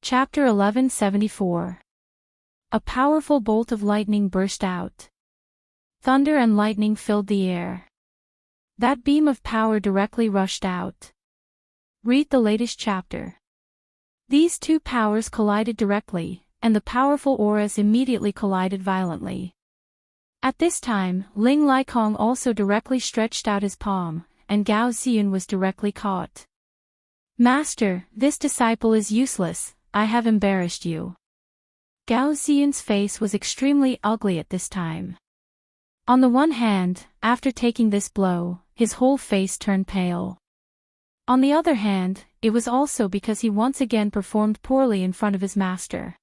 Chapter 1174. A powerful bolt of lightning burst out. Thunder and lightning filled the air. That beam of power directly rushed out. Read the latest chapter. These two powers collided directly, and the powerful auras immediately collided violently. At this time, Ling Likong also directly stretched out his palm, and Gao Ziyun was directly caught. "Master, this disciple is useless, I have embarrassed you." Gao Ziyun's face was extremely ugly at this time. On the one hand, after taking this blow, his whole face turned pale. On the other hand, it was also because he once again performed poorly in front of his master.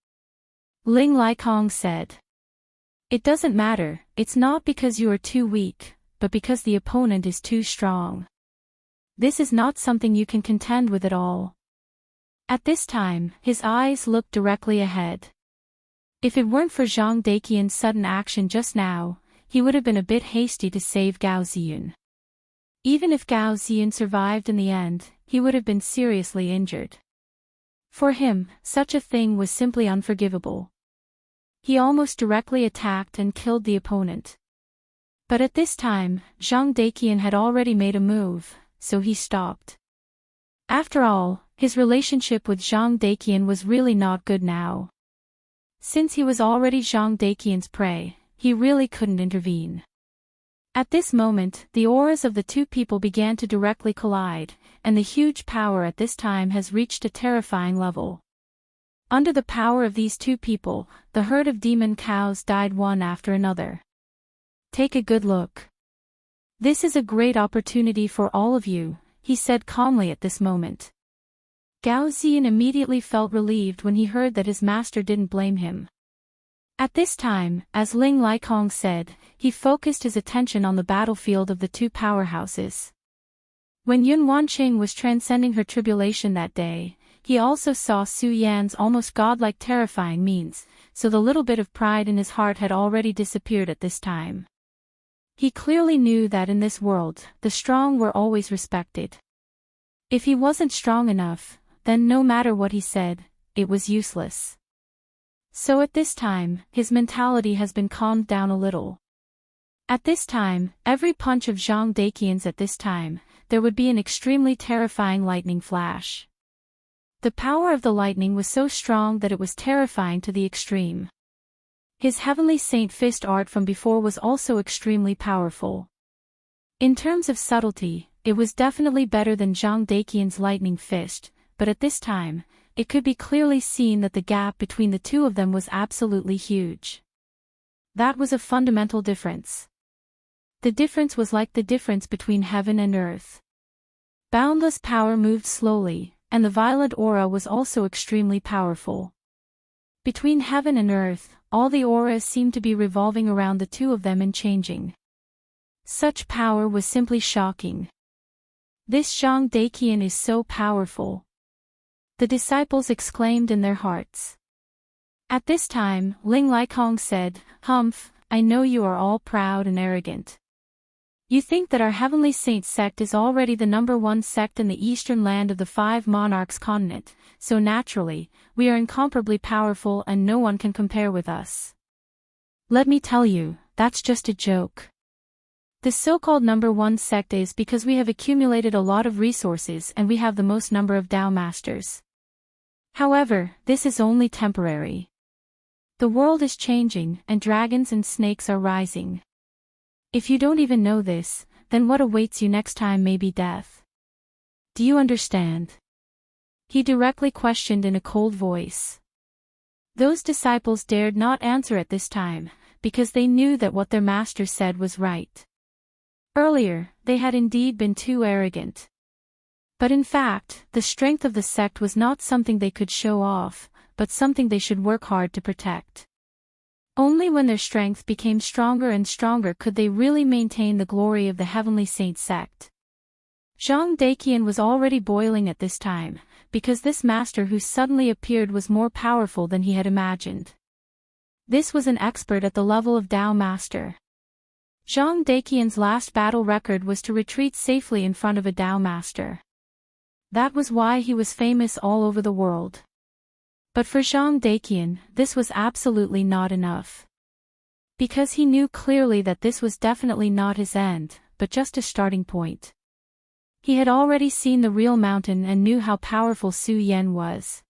Ling Likong said, "It doesn't matter, it's not because you are too weak, but because the opponent is too strong. This is not something you can contend with at all." At this time, his eyes looked directly ahead. If it weren't for Zhang Daqian's sudden action just now, he would have been a bit hasty to save Gao Ziyun. Even if Gao Ziyun survived in the end, he would have been seriously injured. For him, such a thing was simply unforgivable. He almost directly attacked and killed the opponent. But at this time, Zhang Daqian had already made a move, so he stopped. After all, his relationship with Zhang Daqian was really not good now. Since he was already Zhang Daqian's prey, he really couldn't intervene. At this moment, the auras of the two people began to directly collide, and the huge power at this time has reached a terrifying level. Under the power of these two people, the herd of demon cows died one after another. "Take a good look. This is a great opportunity for all of you," he said calmly at this moment. Gao Ziyun immediately felt relieved when he heard that his master didn't blame him. At this time, as Ling Likong said, he focused his attention on the battlefield of the two powerhouses. When Yun Wanqing was transcending her tribulation that day, he also saw Su Yan's almost godlike terrifying means, so the little bit of pride in his heart had already disappeared at this time. He clearly knew that in this world, the strong were always respected. If he wasn't strong enough, then no matter what he said, it was useless. So at this time, his mentality has been calmed down a little. At this time, every punch of Zhang Daqian's at this time, there would be an extremely terrifying lightning flash. The power of the lightning was so strong that it was terrifying to the extreme. His Heavenly Saint Fist art from before was also extremely powerful. In terms of subtlety, it was definitely better than Zhang Daqian's lightning fist, but at this time, it could be clearly seen that the gap between the two of them was absolutely huge. That was a fundamental difference. The difference was like the difference between heaven and earth. Boundless power moved slowly, and the violet aura was also extremely powerful. Between heaven and earth, all the auras seemed to be revolving around the two of them and changing. Such power was simply shocking. "This Zhang Daqian is so powerful," the disciples exclaimed in their hearts. At this time, Ling Likong said, "Humph, I know you are all proud and arrogant. You think that our Heavenly Saint sect is already the #1 sect in the eastern land of the 5 monarchs continent, so naturally, we are incomparably powerful and no one can compare with us. Let me tell you, that's just a joke. The so-called #1 sect is because we have accumulated a lot of resources and we have the most number of Tao masters. However, this is only temporary. The world is changing and dragons and snakes are rising. If you don't even know this, then what awaits you next time may be death. Do you understand?" He directly questioned in a cold voice. Those disciples dared not answer at this time, because they knew that what their master said was right. Earlier, they had indeed been too arrogant. But in fact, the strength of the sect was not something they could show off, but something they should work hard to protect. Only when their strength became stronger and stronger could they really maintain the glory of the Heavenly Saint sect. Zhang Daqian was already boiling at this time, because this master who suddenly appeared was more powerful than he had imagined. This was an expert at the level of Tao Master. Zhang Daqian's last battle record was to retreat safely in front of a Tao Master. That was why he was famous all over the world. But for Zhang Daqian, this was absolutely not enough. Because he knew clearly that this was definitely not his end, but just a starting point. He had already seen the real mountain and knew how powerful Su Yan was.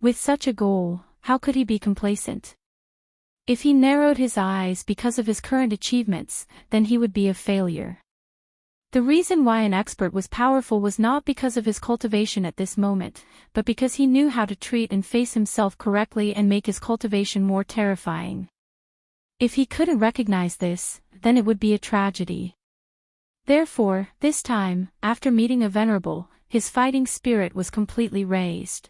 With such a goal, how could he be complacent? If he narrowed his eyes because of his current achievements, then he would be a failure. The reason why an expert was powerful was not because of his cultivation at this moment, but because he knew how to treat and face himself correctly and make his cultivation more terrifying. If he couldn't recognize this, then it would be a tragedy. Therefore, this time, after meeting a venerable, his fighting spirit was completely raised.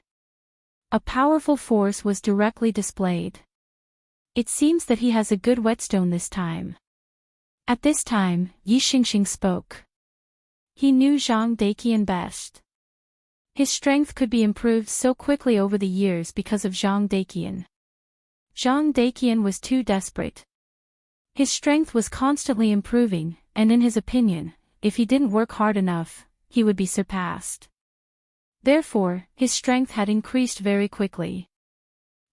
A powerful force was directly displayed. It seems that he has a good whetstone this time. At this time, Yi Xingxing spoke. He knew Zhang Daqian best. His strength could be improved so quickly over the years because of Zhang Daqian. Zhang Daqian was too desperate. His strength was constantly improving, and in his opinion, if he didn't work hard enough, he would be surpassed. Therefore, his strength had increased very quickly.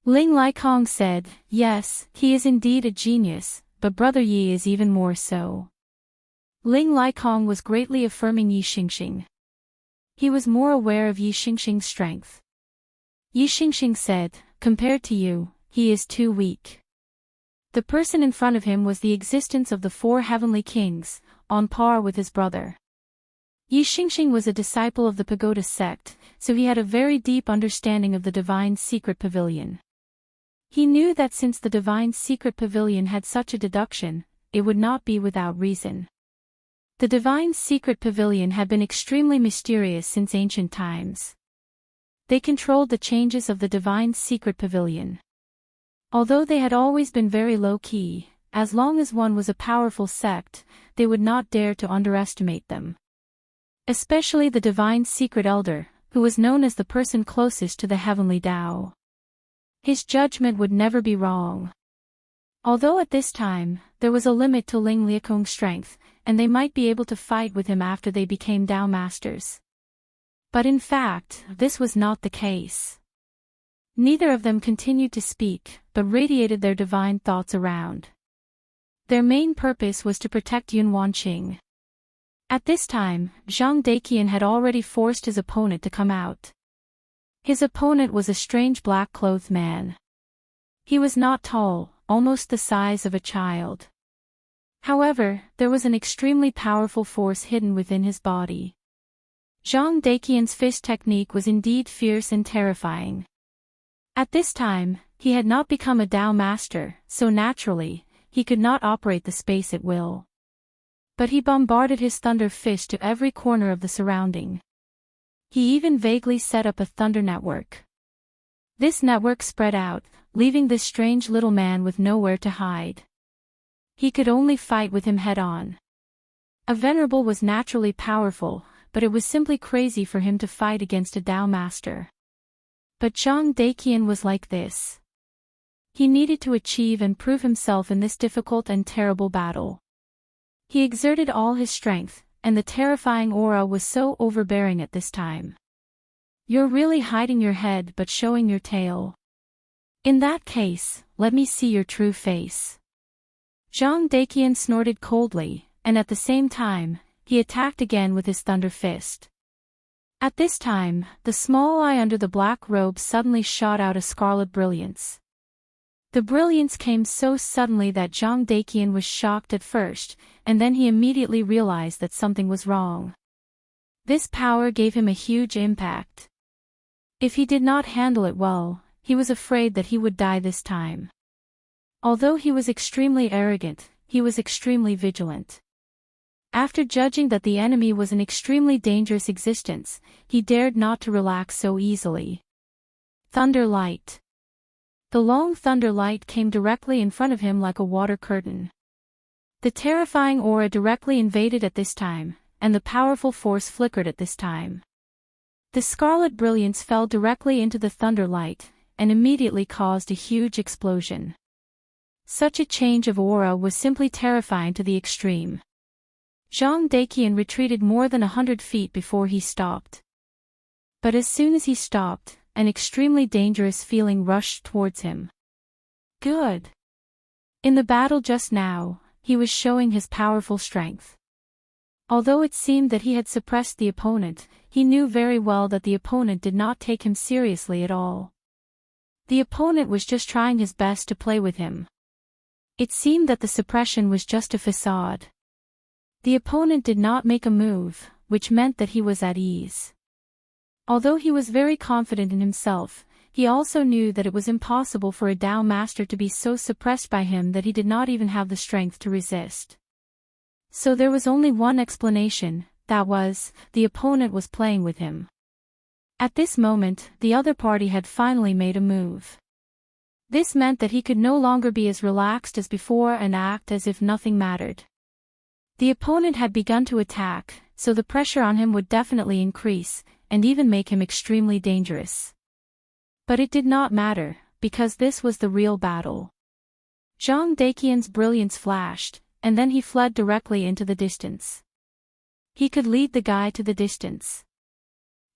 Ling Likong said, "Yes, he is indeed a genius, but Brother Yi is even more so." Ling Likong was greatly affirming Yi Xingxing. He was more aware of Yi Xingxing's strength. Yi Xingxing said, "Compared to you, he is too weak." The person in front of him was the existence of the four heavenly kings, on par with his brother. Yi Xingxing was a disciple of the Pagoda sect, so he had a very deep understanding of the Divine Secret Pavilion. He knew that since the Divine Secret Pavilion had such a deduction, it would not be without reason. The Divine Secret Pavilion had been extremely mysterious since ancient times. They controlled the changes of the Divine Secret Pavilion. Although they had always been very low-key, as long as one was a powerful sect, they would not dare to underestimate them. Especially the Divine Secret Elder, who was known as the person closest to the Heavenly Tao. His judgment would never be wrong. Although at this time, there was a limit to Ling Liakong's strength, and they might be able to fight with him after they became Tao Masters. But in fact, this was not the case. Neither of them continued to speak, but radiated their divine thoughts around. Their main purpose was to protect Yun Wanqing. At this time, Zhang Daqian had already forced his opponent to come out. His opponent was a strange black-clothed man. He was not tall, almost the size of a child. However, there was an extremely powerful force hidden within his body. Zhang Daqian's fist technique was indeed fierce and terrifying. At this time, he had not become a Tao Master, so naturally, he could not operate the space at will. But he bombarded his thunder fist to every corner of the surrounding. He even vaguely set up a thunder network. This network spread out, leaving this strange little man with nowhere to hide. He could only fight with him head-on. A venerable was naturally powerful, but it was simply crazy for him to fight against a Tao Master. But Zhang Daqian was like this. He needed to achieve and prove himself in this difficult and terrible battle. He exerted all his strength, and the terrifying aura was so overbearing at this time. "You're really hiding your head but showing your tail. In that case, let me see your true face." Zhang Daqian snorted coldly, and at the same time, he attacked again with his thunder fist. At this time, the small eye under the black robe suddenly shot out a scarlet brilliance. The brilliance came so suddenly that Zhang Daqian was shocked at first, and then he immediately realized that something was wrong. This power gave him a huge impact. If he did not handle it well, he was afraid that he would die this time. Although he was extremely arrogant, he was extremely vigilant. After judging that the enemy was an extremely dangerous existence, he dared not to relax so easily. Thunder light. The long thunder light came directly in front of him like a water curtain. The terrifying aura directly invaded at this time, and the powerful force flickered at this time. The scarlet brilliance fell directly into the thunder light, and immediately caused a huge explosion. Such a change of aura was simply terrifying to the extreme. Zhang Daqian retreated more than 100 feet before he stopped. But as soon as he stopped, an extremely dangerous feeling rushed towards him. Good. In the battle just now, he was showing his powerful strength. Although it seemed that he had suppressed the opponent, he knew very well that the opponent did not take him seriously at all. The opponent was just trying his best to play with him. It seemed that the suppression was just a facade. The opponent did not make a move, which meant that he was at ease. Although he was very confident in himself, he also knew that it was impossible for a Tao master to be so suppressed by him that he did not even have the strength to resist. So there was only one explanation, that was, the opponent was playing with him. At this moment, the other party had finally made a move. This meant that he could no longer be as relaxed as before and act as if nothing mattered. The opponent had begun to attack, so the pressure on him would definitely increase, and even make him extremely dangerous. But it did not matter, because this was the real battle. Zhang Daqian's brilliance flashed, and then he fled directly into the distance. He could lead the guy to the distance.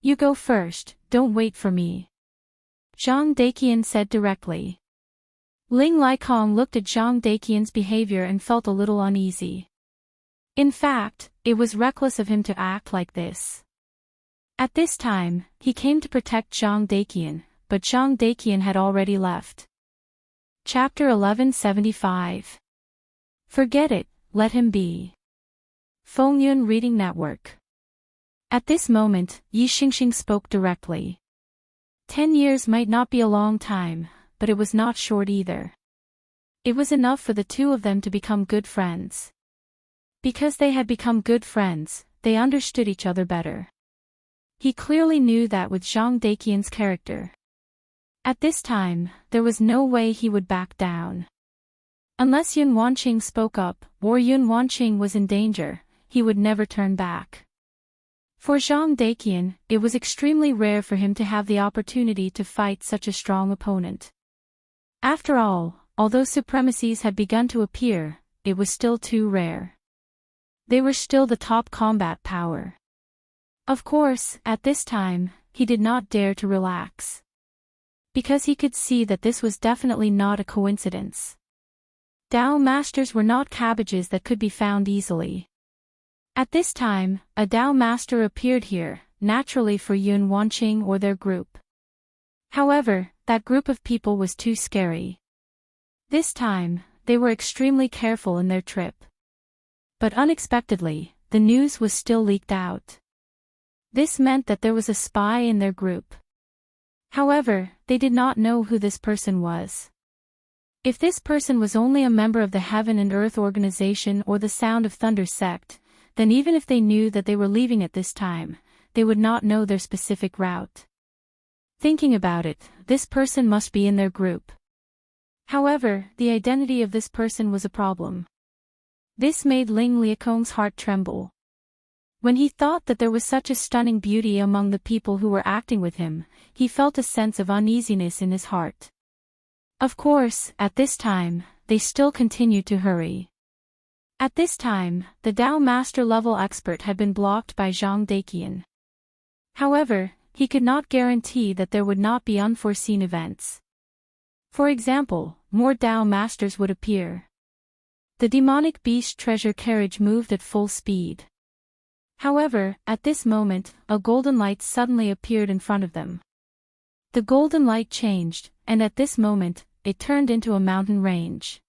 You go first, don't wait for me. Zhang Daqian said directly. Ling Likong looked at Zhang Daqian's behavior and felt a little uneasy. In fact, it was reckless of him to act like this. At this time, he came to protect Zhang Daqian, but Zhang Daqian had already left. Chapter 1175. Forget it, let him be. Fengyun Reading Network. At this moment, Yi Xingxing spoke directly. 10 years might not be a long time, but it was not short either. It was enough for the two of them to become good friends. Because they had become good friends, they understood each other better. He clearly knew that with Zhang Daqian's character. At this time, there was no way he would back down. Unless Yun Wanqing spoke up, or Yun Wanqing was in danger, he would never turn back. For Zhang Daqian, it was extremely rare for him to have the opportunity to fight such a strong opponent. After all, although supremacies had begun to appear, it was still too rare. They were still the top combat power. Of course, at this time, he did not dare to relax. Because he could see that this was definitely not a coincidence. Tao masters were not cabbages that could be found easily. At this time, a Tao master appeared here, naturally for Yun Wanqing or their group. However, that group of people was too scary. This time, they were extremely careful in their trip. But unexpectedly, the news was still leaked out. This meant that there was a spy in their group. However, they did not know who this person was. If this person was only a member of the Heaven and Earth Organization or the Sound of Thunder sect, then even if they knew that they were leaving at this time, they would not know their specific route. Thinking about it, this person must be in their group. However, the identity of this person was a problem. This made Ling Liakong's heart tremble. When he thought that there was such a stunning beauty among the people who were acting with him, he felt a sense of uneasiness in his heart. Of course, at this time, they still continued to hurry. At this time, the Tao Master level expert had been blocked by Zhang Daqian. However, he could not guarantee that there would not be unforeseen events. For example, more Tao Masters would appear. The demonic beast treasure carriage moved at full speed. However, at this moment, a golden light suddenly appeared in front of them. The golden light changed, and at this moment, it turned into a mountain range.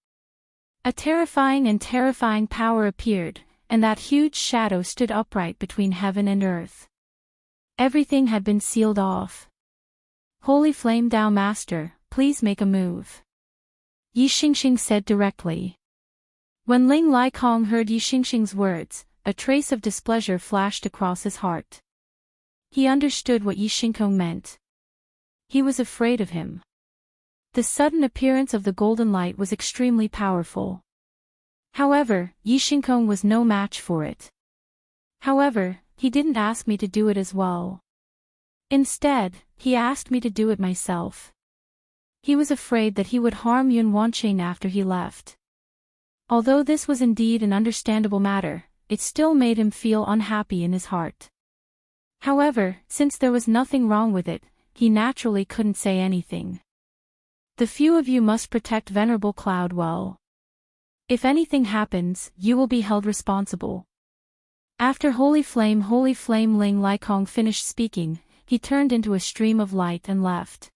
A terrifying power appeared, and that huge shadow stood upright between heaven and earth. Everything had been sealed off. Holy Flame Tao Master, please make a move. Yi Xingxing said directly. When Ling Likong heard Yi Xingxing's words, a trace of displeasure flashed across his heart. He understood what Yi Xingkong meant. He was afraid of him. The sudden appearance of the golden light was extremely powerful. However, Yi Xingkong was no match for it. However, he didn't ask me to do it as well. Instead, he asked me to do it myself. He was afraid that he would harm Yun Wanqing after he left. Although this was indeed an understandable matter, it still made him feel unhappy in his heart. However, since there was nothing wrong with it, he naturally couldn't say anything. The few of you must protect Venerable Cloud well. If anything happens, you will be held responsible. After Holy Flame Ling Likong finished speaking, he turned into a stream of light and left.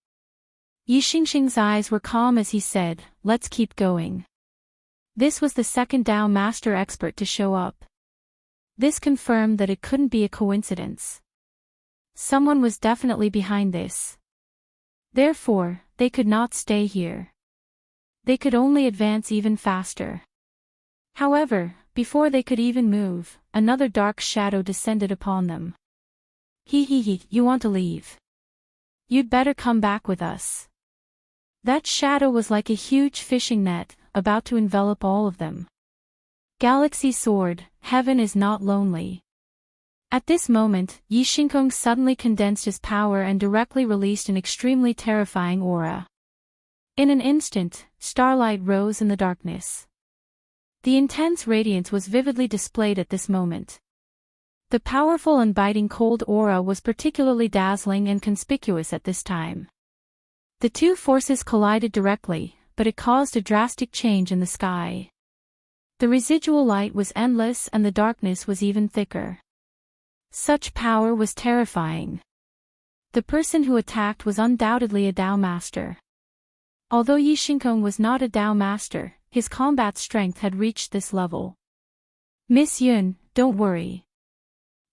Yi Xingxing's eyes were calm as he said, "Let's keep going." This was the second Dao Master expert to show up. This confirmed that it couldn't be a coincidence. Someone was definitely behind this. Therefore, they could not stay here. They could only advance even faster. However, before they could even move, another dark shadow descended upon them. You want to leave? You'd better come back with us. That shadow was like a huge fishing net, about to envelop all of them. Galaxy Sword, heaven is not lonely. At this moment, Yi Xingkong suddenly condensed his power and directly released an extremely terrifying aura. In an instant, starlight rose in the darkness. The intense radiance was vividly displayed at this moment. The powerful and biting cold aura was particularly dazzling and conspicuous at this time. The two forces collided directly, but it caused a drastic change in the sky. The residual light was endless and the darkness was even thicker. Such power was terrifying. The person who attacked was undoubtedly a Dao Master. Although Yi Xingkong was not a Dao Master, his combat strength had reached this level. "Miss Yun, don't worry.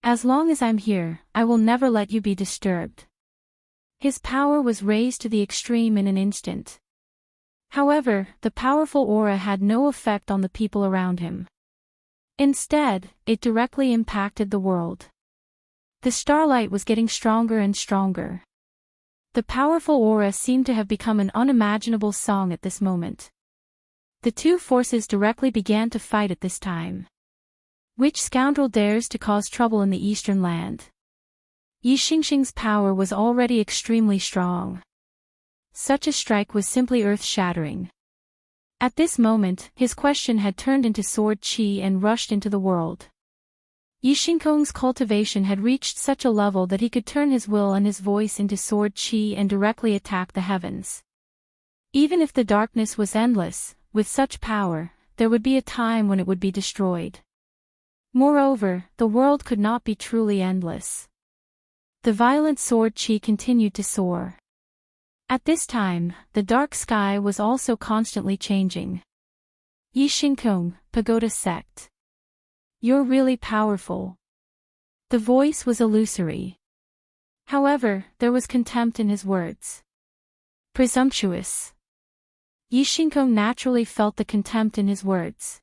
As long as I'm here, I will never let you be disturbed." His power was raised to the extreme in an instant. However, the powerful aura had no effect on the people around him. Instead, it directly impacted the world. The starlight was getting stronger and stronger. The powerful aura seemed to have become an unimaginable song at this moment. The two forces directly began to fight at this time. Which scoundrel dares to cause trouble in the eastern land? Yi Xingxing's power was already extremely strong. Such a strike was simply earth-shattering. At this moment, his question had turned into sword qi and rushed into the world. Yi Xingkong's cultivation had reached such a level that he could turn his will and his voice into sword qi and directly attack the heavens. Even if the darkness was endless, with such power, there would be a time when it would be destroyed. Moreover, the world could not be truly endless. The violent sword qi continued to soar. At this time, the dark sky was also constantly changing. Yi Xingkong, Pagoda Sect. You're really powerful. The voice was illusory. However, there was contempt in his words. Presumptuous. Yi Xingkong naturally felt the contempt in his words.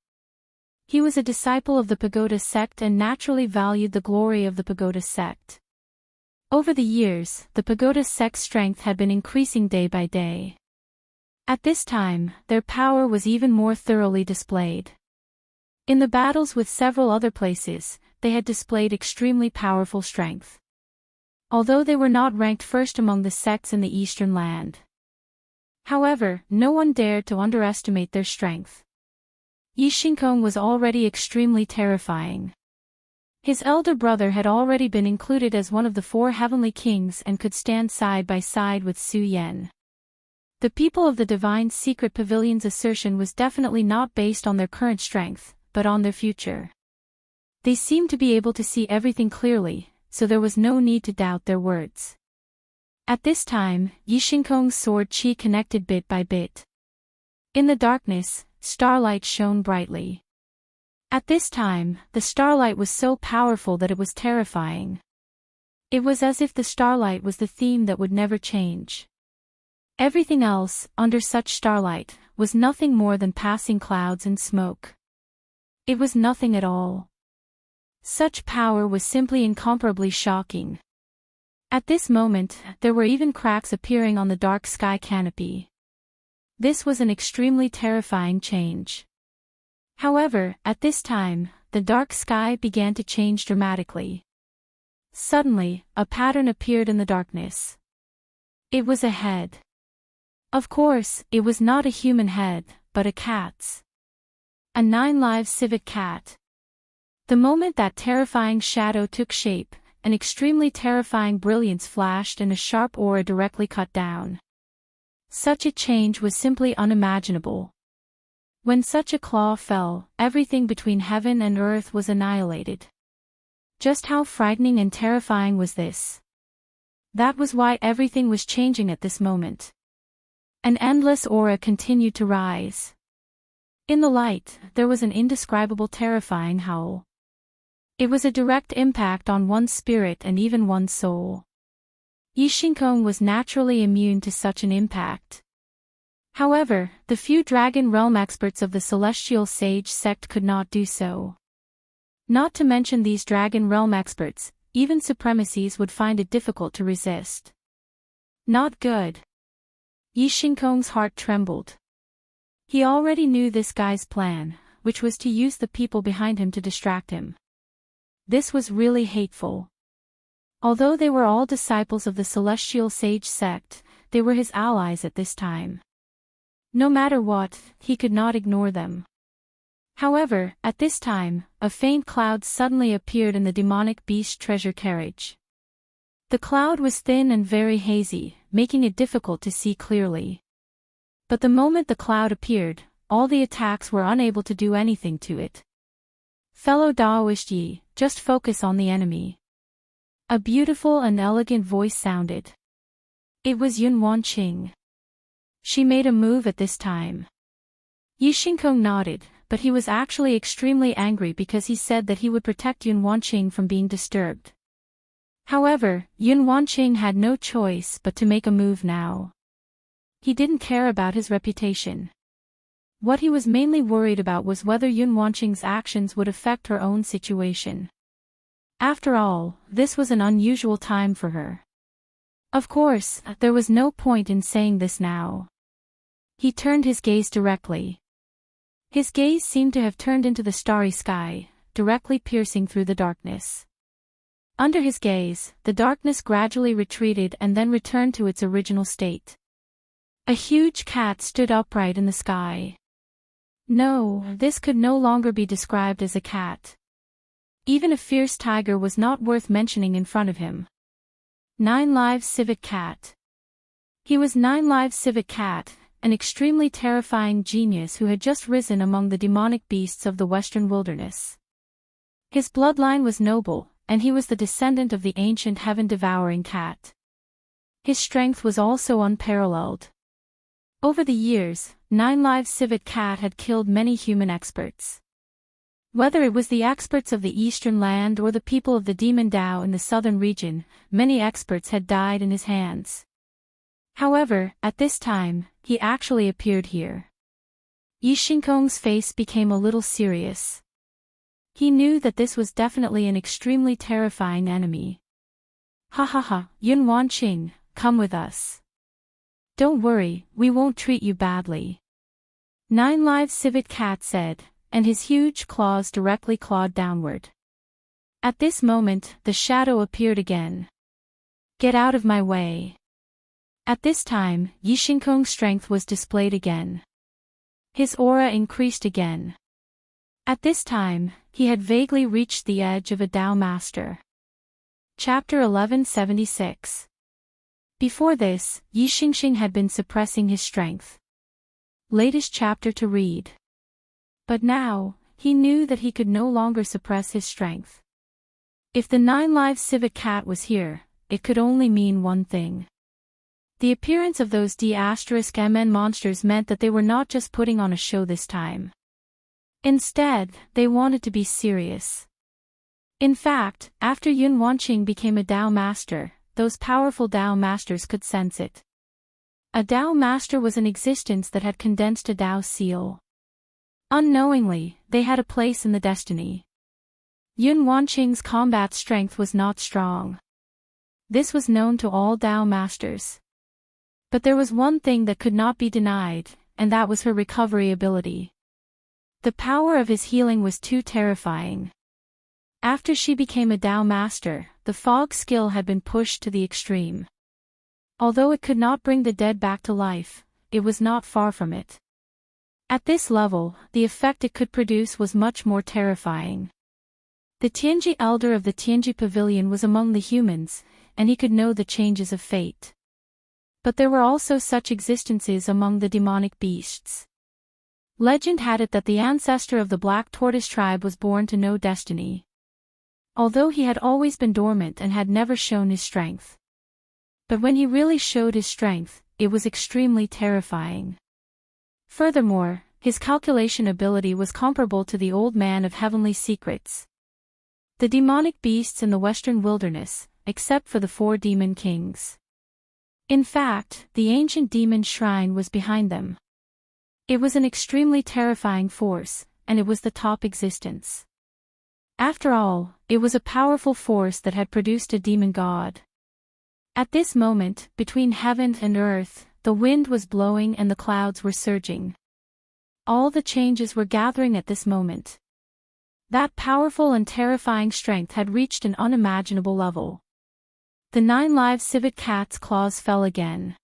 He was a disciple of the Pagoda Sect and naturally valued the glory of the Pagoda Sect. Over the years, the Pagoda Sect's strength had been increasing day by day. At this time, their power was even more thoroughly displayed. In the battles with several other places, they had displayed extremely powerful strength. Although they were not ranked first among the sects in the eastern land. However, no one dared to underestimate their strength. Yi Xingkong was already extremely terrifying. His elder brother had already been included as one of the 4 heavenly kings and could stand side by side with Su Yan. The people of the Divine Secret Pavilion's assertion was definitely not based on their current strength, but on their future. They seemed to be able to see everything clearly, so there was no need to doubt their words. At this time, Yi Xingkong's sword qi connected bit by bit. In the darkness, starlight shone brightly. At this time, the starlight was so powerful that it was terrifying. It was as if the starlight was the theme that would never change. Everything else, under such starlight, was nothing more than passing clouds and smoke. It was nothing at all. Such power was simply incomparably shocking. At this moment, there were even cracks appearing on the dark sky canopy. This was an extremely terrifying change. However, at this time, the dark sky began to change dramatically. Suddenly, a pattern appeared in the darkness. It was a head. Of course, it was not a human head, but a cat's. A 9-live civet cat. The moment that terrifying shadow took shape, an extremely terrifying brilliance flashed and a sharp aura directly cut down. Such a change was simply unimaginable. When such a claw fell, everything between heaven and earth was annihilated. Just how frightening and terrifying was this? That was why everything was changing at this moment. An endless aura continued to rise. In the light, there was an indescribable terrifying howl. It was a direct impact on one's spirit and even one's soul. Yi Xingkong was naturally immune to such an impact. However, the few Dragon Realm experts of the Celestial Sage sect could not do so. Not to mention these Dragon Realm experts, even supremacies would find it difficult to resist. Not good. Yi Xingkong's heart trembled. He already knew this guy's plan, which was to use the people behind him to distract him. This was really hateful. Although they were all disciples of the Celestial Sage sect, they were his allies at this time. No matter what, he could not ignore them. However, at this time, a faint cloud suddenly appeared in the demonic beast treasure carriage. The cloud was thin and very hazy, making it difficult to see clearly. But the moment the cloud appeared, all the attacks were unable to do anything to it. Fellow Daoist Yi, just focus on the enemy. A beautiful and elegant voice sounded. It was Yun Wanqing. She made a move at this time. Yi Xingkong nodded, but he was actually extremely angry because he said that he would protect Yun Wanqing from being disturbed. However, Yun Wanqing had no choice but to make a move now. He didn't care about his reputation. What he was mainly worried about was whether Yun Wanqing's actions would affect her own situation. After all, this was an unusual time for her. Of course, there was no point in saying this now. He turned his gaze directly. His gaze seemed to have turned into the starry sky, directly piercing through the darkness. Under his gaze, the darkness gradually retreated and then returned to its original state. A huge cat stood upright in the sky. No, this could no longer be described as a cat. Even a fierce tiger was not worth mentioning in front of him. 9 Lives Civet Cat. He was 9 Lives Civet Cat, an extremely terrifying genius who had just risen among the demonic beasts of the western wilderness. His bloodline was noble, and he was the descendant of the ancient heaven-devouring cat. His strength was also unparalleled. Over the years, 9 Lives Civet Cat had killed many human experts. Whether it was the experts of the eastern land or the people of the Demon Dao in the southern region, many experts had died in his hands. However, at this time, he actually appeared here. Yi Xingkong's face became a little serious. He knew that this was definitely an extremely terrifying enemy. Ha ha ha, Yun Wanqing, come with us. Don't worry, we won't treat you badly. 9 Lives Civet Cat said, and his huge claws directly clawed downward. At this moment, the shadow appeared again. Get out of my way. At this time, Yi Xingkong's strength was displayed again. His aura increased again. At this time, he had vaguely reached the edge of a Dao Master. Chapter 1176. Before this, Yi Xingxing had been suppressing his strength. Latest chapter to read. But now, he knew that he could no longer suppress his strength. If the 9 Lives Civet Cat was here, it could only mean one thing. The appearance of those D*MN monsters meant that they were not just putting on a show this time. Instead, they wanted to be serious. In fact, after Yun Wanqing became a Dao Master, those powerful Dao Masters could sense it. A Dao Master was an existence that had condensed a Dao seal. Unknowingly, they had a place in the destiny. Yun Wanqing's combat strength was not strong. This was known to all Dao Masters. But there was one thing that could not be denied, and that was her recovery ability. The power of his healing was too terrifying. After she became a Dao Master, the fog skill had been pushed to the extreme. Although it could not bring the dead back to life, it was not far from it. At this level, the effect it could produce was much more terrifying. The Tianji elder of the Tianji pavilion was among the humans, and he could know the changes of fate. But there were also such existences among the demonic beasts. Legend had it that the ancestor of the Black Tortoise tribe was born to no destiny, although he had always been dormant and had never shown his strength. But when he really showed his strength, it was extremely terrifying. Furthermore, his calculation ability was comparable to the old man of heavenly secrets. The demonic beasts in the western wilderness, except for the 4 demon kings. In fact, the ancient demon shrine was behind them. It was an extremely terrifying force, and it was the top existence. After all, it was a powerful force that had produced a demon god. At this moment, between heaven and earth, the wind was blowing and the clouds were surging. All the changes were gathering at this moment. That powerful and terrifying strength had reached an unimaginable level. The 9 live civet cat's claws fell again.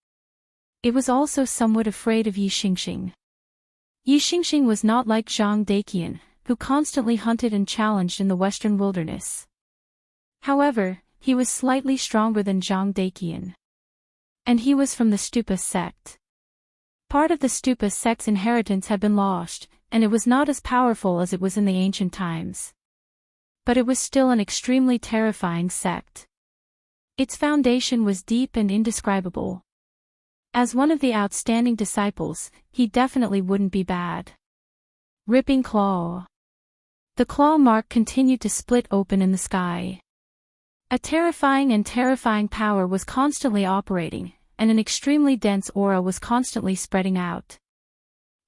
It was also somewhat afraid of Yi Xingxing. Yi Xingxing was not like Zhang Daqian, who constantly hunted and challenged in the western wilderness. However, he was slightly stronger than Zhang Daqian. And he was from the Stupa sect. Part of the Stupa sect's inheritance had been lost, and it was not as powerful as it was in the ancient times. But it was still an extremely terrifying sect. Its foundation was deep and indescribable. As one of the outstanding disciples, he definitely wouldn't be bad. Ripping claw. The claw mark continued to split open in the sky. A terrifying power was constantly operating, and an extremely dense aura was constantly spreading out.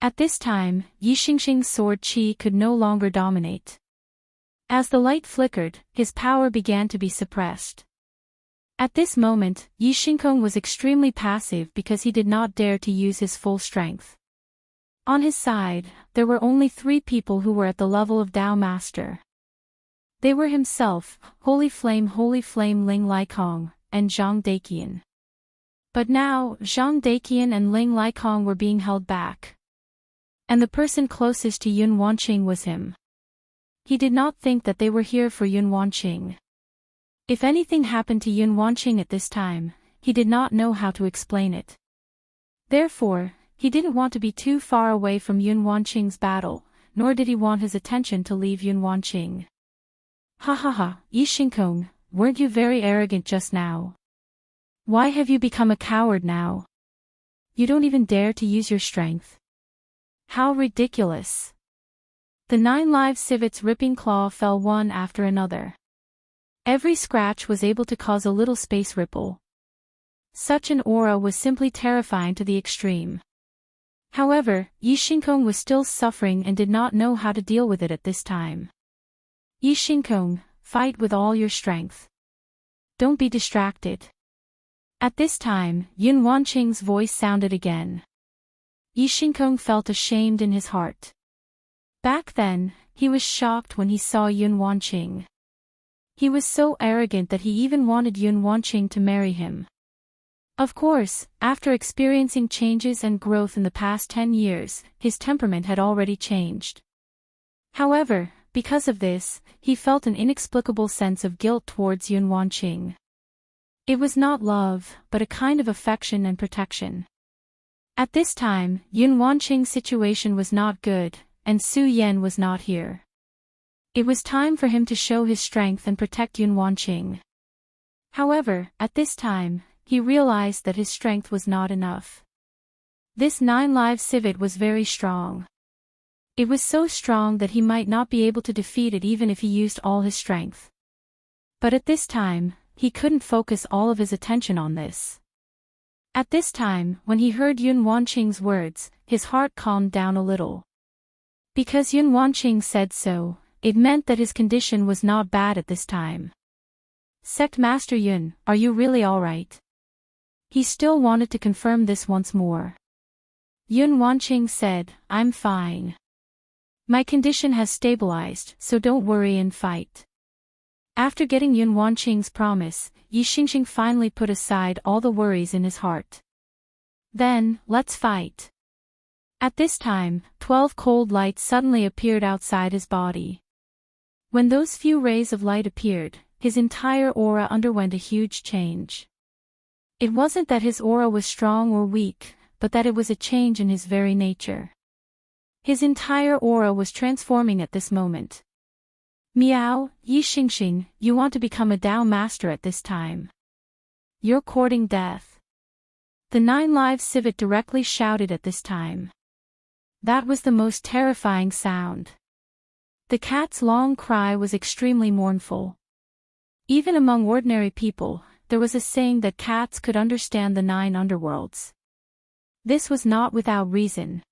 At this time, Yi Xingxing's sword qi could no longer dominate. As the light flickered, his power began to be suppressed. At this moment, Yi Xingkong was extremely passive because he did not dare to use his full strength. On his side, there were only 3 people who were at the level of Tao Master. They were himself, Holy Flame Ling Laikong, and Zhang Daqian. But now, Zhang Daqian and Ling Laikong were being held back. And the person closest to Yun Wanqing was him. He did not think that they were here for Yun Wanqing. If anything happened to Yun Wanqing at this time, he did not know how to explain it. Therefore, he didn't want to be too far away from Yun Wanqing's battle, nor did he want his attention to leave Yun Wanqing. Ha ha ha, Yi Xingkong, weren't you very arrogant just now? Why have you become a coward now? You don't even dare to use your strength. How ridiculous. The 9 live civets' ripping claw fell one after another. Every scratch was able to cause a little space ripple. Such an aura was simply terrifying to the extreme. However, Yi Xingkong was still suffering and did not know how to deal with it at this time. Yi Xingkong, fight with all your strength. Don't be distracted. At this time, Yun Wanqing's voice sounded again. Yi Xingkong felt ashamed in his heart. Back then, he was shocked when he saw Yun Wanqing. He was so arrogant that he even wanted Yun Wanqing to marry him. Of course, after experiencing changes and growth in the past 10 years, his temperament had already changed. However, because of this, he felt an inexplicable sense of guilt towards Yun Wanqing. It was not love, but a kind of affection and protection. At this time, Yun Wanqing's situation was not good, and Su Yan was not here. It was time for him to show his strength and protect Yun Wanqing. However, at this time, he realized that his strength was not enough. This 9 live civet was very strong. It was so strong that he might not be able to defeat it even if he used all his strength. But at this time, he couldn't focus all of his attention on this. At this time, when he heard Yun Wanqing's words, his heart calmed down a little. Because Yun Wanqing said so, it meant that his condition was not bad at this time. Sect Master Yun, are you really alright? He still wanted to confirm this once more. Yun Wanqing said, I'm fine. My condition has stabilized, so don't worry and fight. After getting Yun Wanqing's promise, Yi Xingxing finally put aside all the worries in his heart. Then, let's fight. At this time, 12 cold lights suddenly appeared outside his body. When those few rays of light appeared, his entire aura underwent a huge change. It wasn't that his aura was strong or weak, but that it was a change in his very nature. His entire aura was transforming at this moment. Meow, Yi Xingxing, you want to become a Tao master at this time. You're courting death. The 9 live civet directly shouted at this time. That was the most terrifying sound. The cat's long cry was extremely mournful. Even among ordinary people, there was a saying that cats could understand the 9 underworlds. This was not without reason.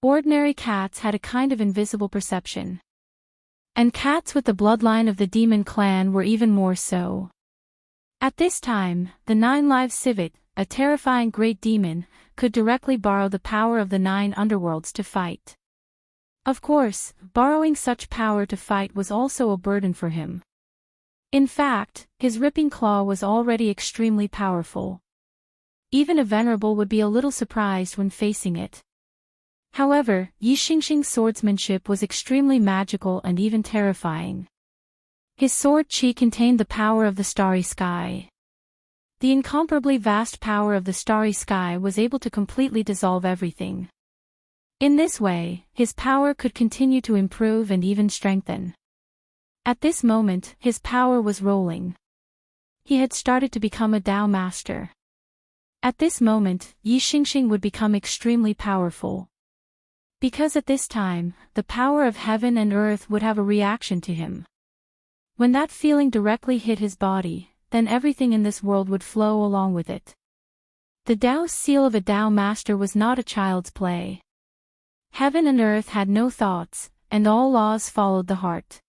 Ordinary cats had a kind of invisible perception. And cats with the bloodline of the demon clan were even more so. At this time, the 9 live civet, a terrifying great demon, could directly borrow the power of the 9 underworlds to fight. Of course, borrowing such power to fight was also a burden for him. In fact, his ripping claw was already extremely powerful. Even a venerable would be a little surprised when facing it. However, Yi Xingxing's swordsmanship was extremely magical and even terrifying. His sword qi contained the power of the starry sky. The incomparably vast power of the starry sky was able to completely dissolve everything. In this way, his power could continue to improve and even strengthen. At this moment, his power was rolling. He had started to become a Tao master. At this moment, Yi Xingxing would become extremely powerful. Because at this time, the power of heaven and earth would have a reaction to him. When that feeling directly hit his body, then everything in this world would flow along with it. The Tao seal of a Tao master was not a child's play. Heaven and earth had no thoughts, and all laws followed the heart.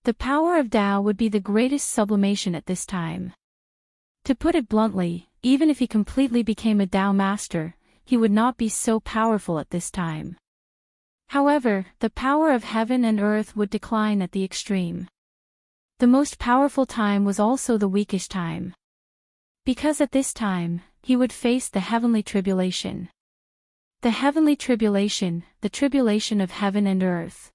The power of Tao would be the greatest sublimation at this time. To put it bluntly, even if he completely became a Tao master, he would not be so powerful at this time. However, the power of heaven and earth would decline at the extreme. The most powerful time was also the weakest time. Because at this time, he would face the heavenly tribulation. The heavenly tribulation, the tribulation of heaven and earth.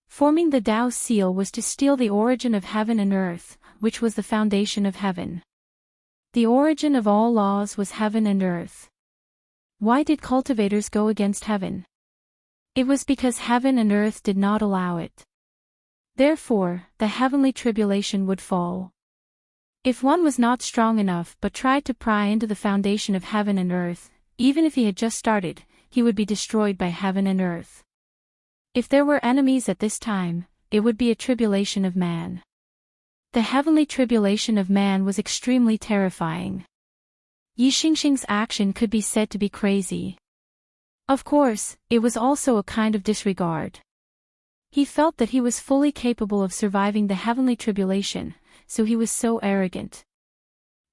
Forming the Tao seal was to steal the origin of heaven and earth, which was the foundation of heaven. The origin of all laws was heaven and earth. Why did cultivators go against heaven? It was because heaven and earth did not allow it. Therefore, the heavenly tribulation would fall. If one was not strong enough but tried to pry into the foundation of heaven and earth, even if he had just started, he would be destroyed by heaven and earth. If there were enemies at this time, it would be a tribulation of man. The heavenly tribulation of man was extremely terrifying. Yi Xingxing's action could be said to be crazy. Of course, it was also a kind of disregard. He felt that he was fully capable of surviving the heavenly tribulation, so he was so arrogant.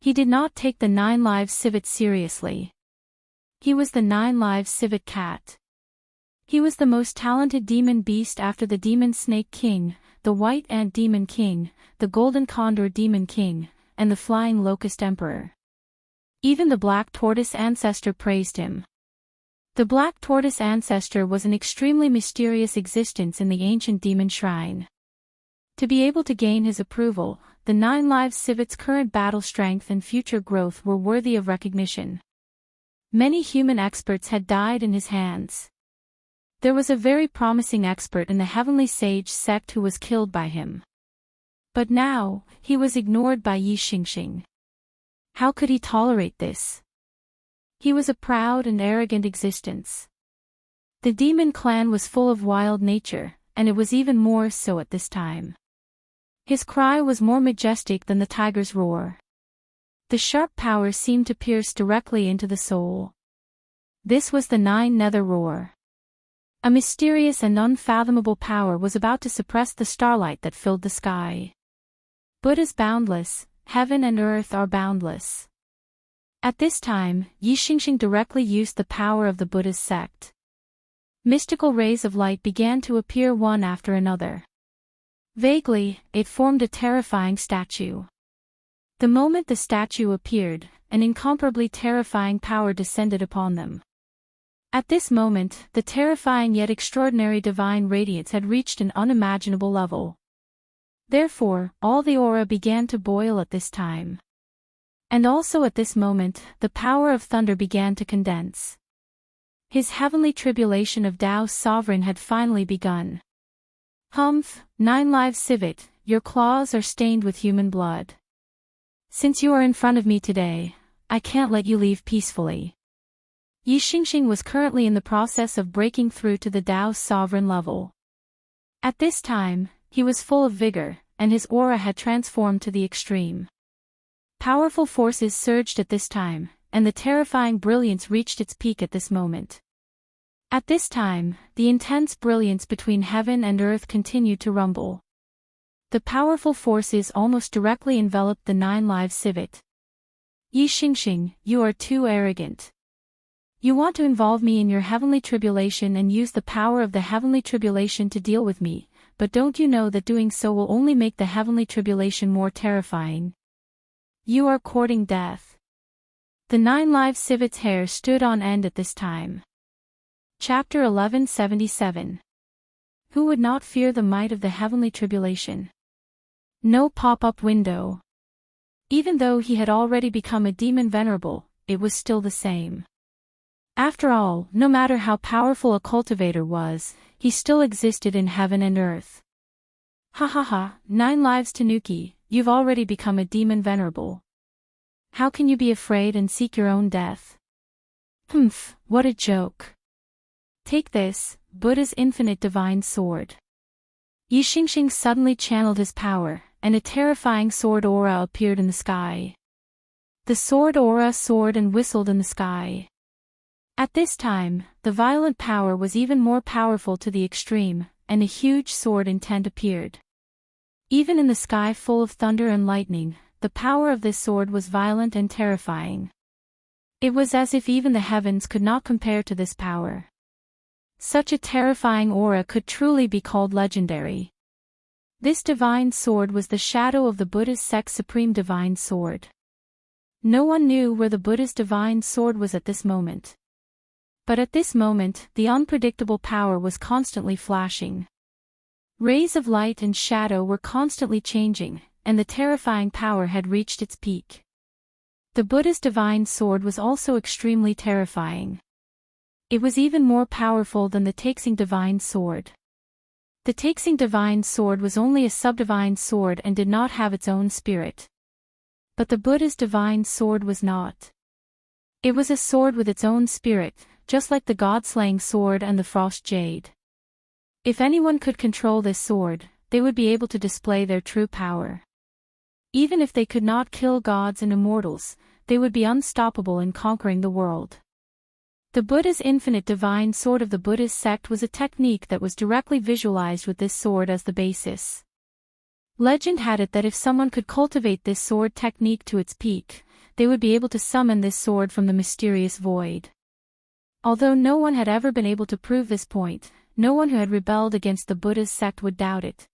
He did not take the 9 live civet seriously. He was the 9 live civet cat. He was the most talented demon beast after the demon snake king, the white ant demon king, the golden condor demon king, and the flying locust emperor. Even the black tortoise ancestor praised him. The black tortoise ancestor was an extremely mysterious existence in the ancient demon shrine. To be able to gain his approval, the 9 live civet's current battle strength and future growth were worthy of recognition. Many human experts had died in his hands. There was a very promising expert in the heavenly sage sect who was killed by him. But now, he was ignored by Yi Xingxing. How could he tolerate this? He was a proud and arrogant existence. The demon clan was full of wild nature, and it was even more so at this time. His cry was more majestic than the tiger's roar. The sharp power seemed to pierce directly into the soul. This was the 9 nether roar. A mysterious and unfathomable power was about to suppress the starlight that filled the sky. Buddha's boundless, heaven and earth are boundless. At this time, Yi Xingxing directly used the power of the Buddha's sect. Mystical rays of light began to appear one after another. Vaguely, it formed a terrifying statue. The moment the statue appeared, an incomparably terrifying power descended upon them. At this moment, the terrifying yet extraordinary divine radiance had reached an unimaginable level. Therefore, all the aura began to boil at this time. And also at this moment, the power of thunder began to condense. His heavenly tribulation of Tao's sovereign had finally begun. Humph, 9 lives civet, your claws are stained with human blood. Since you are in front of me today, I can't let you leave peacefully. Yi Xingxing was currently in the process of breaking through to the Tao's sovereign level. At this time, he was full of vigor, and his aura had transformed to the extreme. Powerful forces surged at this time, and the terrifying brilliance reached its peak at this moment. At this time, the intense brilliance between heaven and earth continued to rumble. The powerful forces almost directly enveloped the 9 lives civet. Yi Xingxing, you are too arrogant. You want to involve me in your heavenly tribulation and use the power of the heavenly tribulation to deal with me, but don't you know that doing so will only make the heavenly tribulation more terrifying? You are courting death. The 9 lives civet's hair stood on end at this time. Chapter 1177. Who would not fear the might of the heavenly tribulation? No pop-up window. Even though he had already become a demon venerable, it was still the same. After all, no matter how powerful a cultivator was, he still existed in heaven and earth. Ha ha ha, 9 lives Tanuki, you've already become a demon venerable. How can you be afraid and seek your own death? Humph, what a joke. Take this, Buddha's infinite divine sword. Yi Xingxing suddenly channeled his power, and a terrifying sword aura appeared in the sky. The sword aura soared and whistled in the sky. At this time, the violent power was even more powerful to the extreme, and a huge sword intent appeared. Even in the sky full of thunder and lightning, the power of this sword was violent and terrifying. It was as if even the heavens could not compare to this power. Such a terrifying aura could truly be called legendary. This divine sword was the shadow of the Buddhist sect's supreme divine sword. No one knew where the Buddha's divine sword was at this moment. But at this moment, the unpredictable power was constantly flashing. Rays of light and shadow were constantly changing, and the terrifying power had reached its peak. The Buddha's divine sword was also extremely terrifying. It was even more powerful than the Taixing divine sword. The Taixing divine sword was only a subdivine sword and did not have its own spirit. But the Buddha's divine sword was not. It was a sword with its own spirit, just like the god-slaying sword and the frost jade. If anyone could control this sword, they would be able to display their true power. Even if they could not kill gods and immortals, they would be unstoppable in conquering the world. The Buddha's infinite divine sword of the Buddhist sect was a technique that was directly visualized with this sword as the basis. Legend had it that if someone could cultivate this sword technique to its peak, they would be able to summon this sword from the mysterious void. Although no one had ever been able to prove this point, no one who had rebelled against the Buddhist sect would doubt it.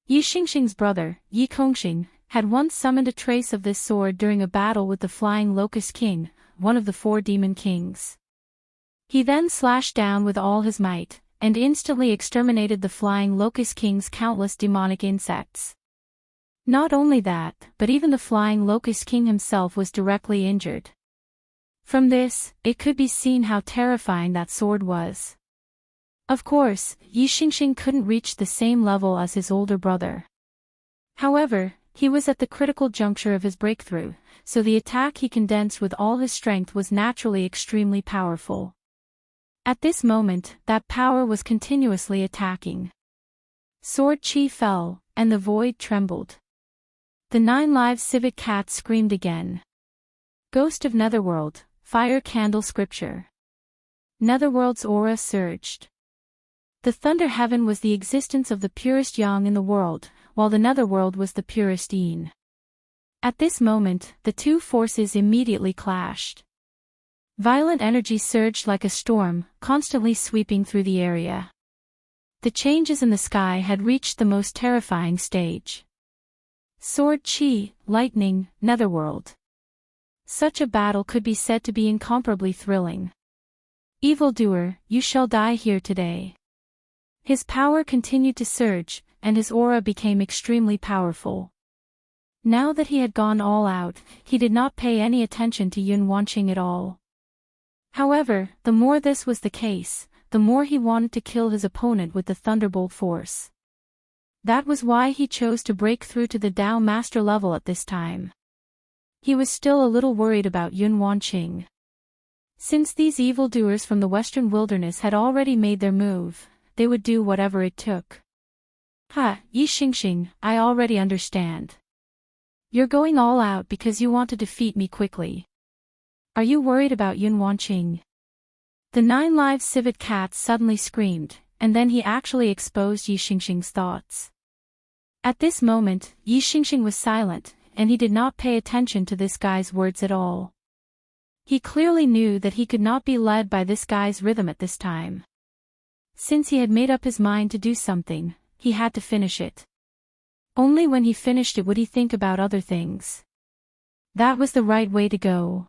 Yi Xingxing's brother, Yi Kongxing, had once summoned a trace of this sword during a battle with the Flying Locust King, one of the 4 demon kings. He then slashed down with all his might, and instantly exterminated the Flying Locust King's countless demonic insects. Not only that, but even the Flying Locust King himself was directly injured. From this, it could be seen how terrifying that sword was. Of course, Yi Xingxing couldn't reach the same level as his older brother. However, he was at the critical juncture of his breakthrough, so the attack he condensed with all his strength was naturally extremely powerful. At this moment, that power was continuously attacking. Sword chi fell, and the void trembled. The 9 lives civet cat screamed again. Ghost of Netherworld, fire candle scripture. Netherworld's aura surged. The thunder heaven was the existence of the purest yang in the world, while the netherworld was the purest yin. At this moment, the two forces immediately clashed. Violent energy surged like a storm, constantly sweeping through the area. The changes in the sky had reached the most terrifying stage. Sword chi, lightning, netherworld. Such a battle could be said to be incomparably thrilling. Evildoer, you shall die here today. His power continued to surge, and his aura became extremely powerful. Now that he had gone all out, he did not pay any attention to Yun Wanqing at all. However, the more this was the case, the more he wanted to kill his opponent with the thunderbolt force. That was why he chose to break through to the Dao Master level at this time. He was still a little worried about Yun Wanqing. Since these evildoers from the western wilderness had already made their move, they would do whatever it took. Yi Xingxing, I already understand. You're going all out because you want to defeat me quickly. Are you worried about Yun Wanqing? The 9 live civet cats suddenly screamed, and then he actually exposed Yi Xingxing's thoughts. At this moment, Yi Xingxing was silent, and he did not pay attention to this guy's words at all. He clearly knew that he could not be led by this guy's rhythm at this time. Since he had made up his mind to do something, he had to finish it. Only when he finished it would he think about other things. That was the right way to go.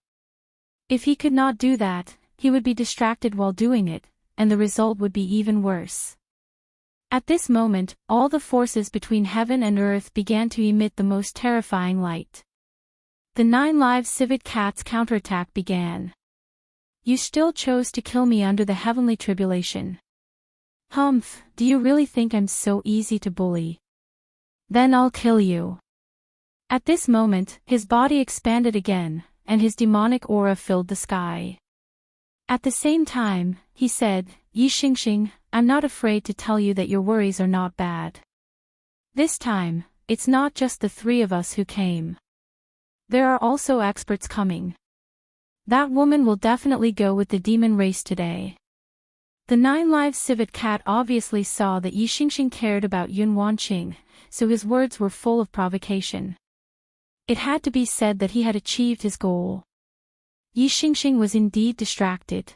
If he could not do that, he would be distracted while doing it, and the result would be even worse. At this moment, all the forces between heaven and earth began to emit the most terrifying light. The 9 live civet cats' counterattack began. You still chose to kill me under the heavenly tribulation. Humph, do you really think I'm so easy to bully? Then I'll kill you. At this moment, his body expanded again, and his demonic aura filled the sky. At the same time, he said, Yi Xingxing, I'm not afraid to tell you that your worries are not bad. This time, it's not just the 3 of us who came. There are also experts coming. That woman will definitely go with the demon race today. The 9 live civet cat obviously saw that Yi Xingxing cared about Yun Wanqing, so his words were full of provocation. It had to be said that he had achieved his goal. Yi Xingxing was indeed distracted.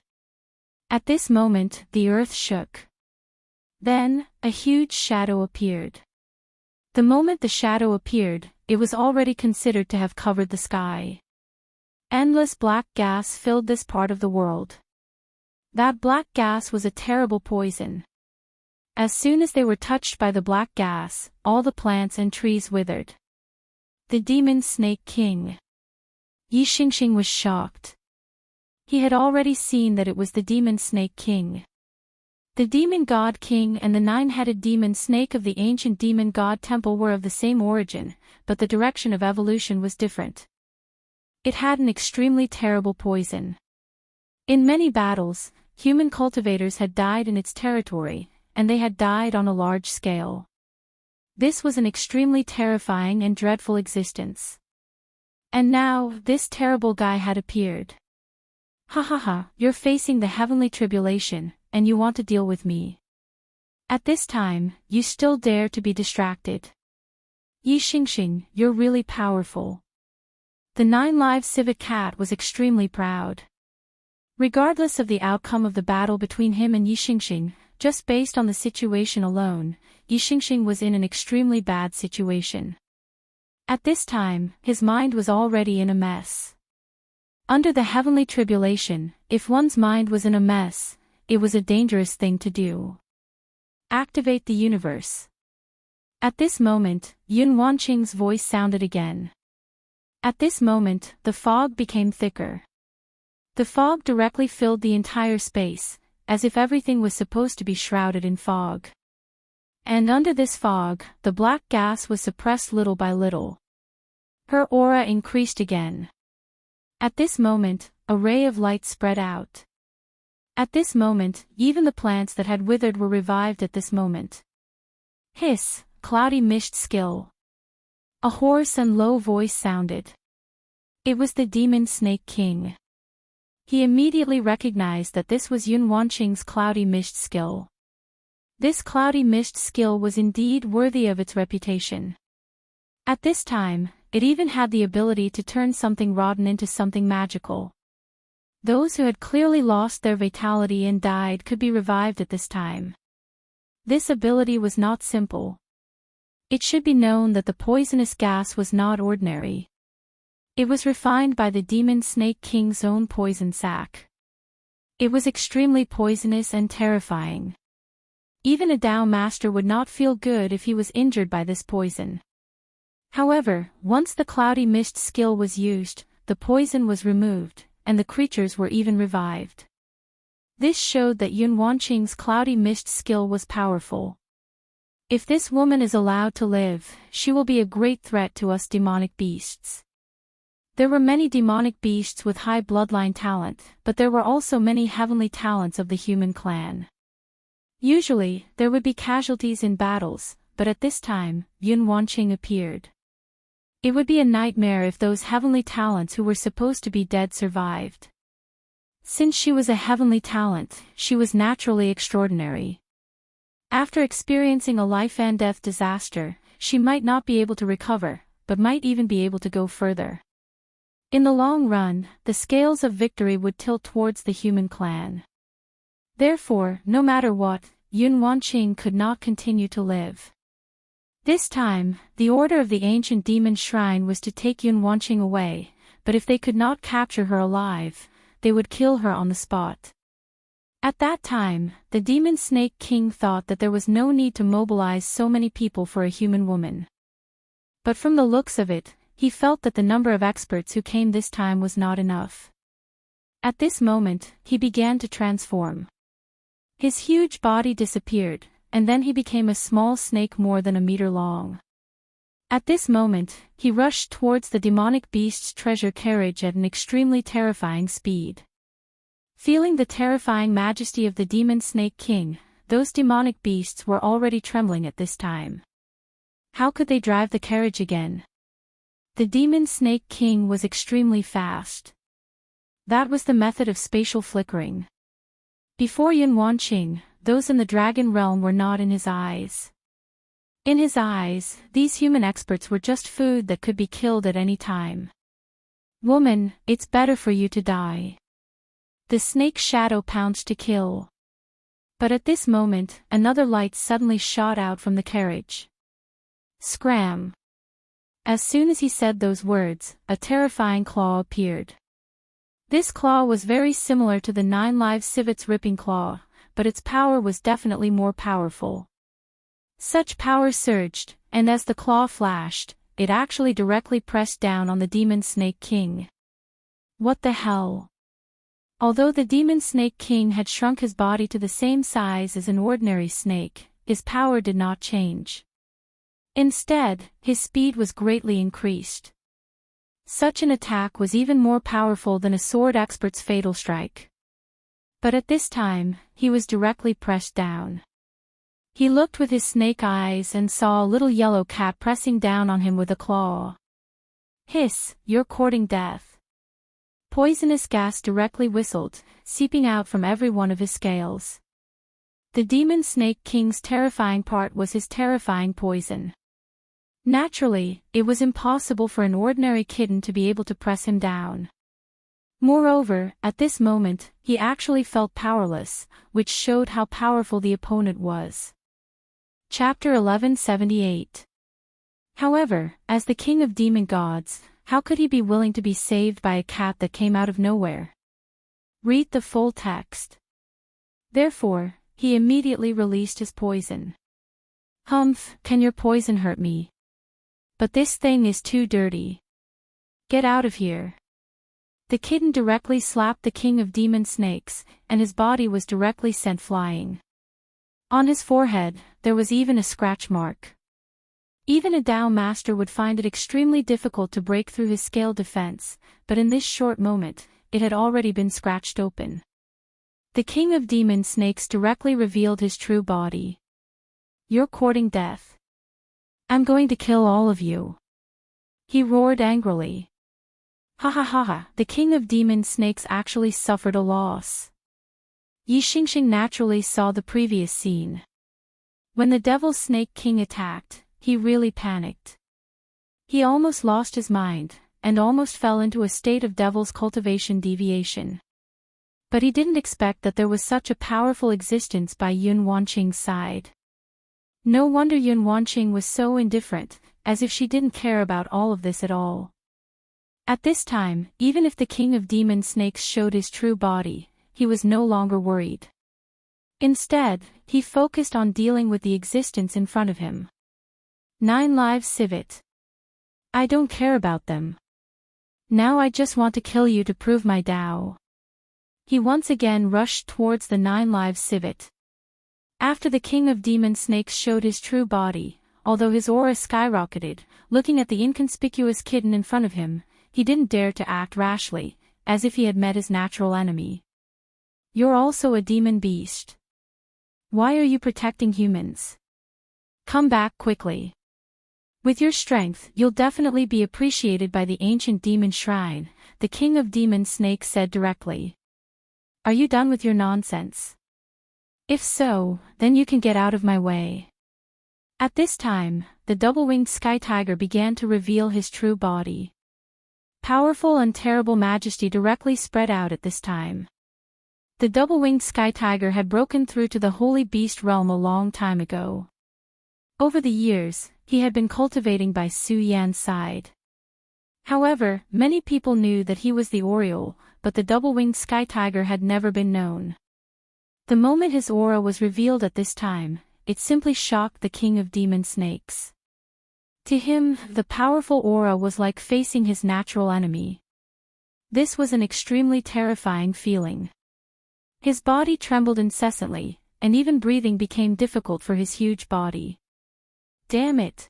At this moment, the earth shook. Then, a huge shadow appeared. The moment the shadow appeared, it was already considered to have covered the sky. Endless black gas filled this part of the world. That black gas was a terrible poison. As soon as they were touched by the black gas, all the plants and trees withered. The Demon Snake King. Yi Xingxing was shocked. He had already seen that it was the Demon Snake King. The Demon God King and the 9-headed demon snake of the ancient demon god temple were of the same origin, but the direction of evolution was different. It had an extremely terrible poison. In many battles, human cultivators had died in its territory, and they had died on a large scale. This was an extremely terrifying and dreadful existence. And now, this terrible guy had appeared. Ha ha ha, you're facing the heavenly tribulation, and you want to deal with me. At this time, you still dare to be distracted. Yi Xingxing, you're really powerful. The 9 live civet cat was extremely proud. Regardless of the outcome of the battle between him and Yi Xingxing, just based on the situation alone, Yi Xingxing was in an extremely bad situation. At this time, his mind was already in a mess. Under the heavenly tribulation, if one's mind was in a mess, it was a dangerous thing to do. Activate the universe. At this moment, Yun Wanqing's voice sounded again. At this moment, the fog became thicker. The fog directly filled the entire space, as if everything was supposed to be shrouded in fog. And under this fog, the black gas was suppressed little by little. Her aura increased again. At this moment, a ray of light spread out. At this moment, even the plants that had withered were revived at this moment. Hiss, cloudy mist skill. A hoarse and low voice sounded. It was the Demon Snake King. He immediately recognized that this was Yun Wanqing's cloudy mist skill. This cloudy mist skill was indeed worthy of its reputation. At this time, it even had the ability to turn something rotten into something magical. Those who had clearly lost their vitality and died could be revived at this time. This ability was not simple. It should be known that the poisonous gas was not ordinary. It was refined by the Demon Snake King's own poison sac. It was extremely poisonous and terrifying. Even a Tao master would not feel good if he was injured by this poison. However, once the cloudy mist skill was used, the poison was removed, and the creatures were even revived. This showed that Yun Wanqing's cloudy mist skill was powerful. If this woman is allowed to live, she will be a great threat to us demonic beasts. There were many demonic beasts with high bloodline talent, but there were also many heavenly talents of the human clan. Usually, there would be casualties in battles, but at this time, Yun Wanqing appeared. It would be a nightmare if those heavenly talents who were supposed to be dead survived. Since she was a heavenly talent, she was naturally extraordinary. After experiencing a life-and-death disaster, she might not be able to recover, but might even be able to go further. In the long run, the scales of victory would tilt towards the human clan. Therefore, no matter what, Yun Wanqing could not continue to live. This time, the order of the ancient demon shrine was to take Yun Wanqing away, but if they could not capture her alive, they would kill her on the spot. At that time, the demon snake king thought that there was no need to mobilize so many people for a human woman. But from the looks of it, he felt that the number of experts who came this time was not enough. At this moment, he began to transform. His huge body disappeared, and then he became a small snake more than a meter long. At this moment, he rushed towards the demonic beast's treasure carriage at an extremely terrifying speed. Feeling the terrifying majesty of the demon snake king, those demonic beasts were already trembling at this time. How could they drive the carriage again? The demon snake king was extremely fast. That was the method of spatial flickering. Before Yun Wanqing, those in the dragon realm were not in his eyes. In his eyes, these human experts were just food that could be killed at any time. Woman, it's better for you to die. The snake's shadow pounced to kill. But at this moment, another light suddenly shot out from the carriage. Scram! As soon as he said those words, a terrifying claw appeared. This claw was very similar to the 9 Lives Civet's ripping claw, but its power was definitely more powerful. Such power surged, and as the claw flashed, it actually directly pressed down on the demon snake king. What the hell? Although the demon snake king had shrunk his body to the same size as an ordinary snake, his power did not change. Instead, his speed was greatly increased. Such an attack was even more powerful than a sword expert's fatal strike. But at this time, he was directly pressed down. He looked with his snake eyes and saw a little yellow cat pressing down on him with a claw. Hiss, you're courting death. Poisonous gas directly whistled, seeping out from every one of his scales. The demon snake king's terrifying part was his terrifying poison. Naturally, it was impossible for an ordinary kitten to be able to press him down. Moreover, at this moment, he actually felt powerless, which showed how powerful the opponent was. Chapter 1178. However, as the king of demon gods, how could he be willing to be saved by a cat that came out of nowhere? Read the full text. Therefore, he immediately released his poison. Humph, can your poison hurt me? But this thing is too dirty. Get out of here. The kitten directly slapped the king of demon snakes, and his body was directly sent flying. On his forehead, there was even a scratch mark. Even a Tao master would find it extremely difficult to break through his scale defense, but in this short moment, it had already been scratched open. The king of demon snakes directly revealed his true body. You're courting death. I'm going to kill all of you. He roared angrily. Ha ha ha ha, the king of demon snakes actually suffered a loss. Yi Xingxing naturally saw the previous scene. When the devil snake king attacked, he really panicked. He almost lost his mind, and almost fell into a state of devil's cultivation deviation. But he didn't expect that there was such a powerful existence by Yun Wanqing's side. No wonder Yun Wanqing was so indifferent, as if she didn't care about all of this at all. At this time, even if the king of demon snakes showed his true body, he was no longer worried. Instead, he focused on dealing with the existence in front of him. 9 lives civet. I don't care about them. Now I just want to kill you to prove my Tao. He once again rushed towards the 9 lives civet. After the king of demon snakes showed his true body, although his aura skyrocketed, looking at the inconspicuous kitten in front of him, he didn't dare to act rashly, as if he had met his natural enemy. You're also a demon beast. Why are you protecting humans? Come back quickly. With your strength, you'll definitely be appreciated by the ancient demon shrine, the king of demon snakes said directly. Are you done with your nonsense? If so, then you can get out of my way. At this time, the double-winged sky tiger began to reveal his true body. Powerful and terrible majesty directly spread out at this time. The double-winged sky tiger had broken through to the holy beast realm a long time ago. Over the years, he had been cultivating by Su Yan's side. However, many people knew that he was the Oriole, but the double-winged sky tiger had never been known. The moment his aura was revealed at this time, it simply shocked the king of demon snakes. To him, the powerful aura was like facing his natural enemy. This was an extremely terrifying feeling. His body trembled incessantly, and even breathing became difficult for his huge body. Damn it!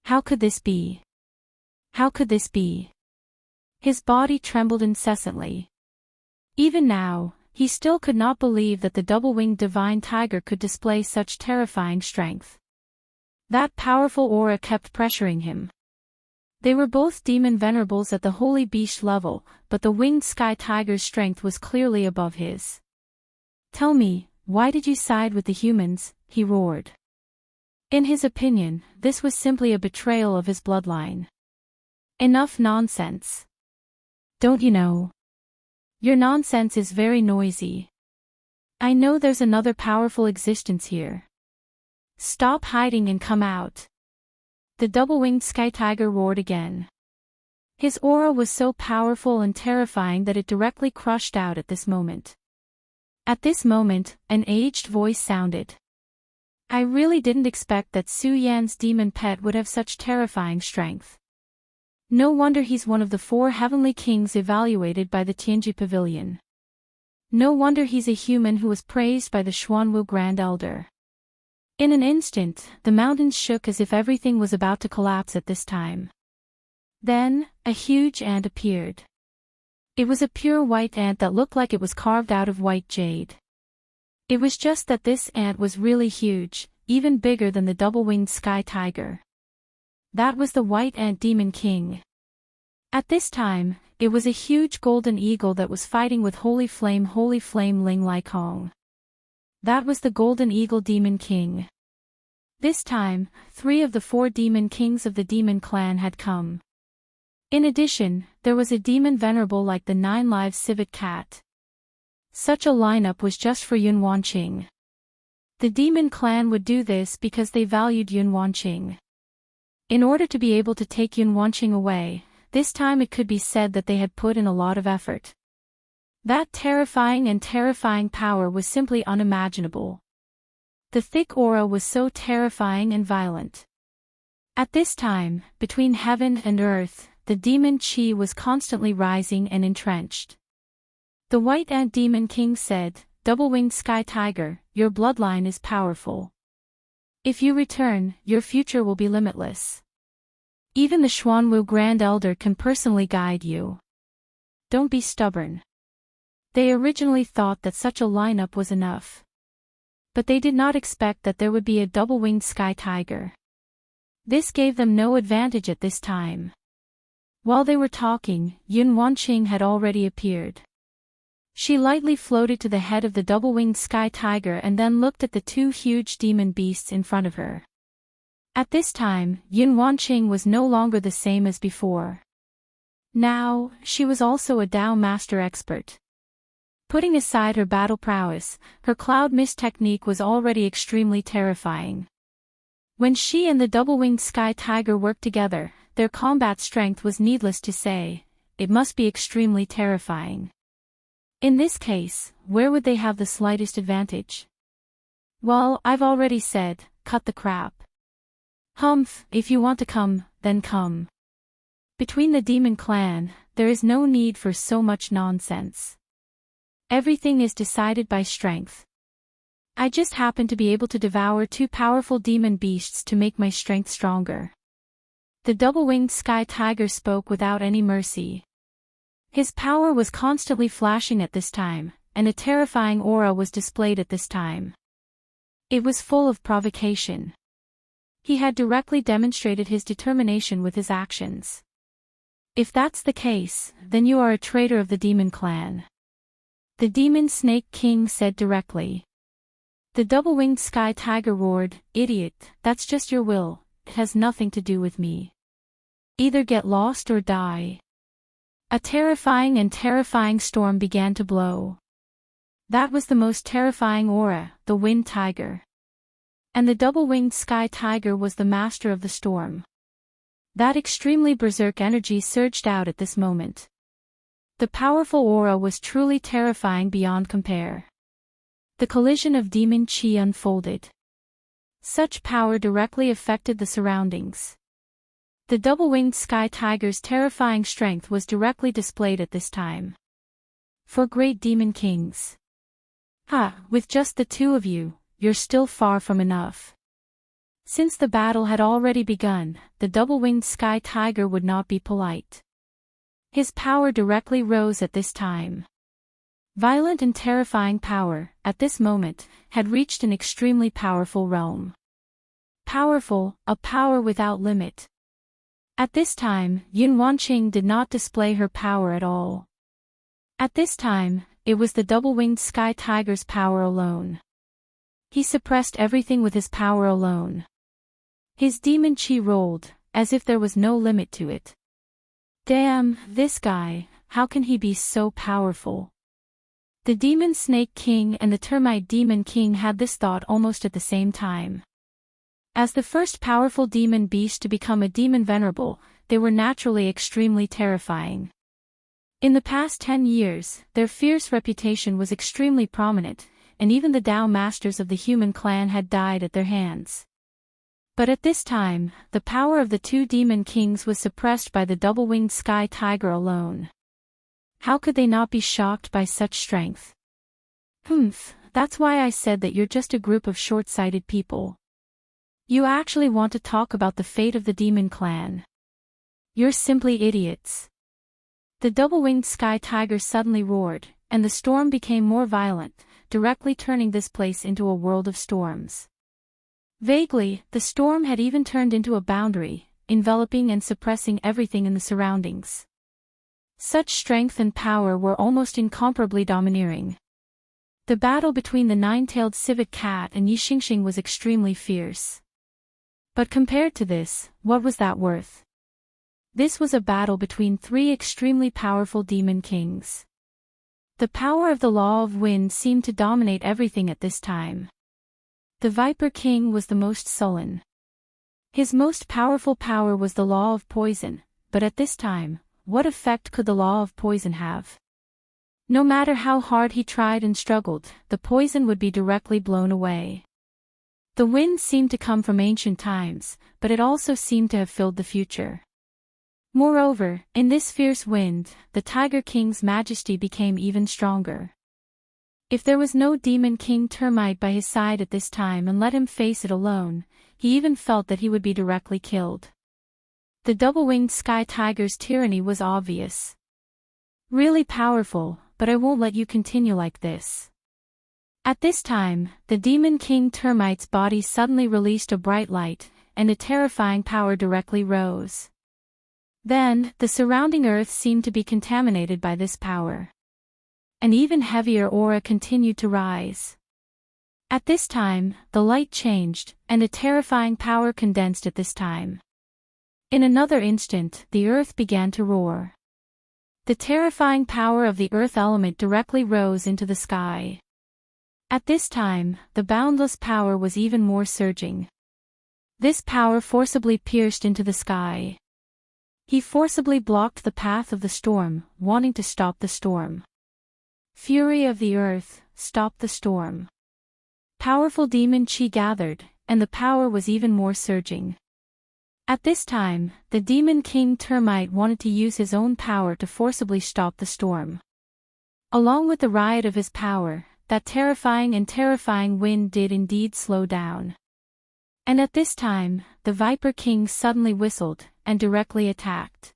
How could this be? How could this be? His body trembled incessantly. Even now, he still could not believe that the double-winged divine tiger could display such terrifying strength. That powerful aura kept pressuring him. They were both demon venerables at the holy beast level, but the winged sky tiger's strength was clearly above his. Tell me, why did you side with the humans? He roared. In his opinion, this was simply a betrayal of his bloodline. Enough nonsense. Don't you know? Your nonsense is very noisy. I know there's another powerful existence here. Stop hiding and come out. The double-winged sky tiger roared again. His aura was so powerful and terrifying that it directly crushed out at this moment. At this moment, an aged voice sounded. I really didn't expect that Su Yan's demon pet would have such terrifying strength. No wonder he's one of the 4 heavenly kings evaluated by the Tianji Pavilion. No wonder he's a human who was praised by the Xuanwu Grand Elder. In an instant, the mountains shook as if everything was about to collapse at this time. Then, a huge ant appeared. It was a pure white ant that looked like it was carved out of white jade. It was just that this ant was really huge, even bigger than the double-winged sky tiger. That was the white ant demon king. At this time, it was a huge golden eagle that was fighting with Holy Flame Ling Lai Kong. That was the golden eagle demon king. This time, 3 of the 4 demon kings of the demon clan had come. In addition, there was a demon venerable like the 9 lives civet cat. Such a lineup was just for Yun Wanqing. The demon clan would do this because they valued Yun Wanqing. In order to be able to take Yun Wanqing away, this time it could be said that they had put in a lot of effort. That terrifying power was simply unimaginable. The thick aura was so terrifying and violent. At this time, between heaven and earth, the demon chi was constantly rising and entrenched. The white ant demon king said, Double-winged sky tiger, your bloodline is powerful. If you return, your future will be limitless. Even the Xuanwu Grand Elder can personally guide you. Don't be stubborn. They originally thought that such a lineup was enough. But they did not expect that there would be a double-winged sky tiger. This gave them no advantage at this time. While they were talking, Yun Wanqing had already appeared. She lightly floated to the head of the double-winged sky tiger and then looked at the 2 huge demon beasts in front of her. At this time, Yun Wanqing was no longer the same as before. Now, she was also a Dao master expert. Putting aside her battle prowess, her cloud mist technique was already extremely terrifying. When she and the double-winged sky tiger worked together, their combat strength was needless to say, it must be extremely terrifying. In this case, where would they have the slightest advantage? Well, I've already said, cut the crap. Humph, if you want to come, then come. Between the demon clan, there is no need for so much nonsense. Everything is decided by strength. I just happen to be able to devour 2 powerful demon beasts to make my strength stronger. The double-winged sky tiger spoke without any mercy. His power was constantly flashing at this time, and a terrifying aura was displayed at this time. It was full of provocation. He had directly demonstrated his determination with his actions. If that's the case, then you are a traitor of the demon clan. The demon snake king said directly. The double-winged sky tiger roared, "Idiot, that's just your will, it has nothing to do with me. Either get lost or die." A terrifying storm began to blow. That was the most terrifying aura, the wind tiger. And the double-winged sky tiger was the master of the storm. That extremely berserk energy surged out at this moment. The powerful aura was truly terrifying beyond compare. The collision of demon chi unfolded. Such power directly affected the surroundings. The double-winged sky tiger's terrifying strength was directly displayed at this time. For great demon kings. With just the 2 of you, you're still far from enough. Since the battle had already begun, the double-winged sky tiger would not be polite. His power directly rose at this time. Violent and terrifying power, at this moment, had reached an extremely powerful realm. Powerful, a power without limit. At this time, Yun Wanqing did not display her power at all. At this time, it was the double-winged sky tiger's power alone. He suppressed everything with his power alone. His demon chi rolled, as if there was no limit to it. Damn, this guy, how can he be so powerful? The demon snake king and the termite demon king had this thought almost at the same time. As the first powerful demon beast to become a demon venerable, they were naturally extremely terrifying. In the past 10 years, their fierce reputation was extremely prominent, and even the Tao masters of the human clan had died at their hands. But at this time, the power of the 2 demon kings was suppressed by the double-winged sky tiger alone. How could they not be shocked by such strength? That's why I said that you're just a group of short-sighted people. You actually want to talk about the fate of the demon clan. You're simply idiots. The double-winged sky tiger suddenly roared, and the storm became more violent, directly turning this place into a world of storms. Vaguely, the storm had even turned into a boundary, enveloping and suppressing everything in the surroundings. Such strength and power were almost incomparably domineering. The battle between the 9-tailed civet cat and Yi Xingxing was extremely fierce. But compared to this, what was that worth? This was a battle between 3 extremely powerful demon kings. The power of the law of wind seemed to dominate everything at this time. The Viper King was the most sullen. His most powerful power was the law of poison, but at this time, what effect could the law of poison have? No matter how hard he tried and struggled, the poison would be directly blown away. The wind seemed to come from ancient times, but it also seemed to have filled the future. Moreover, in this fierce wind, the Tiger King's majesty became even stronger. If there was no demon king termite by his side at this time and let him face it alone, he even felt that he would be directly killed. The double-winged sky tiger's tyranny was obvious. Really powerful, but I won't let you continue like this. At this time, the demon king termite's body suddenly released a bright light, and a terrifying power directly rose. Then, the surrounding earth seemed to be contaminated by this power. An even heavier aura continued to rise. At this time, the light changed, and a terrifying power condensed at this time. In another instant, the earth began to roar. The terrifying power of the earth element directly rose into the sky. At this time, the boundless power was even more surging. This power forcibly pierced into the sky. He forcibly blocked the path of the storm, wanting to stop the storm. Fury of the earth, stop the storm. Powerful demon chi gathered, and the power was even more surging. At this time, the demon king Termite wanted to use his own power to forcibly stop the storm. Along with the riot of his power, that terrifying wind did indeed slow down. And at this time, the Viper King suddenly whistled, and directly attacked.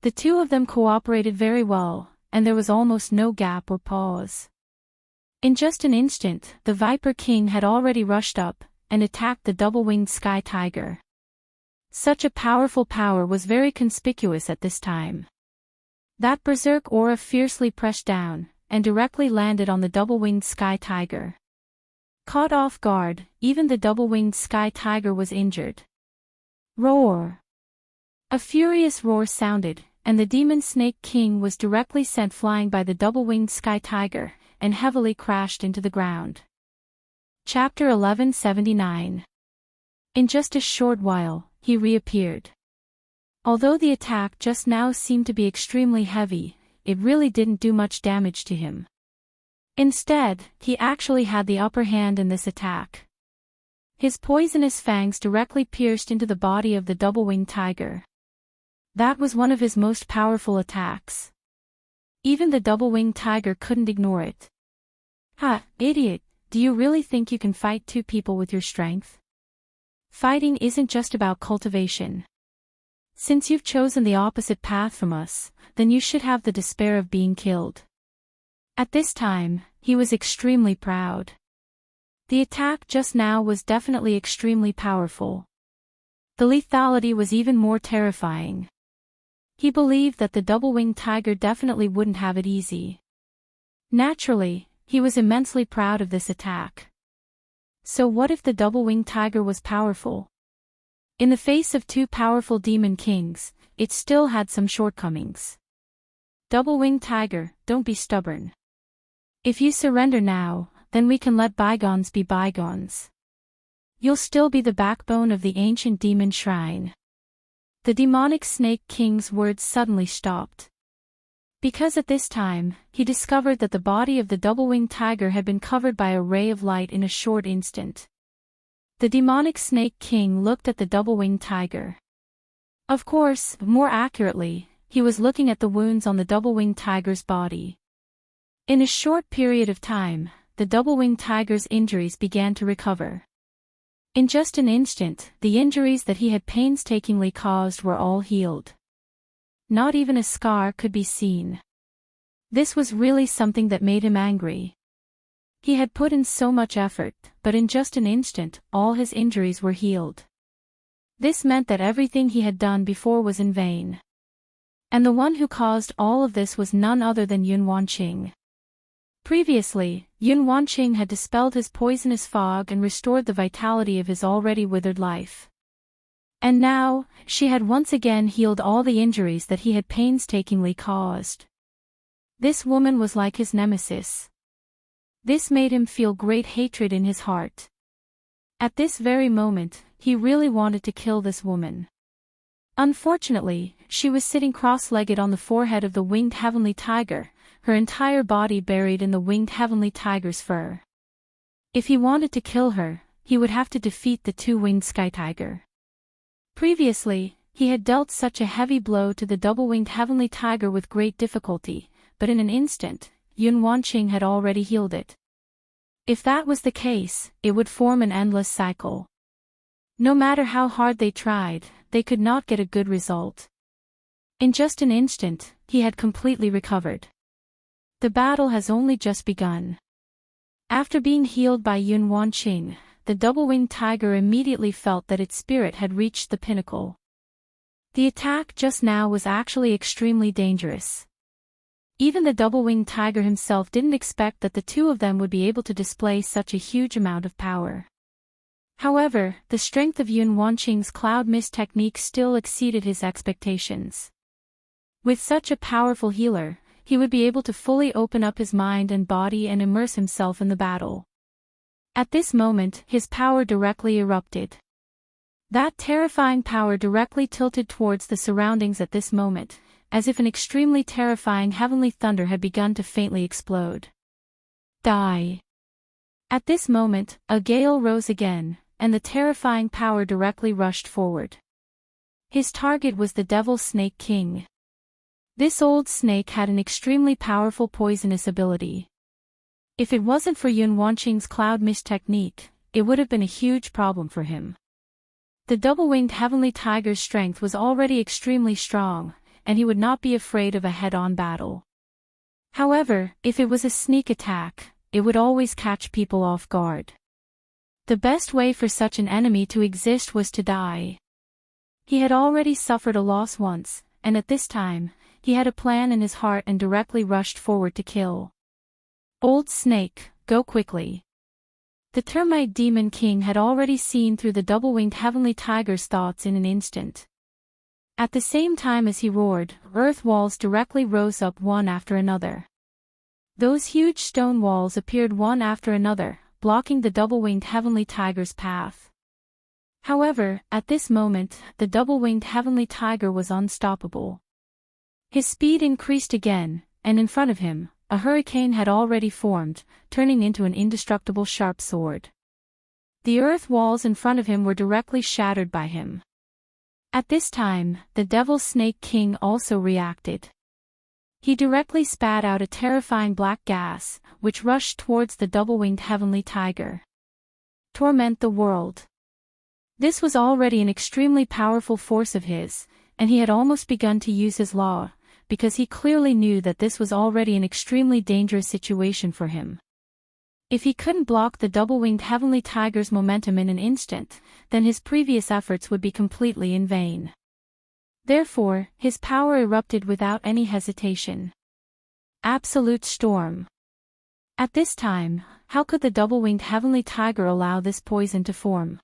The two of them cooperated very well, and there was almost no gap or pause. In just an instant, the Viper King had already rushed up, and attacked the double-winged Sky Tiger. Such a powerful power was very conspicuous at this time. That berserk aura fiercely pressed down, and directly landed on the double-winged Sky Tiger. Caught off guard, even the double-winged Sky Tiger was injured. Roar! A furious roar sounded, and the Demon Snake King was directly sent flying by the double-winged Sky Tiger, and heavily crashed into the ground. Chapter 1179. In just a short while, he reappeared. Although the attack just now seemed to be extremely heavy, it really didn't do much damage to him. Instead, he actually had the upper hand in this attack. His poisonous fangs directly pierced into the body of the double-winged tiger. That was one of his most powerful attacks. Even the double-winged tiger couldn't ignore it. "Ha, idiot, do you really think you can fight two people with your strength? Fighting isn't just about cultivation. Since you've chosen the opposite path from us, then you should have the despair of being killed." At this time, he was extremely proud. The attack just now was definitely extremely powerful. The lethality was even more terrifying. He believed that the double-winged tiger definitely wouldn't have it easy. Naturally, he was immensely proud of this attack. So what if the double-winged tiger was powerful? In the face of two powerful demon kings, it still had some shortcomings. Double-winged tiger, don't be stubborn. If you surrender now, then we can let bygones be bygones. You'll still be the backbone of the ancient demon shrine. The demonic Snake King's words suddenly stopped. Because at this time, he discovered that the body of the double-winged tiger had been covered by a ray of light in a short instant. The demonic Snake King looked at the double-winged tiger. Of course, more accurately, he was looking at the wounds on the double-winged tiger's body. In a short period of time, the double-winged tiger's injuries began to recover. In just an instant, the injuries that he had painstakingly caused were all healed. Not even a scar could be seen. This was really something that made him angry. He had put in so much effort, but in just an instant, all his injuries were healed. This meant that everything he had done before was in vain. And the one who caused all of this was none other than Yun Wanqing. Previously, Yun Wanqing had dispelled his poisonous fog and restored the vitality of his already withered life. And now, she had once again healed all the injuries that he had painstakingly caused. This woman was like his nemesis. This made him feel great hatred in his heart. At this very moment, he really wanted to kill this woman. Unfortunately, she was sitting cross-legged on the forehead of the winged heavenly tiger, her entire body buried in the winged heavenly tiger's fur. If he wanted to kill her, he would have to defeat the two-winged sky tiger. Previously, he had dealt such a heavy blow to the double-winged heavenly tiger with great difficulty, but in an instant, Yun Wanqing had already healed it. If that was the case, it would form an endless cycle. No matter how hard they tried, they could not get a good result. In just an instant, he had completely recovered. The battle has only just begun. After being healed by Yun Wanqing, the double-winged tiger immediately felt that its spirit had reached the pinnacle. The attack just now was actually extremely dangerous. Even the double-winged tiger himself didn't expect that the two of them would be able to display such a huge amount of power. However, the strength of Yun Wanqing's cloud mist technique still exceeded his expectations. With such a powerful healer, he would be able to fully open up his mind and body and immerse himself in the battle. At this moment, his power directly erupted. That terrifying power directly tilted towards the surroundings at this moment, as if an extremely terrifying heavenly thunder had begun to faintly explode. Die! At this moment, a gale rose again, and the terrifying power directly rushed forward. His target was the Devil Snake King. This old snake had an extremely powerful poisonous ability. If it wasn't for Yun Wanqing's cloud mist technique, it would have been a huge problem for him. The double-winged heavenly tiger's strength was already extremely strong, and he would not be afraid of a head-on battle. However, if it was a sneak attack, it would always catch people off guard. The best way for such an enemy to exist was to die. He had already suffered a loss once, and at this time, he had a plan in his heart and directly rushed forward to kill. Old snake, go quickly. The termite demon king had already seen through the double-winged heavenly tiger's thoughts in an instant. At the same time as he roared, earth walls directly rose up one after another. Those huge stone walls appeared one after another, blocking the double-winged heavenly tiger's path. However, at this moment, the double-winged heavenly tiger was unstoppable. His speed increased again, and in front of him, a hurricane had already formed, turning into an indestructible sharp sword. The earth walls in front of him were directly shattered by him. At this time, the Devil Snake King also reacted. He directly spat out a terrifying black gas, which rushed towards the double-winged heavenly tiger. Torment the world. This was already an extremely powerful force of his, and he had almost begun to use his law, because he clearly knew that this was already an extremely dangerous situation for him. If he couldn't block the double-winged heavenly tiger's momentum in an instant, then his previous efforts would be completely in vain. Therefore, his power erupted without any hesitation. Absolute storm. At this time, how could the double-winged heavenly tiger allow this poison to form?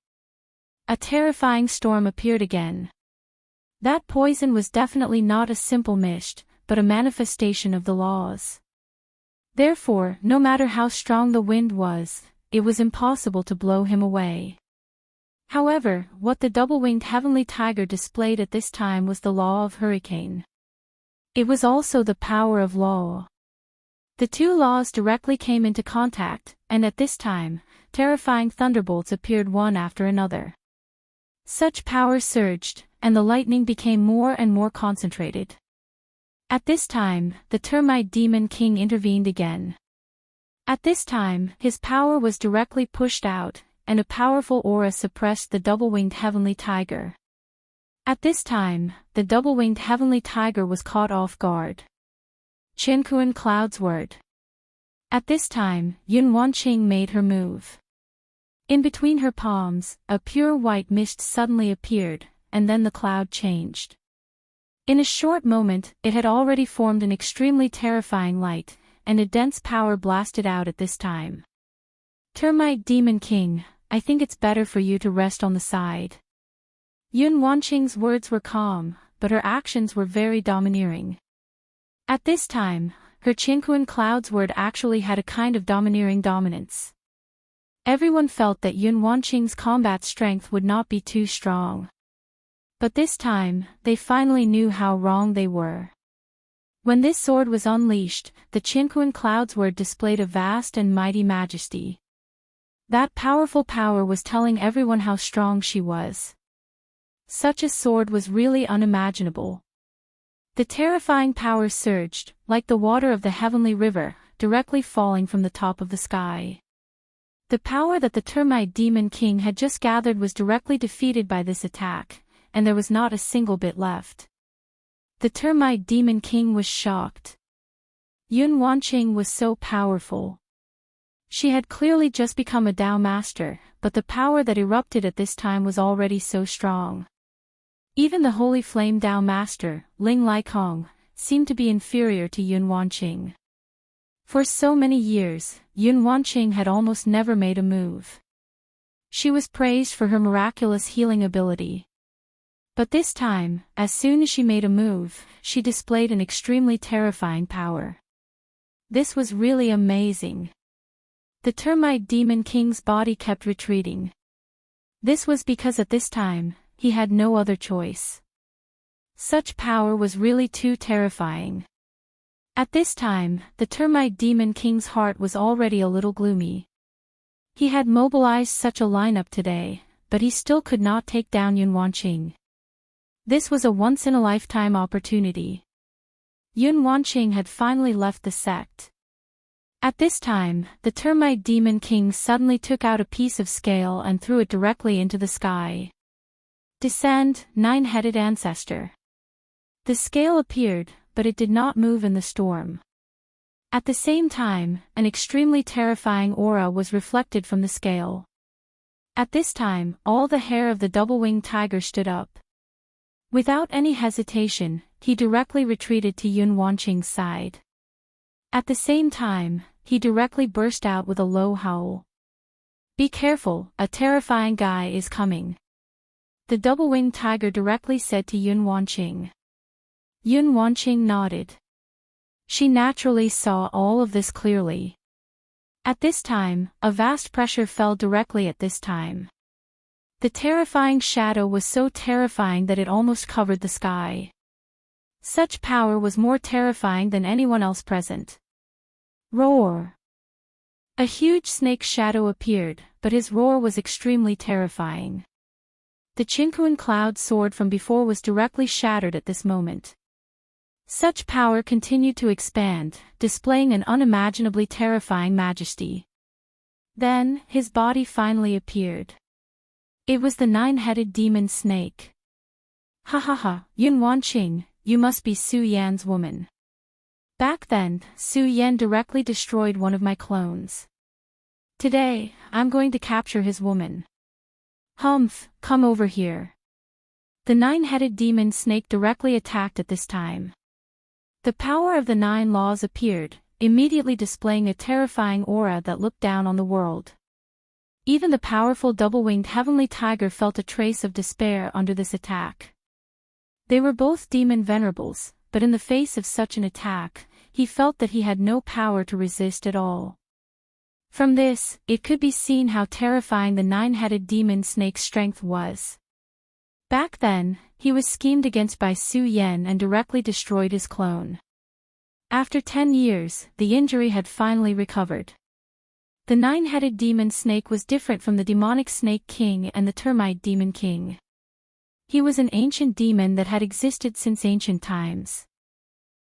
A terrifying storm appeared again. That poison was definitely not a simple mist, but a manifestation of the laws. Therefore, no matter how strong the wind was, it was impossible to blow him away. However, what the double-winged heavenly tiger displayed at this time was the law of hurricane. It was also the power of law. The two laws directly came into contact, and at this time, terrifying thunderbolts appeared one after another. Such power surged, and the lightning became more and more concentrated. At this time, the termite demon king intervened again. At this time, his power was directly pushed out, and a powerful aura suppressed the double-winged heavenly tiger. At this time, the double-winged heavenly tiger was caught off guard. Qinkuan Cloud's word. At this time, Yun Wanqing made her move. In between her palms, a pure white mist suddenly appeared, and then the cloud changed. In a short moment, it had already formed an extremely terrifying light, and a dense power blasted out at this time. Termite Demon King, I think it's better for you to rest on the side. Yun Wanqing's words were calm, but her actions were very domineering. At this time, her Qinkuan Cloud's word actually had a kind of domineering dominance. Everyone felt that Yun Wanqing's combat strength would not be too strong. But this time, they finally knew how wrong they were. When this sword was unleashed, the Qinkuan Cloud's word displayed a vast and mighty majesty. That powerful power was telling everyone how strong she was. Such a sword was really unimaginable. The terrifying power surged, like the water of the heavenly river, directly falling from the top of the sky. The power that the termite demon king had just gathered was directly defeated by this attack, and there was not a single bit left. The termite demon king was shocked. Yun Wanqing was so powerful. She had clearly just become a Dao master, but the power that erupted at this time was already so strong. Even the Holy Flame Dao master, Ling Laikong, seemed to be inferior to Yun Wanqing. For so many years, Yun Wanqing had almost never made a move. She was praised for her miraculous healing ability. But this time, as soon as she made a move, she displayed an extremely terrifying power. This was really amazing. The termite demon king's body kept retreating. This was because at this time, he had no other choice. Such power was really too terrifying. At this time, the termite demon king's heart was already a little gloomy. He had mobilized such a lineup today, but he still could not take down Yun Wanqing. This was a once-in-a-lifetime opportunity. Yun Wanqing had finally left the sect. At this time, the termite demon king suddenly took out a piece of scale and threw it directly into the sky. Descend, nine-headed ancestor. The scale appeared, but it did not move in the storm. At the same time, an extremely terrifying aura was reflected from the scale. At this time, all the hair of the double-winged tiger stood up. Without any hesitation, he directly retreated to Yun Wanqing's side. At the same time, he directly burst out with a low howl. Be careful, a terrifying guy is coming. The double-winged tiger directly said to Yun Wanqing. Yun Wanqing nodded. She naturally saw all of this clearly. At this time, a vast pressure fell directly at this time. The terrifying shadow was so terrifying that it almost covered the sky. Such power was more terrifying than anyone else present. Roar! A huge snake shadow appeared, but his roar was extremely terrifying. The Qinquan cloud sword from before was directly shattered at this moment. Such power continued to expand, displaying an unimaginably terrifying majesty. Then, his body finally appeared. It was the nine-headed demon snake. Ha ha ha, Yun Wanqing, you must be Su Yan's woman. Back then, Su Yan directly destroyed one of my clones. Today, I'm going to capture his woman. Humph, come over here. The nine-headed demon snake directly attacked at this time. The power of the nine laws appeared, immediately displaying a terrifying aura that looked down on the world. Even the powerful double-winged heavenly tiger felt a trace of despair under this attack. They were both demon venerables, but in the face of such an attack, he felt that he had no power to resist at all. From this, it could be seen how terrifying the nine-headed demon snake's strength was. Back then, he was schemed against by Su Yan and directly destroyed his clone. After 10 years, the injury had finally recovered. The nine-headed demon snake was different from the demonic snake king and the termite demon king. He was an ancient demon that had existed since ancient times.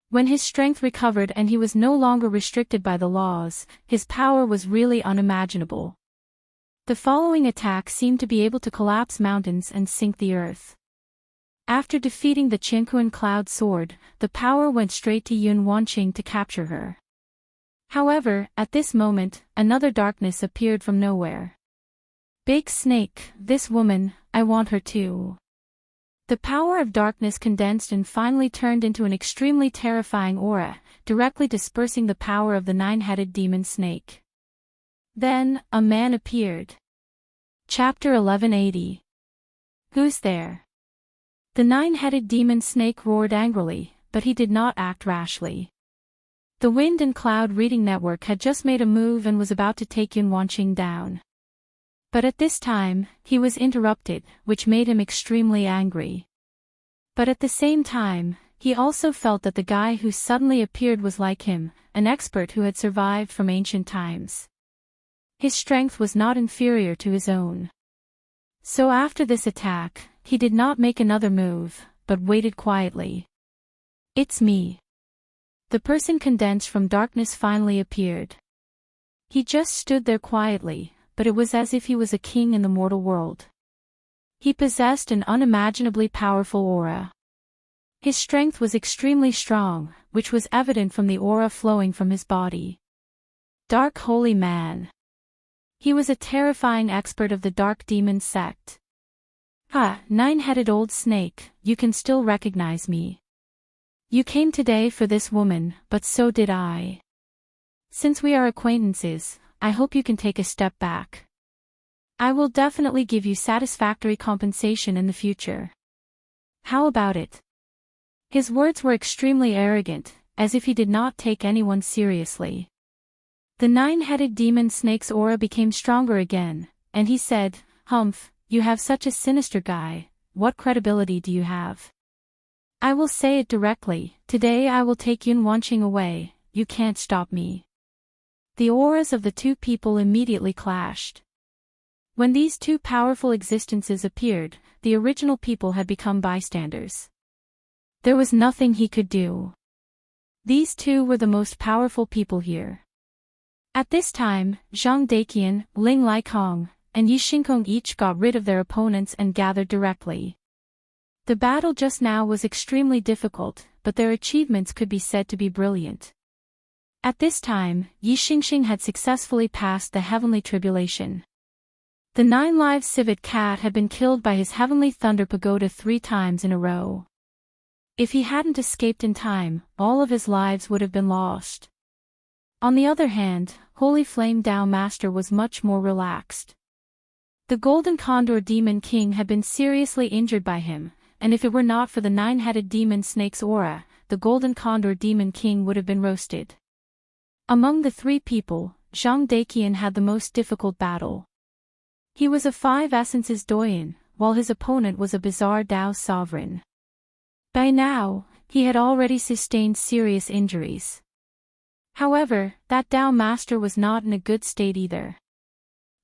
When his strength recovered and he was no longer restricted by the laws, his power was really unimaginable. The following attack seemed to be able to collapse mountains and sink the earth. After defeating the Qinquan cloud sword, the power went straight to Yun Wanqing to capture her. However, at this moment, another darkness appeared from nowhere. Big snake, this woman, I want her too. The power of darkness condensed and finally turned into an extremely terrifying aura, directly dispersing the power of the nine-headed demon snake. Then, a man appeared. Chapter 1180. Who's there? The nine-headed demon snake roared angrily, but he did not act rashly. The Wind and Cloud Reading Network had just made a move and was about to take Yun Wanqing down. But at this time, he was interrupted, which made him extremely angry. But at the same time, he also felt that the guy who suddenly appeared was like him, an expert who had survived from ancient times. His strength was not inferior to his own. So after this attack, he did not make another move, but waited quietly. It's me. The person condensed from darkness finally appeared. He just stood there quietly, but it was as if he was a king in the mortal world. He possessed an unimaginably powerful aura. His strength was extremely strong, which was evident from the aura flowing from his body. Dark Holy Man. He was a terrifying expert of the Dark Demon sect. Ha, nine-headed old snake, you can still recognize me. You came today for this woman, but so did I. Since we are acquaintances, I hope you can take a step back. I will definitely give you satisfactory compensation in the future. How about it? His words were extremely arrogant, as if he did not take anyone seriously. The nine-headed demon snake's aura became stronger again, and he said, Humph, you have such a sinister guy, what credibility do you have? I will say it directly, today I will take Yun Wanqing away, you can't stop me. The auras of the two people immediately clashed. When these two powerful existences appeared, the original people had become bystanders. There was nothing he could do. These two were the most powerful people here. At this time, Zhang Daqian, Ling Laikong, and Yi Xingkong each got rid of their opponents and gathered directly. The battle just now was extremely difficult, but their achievements could be said to be brilliant. At this time, Yi Xingxing had successfully passed the heavenly tribulation. The 9-live civet cat had been killed by his heavenly thunder pagoda 3 times in a row. If he hadn't escaped in time, all of his lives would have been lost. On the other hand, Holy Flame Tao Master was much more relaxed. The Golden Condor Demon King had been seriously injured by him, and if it were not for the 9-headed demon snake's aura, the Golden Condor Demon King would have been roasted. Among the 3 people, Zhang Daqian had the most difficult battle. He was a 5 essences doyen, while his opponent was a bizarre Tao sovereign. By now, he had already sustained serious injuries. However, that Tao Master was not in a good state either.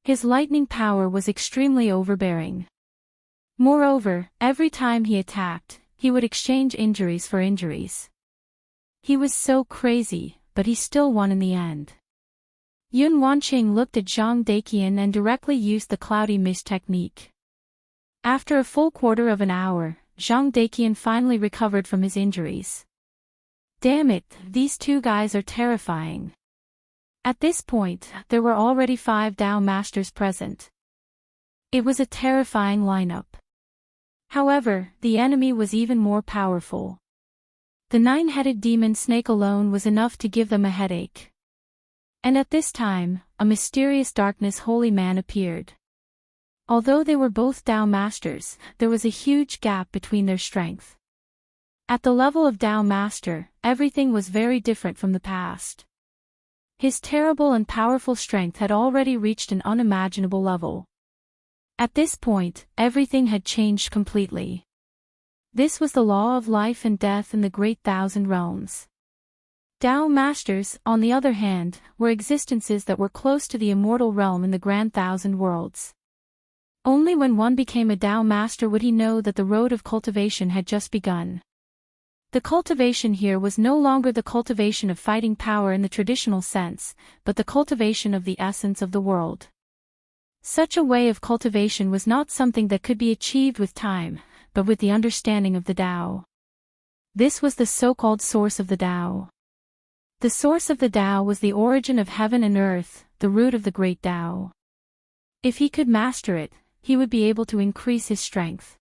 His lightning power was extremely overbearing. Moreover, every time he attacked, he would exchange injuries for injuries. He was so crazy, but he still won in the end. Yun Wanqing looked at Zhang Daqian and directly used the cloudy mist technique. After a full quarter of an hour, Zhang Daqian finally recovered from his injuries. Damn it, these 2 guys are terrifying. At this point, there were already 5 Tao Masters present. It was a terrifying lineup. However, the enemy was even more powerful. The 9-headed demon snake alone was enough to give them a headache. And at this time, a mysterious darkness holy man appeared. Although they were both Tao Masters, there was a huge gap between their strength. At the level of Tao Master, everything was very different from the past. His terrible and powerful strength had already reached an unimaginable level. At this point, everything had changed completely. This was the law of life and death in the Great Thousand Realms. Tao Masters, on the other hand, were existences that were close to the immortal realm in the Grand Thousand Worlds. Only when one became a Tao Master would he know that the road of cultivation had just begun. The cultivation here was no longer the cultivation of fighting power in the traditional sense, but the cultivation of the essence of the world. Such a way of cultivation was not something that could be achieved with time, but with the understanding of the Tao. This was the so-called source of the Tao. The source of the Tao was the origin of heaven and earth, the root of the great Tao. If he could master it, he would be able to increase his strength.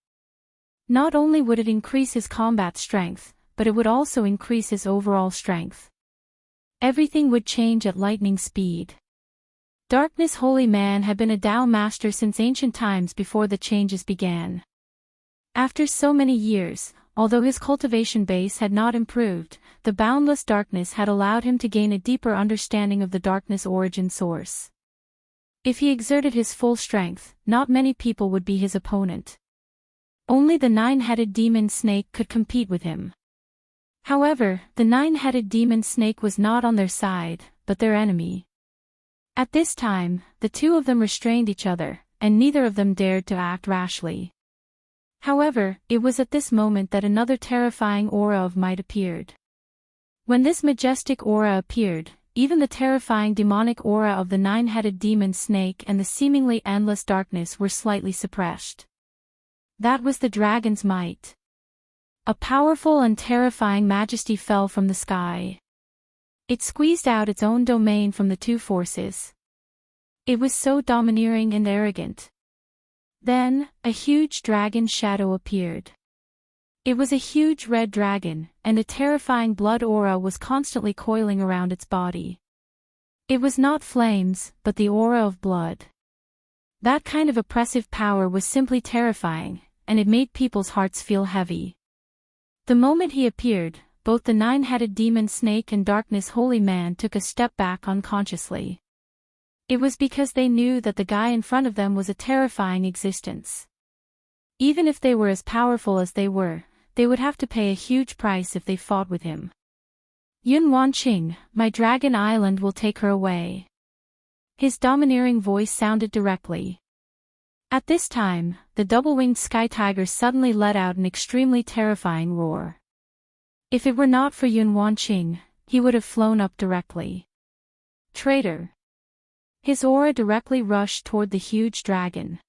Not only would it increase his combat strength, but it would also increase his overall strength. Everything would change at lightning speed. Darkness Holy Man had been a Tao Master since ancient times before the changes began. After so many years, although his cultivation base had not improved, the boundless darkness had allowed him to gain a deeper understanding of the darkness origin source. If he exerted his full strength, not many people would be his opponent. Only the 9-headed demon snake could compete with him. However, the 9-headed demon snake was not on their side, but their enemy. At this time, the 2 of them restrained each other, and neither of them dared to act rashly. However, it was at this moment that another terrifying aura of might appeared. When this majestic aura appeared, even the terrifying demonic aura of the 9-headed demon snake and the seemingly endless darkness were slightly suppressed. That was the dragon's might. A powerful and terrifying majesty fell from the sky. It squeezed out its own domain from the 2 forces. It was so domineering and arrogant. Then, a huge dragon shadow appeared. It was a huge red dragon, and a terrifying blood aura was constantly coiling around its body. It was not flames, but the aura of blood. That kind of oppressive power was simply terrifying, and it made people's hearts feel heavy. The moment he appeared, both the 9-headed demon snake and Darkness Holy Man took a step back unconsciously. It was because they knew that the guy in front of them was a terrifying existence. Even if they were as powerful as they would have to pay a huge price if they fought with him. Yun Wanqing, my dragon island will take her away. His domineering voice sounded directly. At this time, the double-winged sky tiger suddenly let out an extremely terrifying roar. If it were not for Yun Wanqing, he would have flown up directly. Traitor! His aura directly rushed toward the huge dragon.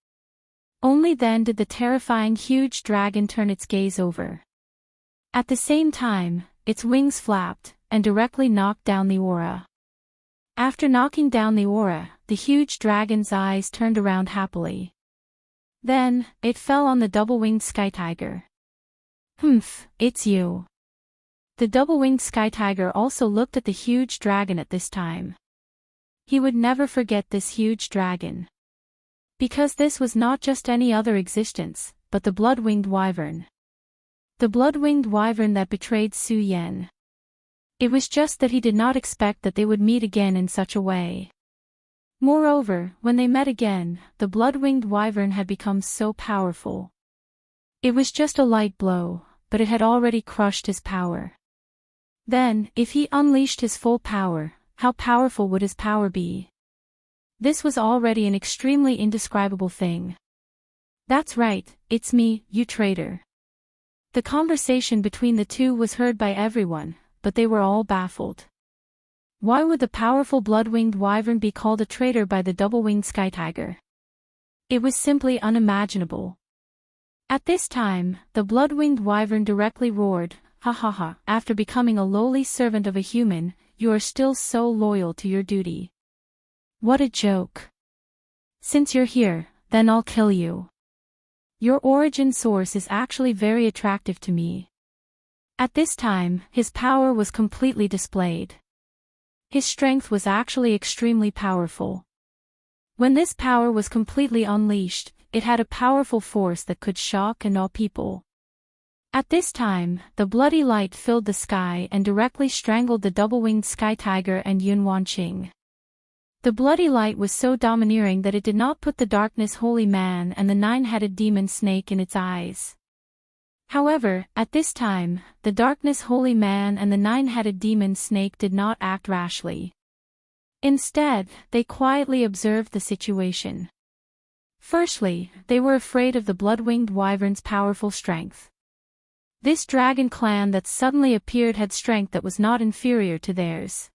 Only then did the terrifying huge dragon turn its gaze over. At the same time, its wings flapped, and directly knocked down the aura. After knocking down the aura, the huge dragon's eyes turned around happily. Then, it fell on the double-winged sky tiger. Humph, it's you. The double-winged sky tiger also looked at the huge dragon at this time. He would never forget this huge dragon. Because this was not just any other existence, but the blood-winged wyvern. The blood-winged wyvern that betrayed Su Yan. It was just that he did not expect that they would meet again in such a way. Moreover, when they met again, the blood-winged wyvern had become so powerful. It was just a light blow, but it had already crushed his power. Then, if he unleashed his full power, how powerful would his power be? This was already an extremely indescribable thing. That's right, it's me, you traitor. The conversation between the two was heard by everyone, but they were all baffled. Why would the powerful blood-winged wyvern be called a traitor by the double-winged sky tiger? It was simply unimaginable. At this time, the blood-winged wyvern directly roared, "Ha ha ha, after becoming a lowly servant of a human, you are still so loyal to your duty. What a joke. Since you're here, then I'll kill you. Your origin source is actually very attractive to me." At this time, his power was completely displayed. His strength was actually extremely powerful. When this power was completely unleashed, it had a powerful force that could shock and awe people. At this time, the bloody light filled the sky and directly strangled the double-winged sky tiger and Yun Wanqing. The bloody light was so domineering that it did not put the darkness holy man and the nine-headed demon snake in its eyes. However, at this time, the darkness holy man and the nine-headed demon snake did not act rashly. Instead, they quietly observed the situation. Firstly, they were afraid of the blood-winged wyvern's powerful strength. This dragon clan that suddenly appeared had strength that was not inferior to theirs.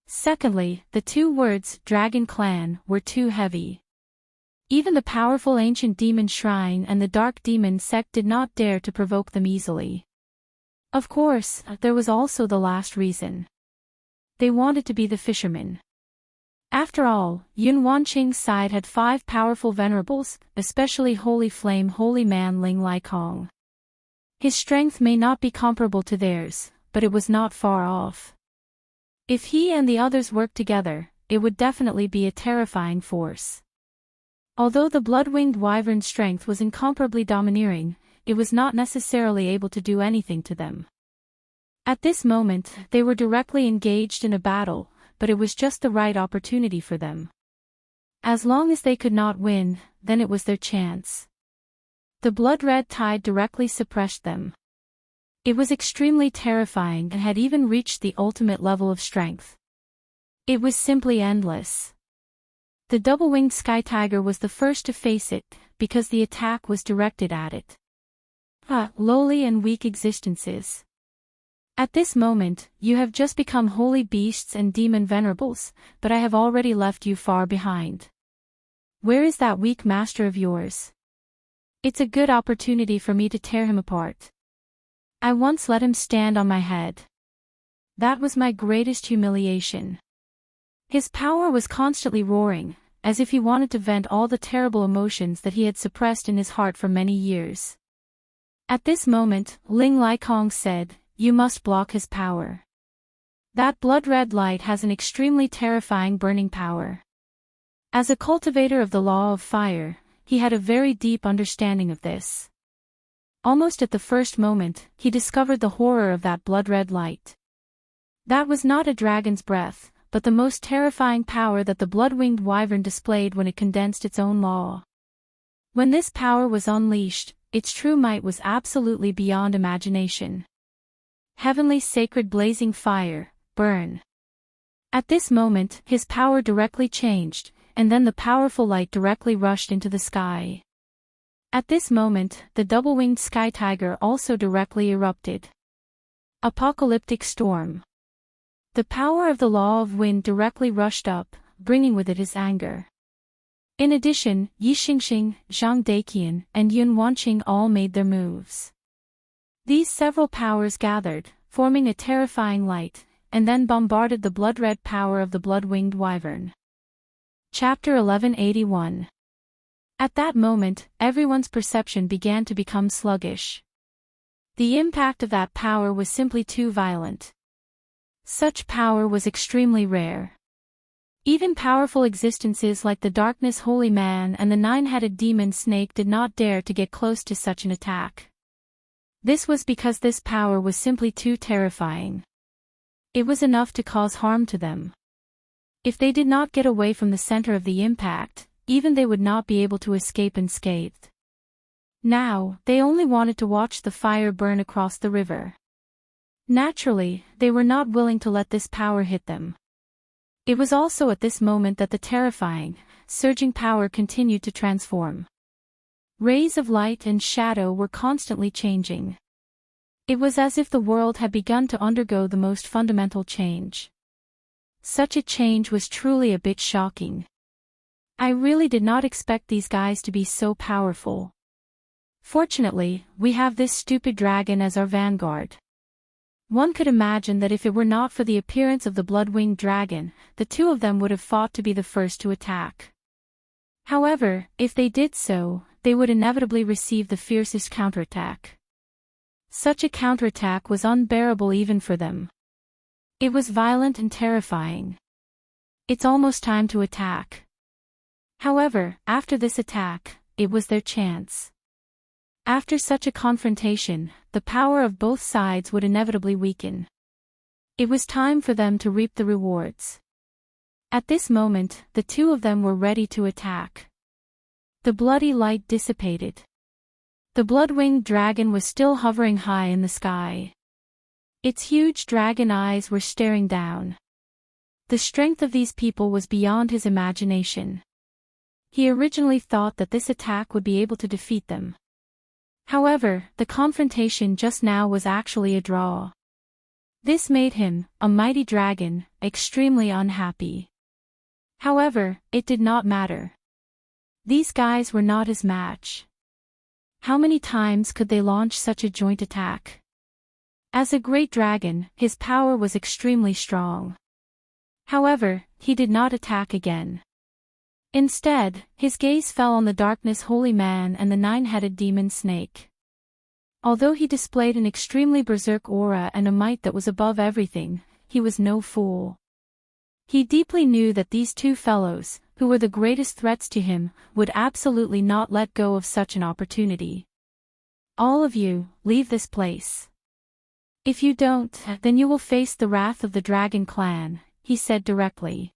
Secondly, the two words, dragon clan, were too heavy. Even the powerful ancient demon shrine and the dark demon sect did not dare to provoke them easily. Of course, there was also the last reason. They wanted to be the fishermen. After all, Yun Wanqing's side had 5 powerful venerables, especially Holy Flame Holy Man Ling Lai Kong. His strength may not be comparable to theirs, but it was not far off. If he and the others worked together, it would definitely be a terrifying force. Although the blood-winged wyvern's strength was incomparably domineering, it was not necessarily able to do anything to them. At this moment, they were directly engaged in a battle, but it was just the right opportunity for them. As long as they could not win, then it was their chance. The blood-red tide directly suppressed them. It was extremely terrifying and had even reached the ultimate level of strength. It was simply endless. The double-winged sky tiger was the first to face it, because the attack was directed at it. Lowly and weak existences. At this moment, you have just become holy beasts and demon venerables, but I have already left you far behind. Where is that weak master of yours? It's a good opportunity for me to tear him apart. I once let him stand on my head. That was my greatest humiliation. His power was constantly roaring, as if he wanted to vent all the terrible emotions that he had suppressed in his heart for many years. At this moment, Ling Lai Kong said, "You must block his power. That blood-red light has an extremely terrifying burning power." As a cultivator of the law of fire, he had a very deep understanding of this. Almost at the first moment, he discovered the horror of that blood-red light. That was not a dragon's breath, but the most terrifying power that the blood-winged wyvern displayed when it condensed its own law. When this power was unleashed, its true might was absolutely beyond imagination. Heavenly sacred blazing fire, burn. At this moment, his power directly changed, and then the powerful light directly rushed into the sky. At this moment, the double-winged sky tiger also directly erupted. Apocalyptic storm. The power of the law of wind directly rushed up, bringing with it his anger. In addition, Yi Xingxing, Zhang Daiqian, and Yun Wanqing all made their moves. These several powers gathered, forming a terrifying light, and then bombarded the blood-red power of the blood-winged wyvern. Chapter 1181. At that moment, everyone's perception began to become sluggish. The impact of that power was simply too violent. Such power was extremely rare. Even powerful existences like the Darkness Holy Man and the nine-headed demon snake did not dare to get close to such an attack. This was because this power was simply too terrifying. It was enough to cause harm to them. If they did not get away from the center of the impact, even they would not be able to escape unscathed. Now, they only wanted to watch the fire burn across the river. Naturally, they were not willing to let this power hit them. It was also at this moment that the terrifying, surging power continued to transform. Rays of light and shadow were constantly changing. It was as if the world had begun to undergo the most fundamental change. Such a change was truly a bit shocking. I really did not expect these guys to be so powerful. Fortunately, we have this stupid dragon as our vanguard. One could imagine that if it were not for the appearance of the blood-winged dragon, the two of them would have fought to be the first to attack. However, if they did so, they would inevitably receive the fiercest counterattack. Such a counterattack was unbearable even for them. It was violent and terrifying. It's almost time to attack. However, after this attack, it was their chance. After such a confrontation, the power of both sides would inevitably weaken. It was time for them to reap the rewards. At this moment, the two of them were ready to attack. The bloody light dissipated. The blood-winged dragon was still hovering high in the sky. Its huge dragon eyes were staring down. The strength of these people was beyond his imagination. He originally thought that this attack would be able to defeat them. However, the confrontation just now was actually a draw. This made him, a mighty dragon, extremely unhappy. However, it did not matter. These guys were not his match. How many times could they launch such a joint attack? As a great dragon, his power was extremely strong. However, he did not attack again. Instead, his gaze fell on the Darkness Holy Man and the nine-headed demon snake. Although he displayed an extremely berserk aura and a might that was above everything, he was no fool. He deeply knew that these two fellows, who were the greatest threats to him, would absolutely not let go of such an opportunity. All of you, leave this place. If you don't, then you will face the wrath of the Dragon Clan, he said directly.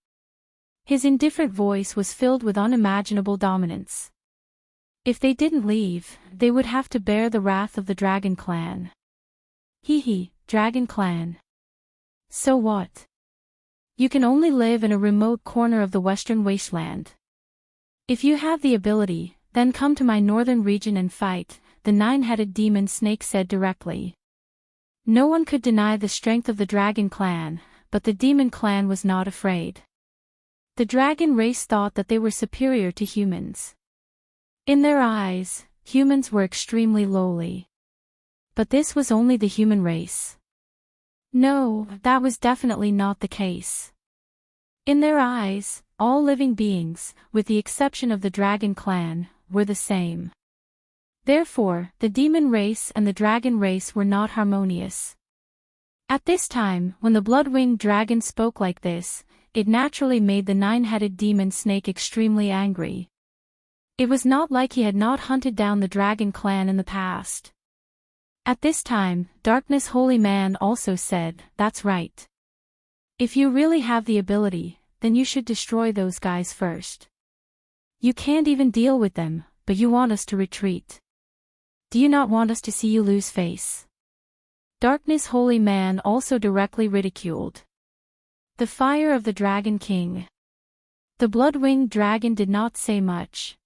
His indifferent voice was filled with unimaginable dominance. If they didn't leave, they would have to bear the wrath of the Dragon Clan. Dragon Clan. So what? You can only live in a remote corner of the Western Wasteland. If you have the ability, then come to my northern region and fight, the nine-headed demon snake said directly. No one could deny the strength of the Dragon Clan, but the Demon Clan was not afraid. The dragon race thought that they were superior to humans. In their eyes, humans were extremely lowly. But this was only the human race. No, that was definitely not the case. In their eyes, all living beings, with the exception of the Dragon Clan, were the same. Therefore, the demon race and the dragon race were not harmonious. At this time, when the blood-winged dragon spoke like this, it naturally made the nine-headed demon snake extremely angry. It was not like he had not hunted down the Dragon Clan in the past. At this time, Darkness Holy Man also said, "That's right. If you really have the ability, then you should destroy those guys first. You can't even deal with them, but you want us to retreat. Do you not want us to see you lose face? Darkness Holy Man also directly ridiculed. The fire of the Dragon King. The blood-winged dragon did not say much.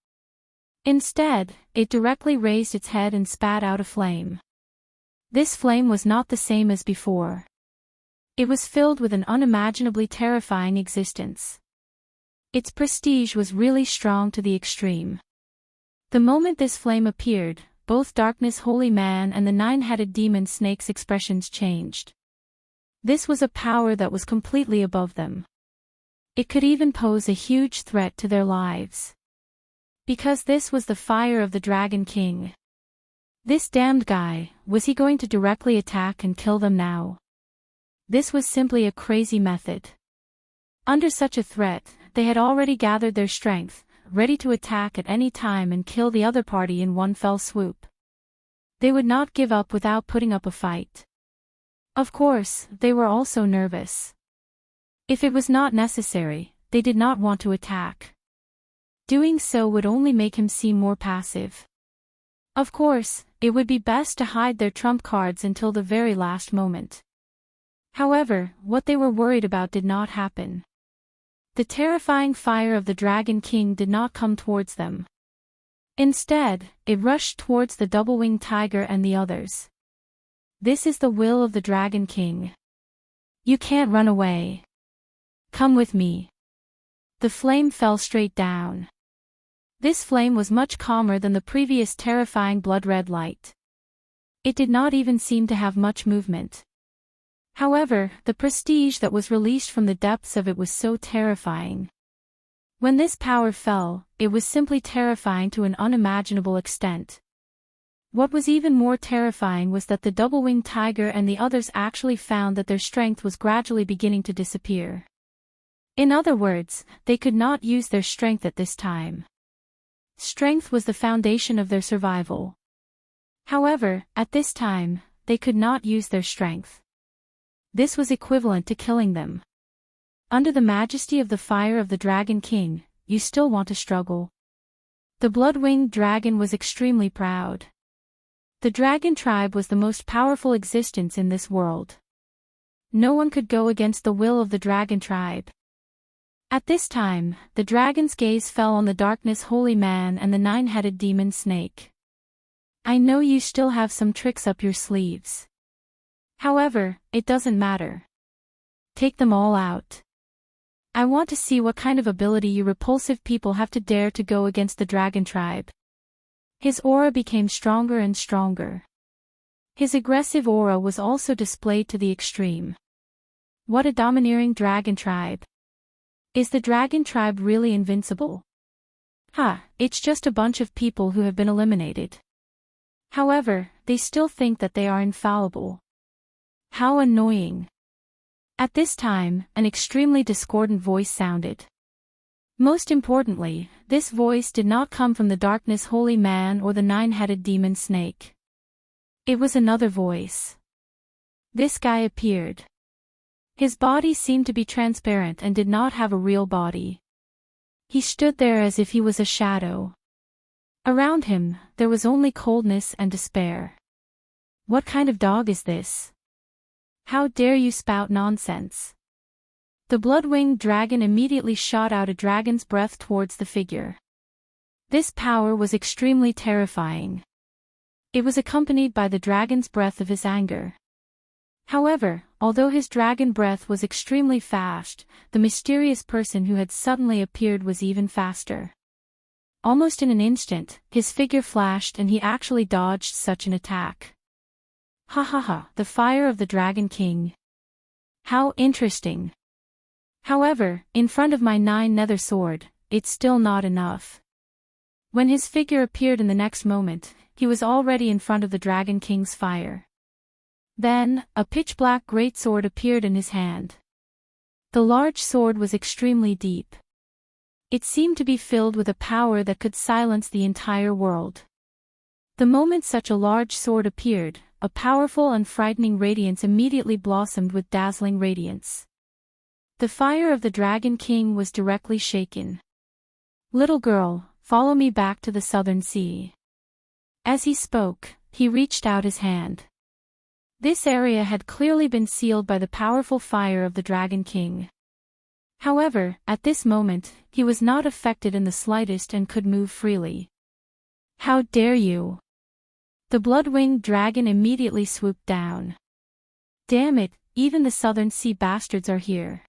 Instead, it directly raised its head and spat out a flame. This flame was not the same as before. It was filled with an unimaginably terrifying existence. Its prestige was really strong to the extreme. The moment this flame appeared, both Darkness Holy Man and the nine-headed demon snake's expressions changed. This was a power that was completely above them. It could even pose a huge threat to their lives. Because this was the fire of the Dragon King. This damned guy, was he going to directly attack and kill them now? This was simply a crazy method. Under such a threat, they had already gathered their strength, ready to attack at any time and kill the other party in one fell swoop. They would not give up without putting up a fight. Of course, they were also nervous. If it was not necessary, they did not want to attack. Doing so would only make him seem more passive. Of course, it would be best to hide their trump cards until the very last moment. However, what they were worried about did not happen. The terrifying fire of the Dragon King did not come towards them. Instead, it rushed towards the double-winged tiger and the others. This is the will of the Dragon King. You can't run away. Come with me. The flame fell straight down. This flame was much calmer than the previous terrifying blood-red light. It did not even seem to have much movement. However, the prestige that was released from the depths of it was so terrifying. When this power fell, it was simply terrifying to an unimaginable extent. What was even more terrifying was that the double-winged tiger and the others actually found that their strength was gradually beginning to disappear. In other words, they could not use their strength at this time. Strength was the foundation of their survival. However, at this time, they could not use their strength. This was equivalent to killing them. Under the majesty of the fire of the Dragon King, you still want to struggle. The blood-winged dragon was extremely proud. The dragon tribe was the most powerful existence in this world. No one could go against the will of the dragon tribe. At this time, the dragon's gaze fell on the Darkness Holy Man and the nine-headed demon snake. I know you still have some tricks up your sleeves. However, it doesn't matter. Take them all out. I want to see what kind of ability you repulsive people have to dare to go against the dragon tribe. His aura became stronger and stronger. His aggressive aura was also displayed to the extreme. What a domineering dragon tribe. Is the dragon tribe really invincible? It's just a bunch of people who have been eliminated. However, they still think that they are infallible. How annoying. At this time, an extremely discordant voice sounded. Most importantly, this voice did not come from the Darkness Holy Man or the nine-headed demon snake. It was another voice. This guy appeared. His body seemed to be transparent and did not have a real body. He stood there as if he was a shadow. Around him, there was only coldness and despair. What kind of dog is this? How dare you spout nonsense? The blood-winged dragon immediately shot out a dragon's breath towards the figure. This power was extremely terrifying. It was accompanied by the dragon's breath of his anger. However, although his dragon breath was extremely fast, the mysterious person who had suddenly appeared was even faster. Almost in an instant, his figure flashed and he actually dodged such an attack. The fire of the Dragon King. How interesting. However, in front of my 9-nether sword, it's still not enough. When his figure appeared in the next moment, he was already in front of the Dragon King's fire. Then, a pitch-black greatsword appeared in his hand. The large sword was extremely deep. It seemed to be filled with a power that could silence the entire world. The moment such a large sword appeared, a powerful and frightening radiance immediately blossomed with dazzling radiance. The fire of the Dragon King was directly shaken. Little girl, follow me back to the southern sea. As he spoke, he reached out his hand. This area had clearly been sealed by the powerful fire of the Dragon King. However, at this moment, he was not affected in the slightest and could move freely. "How dare you!" The blood-winged dragon immediately swooped down. "Damn it, even the Southern Sea bastards are here.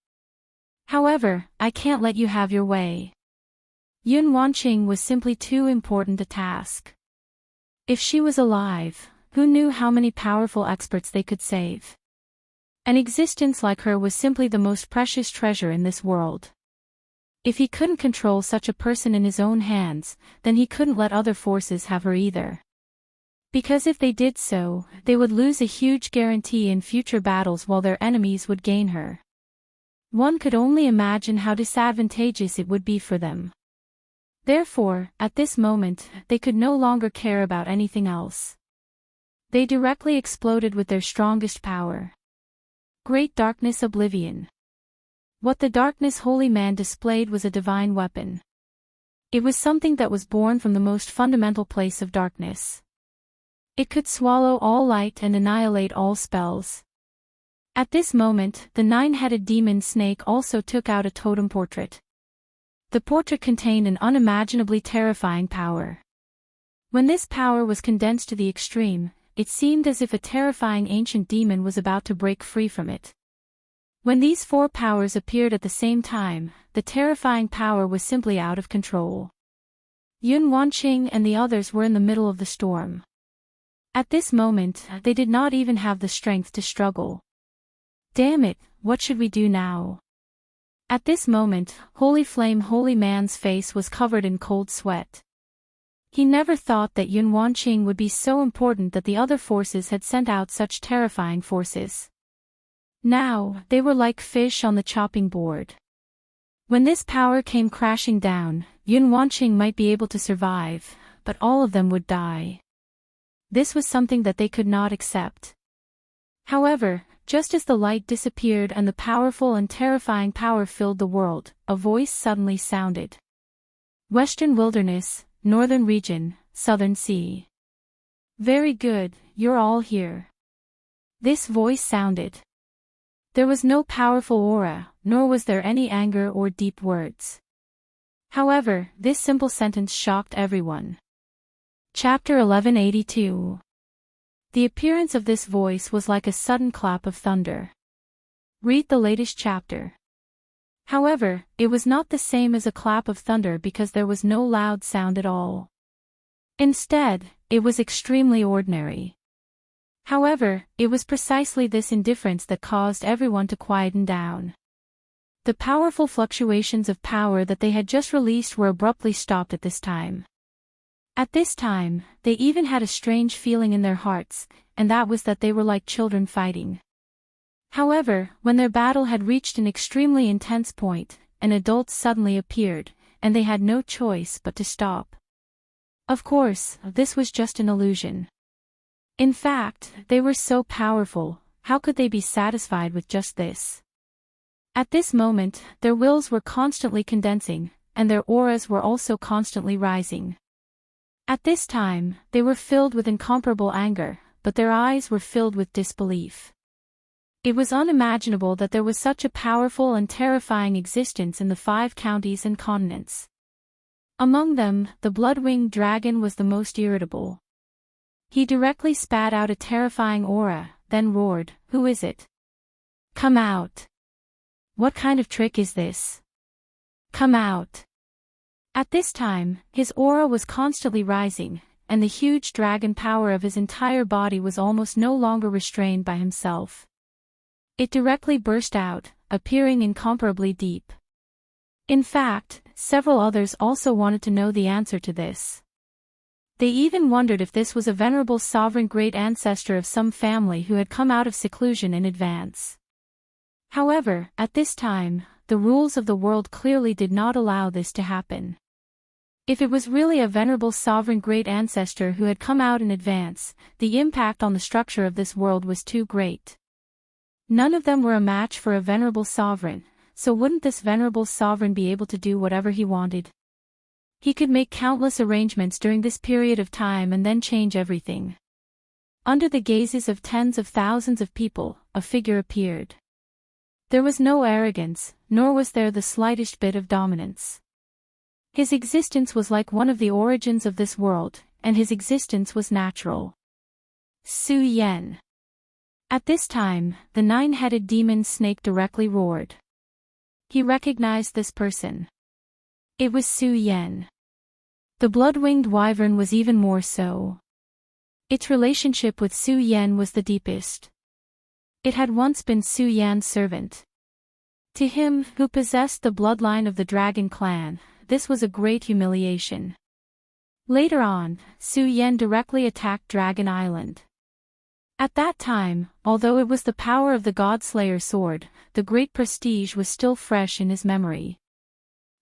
However, I can't let you have your way." Yun Wanqing was simply too important a task. If she was alive, who knew how many powerful experts they could save? An existence like her was simply the most precious treasure in this world. If he couldn't control such a person in his own hands, then he couldn't let other forces have her either. Because if they did so, they would lose a huge guarantee in future battles while their enemies would gain her. One could only imagine how disadvantageous it would be for them. Therefore, at this moment, they could no longer care about anything else. They directly exploded with their strongest power. Great Darkness Oblivion. What the Darkness Holy Man displayed was a divine weapon. It was something that was born from the most fundamental place of darkness. It could swallow all light and annihilate all spells. At this moment, the nine-headed demon snake also took out a totem portrait. The portrait contained an unimaginably terrifying power. When this power was condensed to the extreme, it seemed as if a terrifying ancient demon was about to break free from it. When these four powers appeared at the same time, the terrifying power was simply out of control. Yun Wanqing and the others were in the middle of the storm. At this moment, they did not even have the strength to struggle. "Damn it, what should we do now?" At this moment, Holy Flame Holy Man's face was covered in cold sweat. He never thought that Yun Wanqing would be so important that the other forces had sent out such terrifying forces. Now, they were like fish on the chopping board. When this power came crashing down, Yun Wanqing might be able to survive, but all of them would die. This was something that they could not accept. However, just as the light disappeared and the powerful and terrifying power filled the world, a voice suddenly sounded. "Western Wilderness, Northern Region, Southern Sea. Very good, you're all here." This voice sounded. There was no powerful aura, nor was there any anger or deep words. However, this simple sentence shocked everyone. Chapter 1182. The appearance of this voice was like a sudden clap of thunder. Read the latest chapter. However, it was not the same as a clap of thunder because there was no loud sound at all. Instead, it was extremely ordinary. However, it was precisely this indifference that caused everyone to quieten down. The powerful fluctuations of power that they had just released were abruptly stopped at this time. At this time, they even had a strange feeling in their hearts, and that was that they were like children fighting. However, when their battle had reached an extremely intense point, an adult suddenly appeared, and they had no choice but to stop. Of course, this was just an illusion. In fact, they were so powerful, how could they be satisfied with just this? At this moment, their wills were constantly condensing, and their auras were also constantly rising. At this time, they were filled with incomparable anger, but their eyes were filled with disbelief. It was unimaginable that there was such a powerful and terrifying existence in the 5 counties and continents. Among them, the blood-winged dragon was the most irritable. He directly spat out a terrifying aura, then roared, "Who is it? Come out! What kind of trick is this? Come out!" At this time, his aura was constantly rising, and the huge dragon power of his entire body was almost no longer restrained by himself. It directly burst out, appearing incomparably deep. In fact, several others also wanted to know the answer to this. They even wondered if this was a venerable sovereign great ancestor of some family who had come out of seclusion in advance. However, at this time, the rules of the world clearly did not allow this to happen. If it was really a venerable sovereign great ancestor who had come out in advance, the impact on the structure of this world was too great. None of them were a match for a venerable sovereign, so wouldn't this venerable sovereign be able to do whatever he wanted? He could make countless arrangements during this period of time and then change everything. Under the gazes of tens of thousands of people, a figure appeared. There was no arrogance, nor was there the slightest bit of dominance. His existence was like one of the origins of this world, and his existence was natural. Su Yen. At this time, the nine-headed demon snake directly roared. He recognized this person. It was Su Yen. The blood-winged wyvern was even more so. Its relationship with Su Yen was the deepest. It had once been Su Yan's servant. To him, who possessed the bloodline of the dragon clan, this was a great humiliation. Later on, Su Yen directly attacked Dragon Island. At that time, although it was the power of the God-Slayer sword, the great prestige was still fresh in his memory.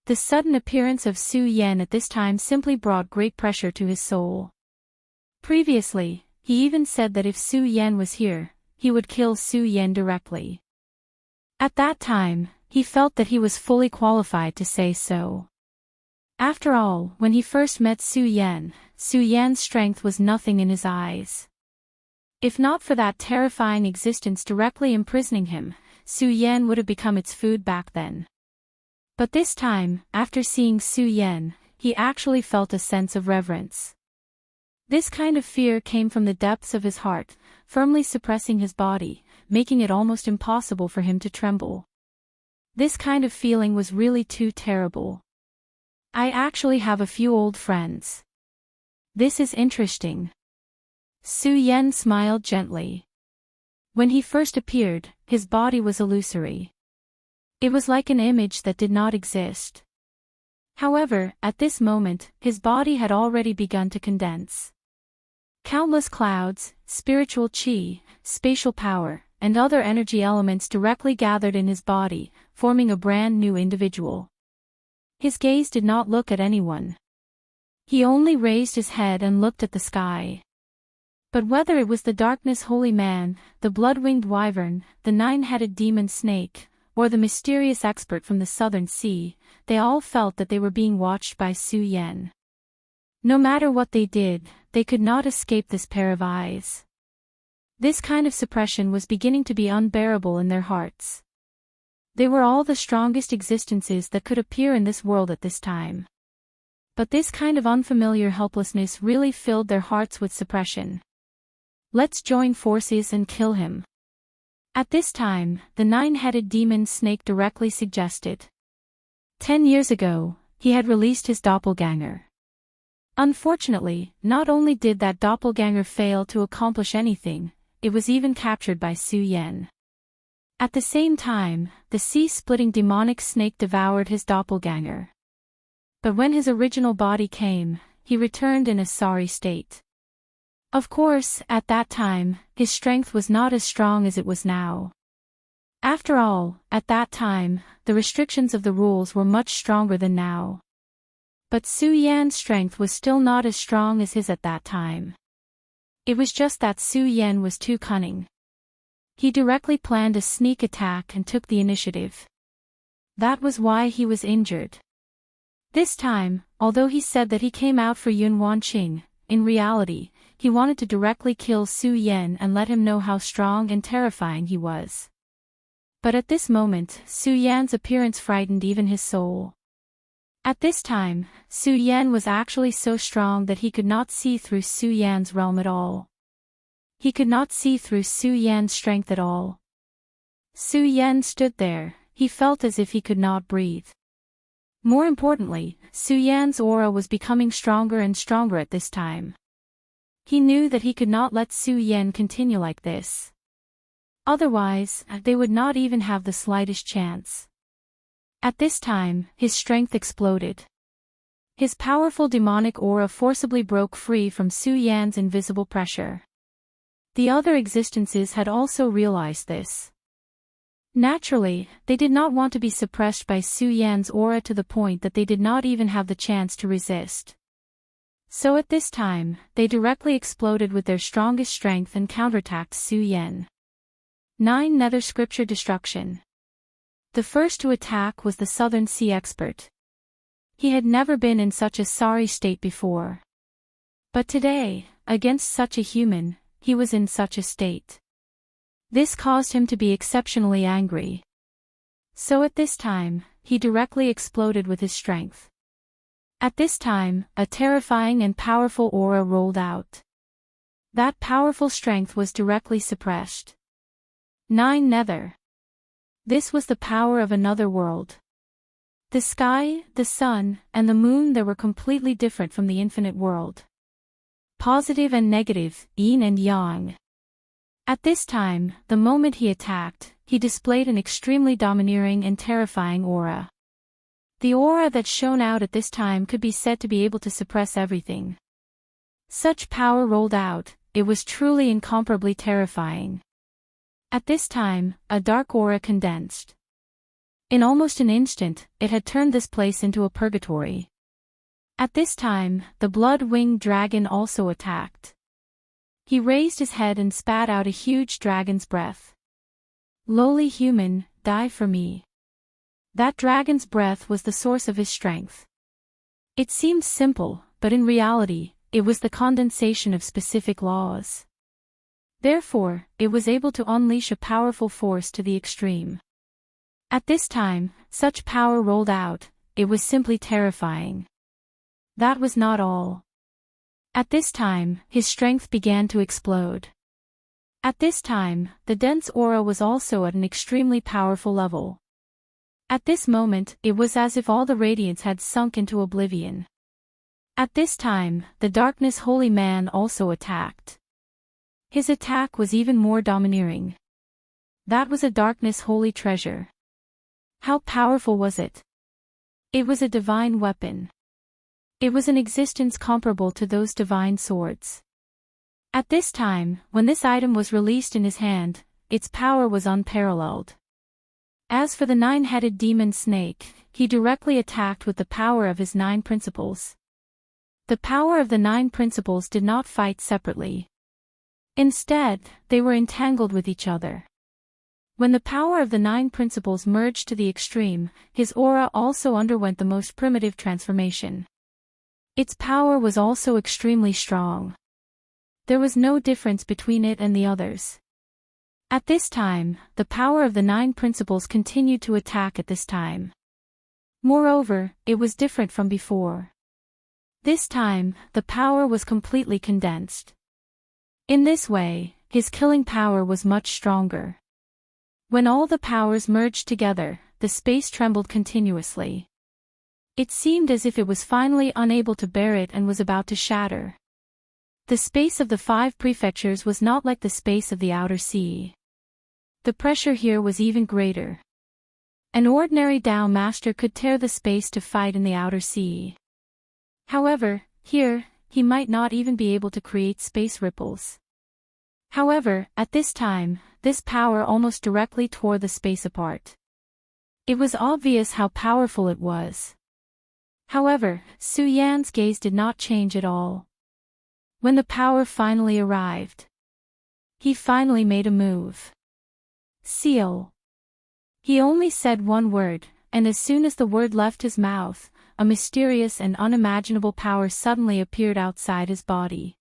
The sudden appearance of Su Yen at this time simply brought great pressure to his soul. Previously, he even said that if Su Yen was here, he would kill Su Yen directly. At that time, he felt that he was fully qualified to say so. After all, when he first met Su Yan's strength was nothing in his eyes. If not for that terrifying existence directly imprisoning him, Su Yen would have become its food back then. But this time, after seeing Su Yen, he actually felt a sense of reverence. This kind of fear came from the depths of his heart, firmly suppressing his body, making it almost impossible for him to tremble. This kind of feeling was really too terrible. I actually have a few old friends. This is interesting. Su Yen smiled gently. When he first appeared, his body was illusory. It was like an image that did not exist. However, at this moment, his body had already begun to condense. Countless clouds, spiritual chi, spatial power, and other energy elements directly gathered in his body, forming a brand new individual. His gaze did not look at anyone. He only raised his head and looked at the sky. But whether it was the darkness holy man, the blood-winged wyvern, the nine-headed demon snake, or the mysterious expert from the southern sea, they all felt that they were being watched by Su Yen. No matter what they did, they could not escape this pair of eyes. This kind of suppression was beginning to be unbearable in their hearts. They were all the strongest existences that could appear in this world at this time. But this kind of unfamiliar helplessness really filled their hearts with suppression. Let's join forces and kill him. At this time, the nine-headed demon snake directly suggested. 10 years ago, he had released his doppelganger. Unfortunately, not only did that doppelganger fail to accomplish anything, it was even captured by Su Yen. At the same time, the sea-splitting demonic snake devoured his doppelganger. But when his original body came, he returned in a sorry state. Of course, at that time, his strength was not as strong as it was now. After all, at that time, the restrictions of the rules were much stronger than now. But Su Yan's strength was still not as strong as his at that time. It was just that Su Yen was too cunning. He directly planned a sneak attack and took the initiative. That was why he was injured. This time, although he said that he came out for Yun Wanqing, in reality, he wanted to directly kill Su Yen and let him know how strong and terrifying he was. But at this moment, Su Yan's appearance frightened even his soul. At this time, Su Yen was actually so strong that he could not see through Su Yan's realm at all. He could not see through Su Yan's strength at all. Su Yen stood there, he felt as if he could not breathe. More importantly, Su Yan's aura was becoming stronger and stronger at this time. He knew that he could not let Su Yen continue like this. Otherwise, they would not even have the slightest chance. At this time, his strength exploded. His powerful demonic aura forcibly broke free from Su Yan's invisible pressure. The other existences had also realized this. Naturally, they did not want to be suppressed by Su Yan's aura to the point that they did not even have the chance to resist. So at this time, they directly exploded with their strongest strength and counterattacked Su Yen. 9 Nether Scripture Destruction. The first to attack was the Southern Sea expert. He had never been in such a sorry state before. But today, against such a human, he was in such a state. This caused him to be exceptionally angry. So at this time, he directly exploded with his strength. At this time, a terrifying and powerful aura rolled out. That powerful strength was directly suppressed. 9 Nether. This was the power of another world. The sky, the sun, and the moon there were completely different from the infinite world. Positive and negative, yin and yang. At this time, the moment he attacked, he displayed an extremely domineering and terrifying aura. The aura that shone out at this time could be said to be able to suppress everything. Such power rolled out, it was truly incomparably terrifying. At this time, a dark aura condensed. In almost an instant, it had turned this place into a purgatory. At this time, the blood-winged dragon also attacked. He raised his head and spat out a huge dragon's breath. Lowly human, die for me. That dragon's breath was the source of his strength. It seemed simple, but in reality, it was the condensation of specific laws. Therefore, it was able to unleash a powerful force to the extreme. At this time, such power rolled out, it was simply terrifying. That was not all. At this time, his strength began to explode. At this time, the dense aura was also at an extremely powerful level. At this moment, it was as if all the radiance had sunk into oblivion. At this time, the darkness holy man also attacked. His attack was even more domineering. That was a darkness holy treasure. How powerful was it? It was a divine weapon. It was an existence comparable to those divine swords. At this time, when this item was released in his hand, its power was unparalleled. As for the 9-headed demon snake, he directly attacked with the power of his 9 principles. The power of the 9 principles did not fight separately. Instead, they were entangled with each other. When the power of the 9 principles merged to the extreme, his aura also underwent the most primitive transformation. Its power was also extremely strong. There was no difference between it and the others. At this time, the power of the 9 principles continued to attack at this time. Moreover, it was different from before. This time, the power was completely condensed. In this way, his killing power was much stronger. When all the powers merged together, the space trembled continuously. It seemed as if it was finally unable to bear it and was about to shatter. The space of the 5 prefectures was not like the space of the outer sea. The pressure here was even greater. An ordinary Tao master could tear the space to fight in the outer sea. However, here, he might not even be able to create space ripples. However, at this time, this power almost directly tore the space apart. It was obvious how powerful it was. However, Su Yan's gaze did not change at all. When the power finally arrived, he finally made a move. Seal. He only said one word, and as soon as the word left his mouth, a mysterious and unimaginable power suddenly appeared outside his body.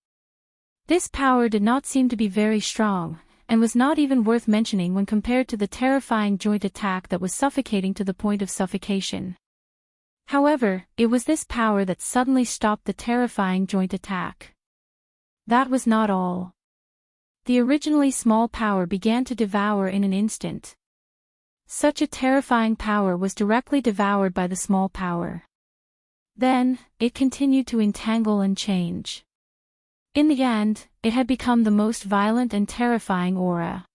This power did not seem to be very strong, and was not even worth mentioning when compared to the terrifying joint attack that was suffocating to the point of suffocation. However, it was this power that suddenly stopped the terrifying joint attack. That was not all. The originally small power began to devour in an instant. Such a terrifying power was directly devoured by the small power. Then, it continued to entangle and change. In the end, it had become the most violent and terrifying aura.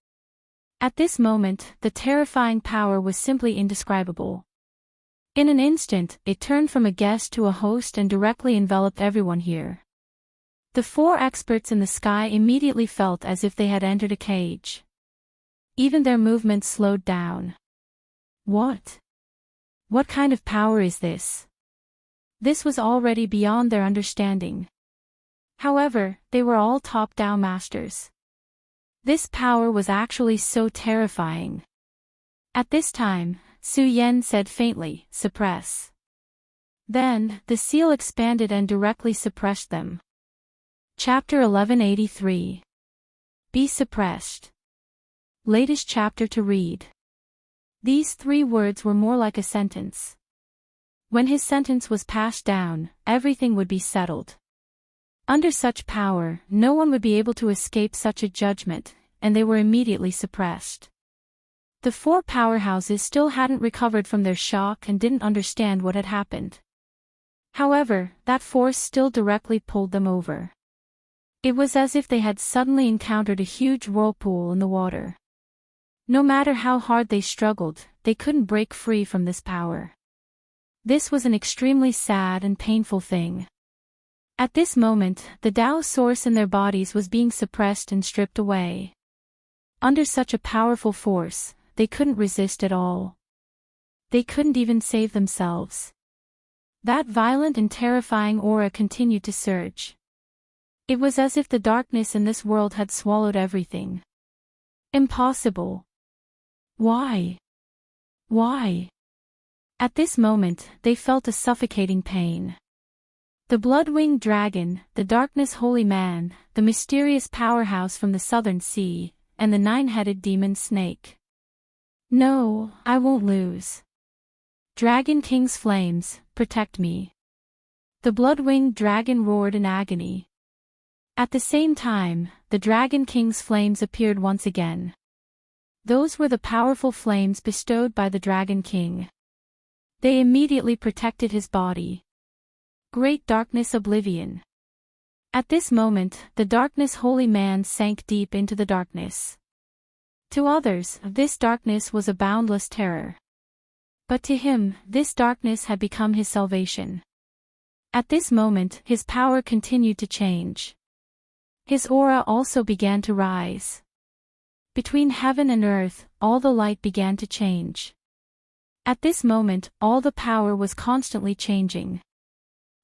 At this moment, the terrifying power was simply indescribable. In an instant, it turned from a guest to a host and directly enveloped everyone here. The 4 experts in the sky immediately felt as if they had entered a cage. Even their movements slowed down. What? What kind of power is this? This was already beyond their understanding. However, they were all top Tao masters. This power was actually so terrifying. At this time, Su Yan said faintly, "Suppress." Then, the seal expanded and directly suppressed them. Chapter 1183. Be suppressed. Latest chapter to read. These 3 words were more like a sentence. When his sentence was passed down, everything would be settled. Under such power, no one would be able to escape such a judgment, and they were immediately suppressed. The 4 powerhouses still hadn't recovered from their shock and didn't understand what had happened. However, that force still directly pulled them over. It was as if they had suddenly encountered a huge whirlpool in the water. No matter how hard they struggled, they couldn't break free from this power. This was an extremely sad and painful thing. At this moment, the Tao source in their bodies was being suppressed and stripped away. Under such a powerful force, they couldn't resist at all. They couldn't even save themselves. That violent and terrifying aura continued to surge. It was as if the darkness in this world had swallowed everything. Impossible. Why? Why? At this moment, they felt a suffocating pain. The blood-winged dragon, the darkness holy man, the mysterious powerhouse from the southern sea, and the 9-headed demon snake. No, I won't lose. Dragon King's flames, protect me. The blood-winged dragon roared in agony. At the same time, the Dragon King's flames appeared once again. Those were the powerful flames bestowed by the Dragon King. They immediately protected his body. Great darkness oblivion. At this moment, the darkness holy man sank deep into the darkness. To others, this darkness was a boundless terror. But to him, this darkness had become his salvation. At this moment, his power continued to change. His aura also began to rise. Between heaven and earth, all the light began to change. At this moment, all the power was constantly changing.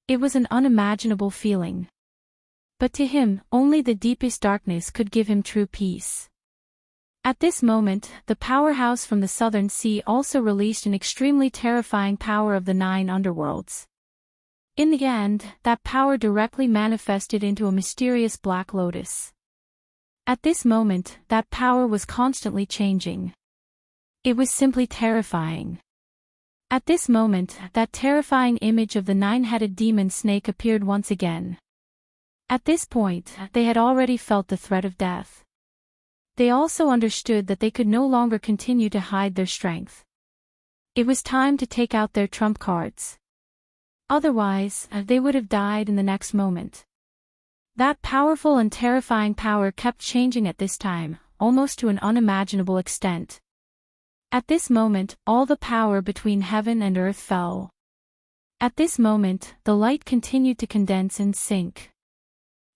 It was an unimaginable feeling. But to him, only the deepest darkness could give him true peace. At this moment, the powerhouse from the southern sea also released an extremely terrifying power of the 9 underworlds. In the end, that power directly manifested into a mysterious black lotus. At this moment, that power was constantly changing. It was simply terrifying. At this moment, that terrifying image of the 9-headed demon snake appeared once again. At this point, they had already felt the threat of death. They also understood that they could no longer continue to hide their strength. It was time to take out their trump cards. Otherwise, they would have died in the next moment. That powerful and terrifying power kept changing at this time, almost to an unimaginable extent. At this moment, all the power between heaven and earth fell. At this moment, the light continued to condense and sink.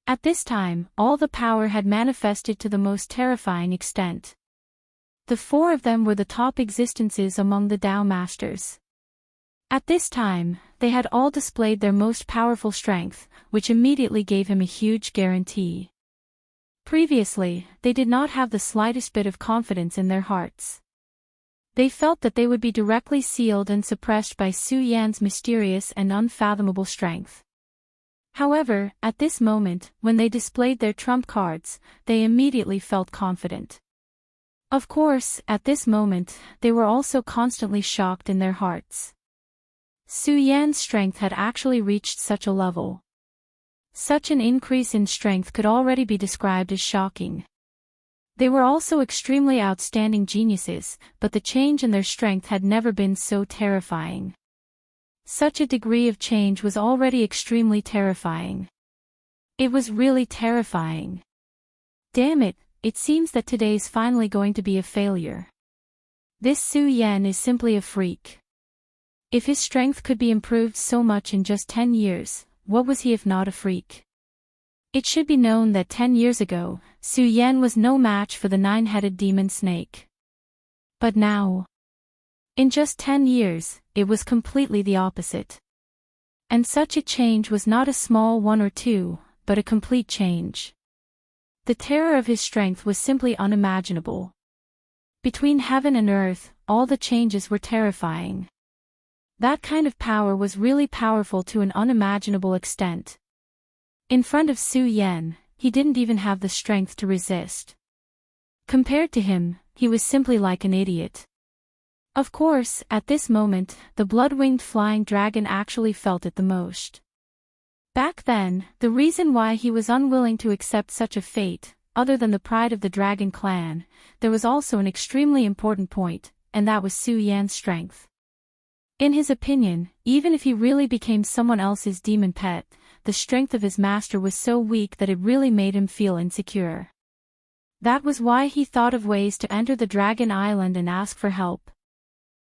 At this time, all the power had manifested to the most terrifying extent. The 4 of them were the top existences among the Tao Masters. At this time, they had all displayed their most powerful strength, which immediately gave him a huge guarantee. Previously, they did not have the slightest bit of confidence in their hearts. They felt that they would be directly sealed and suppressed by Su Yan's mysterious and unfathomable strength. However, at this moment, when they displayed their trump cards, they immediately felt confident. Of course, at this moment, they were also constantly shocked in their hearts. Su Yan's strength had actually reached such a level. Such an increase in strength could already be described as shocking. They were also extremely outstanding geniuses, but the change in their strength had never been so terrifying. Such a degree of change was already extremely terrifying. It was really terrifying. Damn it, it seems that today's finally going to be a failure. This Su Yan is simply a freak. If his strength could be improved so much in just 10 years, what was he if not a freak? It should be known that 10 years ago, Su Yan was no match for the 9-headed demon snake. But now, in just 10 years, it was completely the opposite. And such a change was not a small 1 or 2, but a complete change. The terror of his strength was simply unimaginable. Between heaven and earth, all the changes were terrifying. That kind of power was really powerful to an unimaginable extent. In front of Su Yan, he didn't even have the strength to resist. Compared to him, he was simply like an idiot. Of course, at this moment, the blood-winged flying dragon actually felt it the most. Back then, the reason why he was unwilling to accept such a fate, other than the pride of the dragon clan, there was also an extremely important point, and that was Su Yan's strength. In his opinion, even if he really became someone else's demon pet, the strength of his master was so weak that it really made him feel insecure. That was why he thought of ways to enter the Dragon Island and ask for help.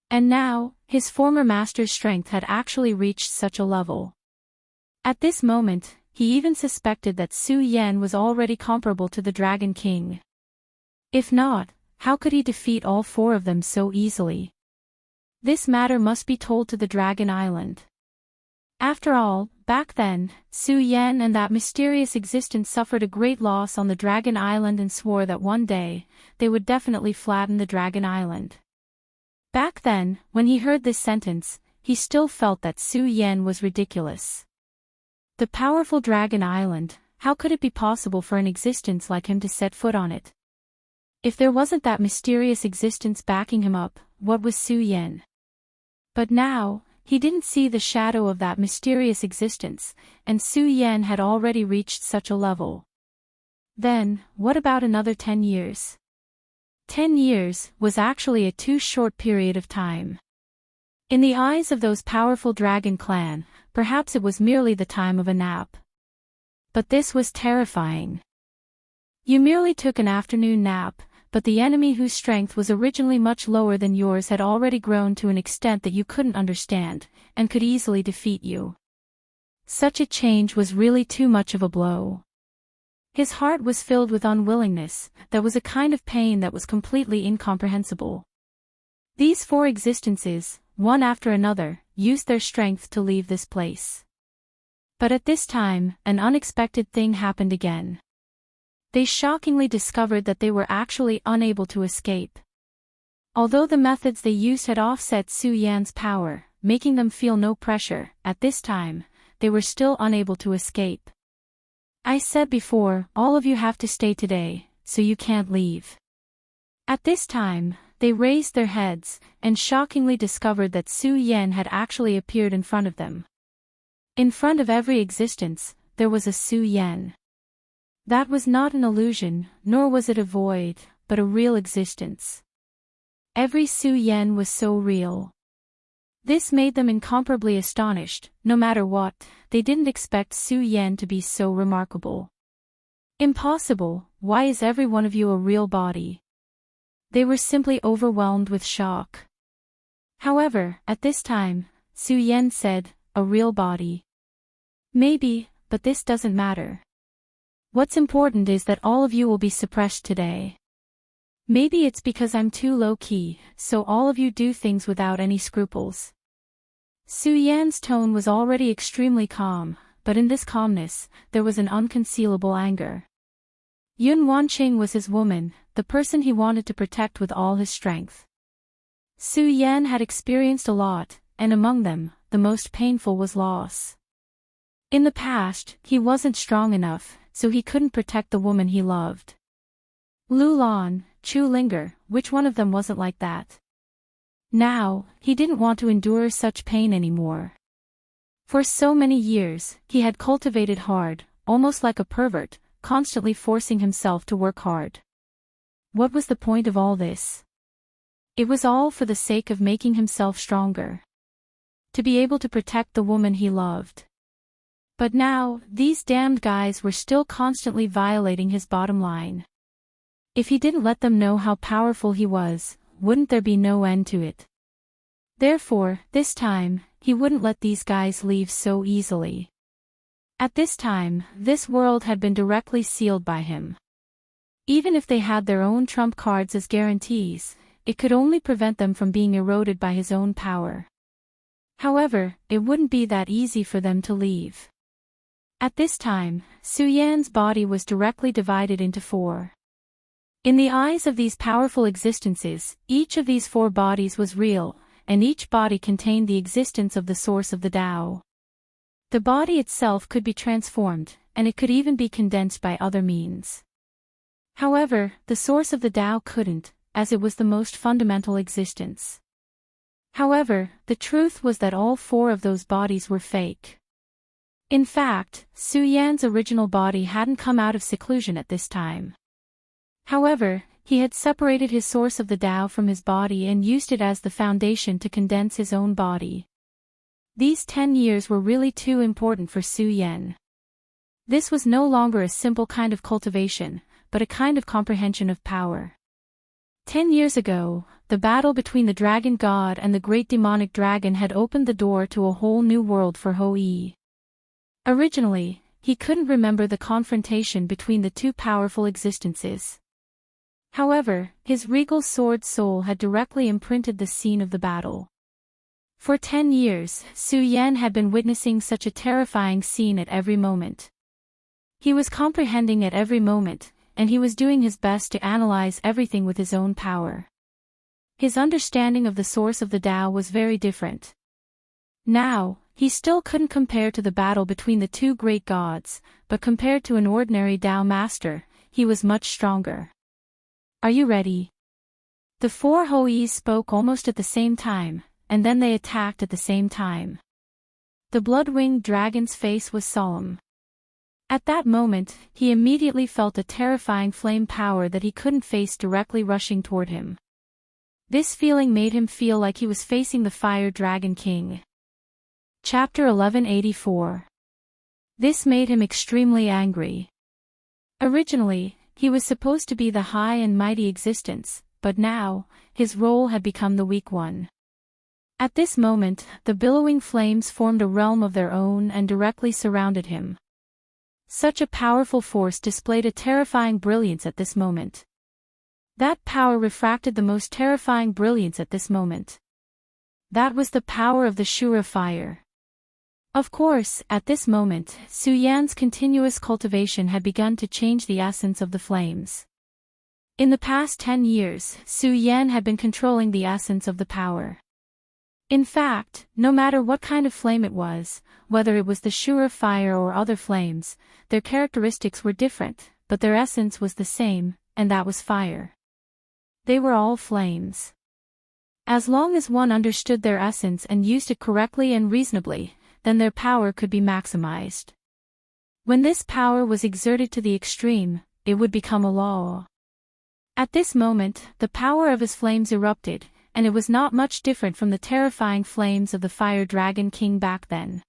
And now, his former master's strength had actually reached such a level. At this moment, he even suspected that Su Yan was already comparable to the Dragon King. If not, how could he defeat all four of them so easily? This matter must be told to the Dragon Island. After all, back then, Su Yan and that mysterious existence suffered a great loss on the Dragon Island and swore that one day, they would definitely flatten the Dragon Island. Back then, when he heard this sentence, he still felt that Su Yan was ridiculous. The powerful Dragon Island, how could it be possible for an existence like him to set foot on it? If there wasn't that mysterious existence backing him up, what was Su Yan? But now, he didn't see the shadow of that mysterious existence, and Su Yan had already reached such a level. Then, what about another 10 years? 10 years was actually a too short period of time. In the eyes of those powerful dragon clan, perhaps it was merely the time of a nap. But this was terrifying. You merely took an afternoon nap, but the enemy whose strength was originally much lower than yours had already grown to an extent that you couldn't understand, and could easily defeat you. Such a change was really too much of a blow. His heart was filled with unwillingness, there was a kind of pain that was completely incomprehensible. These four existences, one after another, used their strength to leave this place. But at this time, an unexpected thing happened again. They shockingly discovered that they were actually unable to escape. Although the methods they used had offset Su Yan's power, making them feel no pressure, at this time, they were still unable to escape. I said before, all of you have to stay today, so you can't leave. At this time, they raised their heads, and shockingly discovered that Su Yan had actually appeared in front of them. In front of every existence, there was a Su Yan. That was not an illusion, nor was it a void, but a real existence. Every Su Yan was so real. This made them incomparably astonished. No matter what, they didn't expect Su Yan to be so remarkable. Impossible, why is every one of you a real body? They were simply overwhelmed with shock. However, at this time, Su Yan said, a real body. Maybe, but this doesn't matter. What's important is that all of you will be suppressed today. Maybe it's because I'm too low-key, so all of you do things without any scruples. Su Yan's tone was already extremely calm, but in this calmness, there was an unconcealable anger. Yun Wanqing was his woman, the person he wanted to protect with all his strength. Su Yan had experienced a lot, and among them, the most painful was loss. In the past, he wasn't strong enough, so he couldn't protect the woman he loved. Lu Lan, Chu Linger, which one of them wasn't like that? Now, he didn't want to endure such pain anymore. For so many years, he had cultivated hard, almost like a pervert, constantly forcing himself to work hard. What was the point of all this? It was all for the sake of making himself stronger. To be able to protect the woman he loved. But now, these damned guys were still constantly violating his bottom line. If he didn't let them know how powerful he was, wouldn't there be no end to it? Therefore, this time, he wouldn't let these guys leave so easily. At this time, this world had been directly sealed by him. Even if they had their own trump cards as guarantees, it could only prevent them from being eroded by his own power. However, it wouldn't be that easy for them to leave. At this time, Su Yan's body was directly divided into four. In the eyes of these powerful existences, each of these four bodies was real, and each body contained the existence of the source of the Tao. The body itself could be transformed, and it could even be condensed by other means. However, the source of the Tao couldn't, as it was the most fundamental existence. However, the truth was that all four of those bodies were fake. In fact, Su Yan's original body hadn't come out of seclusion at this time. However, he had separated his source of the Tao from his body and used it as the foundation to condense his own body. These 10 years were really too important for Su Yan. This was no longer a simple kind of cultivation, but a kind of comprehension of power. 10 years ago, the battle between the dragon god and the great demonic dragon had opened the door to a whole new world for Hou-Yi. Originally, he couldn't remember the confrontation between the two powerful existences. However, his regal sword soul had directly imprinted the scene of the battle. For 10 years, Su Yan had been witnessing such a terrifying scene at every moment. He was comprehending at every moment, and he was doing his best to analyze everything with his own power. His understanding of the source of the Tao was very different. Now, he still couldn't compare to the battle between the two great gods, but compared to an ordinary Tao master, he was much stronger. Are you ready? The four Hou-Yis spoke almost at the same time, and then they attacked at the same time. The blood-winged dragon's face was solemn. At that moment, he immediately felt a terrifying flame power that he couldn't face directly rushing toward him. This feeling made him feel like he was facing the Fire Dragon King. Chapter 1184. This made him extremely angry. Originally, he was supposed to be the high and mighty existence, but now, his role had become the weak one. At this moment, the billowing flames formed a realm of their own and directly surrounded him. Such a powerful force displayed a terrifying brilliance at this moment. That power refracted the most terrifying brilliance at this moment. That was the power of the Shura fire. Of course, at this moment, Su Yan's continuous cultivation had begun to change the essence of the flames. In the past 10 years, Su Yan had been controlling the essence of the power. In fact, no matter what kind of flame it was, whether it was the Shura fire or other flames, their characteristics were different, but their essence was the same, and that was fire. They were all flames. As long as one understood their essence and used it correctly and reasonably, then their power could be maximized. When this power was exerted to the extreme, it would become a law. At this moment, the power of his flames erupted, and it was not much different from the terrifying flames of the Fire Dragon King back then.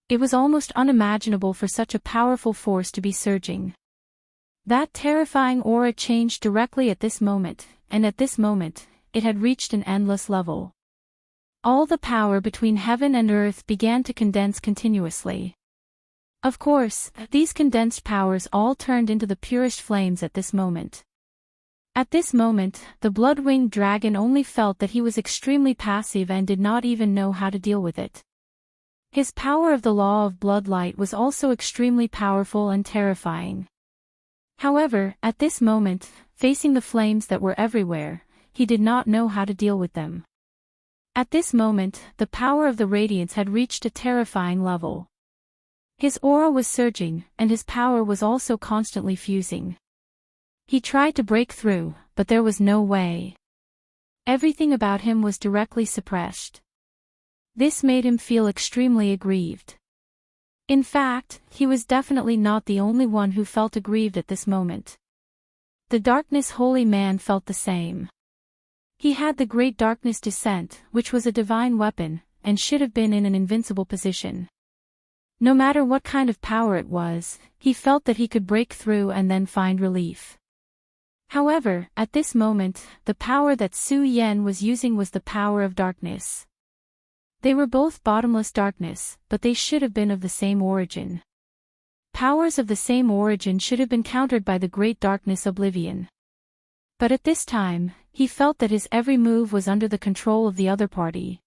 It was almost unimaginable for such a powerful force to be surging. That terrifying aura changed directly at this moment, and at this moment, it had reached an endless level. All the power between heaven and earth began to condense continuously. Of course, these condensed powers all turned into the purest flames at this moment. At this moment, the blood-winged dragon only felt that he was extremely passive and did not even know how to deal with it. His power of the law of bloodlight was also extremely powerful and terrifying. However, at this moment, facing the flames that were everywhere, he did not know how to deal with them. At this moment, the power of the radiance had reached a terrifying level. His aura was surging, and his power was also constantly fusing. He tried to break through, but there was no way. Everything about him was directly suppressed. This made him feel extremely aggrieved. In fact, he was definitely not the only one who felt aggrieved at this moment. The Darkness Holy Man felt the same. He had the Great Darkness Descent, which was a divine weapon, and should have been in an invincible position. No matter what kind of power it was, he felt that he could break through and then find relief. However, at this moment, the power that Su Yan was using was the power of darkness. They were both bottomless darkness, but they should have been of the same origin. Powers of the same origin should have been countered by the Great Darkness Oblivion. But at this time, he felt that his every move was under the control of the other party.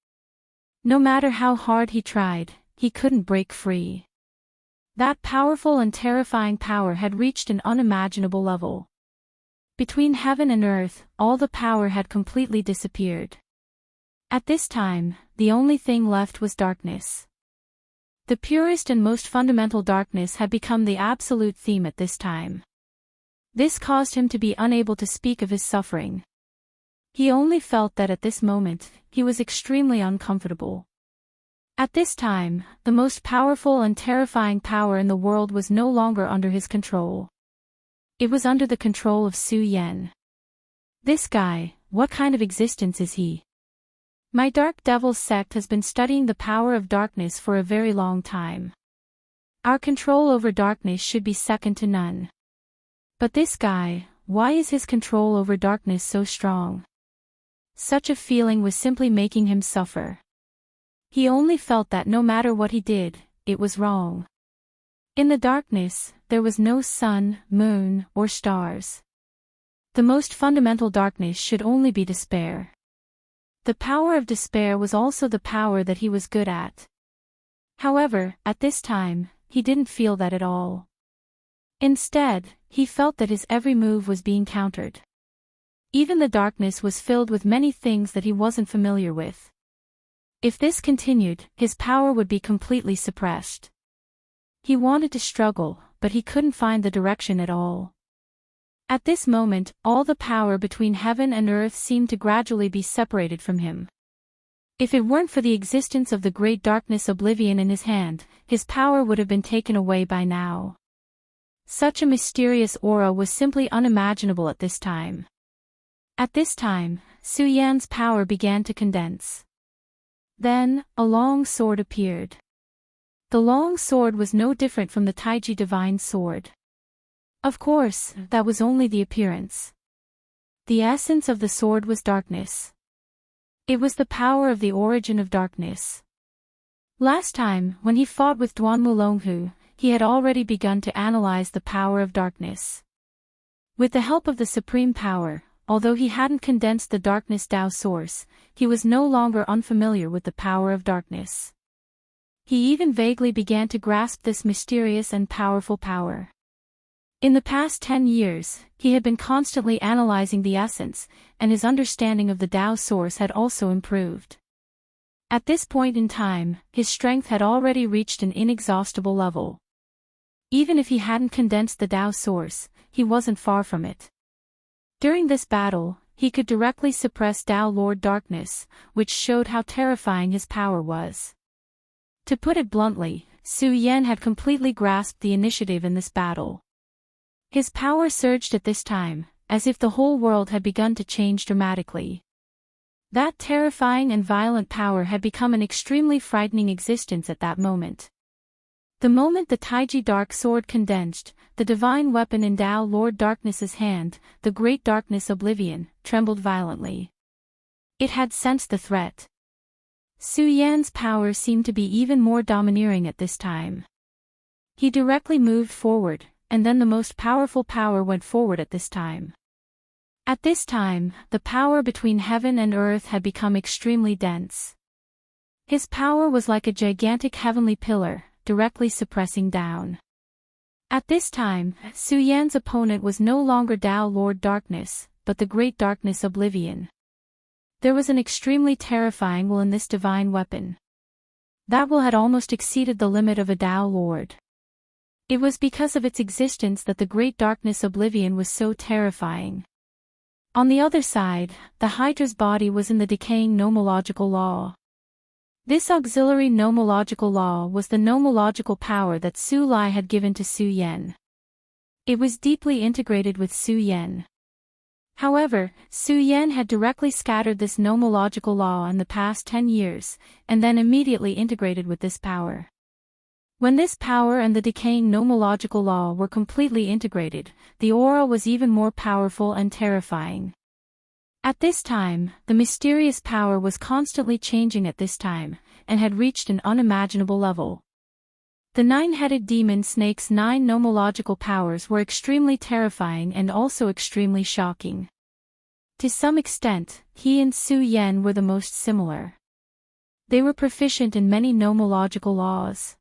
No matter how hard he tried, he couldn't break free. That powerful and terrifying power had reached an unimaginable level. Between heaven and earth, all the power had completely disappeared. At this time, the only thing left was darkness. The purest and most fundamental darkness had become the absolute theme at this time. This caused him to be unable to speak of his suffering. He only felt that at this moment, he was extremely uncomfortable. At this time, the most powerful and terrifying power in the world was no longer under his control. It was under the control of Su Yan. This guy, what kind of existence is he? My Dark Devils sect has been studying the power of darkness for a very long time. Our control over darkness should be second to none. But this guy, why is his control over darkness so strong? Such a feeling was simply making him suffer. He only felt that no matter what he did, it was wrong. In the darkness, there was no sun, moon, or stars. The most fundamental darkness should only be despair. The power of despair was also the power that he was good at. However, at this time, he didn't feel that at all. Instead, he felt that his every move was being countered. Even the darkness was filled with many things that he wasn't familiar with. If this continued, his power would be completely suppressed. He wanted to struggle, but he couldn't find the direction at all. At this moment, all the power between heaven and earth seemed to gradually be separated from him. If it weren't for the existence of the great darkness oblivion in his hand, his power would have been taken away by now. Such a mysterious aura was simply unimaginable at this time. At this time, Su Yan's power began to condense. Then, a long sword appeared. The long sword was no different from the Taiji divine sword. Of course, that was only the appearance. The essence of the sword was darkness. It was the power of the origin of darkness. Last time, when he fought with Duan Mulonghu, he had already begun to analyze the power of darkness. With the help of the supreme power, although he hadn't condensed the darkness Tao source, he was no longer unfamiliar with the power of darkness. He even vaguely began to grasp this mysterious and powerful power. In the past 10 years, he had been constantly analyzing the essence, and his understanding of the Tao source had also improved. At this point in time, his strength had already reached an inexhaustible level. Even if he hadn't condensed the Tao source, he wasn't far from it. During this battle, he could directly suppress Tao Lord Darkness, which showed how terrifying his power was. To put it bluntly, Su Yan had completely grasped the initiative in this battle. His power surged at this time, as if the whole world had begun to change dramatically. That terrifying and violent power had become an extremely frightening existence at that moment. The moment the Taiji Dark Sword condensed, the divine weapon in Tao Lord Darkness's hand, the great darkness Oblivion, trembled violently. It had sensed the threat. Su Yan's power seemed to be even more domineering at this time. He directly moved forward, and then the most powerful power went forward at this time. At this time, the power between heaven and earth had become extremely dense. His power was like a gigantic heavenly pillar, directly suppressing down. At this time, Su Yan's opponent was no longer Tao Lord Darkness, but the great darkness Oblivion. There was an extremely terrifying will in this divine weapon. That will had almost exceeded the limit of a Tao Lord. It was because of its existence that the great darkness Oblivion was so terrifying. On the other side, the Hydra's body was in the decaying nomological law. This auxiliary nomological law was the nomological power that Su Lai had given to Su Yan. It was deeply integrated with Su Yan. However, Su Yan had directly scattered this nomological law in the past 10 years, and then immediately integrated with this power. When this power and the decaying nomological law were completely integrated, the aura was even more powerful and terrifying. At this time, the mysterious power was constantly changing at this time, and had reached an unimaginable level. The nine-headed demon snake's 9 nomological powers were extremely terrifying and also extremely shocking. To some extent, he and Su Yan were the most similar. They were proficient in many nomological laws.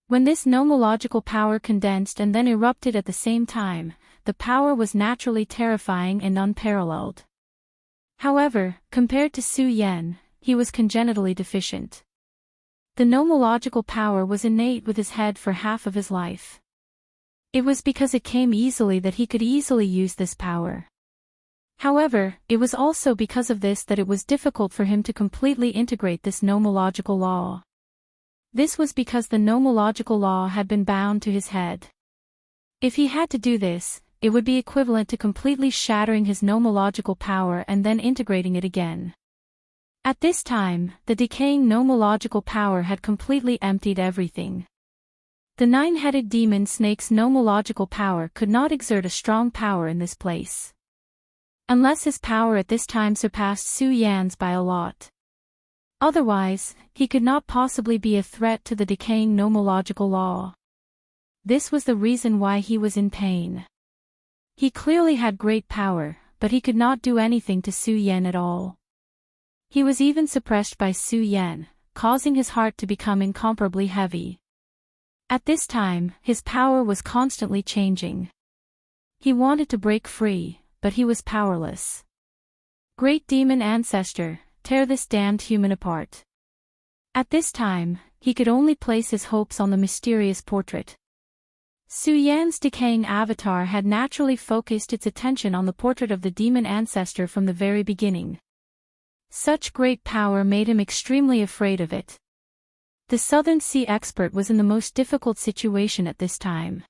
When this nomological power condensed and then erupted at the same time, the power was naturally terrifying and unparalleled. However, compared to Su Yan, he was congenitally deficient. The nomological power was innate with his head for half of his life. It was because it came easily that he could easily use this power. However, it was also because of this that it was difficult for him to completely integrate this nomological law. This was because the nomological law had been bound to his head. If he had to do this, it would be equivalent to completely shattering his nomological power and then integrating it again. At this time, the decaying nomological power had completely emptied everything. The nine-headed demon snake's nomological power could not exert a strong power in this place. Unless his power at this time surpassed Su Yan's by a lot. Otherwise, he could not possibly be a threat to the decaying nomological law. This was the reason why he was in pain. He clearly had great power, but he could not do anything to Su Yan at all. He was even suppressed by Su Yan, causing his heart to become incomparably heavy. At this time, his power was constantly changing. He wanted to break free, but he was powerless. Great demon ancestor, tear this damned human apart. At this time, he could only place his hopes on the mysterious portrait. Su Yan's decaying avatar had naturally focused its attention on the portrait of the demon ancestor from the very beginning. Such great power made him extremely afraid of it. The Southern Sea expert was in the most difficult situation at this time.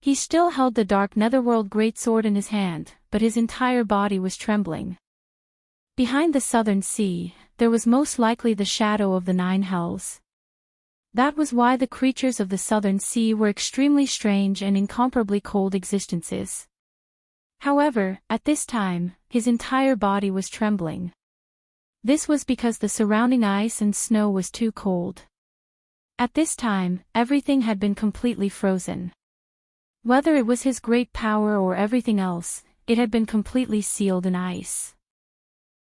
He still held the dark netherworld greatsword in his hand, but his entire body was trembling. Behind the Southern Sea, there was most likely the shadow of the Nine Hells. That was why the creatures of the Southern Sea were extremely strange and incomparably cold existences. However, at this time, his entire body was trembling. This was because the surrounding ice and snow was too cold. At this time, everything had been completely frozen. Whether it was his great power or everything else, it had been completely sealed in ice.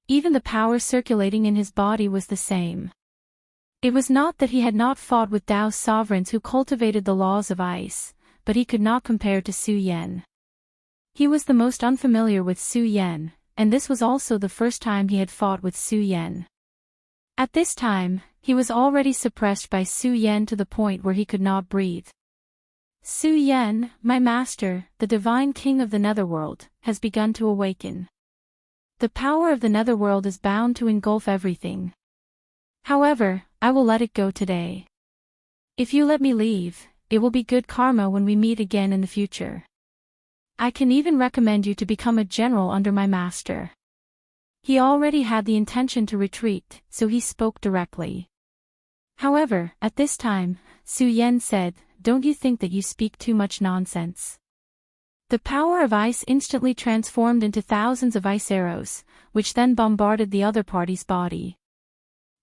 Even the power circulating in his body was the same. It was not that he had not fought with Tao's sovereigns who cultivated the laws of ice, but he could not compare to Su Yan. He was the most unfamiliar with Su Yan, and this was also the first time he had fought with Su Yan. At this time, he was already suppressed by Su Yan to the point where he could not breathe. Su Yan, my master, the divine king of the netherworld, has begun to awaken. The power of the netherworld is bound to engulf everything. However, I will let it go today. If you let me leave, it will be good karma when we meet again in the future. I can even recommend you to become a general under my master. He already had the intention to retreat, so he spoke directly. However, at this time, Su Yan said, "Don't you think that you speak too much nonsense?" The power of ice instantly transformed into thousands of ice arrows, which then bombarded the other party's body.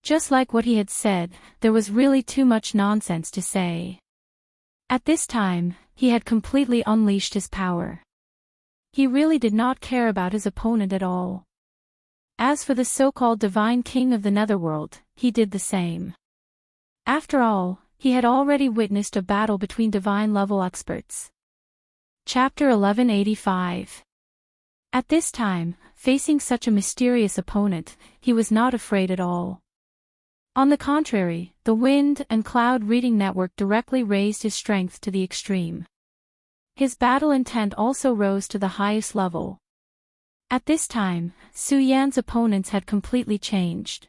Just like what he had said, there was really too much nonsense to say. At this time, he had completely unleashed his power. He really did not care about his opponent at all. As for the so-called divine king of the netherworld, he did the same. After all, he had already witnessed a battle between divine-level experts. Chapter 1185. At this time, facing such a mysterious opponent, he was not afraid at all. On the contrary, the wind and cloud reading network directly raised his strength to the extreme. His battle intent also rose to the highest level. At this time, Su Yan's opponents had completely changed.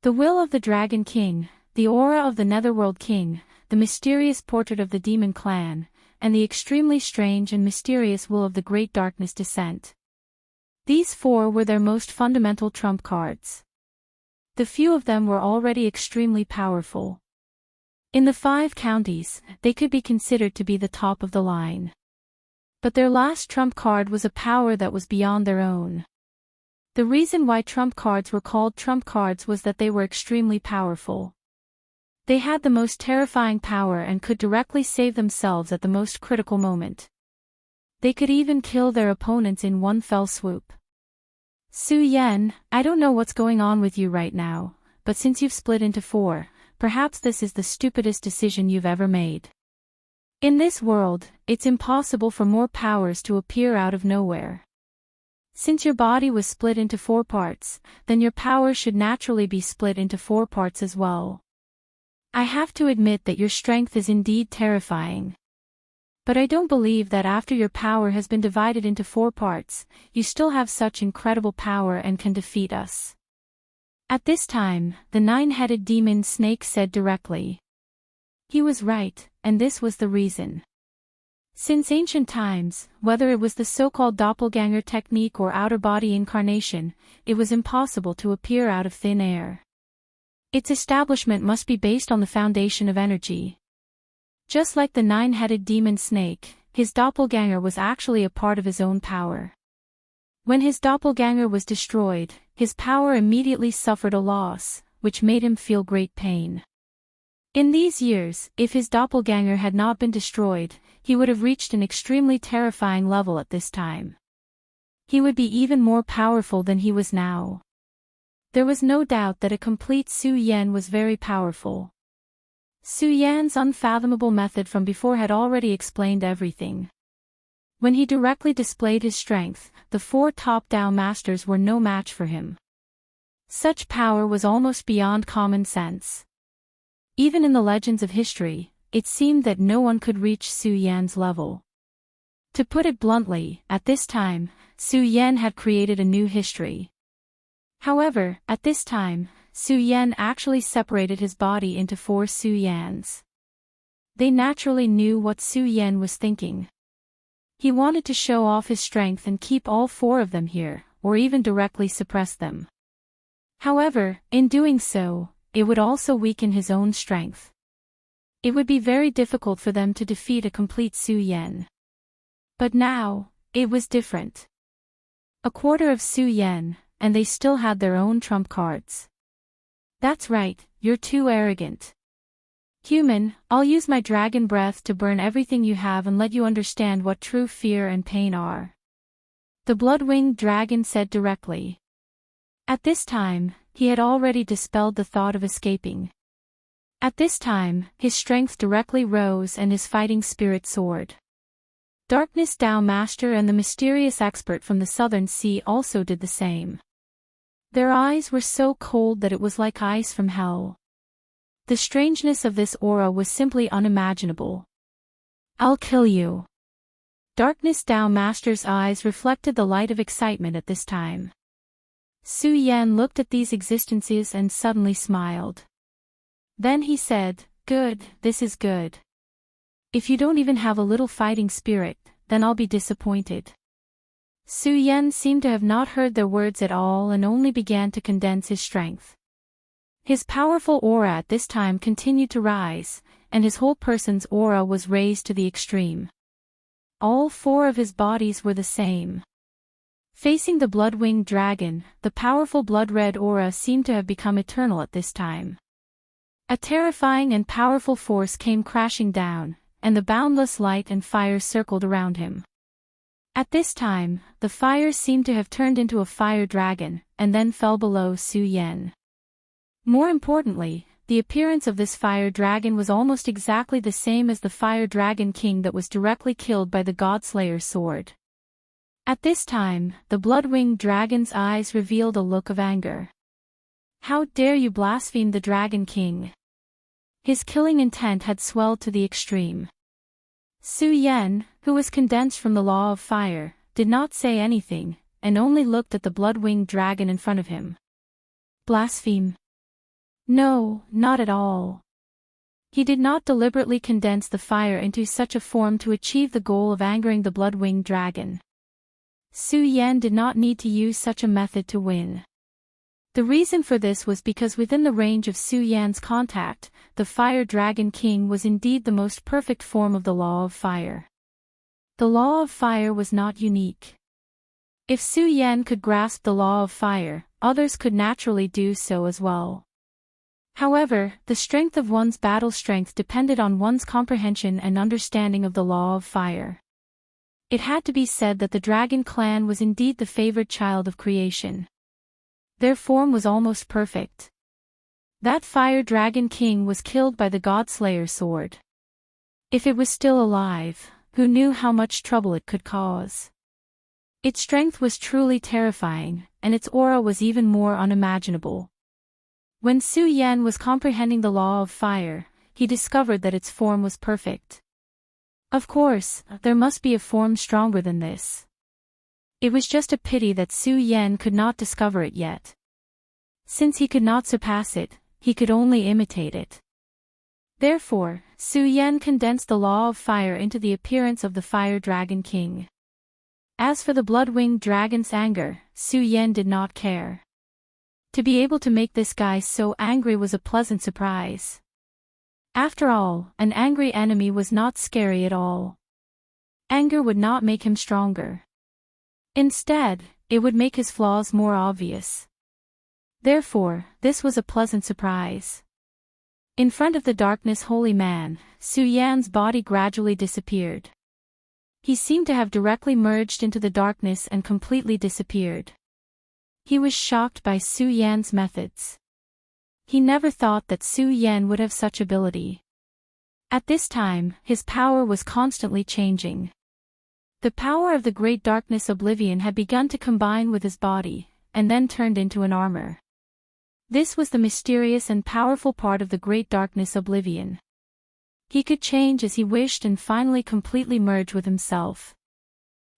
The will of the Dragon King, the aura of the Netherworld King, the mysterious portrait of the Demon Clan, and the extremely strange and mysterious will of the Great Darkness Descent. These four were their most fundamental trump cards. The few of them were already extremely powerful. In the 5 counties, they could be considered to be the top of the line. But their last trump card was a power that was beyond their own. The reason why trump cards were called trump cards was that they were extremely powerful. They had the most terrifying power and could directly save themselves at the most critical moment. They could even kill their opponents in one fell swoop. Su Yan, I don't know what's going on with you right now, but since you've split into 4, perhaps this is the stupidest decision you've ever made. In this world, it's impossible for more powers to appear out of nowhere. Since your body was split into 4 parts, then your power should naturally be split into 4 parts as well. I have to admit that your strength is indeed terrifying. But I don't believe that after your power has been divided into 4 parts, you still have such incredible power and can defeat us. At this time, the 9-headed demon snake said directly. He was right, and this was the reason. Since ancient times, whether it was the so-called doppelganger technique or outer body incarnation, it was impossible to appear out of thin air. Its establishment must be based on the foundation of energy. Just like the 9-headed demon snake, his doppelganger was actually a part of his own power. When his doppelganger was destroyed, his power immediately suffered a loss, which made him feel great pain. In these years, if his doppelganger had not been destroyed, he would have reached an extremely terrifying level at this time. He would be even more powerful than he was now. There was no doubt that a complete Su Yan was very powerful. Su Yan's unfathomable method from before had already explained everything. When he directly displayed his strength, the 4 top Tao masters were no match for him. Such power was almost beyond common sense. Even in the legends of history, it seemed that no one could reach Su Yan's level. To put it bluntly, at this time, Su Yan had created a new history. However, at this time, Su Yan actually separated his body into 4 Su Yans. They naturally knew what Su Yan was thinking. He wanted to show off his strength and keep all 4 of them here, or even directly suppress them. However, in doing so, it would also weaken his own strength. It would be very difficult for them to defeat a complete Su Yan. But now, it was different. A quarter of Su Yan, and they still had their own trump cards. That's right, you're too arrogant. Human, I'll use my dragon breath to burn everything you have and let you understand what true fear and pain are. The blood-winged dragon said directly. At this time, he had already dispelled the thought of escaping. At this time, his strength directly rose and his fighting spirit soared. Darkness Tao Master and the mysterious expert from the Southern Sea also did the same. Their eyes were so cold that it was like ice from hell. The strangeness of this aura was simply unimaginable. I'll kill you. Darkness Tao Master's eyes reflected the light of excitement at this time. Su Yan looked at these existences and suddenly smiled. Then he said, "Good, this is good. If you don't even have a little fighting spirit, then I'll be disappointed." Su Yan seemed to have not heard their words at all and only began to condense his strength. His powerful aura at this time continued to rise, and his whole person's aura was raised to the extreme. All 4 of his bodies were the same. Facing the blood-winged dragon, the powerful blood-red aura seemed to have become eternal at this time. A terrifying and powerful force came crashing down, and the boundless light and fire circled around him. At this time, the fire seemed to have turned into a fire dragon, and then fell below Su Yan. More importantly, the appearance of this fire dragon was almost exactly the same as the fire dragon king that was directly killed by the Godslayer's sword. At this time, the blood-winged dragon's eyes revealed a look of anger. How dare you blaspheme the Dragon King? His killing intent had swelled to the extreme. Su Yan, who was condensed from the law of fire, did not say anything, and only looked at the blood-winged dragon in front of him. Blaspheme? No, not at all. He did not deliberately condense the fire into such a form to achieve the goal of angering the blood-winged dragon. Su Yan did not need to use such a method to win. The reason for this was because within the range of Su Yan's contact, the Fire Dragon King was indeed the most perfect form of the law of fire. The law of fire was not unique. If Su Yan could grasp the law of fire, others could naturally do so as well. However, the strength of one's battle strength depended on one's comprehension and understanding of the law of fire. It had to be said that the Dragon Clan was indeed the favored child of creation. Their form was almost perfect. That Fire Dragon King was killed by the Godslayer sword. If it was still alive, who knew how much trouble it could cause? Its strength was truly terrifying, and its aura was even more unimaginable. When Su Yan was comprehending the law of fire, he discovered that its form was perfect. Of course, there must be a form stronger than this. It was just a pity that Su Yan could not discover it yet. Since he could not surpass it, he could only imitate it. Therefore, Su Yan condensed the law of fire into the appearance of the Fire Dragon King. As for the blood-winged dragon's anger, Su Yan did not care. To be able to make this guy so angry was a pleasant surprise. After all, an angry enemy was not scary at all. Anger would not make him stronger. Instead, it would make his flaws more obvious. Therefore, this was a pleasant surprise. In front of the darkness holy man, Su Yan's body gradually disappeared. He seemed to have directly merged into the darkness and completely disappeared. He was shocked by Su Yan's methods. He never thought that Su Yan would have such ability. At this time, his power was constantly changing. The power of the great darkness oblivion had begun to combine with his body, and then turned into an armor. This was the mysterious and powerful part of the great darkness oblivion. He could change as he wished and finally completely merge with himself.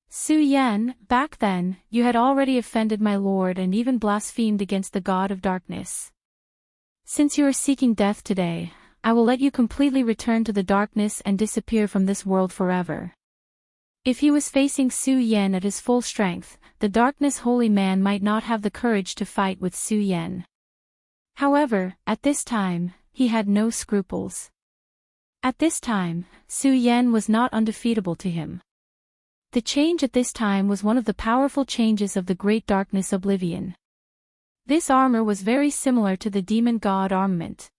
Su Yan, back then, you had already offended my lord and even blasphemed against the god of darkness. Since you are seeking death today, I will let you completely return to the darkness and disappear from this world forever. If he was facing Su Yan at his full strength, the darkness holy man might not have the courage to fight with Su Yan. However, at this time, he had no scruples. At this time, Su Yan was not undefeatable to him. The change at this time was one of the powerful changes of the great darkness oblivion. This armor was very similar to the demon god armament.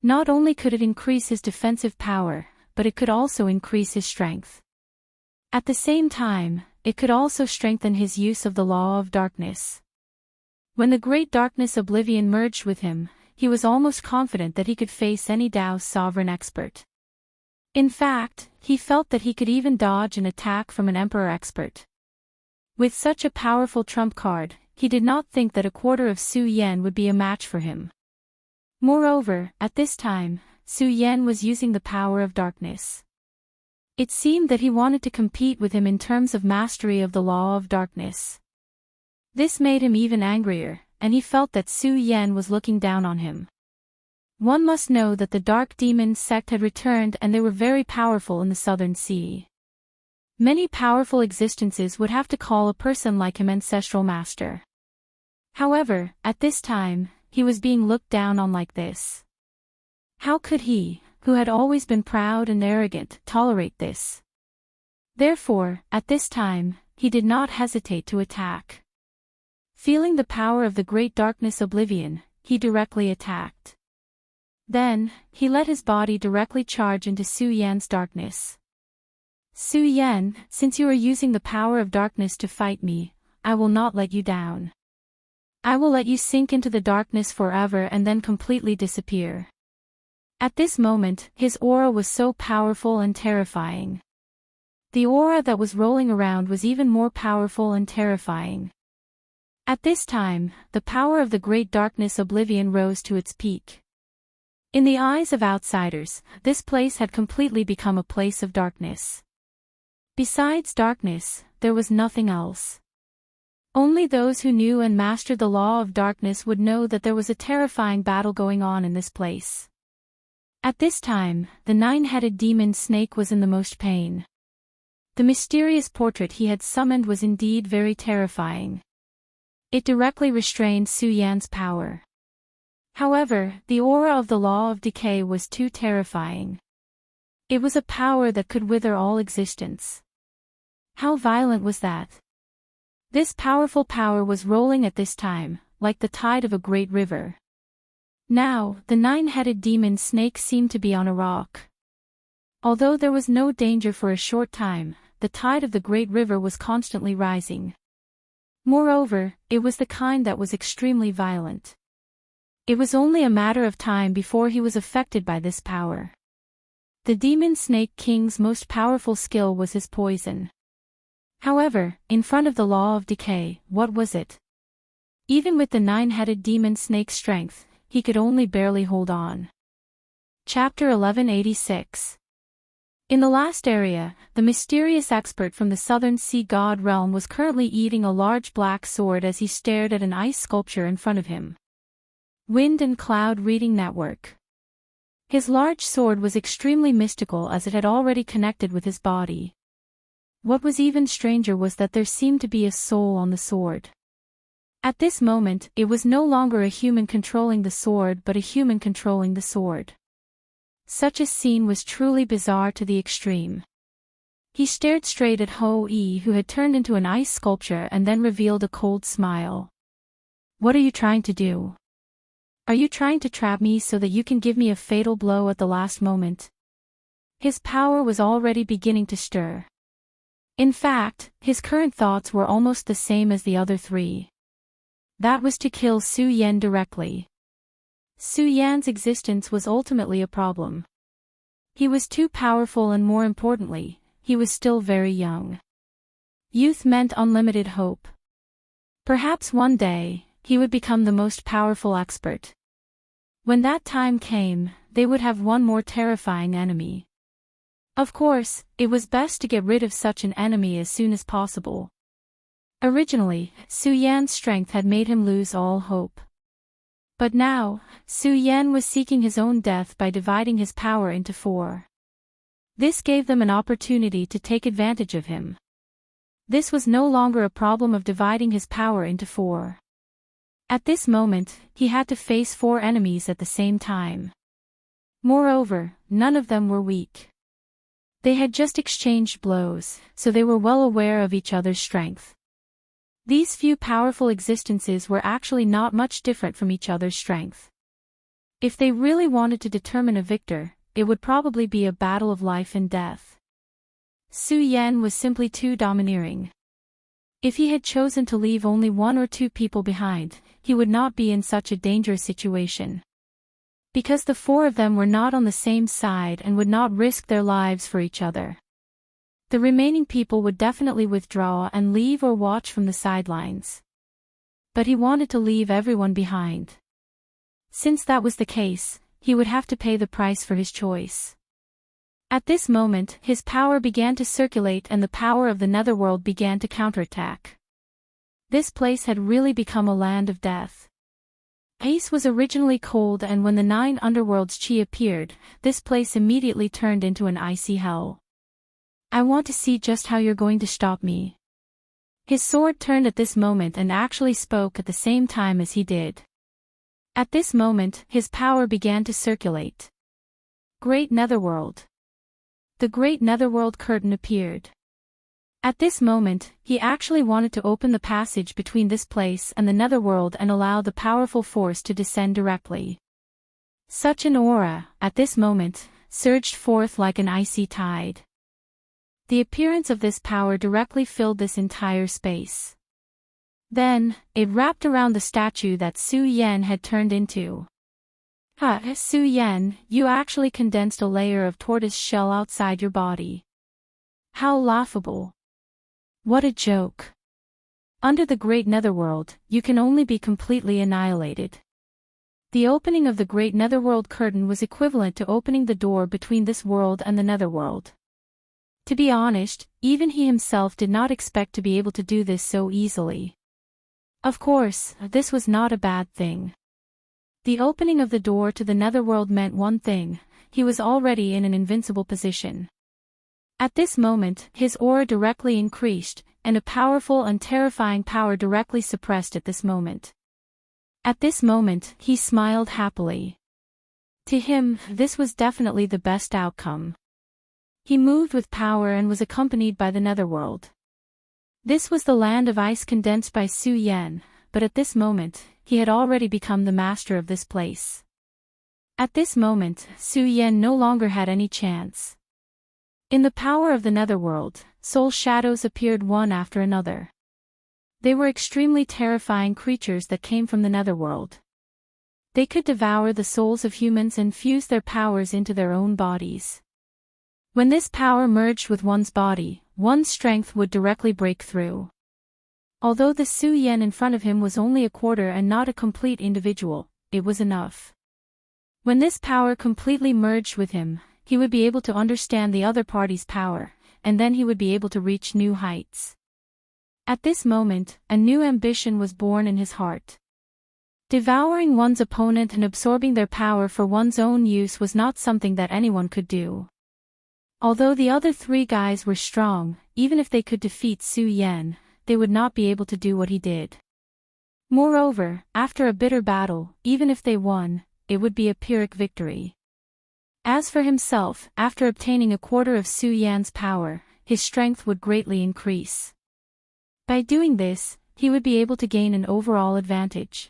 Not only could it increase his defensive power, but it could also increase his strength. At the same time, it could also strengthen his use of the law of darkness. When the great darkness oblivion merged with him, he was almost confident that he could face any Tao's sovereign expert. In fact, he felt that he could even dodge an attack from an emperor expert. With such a powerful trump card, he did not think that a quarter of Su Yan would be a match for him. Moreover, at this time, Su Yan was using the power of darkness. It seemed that he wanted to compete with him in terms of mastery of the law of darkness. This made him even angrier, and he felt that Su Yan was looking down on him. One must know that the Dark Demon sect had returned and they were very powerful in the Southern Sea. Many powerful existences would have to call a person like him ancestral master. However, at this time, he was being looked down on like this. How could he, who had always been proud and arrogant, tolerate this? Therefore, at this time, he did not hesitate to attack. Feeling the power of the great darkness oblivion, he directly attacked. Then, he let his body directly charge into Su Yan's darkness. Su Yan, since you are using the power of darkness to fight me, I will not let you down. I will let you sink into the darkness forever and then completely disappear. At this moment, his aura was so powerful and terrifying. The aura that was rolling around was even more powerful and terrifying. At this time, the power of the great darkness oblivion rose to its peak. In the eyes of outsiders, this place had completely become a place of darkness. Besides darkness, there was nothing else. Only those who knew and mastered the law of darkness would know that there was a terrifying battle going on in this place. At this time, the nine-headed demon snake was in the most pain. The mysterious portrait he had summoned was indeed very terrifying. It directly restrained Su Yan's power. However, the aura of the law of decay was too terrifying. It was a power that could wither all existence. How violent was that? This powerful power was rolling at this time, like the tide of a great river. Now, the nine-headed demon snake seemed to be on a rock. Although there was no danger for a short time, the tide of the great river was constantly rising. Moreover, it was the kind that was extremely violent. It was only a matter of time before he was affected by this power. The demon snake king's most powerful skill was his poison. However, in front of the law of decay, what was it? Even with the nine-headed demon snake's strength, he could only barely hold on. Chapter 1186. In the last area, the mysterious expert from the southern sea god realm was currently eating a large black sword as he stared at an ice sculpture in front of him. Wind and Cloud Reading Network. His large sword was extremely mystical as it had already connected with his body. What was even stranger was that there seemed to be a soul on the sword. At this moment, it was no longer a human controlling the sword but a human controlling the sword. Such a scene was truly bizarre to the extreme. He stared straight at Ho-E, who had turned into an ice sculpture and then revealed a cold smile. "What are you trying to do? Are you trying to trap me so that you can give me a fatal blow at the last moment?" His power was already beginning to stir. In fact, his current thoughts were almost the same as the other three. That was to kill Su Yan directly. Su Yan's existence was ultimately a problem. He was too powerful and more importantly, he was still very young. Youth meant unlimited hope. Perhaps one day, he would become the most powerful expert. When that time came, they would have one more terrifying enemy. Of course, it was best to get rid of such an enemy as soon as possible. Originally, Su Yan's strength had made him lose all hope. But now, Su Yan was seeking his own death by dividing his power into 4. This gave them an opportunity to take advantage of him. This was no longer a problem of dividing his power into 4. At this moment, he had to face 4 enemies at the same time. Moreover, none of them were weak. They had just exchanged blows, so they were well aware of each other's strength. These few powerful existences were actually not much different from each other's strength. If they really wanted to determine a victor, it would probably be a battle of life and death. Su Yan was simply too domineering. If he had chosen to leave only 1 or 2 people behind, he would not be in such a dangerous situation. Because the 4 of them were not on the same side and would not risk their lives for each other. The remaining people would definitely withdraw and leave or watch from the sidelines. But he wanted to leave everyone behind. Since that was the case, he would have to pay the price for his choice. At this moment, his power began to circulate and the power of the netherworld began to counterattack. This place had really become a land of death. Ice was originally cold and when the 9 underworlds chi appeared, this place immediately turned into an icy hell. "I want to see just how you're going to stop me." His sword turned at this moment and actually spoke at the same time as he did. At this moment, his power began to circulate. Great Netherworld. The Great Netherworld curtain appeared. At this moment, he actually wanted to open the passage between this place and the Netherworld and allow the powerful force to descend directly. Such an aura, at this moment, surged forth like an icy tide. The appearance of this power directly filled this entire space. Then, it wrapped around the statue that Su Yan had turned into. Su Yan, you actually condensed a layer of tortoise shell outside your body. How laughable. What a joke. Under the Great Netherworld, you can only be completely annihilated. The opening of the Great Netherworld curtain was equivalent to opening the door between this world and the Netherworld. To be honest, even he himself did not expect to be able to do this so easily. Of course, this was not a bad thing. The opening of the door to the Netherworld meant one thing: he was already in an invincible position. At this moment, his aura directly increased, and a powerful and terrifying power directly suppressed at this moment. At this moment, he smiled happily. To him, this was definitely the best outcome. He moved with power and was accompanied by the Netherworld. This was the land of ice condensed by Su Yan, but at this moment, he had already become the master of this place. At this moment, Su Yan no longer had any chance. In the power of the Netherworld, soul shadows appeared one after another. They were extremely terrifying creatures that came from the Netherworld. They could devour the souls of humans and fuse their powers into their own bodies. When this power merged with one's body, one's strength would directly break through. Although the Su Yan in front of him was only a quarter and not a complete individual, it was enough. When this power completely merged with him, he would be able to understand the other party's power, and then he would be able to reach new heights. At this moment, a new ambition was born in his heart. Devouring one's opponent and absorbing their power for one's own use was not something that anyone could do. Although the other three guys were strong, even if they could defeat Su Yan, they would not be able to do what he did. Moreover, after a bitter battle, even if they won, it would be a Pyrrhic victory. As for himself, after obtaining a quarter of Su Yan's power, his strength would greatly increase. By doing this, he would be able to gain an overall advantage.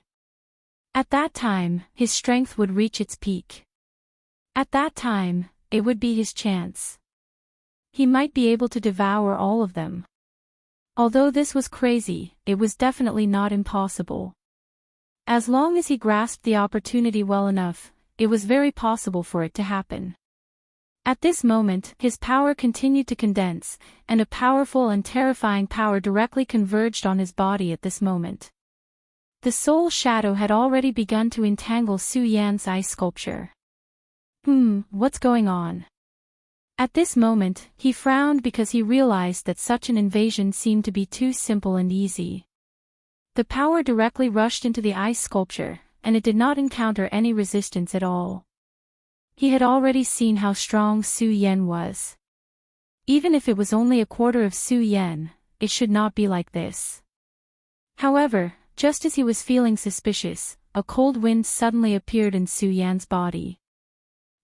At that time, his strength would reach its peak. At that time, it would be his chance. He might be able to devour all of them. Although this was crazy, it was definitely not impossible. As long as he grasped the opportunity well enough, it was very possible for it to happen. At this moment, his power continued to condense, and a powerful and terrifying power directly converged on his body at this moment. The soul shadow had already begun to entangle Su Yan's ice sculpture. What's going on? At this moment, he frowned because he realized that such an invasion seemed to be too simple and easy. The power directly rushed into the ice sculpture, and it did not encounter any resistance at all. He had already seen how strong Su Yan was. Even if it was only a quarter of Su Yan, it should not be like this. However, just as he was feeling suspicious, a cold wind suddenly appeared in Su Yan's body.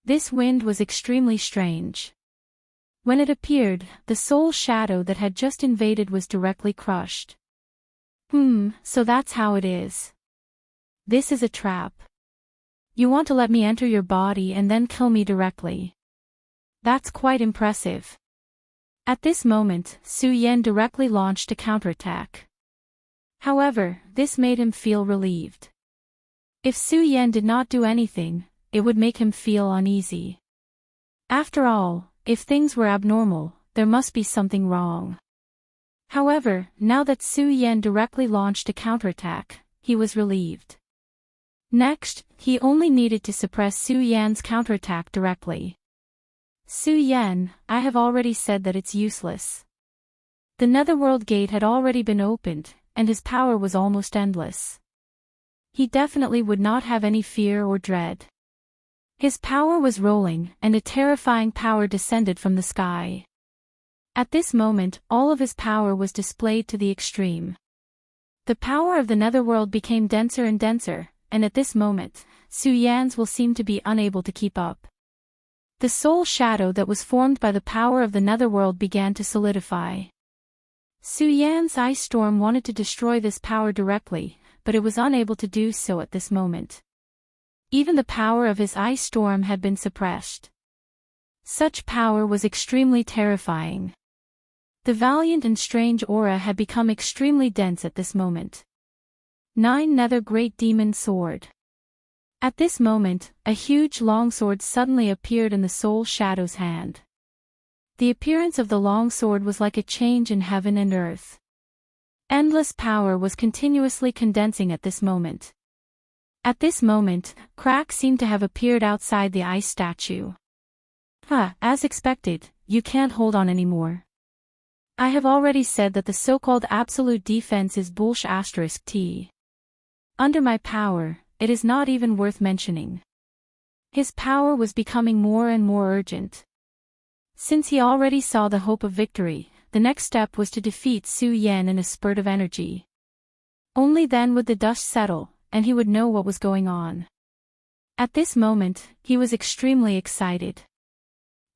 This wind was extremely strange. When it appeared, the soul shadow that had just invaded was directly crushed. So that's how it is. This is a trap. You want to let me enter your body and then kill me directly. That's quite impressive. At this moment, Su Yan directly launched a counterattack. However, this made him feel relieved. If Su Yan did not do anything, it would make him feel uneasy. After all, if things were abnormal, there must be something wrong. However, now that Su Yan directly launched a counterattack, he was relieved. Next, he only needed to suppress Su Yan's counterattack directly. Su Yan, I have already said that it's useless. The Netherworld Gate had already been opened, and his power was almost endless. He definitely would not have any fear or dread. His power was rolling, and a terrifying power descended from the sky. At this moment, all of his power was displayed to the extreme. The power of the Netherworld became denser and denser, and at this moment, Su Yan's will seemed to be unable to keep up. The soul shadow that was formed by the power of the Netherworld began to solidify. Su Yan's ice storm wanted to destroy this power directly, but it was unable to do so at this moment. Even the power of his ice storm had been suppressed. Such power was extremely terrifying. The valiant and strange aura had become extremely dense at this moment. 9 Nether Great Demon Sword. At this moment, a huge longsword suddenly appeared in the soul shadow's hand. The appearance of the longsword was like a change in heaven and earth. Endless power was continuously condensing at this moment. At this moment, cracks seemed to have appeared outside the ice statue. As expected, you can't hold on anymore. I have already said that the so-called absolute defense is bullsh*t. Under my power, it is not even worth mentioning. His power was becoming more and more urgent. Since he already saw the hope of victory, the next step was to defeat Su Yan in a spurt of energy. Only then would the dust settle, and he would know what was going on. At this moment, he was extremely excited.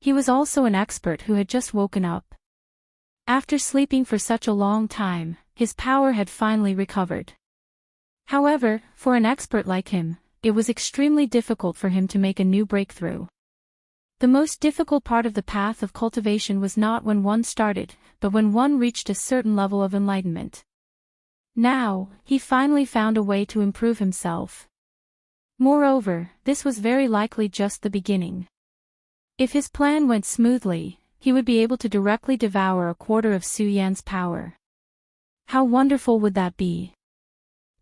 He was also an expert who had just woken up. After sleeping for such a long time, his power had finally recovered. However, for an expert like him, it was extremely difficult for him to make a new breakthrough. The most difficult part of the path of cultivation was not when one started, but when one reached a certain level of enlightenment. Now, he finally found a way to improve himself. Moreover, this was very likely just the beginning. If his plan went smoothly, he would be able to directly devour a quarter of Su Yan's power. How wonderful would that be?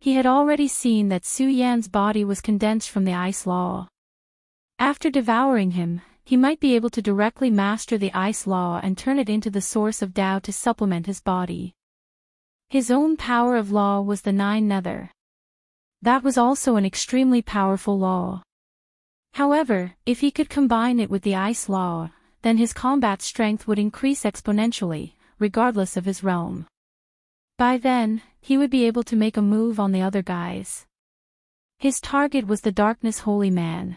He had already seen that Su Yan's body was condensed from the ice law. After devouring him, he might be able to directly master the ice law and turn it into the source of Tao to supplement his body. His own power of law was the Nine Nether. That was also an extremely powerful law. However, if he could combine it with the ice law, then his combat strength would increase exponentially, regardless of his realm. By then, he would be able to make a move on the other guys. His target was the Darkness Holy Man.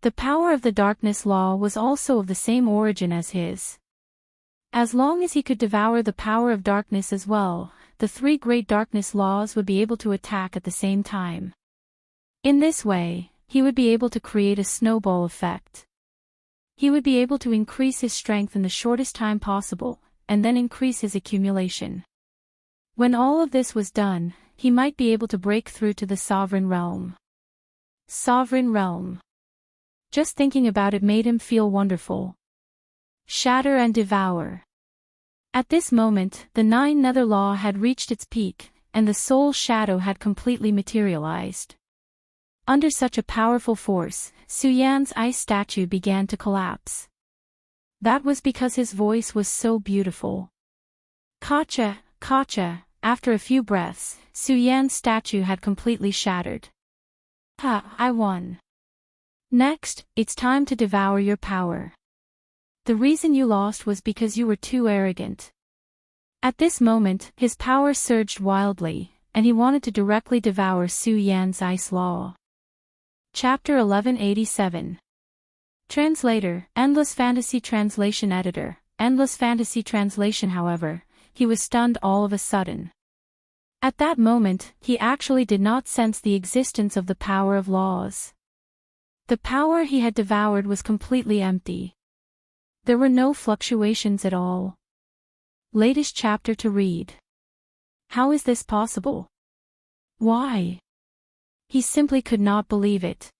The power of the Darkness Law was also of the same origin as his. As long as he could devour the power of darkness as well, the three great darkness laws would be able to attack at the same time. In this way, he would be able to create a snowball effect. He would be able to increase his strength in the shortest time possible, and then increase his accumulation. When all of this was done, he might be able to break through to the Sovereign Realm. Sovereign Realm. Just thinking about it made him feel wonderful. Shatter and devour. At this moment, the Nine Nether Law had reached its peak, and the Soul Shadow had completely materialized. Under such a powerful force, Su Yan's ice statue began to collapse. That was because his voice was so beautiful. Kacha, Kacha, after a few breaths, Su Yan's statue had completely shattered. Ha, I won. Next, it's time to devour your power. The reason you lost was because you were too arrogant. At this moment, his power surged wildly, and he wanted to directly devour Su Yan's ice law. Chapter 1187. Translator, Endless Fantasy Translation Editor, Endless Fantasy Translation. However, he was stunned all of a sudden. At that moment, he actually did not sense the existence of the power of laws. The power he had devoured was completely empty. There were no fluctuations at all. Latest chapter to read. How is this possible? Why? He simply could not believe it.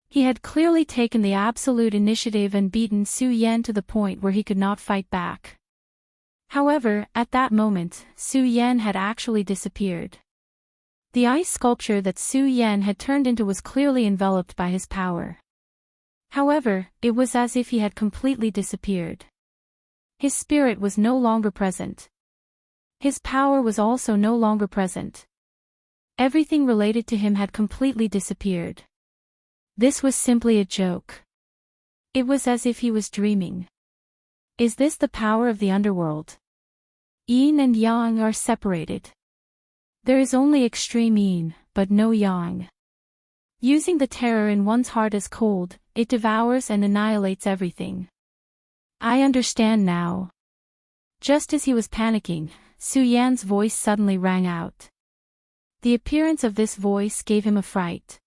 He had clearly taken the absolute initiative and beaten Su Yan to the point where he could not fight back. However, at that moment, Su Yan had actually disappeared. The ice sculpture that Su Yan had turned into was clearly enveloped by his power. However, it was as if he had completely disappeared. His spirit was no longer present. His power was also no longer present. Everything related to him had completely disappeared. This was simply a joke. It was as if he was dreaming. Is this the power of the underworld? Yin and Yang are separated. There is only extreme yin, but no yang. Using the terror in one's heart as cold, it devours and annihilates everything. I understand now. Just as he was panicking, Su Yan's voice suddenly rang out. The appearance of this voice gave him a fright.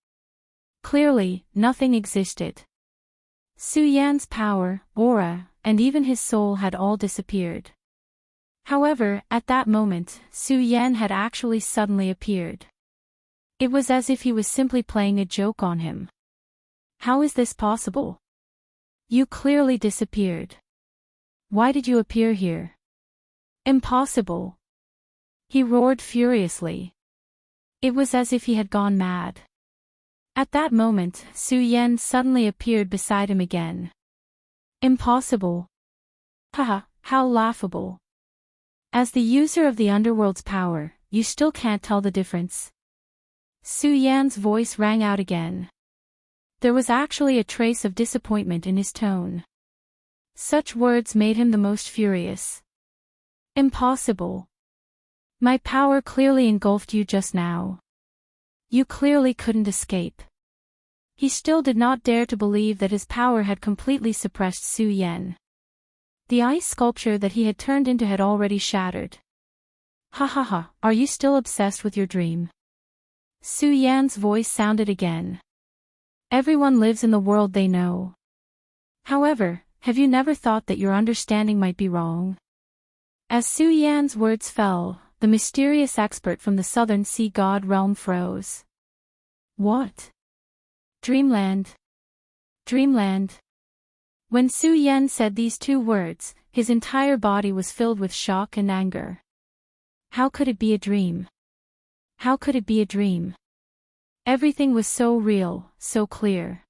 Clearly, nothing existed. Su Yan's power, aura, and even his soul had all disappeared. However, at that moment, Su Yan had actually suddenly appeared. It was as if he was simply playing a joke on him. How is this possible? You clearly disappeared. Why did you appear here? Impossible. He roared furiously. It was as if he had gone mad. At that moment, Su Yan suddenly appeared beside him again. Impossible. Haha, how laughable. As the user of the underworld's power, you still can't tell the difference. Su Yan's voice rang out again. There was actually a trace of disappointment in his tone. Such words made him the most furious. Impossible. My power clearly engulfed you just now. You clearly couldn't escape. He still did not dare to believe that his power had completely suppressed Su Yan. The ice sculpture that he had turned into had already shattered. Ha ha ha, are you still obsessed with your dream? Su Yan's voice sounded again. Everyone lives in the world they know. However, have you never thought that your understanding might be wrong? As Su Yan's words fell, the mysterious expert from the Southern Sea God realm froze. What? Dreamland? Dreamland? When Su Yan said these two words, his entire body was filled with shock and anger. How could it be a dream? How could it be a dream? Everything was so real, so clear.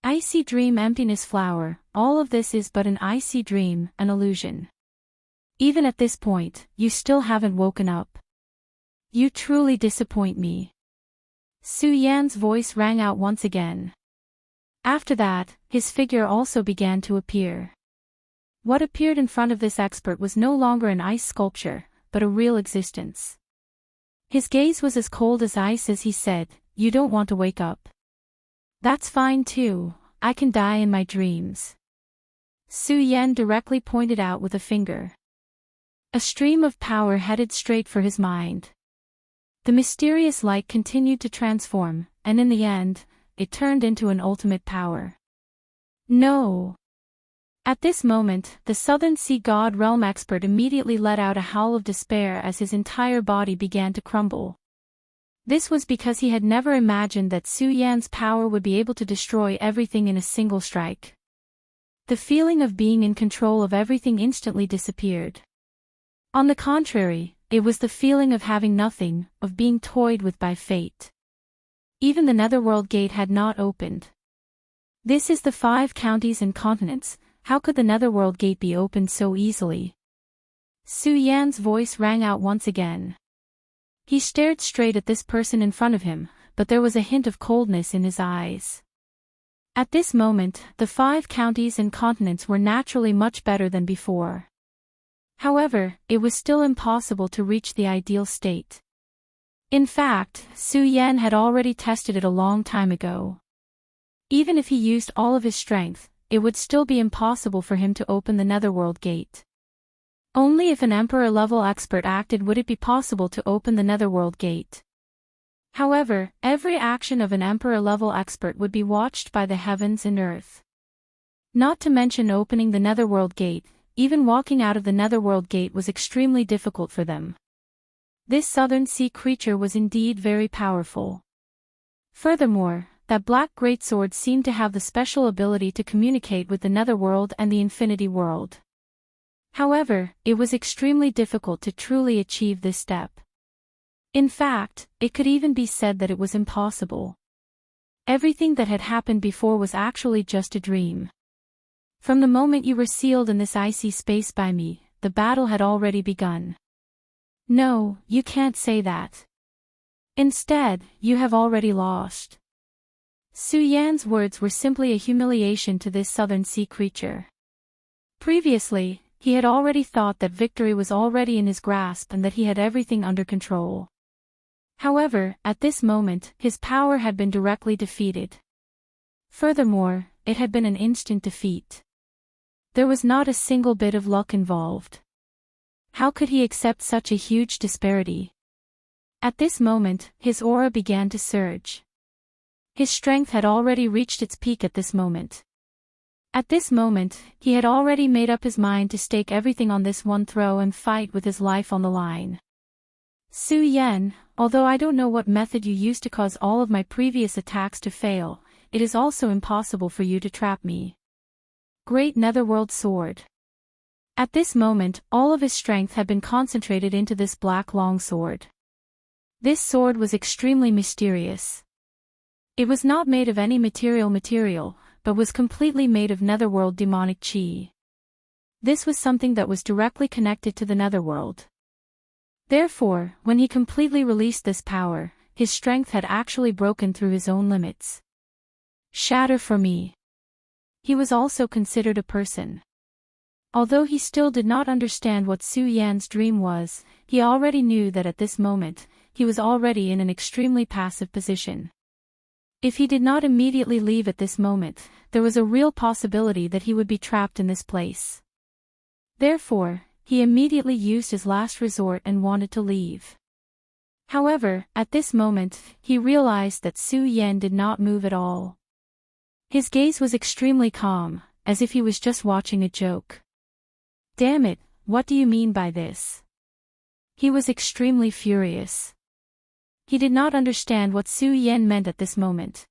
Icy dream, emptiness, flower, all of this is but an icy dream, an illusion. Even at this point, you still haven't woken up. You truly disappoint me. Su Yan's voice rang out once again. After that, his figure also began to appear. What appeared in front of this expert was no longer an ice sculpture, but a real existence. His gaze was as cold as ice as he said, "You don't want to wake up. That's fine too, I can die in my dreams." Su Yan directly pointed out with a finger. A stream of power headed straight for his mind. The mysterious light continued to transform, and in the end, it turned into an ultimate power. No! At this moment, the Southern Sea God Realm expert immediately let out a howl of despair as his entire body began to crumble. This was because he had never imagined that Su Yan's power would be able to destroy everything in a single strike. The feeling of being in control of everything instantly disappeared. On the contrary, it was the feeling of having nothing, of being toyed with by fate. Even the Netherworld Gate had not opened. This is the 5 counties and continents, how could the Netherworld Gate be opened so easily? Su Yan's voice rang out once again. He stared straight at this person in front of him, but there was a hint of coldness in his eyes. At this moment, the 5 counties and continents were naturally much better than before. However, it was still impossible to reach the ideal state. In fact, Su Yan had already tested it a long time ago. Even if he used all of his strength, it would still be impossible for him to open the Netherworld Gate. Only if an Emperor-level expert acted would it be possible to open the Netherworld Gate. However, every action of an Emperor-level expert would be watched by the heavens and earth. Not to mention opening the Netherworld Gate, even walking out of the Netherworld Gate was extremely difficult for them. This Southern Sea creature was indeed very powerful. Furthermore, that black greatsword seemed to have the special ability to communicate with the Netherworld and the Infinity World. However, it was extremely difficult to truly achieve this step. In fact, it could even be said that it was impossible. Everything that had happened before was actually just a dream. From the moment you were sealed in this icy space by me, the battle had already begun. No, you can't say that. Instead, you have already lost. Su Yan's words were simply a humiliation to this Southern Sea creature. Previously, he had already thought that victory was already in his grasp and that he had everything under control. However, at this moment, his power had been directly defeated. Furthermore, it had been an instant defeat. There was not a single bit of luck involved. How could he accept such a huge disparity? At this moment, his aura began to surge. His strength had already reached its peak at this moment. At this moment, he had already made up his mind to stake everything on this one throw and fight with his life on the line. Su Yan, although I don't know what method you used to cause all of my previous attacks to fail, it is also impossible for you to trap me. Great Netherworld Sword. At this moment, all of his strength had been concentrated into this black long sword. This sword was extremely mysterious. It was not made of any material, but was completely made of Netherworld demonic chi. This was something that was directly connected to the Netherworld. Therefore, when he completely released this power, his strength had actually broken through his own limits. Shatter for me. He was also considered a person. Although he still did not understand what Su Yan's dream was, he already knew that at this moment, he was already in an extremely passive position. If he did not immediately leave at this moment, there was a real possibility that he would be trapped in this place. Therefore, he immediately used his last resort and wanted to leave. However, at this moment, he realized that Su Yan did not move at all. His gaze was extremely calm, as if he was just watching a joke. Damn it, what do you mean by this? He was extremely furious. He did not understand what Su Yan meant at this moment.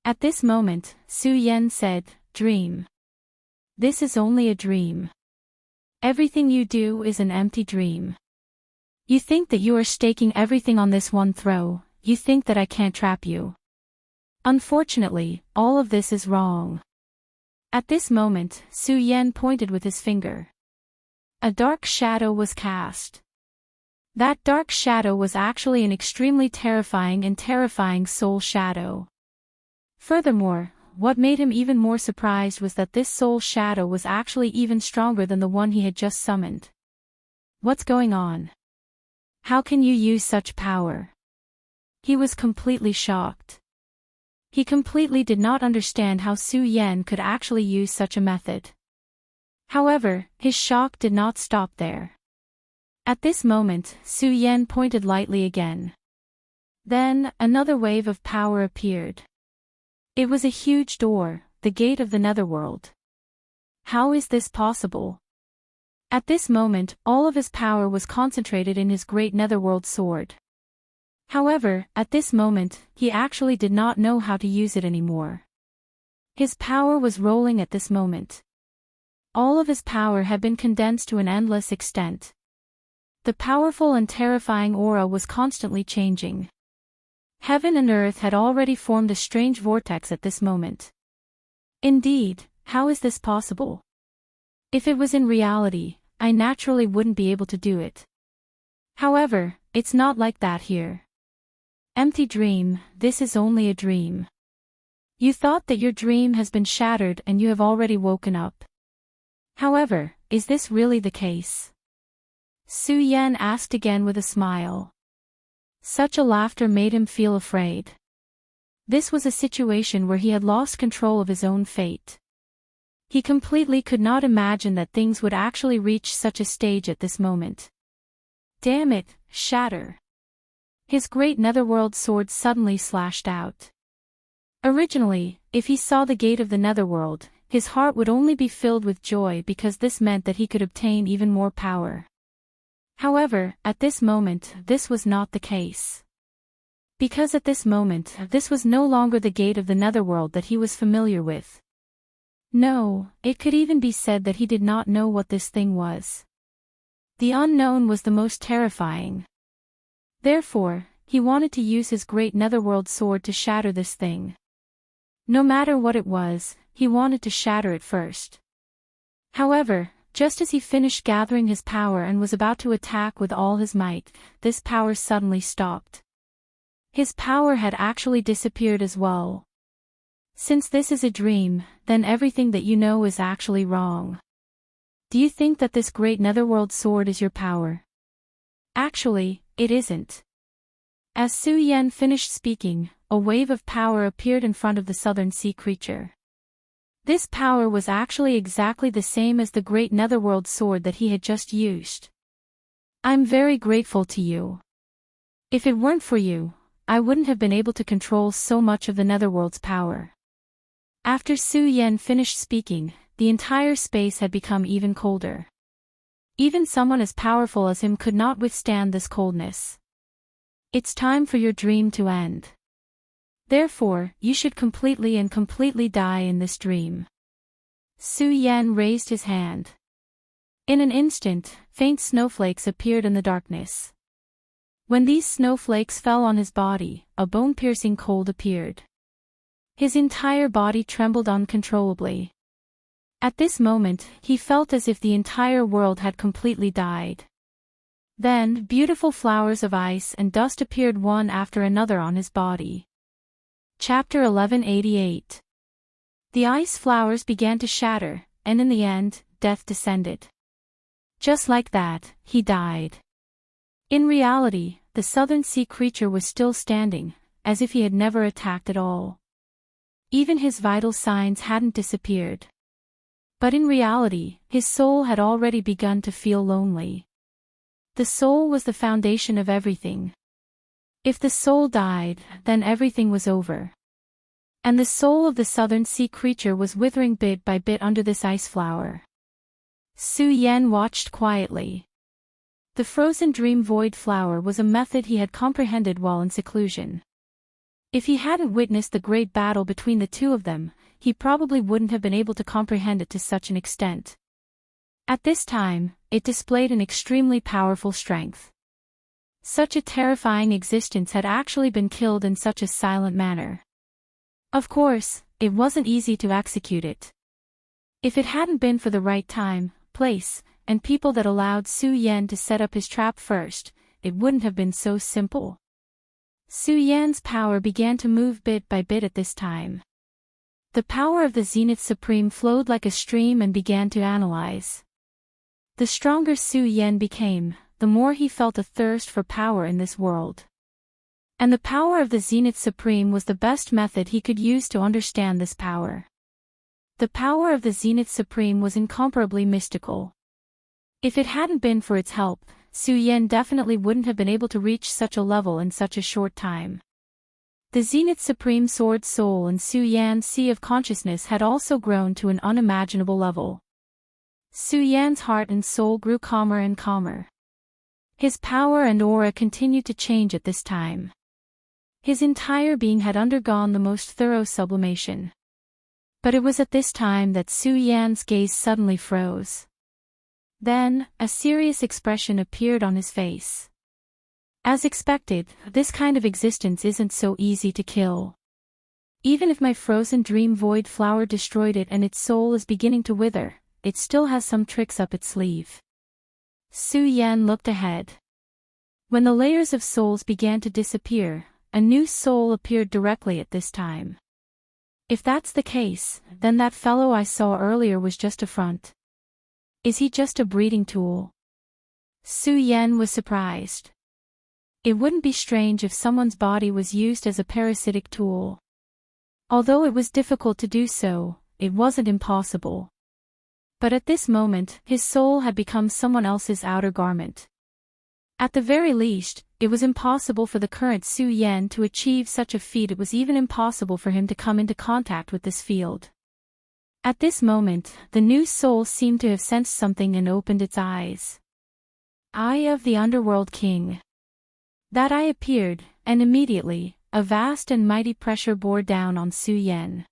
At this moment, Su Yan said, "Dream. This is only a dream. Everything you do is an empty dream. You think that you are staking everything on this one throw, you think that I can't trap you. Unfortunately, all of this is wrong. At this moment, Su Yan pointed with his finger. A dark shadow was cast. That dark shadow was actually an extremely terrifying soul shadow. Furthermore, what made him even more surprised was that this soul shadow was actually even stronger than the one he had just summoned. What's going on? How can you use such power? He was completely shocked. He completely did not understand how Su Yan could actually use such a method. However, his shock did not stop there. At this moment, Su Yan pointed lightly again. Then, another wave of power appeared. It was a huge door, the gate of the netherworld. How is this possible? At this moment, all of his power was concentrated in his great netherworld sword. However, at this moment, he actually did not know how to use it anymore. His power was rolling at this moment. All of his power had been condensed to an endless extent. The powerful and terrifying aura was constantly changing. Heaven and earth had already formed a strange vortex at this moment. Indeed, how is this possible? If it was in reality, I naturally wouldn't be able to do it. However, it's not like that here. Empty dream, this is only a dream. You thought that your dream has been shattered and you have already woken up. However, is this really the case? Su Yan asked again with a smile. Such a laughter made him feel afraid. This was a situation where he had lost control of his own fate. He completely could not imagine that things would actually reach such a stage at this moment. Damn it, shatter. His great netherworld sword suddenly slashed out. Originally, if he saw the gate of the netherworld, his heart would only be filled with joy because this meant that he could obtain even more power. However, at this moment, this was not the case. Because at this moment, this was no longer the gate of the netherworld that he was familiar with. No, it could even be said that he did not know what this thing was. The unknown was the most terrifying. Therefore, he wanted to use his great netherworld sword to shatter this thing. No matter what it was, he wanted to shatter it first. However, just as he finished gathering his power and was about to attack with all his might, this power suddenly stopped. His power had actually disappeared as well. Since this is a dream, then everything that you know is actually wrong. Do you think that this great netherworld sword is your power? Actually, it isn't. As Su Yan finished speaking, a wave of power appeared in front of the southern sea creature. This power was actually exactly the same as the great netherworld sword that he had just used. I'm very grateful to you. If it weren't for you, I wouldn't have been able to control so much of the netherworld's power. After Su Yan finished speaking, the entire space had become even colder. Even someone as powerful as him could not withstand this coldness. It's time for your dream to end. Therefore, you should completely die in this dream. Su Yan raised his hand. In an instant, faint snowflakes appeared in the darkness. When these snowflakes fell on his body, a bone-piercing cold appeared. His entire body trembled uncontrollably. At this moment, he felt as if the entire world had completely died. Then, beautiful flowers of ice and dust appeared one after another on his body. Chapter 1188. The ice flowers began to shatter, and in the end, death descended. Just like that, he died. In reality, the southern sea creature was still standing, as if he had never attacked at all. Even his vital signs hadn't disappeared. But in reality, his soul had already begun to feel lonely. The soul was the foundation of everything. If the soul died, then everything was over. And the soul of the southern sea creature was withering bit by bit under this ice flower. Su Yan watched quietly. The frozen dream void flower was a method he had comprehended while in seclusion. If he hadn't witnessed the great battle between the two of them, he probably wouldn't have been able to comprehend it to such an extent. At this time, it displayed an extremely powerful strength. Such a terrifying existence had actually been killed in such a silent manner. Of course, it wasn't easy to execute it. If it hadn't been for the right time, place, and people that allowed Su Yan to set up his trap first, it wouldn't have been so simple. Su Yan's power began to move bit by bit at this time. The power of the Zenith Supreme flowed like a stream and began to analyze. The stronger Su Yan became, the more he felt a thirst for power in this world. And the power of the Zenith Supreme was the best method he could use to understand this power. The power of the Zenith Supreme was incomparably mystical. If it hadn't been for its help, Su Yan definitely wouldn't have been able to reach such a level in such a short time. The Zenith Supreme Sword Soul and Su Yan's Sea of Consciousness had also grown to an unimaginable level. Su Yan's heart and soul grew calmer and calmer. His power and aura continued to change at this time. His entire being had undergone the most thorough sublimation. But it was at this time that Su Yan's gaze suddenly froze. Then, a serious expression appeared on his face. As expected, this kind of existence isn't so easy to kill. Even if my frozen dream void flower destroyed it and its soul is beginning to wither, it still has some tricks up its sleeve. Su Yan looked ahead. When the layers of souls began to disappear, a new soul appeared directly at this time. If that's the case, then that fellow I saw earlier was just a front. Is he just a breeding tool? Su Yan was surprised. It wouldn't be strange if someone's body was used as a parasitic tool. Although it was difficult to do so, it wasn't impossible. But at this moment, his soul had become someone else's outer garment. At the very least, it was impossible for the current Su Yan to achieve such a feat. It was even impossible for him to come into contact with this field. At this moment, the new soul seemed to have sensed something and opened its eyes. Eye of the Underworld King. That eye appeared, and immediately, a vast and mighty pressure bore down on Su Yan.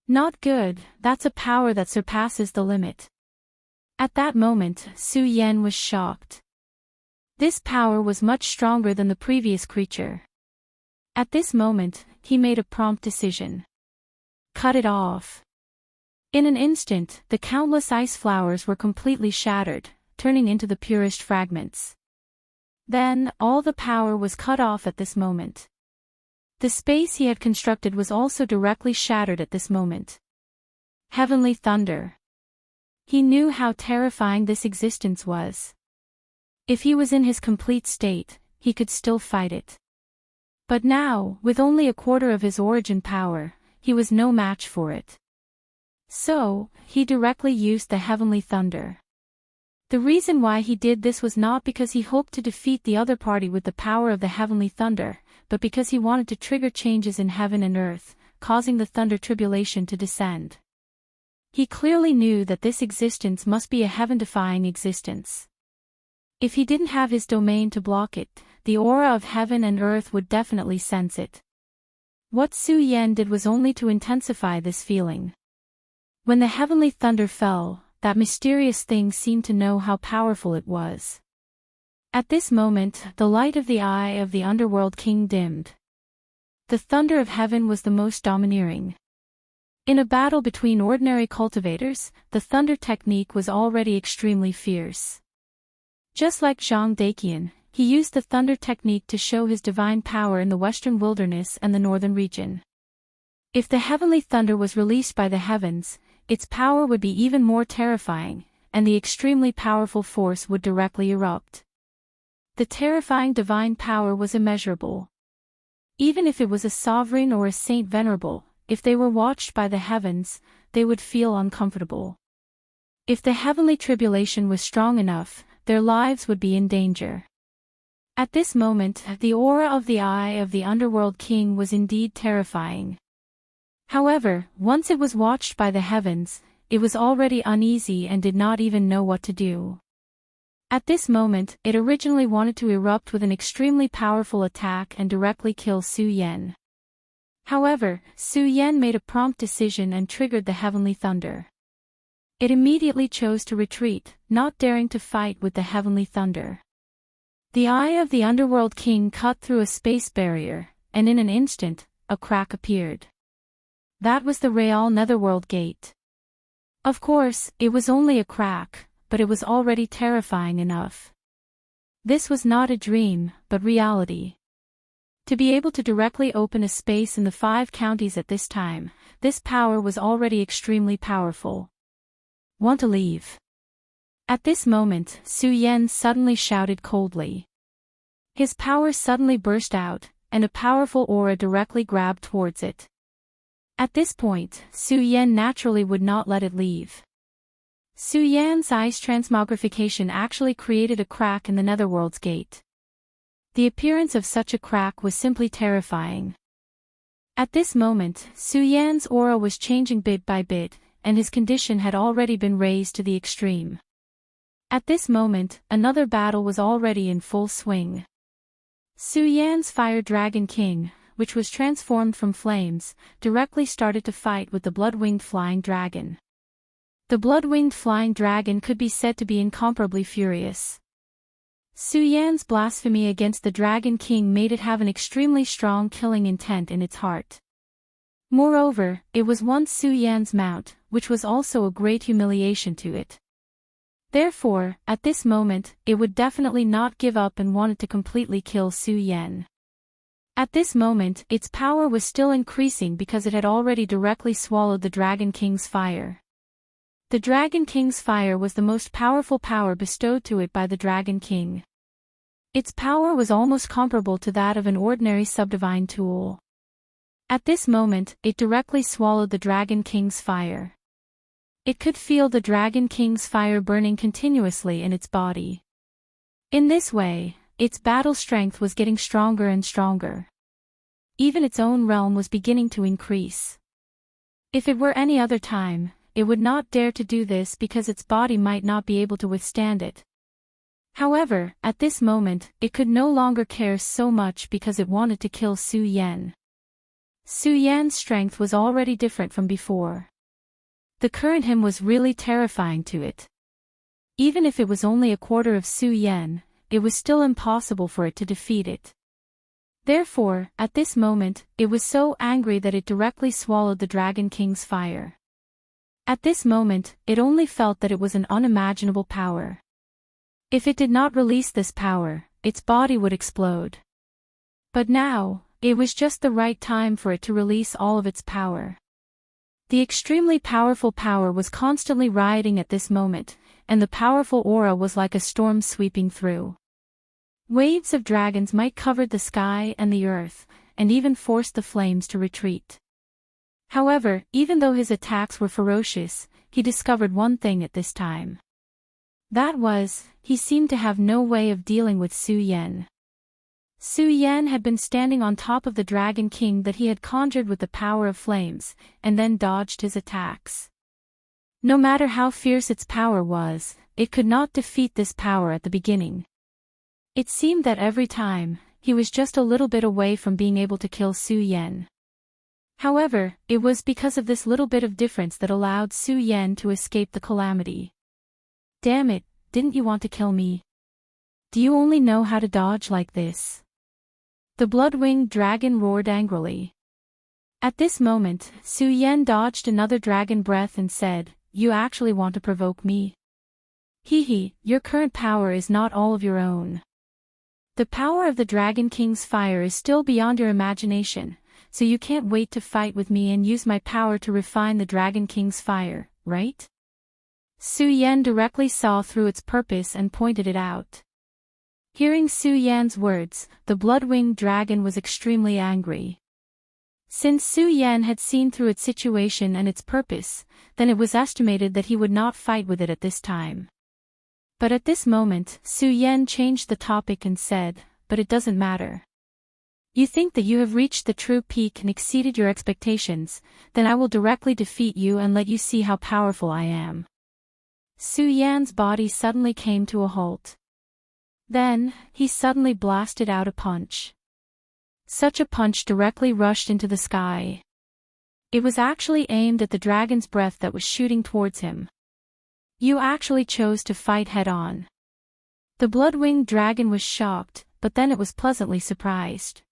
Not good, that's a power that surpasses the limit. At that moment, Su Yan was shocked. This power was much stronger than the previous creature. At this moment, he made a prompt decision. Cut it off. In an instant, the countless ice flowers were completely shattered, turning into the purest fragments. Then, all the power was cut off at this moment. The space he had constructed was also directly shattered at this moment. Heavenly thunder. He knew how terrifying this existence was. If he was in his complete state, he could still fight it. But now, with only a quarter of his origin power, he was no match for it. So, he directly used the heavenly thunder. The reason why he did this was not because he hoped to defeat the other party with the power of the heavenly thunder, but because he wanted to trigger changes in heaven and earth, causing the thunder tribulation to descend. He clearly knew that this existence must be a heaven-defying existence. If he didn't have his domain to block it, the aura of heaven and earth would definitely sense it. What Su Yan did was only to intensify this feeling. When the heavenly thunder fell, that mysterious thing seemed to know how powerful it was. At this moment, the light of the eye of the Underworld King dimmed. The thunder of heaven was the most domineering. In a battle between ordinary cultivators, the thunder technique was already extremely fierce. Just like Zhang Daqian, he used the thunder technique to show his divine power in the western wilderness and the northern region. If the heavenly thunder was released by the heavens, its power would be even more terrifying, and the extremely powerful force would directly erupt. The terrifying divine power was immeasurable. Even if it was a sovereign or a saint venerable, if they were watched by the heavens, they would feel uncomfortable. If the heavenly tribulation was strong enough, their lives would be in danger. At this moment, the aura of the eye of the Underworld King was indeed terrifying. However, once it was watched by the heavens, it was already uneasy and did not even know what to do. At this moment, it originally wanted to erupt with an extremely powerful attack and directly kill Su Yan. However, Su Yan made a prompt decision and triggered the heavenly thunder. It immediately chose to retreat, not daring to fight with the heavenly thunder. The eye of the Underworld King cut through a space barrier, and in an instant, a crack appeared. That was the Real Netherworld Gate. Of course, it was only a crack, but it was already terrifying enough. This was not a dream, but reality. To be able to directly open a space in the 5 counties at this time, this power was already extremely powerful. Want to leave? At this moment, Su Yan suddenly shouted coldly. His power suddenly burst out, and a powerful aura directly grabbed towards it. At this point, Su Yan naturally would not let it leave. Su Yan's ice transmogrification actually created a crack in the Netherworld's gate. The appearance of such a crack was simply terrifying. At this moment, Su Yan's aura was changing bit by bit, and his condition had already been raised to the extreme. At this moment, another battle was already in full swing. Su Yan's Fire Dragon King, which was transformed from flames, directly started to fight with the blood-winged flying dragon. The blood-winged flying dragon could be said to be incomparably furious. Su Yan's blasphemy against the Dragon King made it have an extremely strong killing intent in its heart. Moreover, it was once Su Yan's mount, which was also a great humiliation to it. Therefore, at this moment, it would definitely not give up and wanted to completely kill Su Yan. At this moment, its power was still increasing because it had already directly swallowed the Dragon King's fire. The Dragon King's fire was the most powerful power bestowed to it by the Dragon King. Its power was almost comparable to that of an ordinary subdivine tool. At this moment, it directly swallowed the Dragon King's fire. It could feel the Dragon King's fire burning continuously in its body. In this way, its battle strength was getting stronger and stronger. Even its own realm was beginning to increase. If it were any other time, it would not dare to do this because its body might not be able to withstand it. However, at this moment, it could no longer care so much because it wanted to kill Su Yan. Su Yan's strength was already different from before. The current him was really terrifying to it. Even if it was only a quarter of Su Yan, it was still impossible for it to defeat it. Therefore, at this moment, it was so angry that it directly swallowed the Dragon King's fire. At this moment, it only felt that it was an unimaginable power. If it did not release this power, its body would explode. But now, it was just the right time for it to release all of its power. The extremely powerful power was constantly rioting at this moment, and the powerful aura was like a storm sweeping through. Waves of dragons might cover the sky and the earth, and even forced the flames to retreat. However, even though his attacks were ferocious, he discovered one thing at this time. That was, he seemed to have no way of dealing with Su Yan. Su Yan had been standing on top of the Dragon King that he had conjured with the power of flames, and then dodged his attacks. No matter how fierce its power was, it could not defeat this power at the beginning. It seemed that every time, he was just a little bit away from being able to kill Su Yan. However, it was because of this little bit of difference that allowed Su Yan to escape the calamity. Damn it, didn't you want to kill me? Do you only know how to dodge like this? The blood-winged dragon roared angrily. At this moment, Su Yan dodged another dragon breath and said, "You actually want to provoke me? Hee, your current power is not all of your own. The power of the Dragon King's fire is still beyond your imagination, so you can't wait to fight with me and use my power to refine the Dragon King's fire, right?" Su Yan directly saw through its purpose and pointed it out. Hearing Su Yan's words, the blood-winged dragon was extremely angry. Since Su Yan had seen through its situation and its purpose, then it was estimated that he would not fight with it at this time. But at this moment, Su Yan changed the topic and said, "But it doesn't matter. You think that you have reached the true peak and exceeded your expectations, then I will directly defeat you and let you see how powerful I am." Su Yan's body suddenly came to a halt. Then, he suddenly blasted out a punch. Such a punch directly rushed into the sky. It was actually aimed at the dragon's breath that was shooting towards him. You actually chose to fight head-on. The blood-winged dragon was shocked, but then it was pleasantly surprised.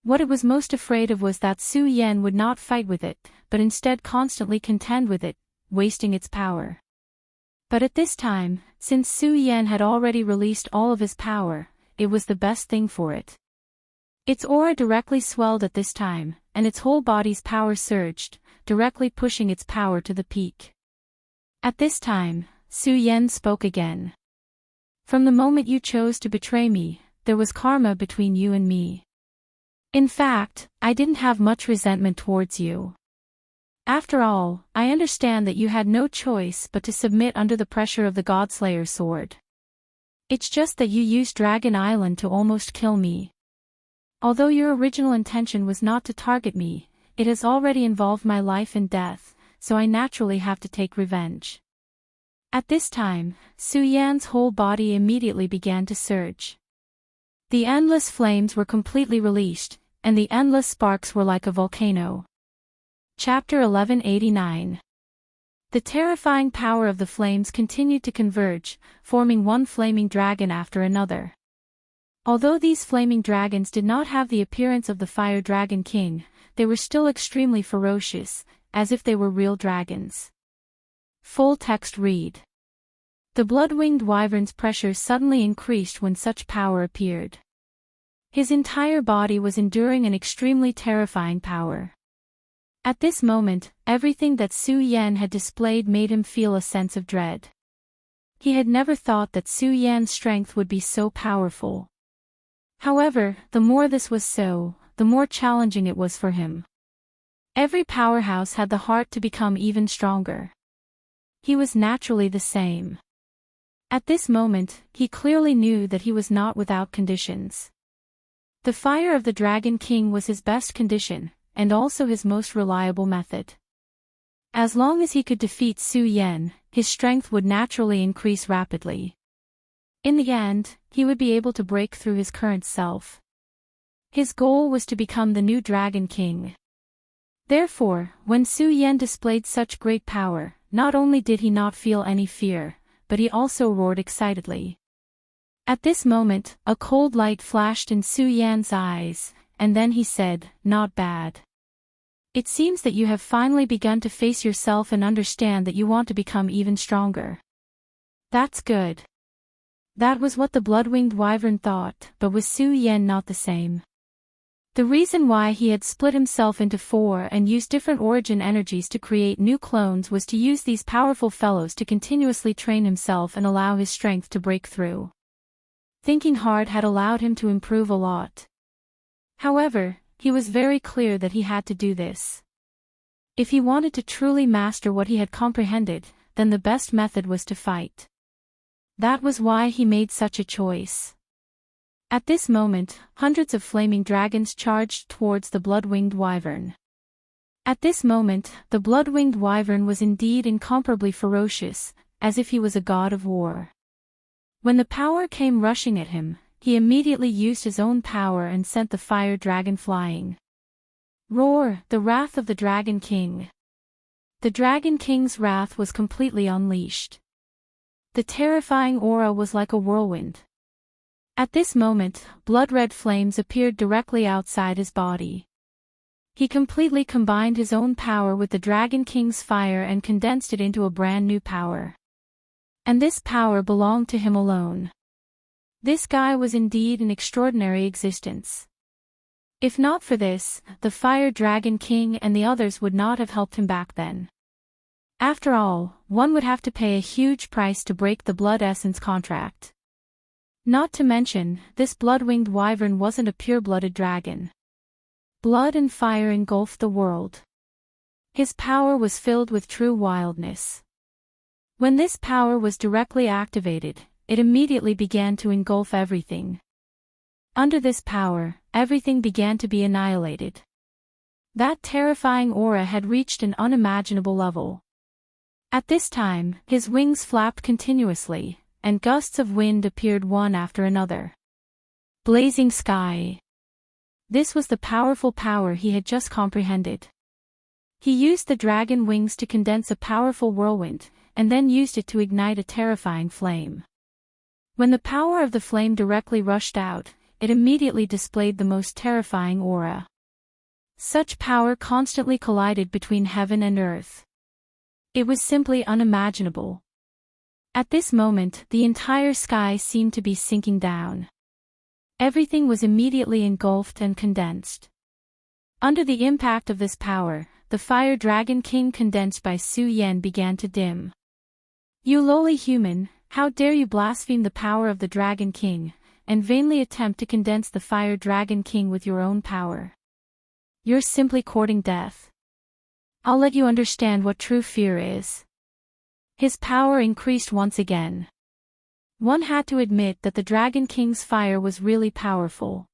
What it was most afraid of was that Su Yan would not fight with it, but instead constantly contend with it, wasting its power. But at this time, since Su Yan had already released all of his power, it was the best thing for it. Its aura directly swelled at this time, and its whole body's power surged, directly pushing its power to the peak. At this time, Su Yan spoke again. From the moment you chose to betray me, there was karma between you and me. In fact, I didn't have much resentment towards you. After all, I understand that you had no choice but to submit under the pressure of the Godslayer's sword. It's just that you used Dragon Island to almost kill me. Although your original intention was not to target me, it has already involved my life and death, so I naturally have to take revenge. At this time, Su Yan's whole body immediately began to surge. The endless flames were completely released, and the endless sparks were like a volcano. Chapter 1189. The terrifying power of the flames continued to converge, forming one flaming dragon after another. Although these flaming dragons did not have the appearance of the Fire Dragon King, they were still extremely ferocious, as if they were real dragons. Full text read. The blood-winged wyvern's pressure suddenly increased when such power appeared. His entire body was enduring an extremely terrifying power. At this moment, everything that Su Yan had displayed made him feel a sense of dread. He had never thought that Su Yan's strength would be so powerful. However, the more this was so, the more challenging it was for him. Every powerhouse had the heart to become even stronger. He was naturally the same. At this moment, he clearly knew that he was not without conditions. The fire of the Dragon King was his best condition, and also his most reliable method. As long as he could defeat Su Yan, his strength would naturally increase rapidly. In the end, he would be able to break through his current self. His goal was to become the new Dragon King. Therefore, when Su Yan displayed such great power, not only did he not feel any fear, but he also roared excitedly. At this moment, a cold light flashed in Su Yan's eyes, and then he said, "Not bad. It seems that you have finally begun to face yourself and understand that you want to become even stronger. That's good." That was what the blood-winged wyvern thought, but with Su Yan not the same. The reason why he had split himself into four and used different origin energies to create new clones was to use these powerful fellows to continuously train himself and allow his strength to break through. Thinking hard had allowed him to improve a lot. However, he was very clear that he had to do this. If he wanted to truly master what he had comprehended, then the best method was to fight. That was why he made such a choice. At this moment, hundreds of flaming dragons charged towards the blood-winged wyvern. At this moment, the blood-winged wyvern was indeed incomparably ferocious, as if he was a god of war. When the power came rushing at him, he immediately used his own power and sent the fire dragon flying. Roar, the wrath of the Dragon King. The Dragon King's wrath was completely unleashed. The terrifying aura was like a whirlwind. At this moment, blood-red flames appeared directly outside his body. He completely combined his own power with the Dragon King's fire and condensed it into a brand new power. And this power belonged to him alone. This guy was indeed an extraordinary existence. If not for this, the Fire Dragon King and the others would not have helped him back then. After all, one would have to pay a huge price to break the Blood Essence contract. Not to mention, this blood-winged wyvern wasn't a pure-blooded dragon. Blood and fire engulfed the world. His power was filled with true wildness. When this power was directly activated, it immediately began to engulf everything. Under this power, everything began to be annihilated. That terrifying aura had reached an unimaginable level. At this time, his wings flapped continuously, and gusts of wind appeared one after another. Blazing sky. This was the powerful power he had just comprehended. He used the dragon wings to condense a powerful whirlwind, and then used it to ignite a terrifying flame. When the power of the flame directly rushed out, it immediately displayed the most terrifying aura. Such power constantly collided between heaven and earth. It was simply unimaginable. At this moment, the entire sky seemed to be sinking down. Everything was immediately engulfed and condensed. Under the impact of this power, the Fire Dragon King condensed by Su Yan began to dim. "You lowly human, how dare you blaspheme the power of the Dragon King, and vainly attempt to condense the Fire Dragon King with your own power? You're simply courting death. I'll let you understand what true fear is." His power increased once again. One had to admit that the Dragon King's fire was really powerful.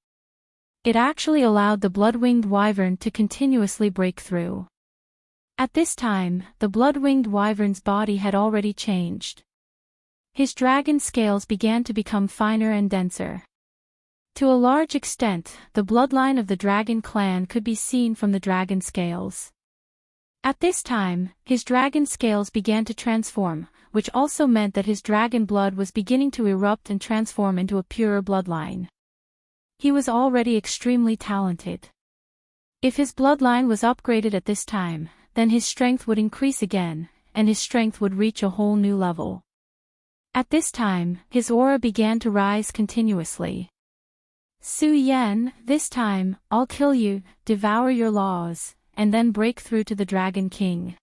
It actually allowed the blood-winged wyvern to continuously break through. At this time, the blood-winged wyvern's body had already changed. His dragon scales began to become finer and denser. To a large extent, the bloodline of the dragon clan could be seen from the dragon scales. At this time, his dragon scales began to transform, which also meant that his dragon blood was beginning to erupt and transform into a purer bloodline. He was already extremely talented. If his bloodline was upgraded at this time, then his strength would increase again, and his strength would reach a whole new level. At this time, his aura began to rise continuously. "Su Yan, this time, I'll kill you, devour your laws, and then break through to the Dragon King."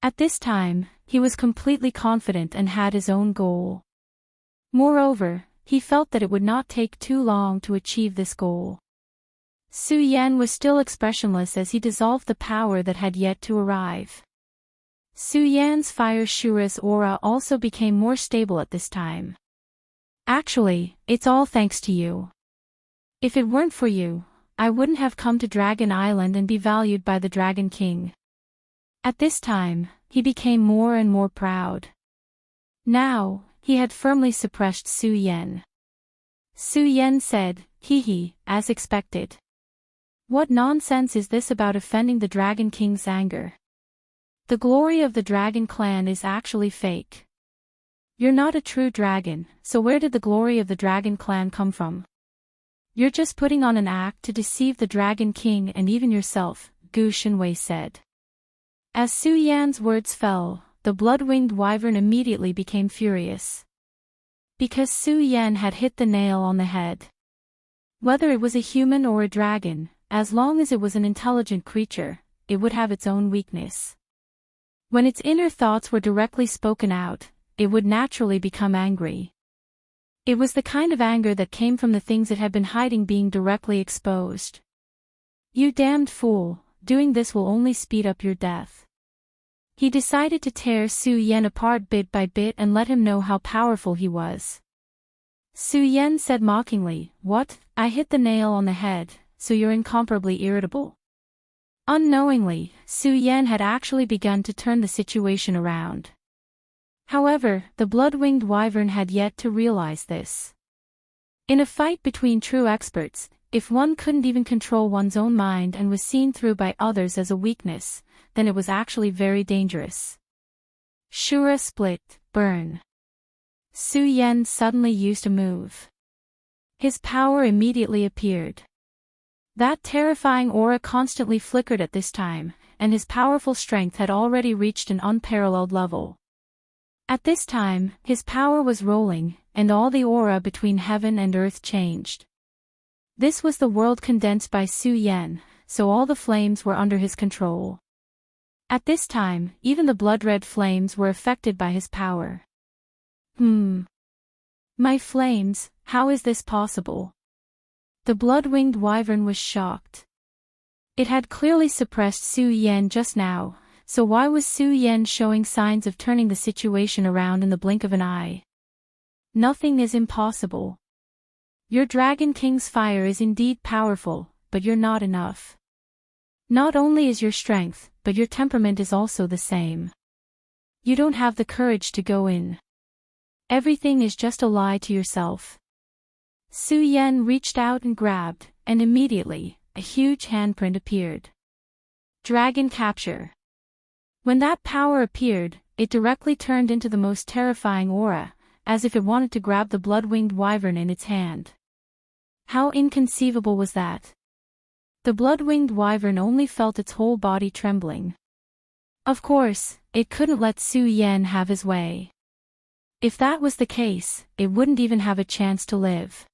At this time, he was completely confident and had his own goal. Moreover, he felt that it would not take too long to achieve this goal. Su Yan was still expressionless as he dissolved the power that had yet to arrive. Su Yan's fire Shura's aura also became more stable at this time. "Actually, it's all thanks to you. If it weren't for you, I wouldn't have come to Dragon Island and be valued by the Dragon King." At this time, he became more and more proud. Now, he had firmly suppressed Su Yan. Su Yan said, "Hee, as expected. What nonsense is this about offending the Dragon King's anger? The glory of the Dragon Clan is actually fake. You're not a true dragon, so where did the glory of the Dragon Clan come from? You're just putting on an act to deceive the Dragon King and even yourself," Gu Shenwei said. As Su Yan's words fell, the blood-winged wyvern immediately became furious. Because Su Yan had hit the nail on the head. Whether it was a human or a dragon, as long as it was an intelligent creature, it would have its own weakness. When its inner thoughts were directly spoken out, it would naturally become angry. It was the kind of anger that came from the things it had been hiding being directly exposed. "You damned fool, doing this will only speed up your death." He decided to tear Su Yan apart bit by bit and let him know how powerful he was. Su Yan said mockingly, "What, I hit the nail on the head, so you're incomparably irritable?" Unknowingly, Su Yan had actually begun to turn the situation around. However, the blood-winged wyvern had yet to realize this. In a fight between true experts, if one couldn't even control one's own mind and was seen through by others as a weakness, then it was actually very dangerous. Shura split, burn. Su Yan suddenly used a move. His power immediately appeared. That terrifying aura constantly flickered at this time, and his powerful strength had already reached an unparalleled level. At this time, his power was rolling, and all the aura between heaven and earth changed. This was the world condensed by Su Yan, so all the flames were under his control. At this time, even the blood-red flames were affected by his power. My flames, how is this possible?" The blood-winged wyvern was shocked. It had clearly suppressed Su Yan just now, so why was Su Yan showing signs of turning the situation around in the blink of an eye? "Nothing is impossible. Your Dragon King's fire is indeed powerful, but you're not enough. Not only is your strength, but your temperament is also the same. You don't have the courage to go in. Everything is just a lie to yourself." Su Yan reached out and grabbed, and immediately, a huge handprint appeared. Dragon capture. When that power appeared, it directly turned into the most terrifying aura, as if it wanted to grab the blood-winged wyvern in its hand. How inconceivable was that? The blood-winged wyvern only felt its whole body trembling. Of course, it couldn't let Su Yan have his way. If that was the case, it wouldn't even have a chance to live.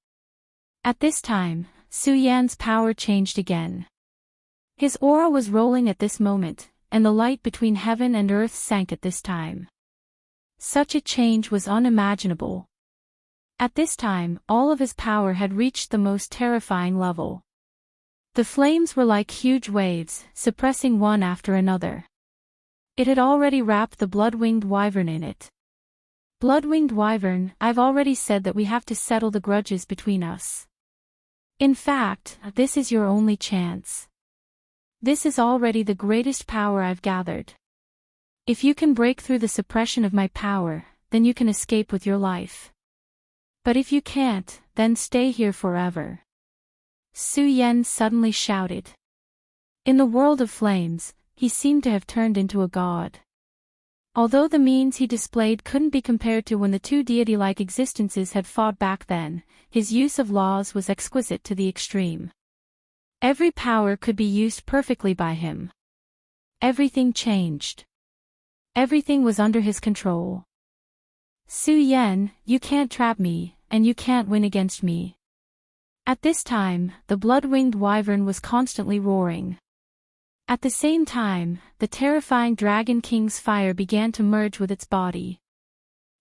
At this time, Su Yan's power changed again. His aura was rolling at this moment, and the light between heaven and earth sank at this time. Such a change was unimaginable. At this time, all of his power had reached the most terrifying level. The flames were like huge waves, suppressing one after another. It had already wrapped the blood-winged wyvern in it. Blood-winged wyvern, I've already said that we have to settle the grudges between us. In fact, this is your only chance. This is already the greatest power I've gathered. If you can break through the suppression of my power, then you can escape with your life. But if you can't, then stay here forever. Su Yan suddenly shouted. In the world of flames, he seemed to have turned into a god. Although the means he displayed couldn't be compared to when the two deity-like existences had fought back then, his use of laws was exquisite to the extreme. Every power could be used perfectly by him. Everything changed. Everything was under his control. Su Yan, you can't trap me, and you can't win against me. At this time, the blood-winged wyvern was constantly roaring. At the same time, the terrifying Dragon King's fire began to merge with its body.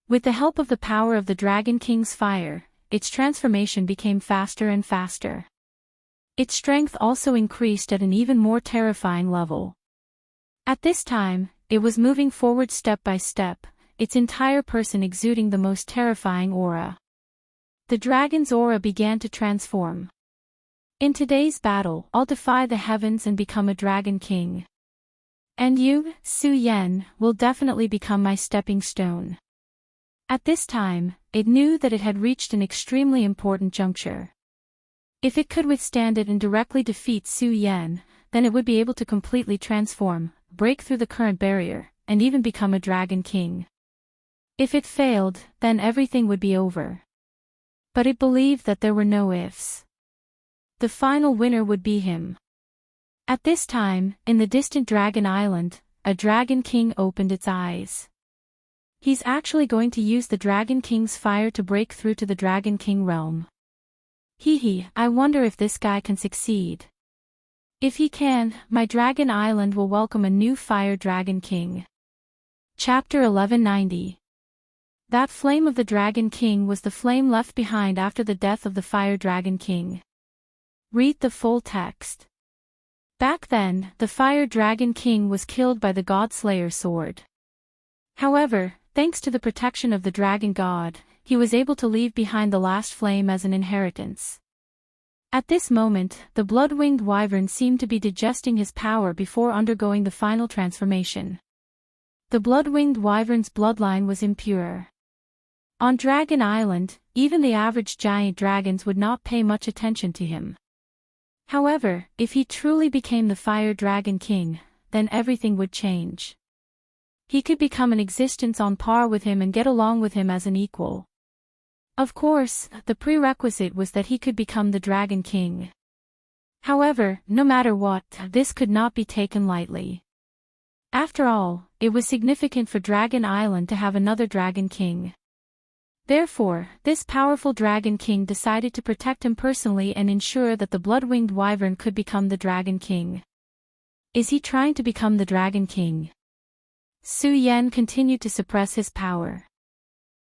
With the help of the power of the Dragon King's fire, its transformation became faster and faster. Its strength also increased at an even more terrifying level. At this time, it was moving forward step by step, its entire person exuding the most terrifying aura. The dragon's aura began to transform. In today's battle, I'll defy the heavens and become a Dragon King. And you, Su Yan, will definitely become my stepping stone. At this time, it knew that it had reached an extremely important juncture. If it could withstand it and directly defeat Su Yan, then it would be able to completely transform, break through the current barrier, and even become a Dragon King. If it failed, then everything would be over. But it believed that there were no ifs. The final winner would be him. At this time, in the distant Dragon Island, a Dragon King opened its eyes. He's actually going to use the Dragon King's fire to break through to the Dragon King realm. I wonder if this guy can succeed. If he can, my Dragon Island will welcome a new Fire Dragon King. Chapter 1190. That flame of the Dragon King was the flame left behind after the death of the Fire Dragon King. Read the full text. Back then, the Fire Dragon King was killed by the God-Slayer sword. However, thanks to the protection of the Dragon God, he was able to leave behind the last flame as an inheritance. At this moment, the blood-winged wyvern seemed to be digesting his power before undergoing the final transformation. The blood-winged wyvern's bloodline was impure. On Dragon Island, even the average giant dragons would not pay much attention to him. However, if he truly became the Fire Dragon King, then everything would change. He could become an existence on par with him and get along with him as an equal. Of course, the prerequisite was that he could become the Dragon King. However, no matter what, this could not be taken lightly. After all, it was significant for Dragon Island to have another Dragon King. Therefore, this powerful Dragon King decided to protect him personally and ensure that the blood-winged wyvern could become the Dragon King. Is he trying to become the Dragon King? Su Yan continued to suppress his power.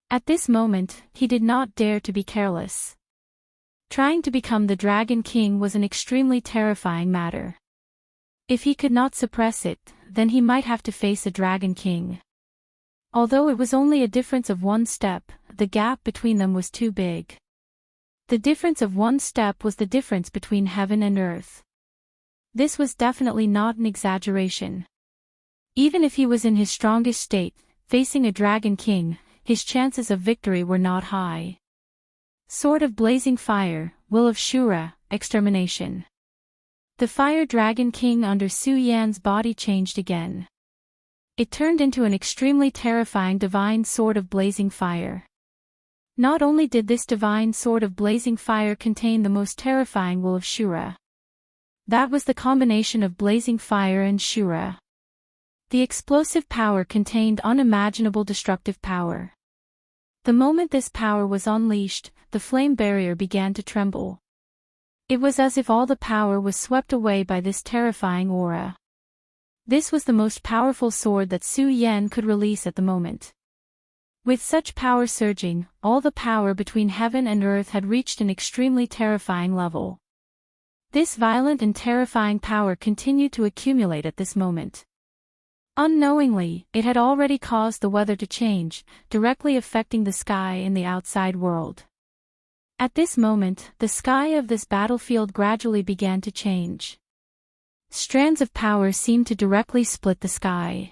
At this moment, he did not dare to be careless. Trying to become the Dragon King was an extremely terrifying matter. If he could not suppress it, then he might have to face a Dragon King. Although it was only a difference of one step, the gap between them was too big. The difference of one step was the difference between heaven and earth. This was definitely not an exaggeration. Even if he was in his strongest state, facing a Dragon King, his chances of victory were not high. Sword of Blazing Fire, Will of Shura, Extermination. The Fire Dragon King under Su Yan's body changed again. It turned into an extremely terrifying divine sword of blazing fire. Not only did this divine sword of blazing fire contain the most terrifying will of Shura. That was the combination of blazing fire and Shura. The explosive power contained unimaginable destructive power. The moment this power was unleashed, the flame barrier began to tremble. It was as if all the power was swept away by this terrifying aura. This was the most powerful sword that Su Yan could release at the moment. With such power surging, all the power between heaven and earth had reached an extremely terrifying level. This violent and terrifying power continued to accumulate at this moment. Unknowingly, it had already caused the weather to change, directly affecting the sky in the outside world. At this moment, the sky of this battlefield gradually began to change. Strands of power seemed to directly split the sky.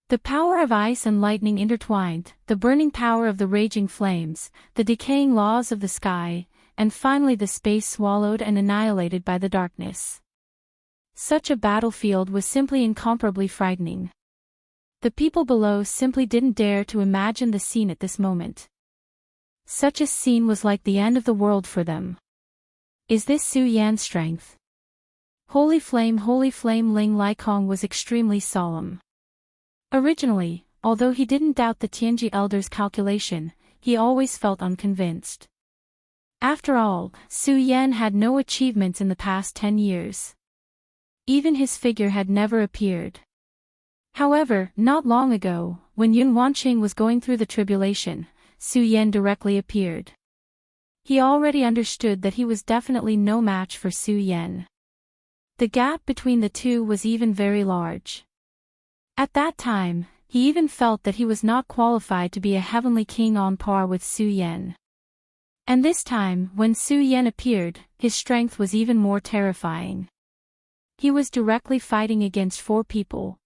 The power of ice and lightning intertwined, the burning power of the raging flames, the decaying laws of the sky, and finally the space swallowed and annihilated by the darkness. Such a battlefield was simply incomparably frightening. The people below simply didn't dare to imagine the scene at this moment. Such a scene was like the end of the world for them. Is this Su Yan's strength? Holy flame Ling Laikong was extremely solemn. Originally, although he didn't doubt the Tianji elder's calculation, he always felt unconvinced. After all, Su Yan had no achievements in the past 10 years. Even his figure had never appeared. However, not long ago, when Yun Wanqing was going through the tribulation, Su Yan directly appeared. He already understood that he was definitely no match for Su Yan. The gap between the two was even very large. At that time, he even felt that he was not qualified to be a heavenly king on par with Su Yan. And this time, when Su Yan appeared, his strength was even more terrifying. He was directly fighting against 4 people.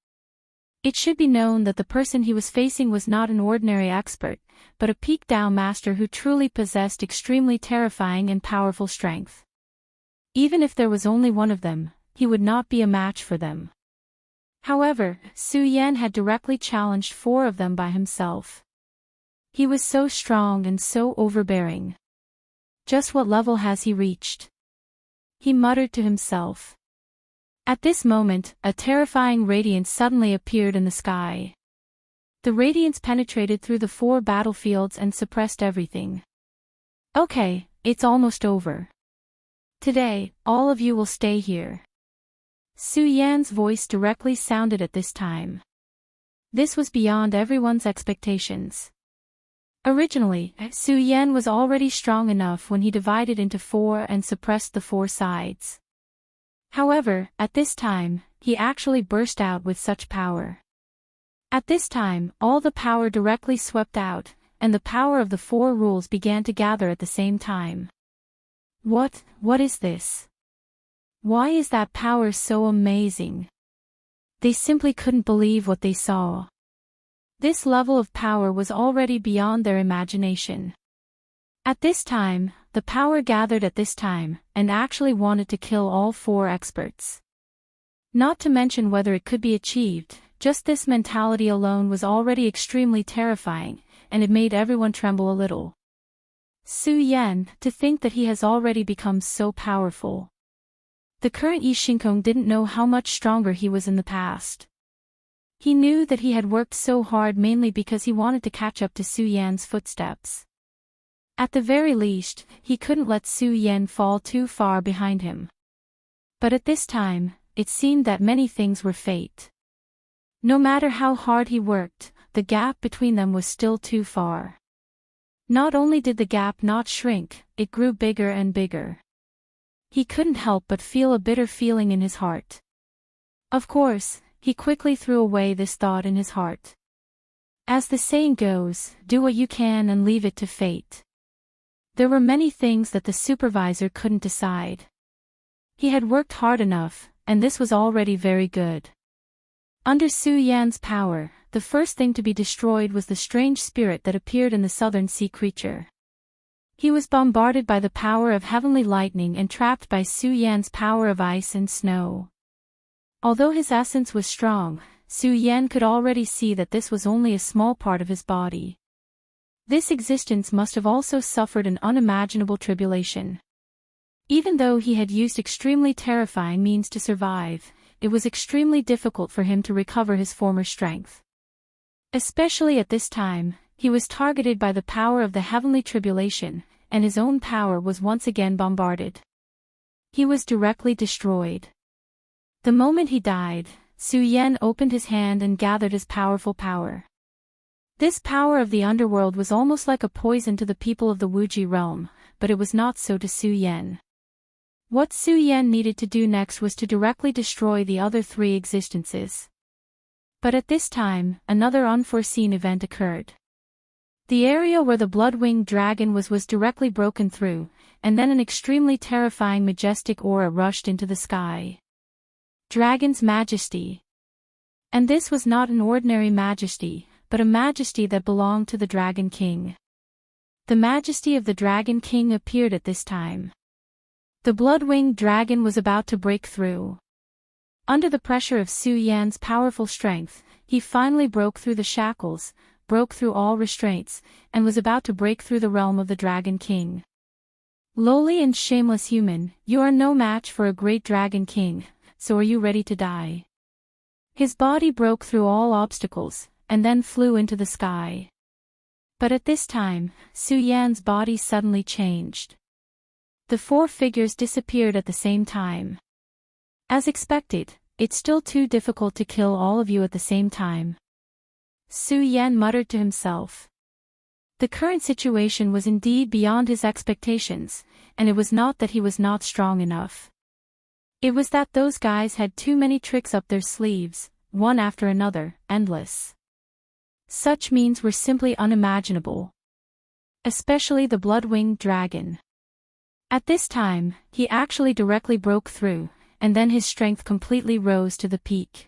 It should be known that the person he was facing was not an ordinary expert, but a peak Dao master who truly possessed extremely terrifying and powerful strength. Even if there was only one of them, he would not be a match for them. However, Su Yan had directly challenged 4 of them by himself. He was so strong and so overbearing. Just what level has he reached? He muttered to himself. At this moment, a terrifying radiance suddenly appeared in the sky. The radiance penetrated through the 4 battlefields and suppressed everything. Okay, it's almost over. Today, all of you will stay here. Su Yan's voice directly sounded at this time. This was beyond everyone's expectations. Originally, Su Yan was already strong enough when he divided into 4 and suppressed the 4 sides. However, at this time, he actually burst out with such power. At this time, all the power directly swept out, and the power of the 4 rules began to gather at the same time. What is this? Why is that power so amazing? They simply couldn't believe what they saw. This level of power was already beyond their imagination. At this time, the power gathered at this time, and actually wanted to kill all 4 experts. Not to mention whether it could be achieved, just this mentality alone was already extremely terrifying, and it made everyone tremble a little. Su Yan, to think that he has already become so powerful. The current Yi Shinkong didn't know how much stronger he was in the past. He knew that he had worked so hard mainly because he wanted to catch up to Su Yan's footsteps. At the very least, he couldn't let Su Yan fall too far behind him. But at this time, it seemed that many things were fate. No matter how hard he worked, the gap between them was still too far. Not only did the gap not shrink, it grew bigger and bigger. He couldn't help but feel a bitter feeling in his heart. Of course, he quickly threw away this thought in his heart. As the saying goes, do what you can and leave it to fate. There were many things that the supervisor couldn't decide. He had worked hard enough, and this was already very good. Under Su Yan's power, the first thing to be destroyed was the strange spirit that appeared in the southern sea creature. He was bombarded by the power of heavenly lightning and trapped by Su Yan's power of ice and snow. Although his essence was strong, Su Yan could already see that this was only a small part of his body. This existence must have also suffered an unimaginable tribulation. Even though he had used extremely terrifying means to survive, it was extremely difficult for him to recover his former strength. Especially at this time, he was targeted by the power of the heavenly tribulation, and his own power was once again bombarded. He was directly destroyed. The moment he died, Su Yan opened his hand and gathered his powerful power. This power of the underworld was almost like a poison to the people of the Wuji realm, but it was not so to Su Yan. What Su Yan needed to do next was to directly destroy the other three existences. But at this time, another unforeseen event occurred. The area where the blood-winged dragon was directly broken through, and then an extremely terrifying majestic aura rushed into the sky. Dragon's majesty. And this was not an ordinary majesty, but a majesty that belonged to the Dragon King. The majesty of the Dragon King appeared at this time. The blood-winged dragon was about to break through. Under the pressure of Su Yan's powerful strength, he finally broke through the shackles, broke through all restraints, and was about to break through the realm of the Dragon King. Lowly and shameless human, you are no match for a great Dragon King, so are you ready to die? His body broke through all obstacles, and then flew into the sky. But at this time, Su Yan's body suddenly changed. The four figures disappeared at the same time. As expected, it's still too difficult to kill all of you at the same time. Su Yan muttered to himself. The current situation was indeed beyond his expectations, and it was not that he was not strong enough. It was that those guys had too many tricks up their sleeves, one after another, endless. Such means were simply unimaginable. Especially the blood-winged dragon. At this time, he actually directly broke through, and then his strength completely rose to the peak.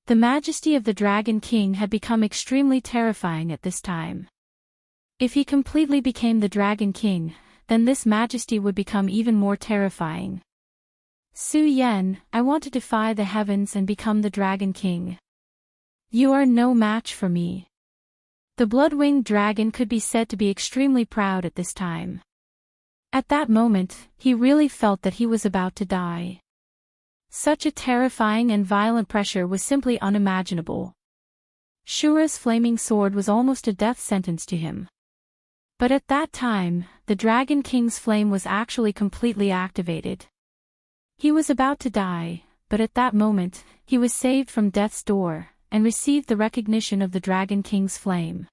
The majesty of the Dragon King had become extremely terrifying at this time. If he completely became the Dragon King, then this majesty would become even more terrifying. Su Yan, I want to defy the heavens and become the Dragon King. You are no match for me. The blood-winged dragon could be said to be extremely proud at this time. At that moment, he really felt that he was about to die. Such a terrifying and violent pressure was simply unimaginable. Shura's flaming sword was almost a death sentence to him. But at that time, the Dragon King's flame was actually completely activated. He was about to die, but at that moment, he was saved from death's door, and received the recognition of the Dragon King's flame.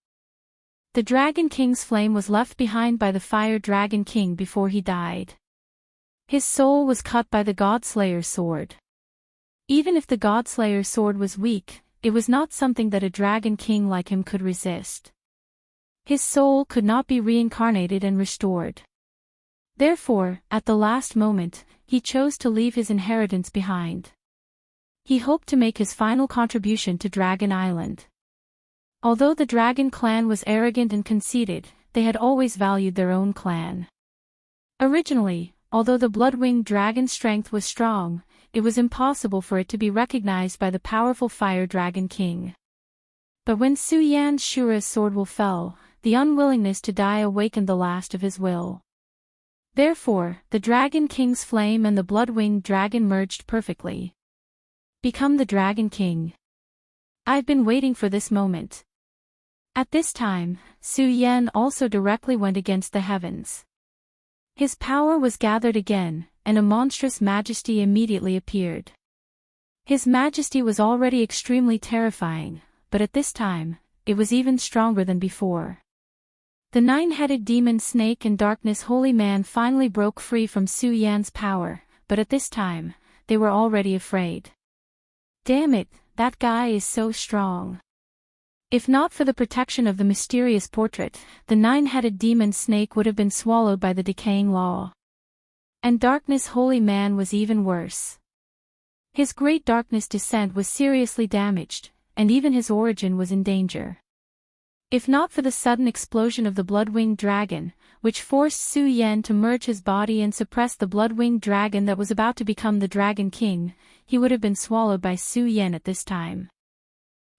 The Dragon King's flame was left behind by the Fire Dragon King before he died. His soul was cut by the Godslayer's sword. Even if the Godslayer's sword was weak, it was not something that a Dragon King like him could resist. His soul could not be reincarnated and restored. Therefore, at the last moment, he chose to leave his inheritance behind. He hoped to make his final contribution to Dragon Island. Although the Dragon clan was arrogant and conceited, they had always valued their own clan. Originally, although the blood-winged dragon's strength was strong, it was impossible for it to be recognized by the powerful Fire Dragon King. But when Su Yan's Shura's sword will fell, the unwillingness to die awakened the last of his will. Therefore, the Dragon King's flame and the blood-winged dragon merged perfectly. Become the Dragon King. I've been waiting for this moment. At this time, Su Yan also directly went against the heavens. His power was gathered again, and a monstrous majesty immediately appeared. His majesty was already extremely terrifying, but at this time, it was even stronger than before. The nine-headed demon snake and darkness holy man finally broke free from Su Yan's power, but at this time, they were already afraid. Damn it, that guy is so strong. If not for the protection of the mysterious portrait, the nine-headed demon snake would have been swallowed by the decaying law. And darkness holy man was even worse. His great darkness descent was seriously damaged, and even his origin was in danger. If not for the sudden explosion of the blood-winged dragon, which forced Su Yan to merge his body and suppress the blood-winged dragon that was about to become the Dragon King, he would have been swallowed by Su Yan at this time.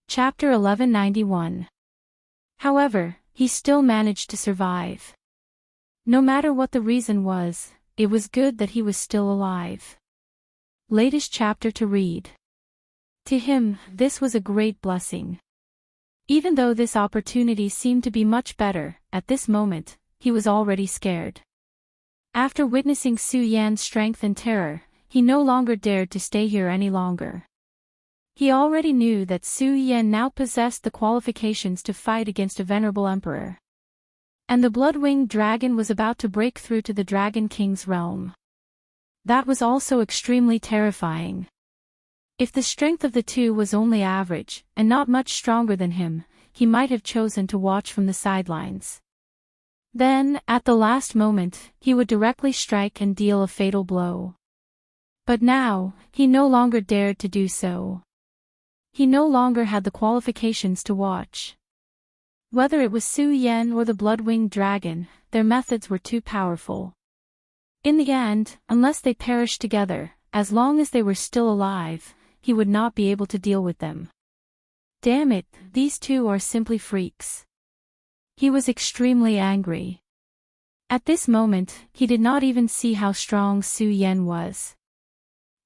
Chapter 1191. However, he still managed to survive. No matter what the reason was, it was good that he was still alive. Latest chapter to read. To him, this was a great blessing. Even though this opportunity seemed to be much better, at this moment, he was already scared. After witnessing Su Yan's strength and terror, he no longer dared to stay here any longer. He already knew that Su Yan now possessed the qualifications to fight against a venerable emperor. And the blood-winged dragon was about to break through to the Dragon King's realm. That was also extremely terrifying. If the strength of the two was only average, and not much stronger than him, he might have chosen to watch from the sidelines. Then, at the last moment, he would directly strike and deal a fatal blow. But now, he no longer dared to do so. He no longer had the qualifications to watch. Whether it was Su Yan or the blood-winged dragon, their methods were too powerful. In the end, unless they perished together, as long as they were still alive, he would not be able to deal with them. Damn it, these two are simply freaks. He was extremely angry. At this moment, he did not even see how strong Su Yan was.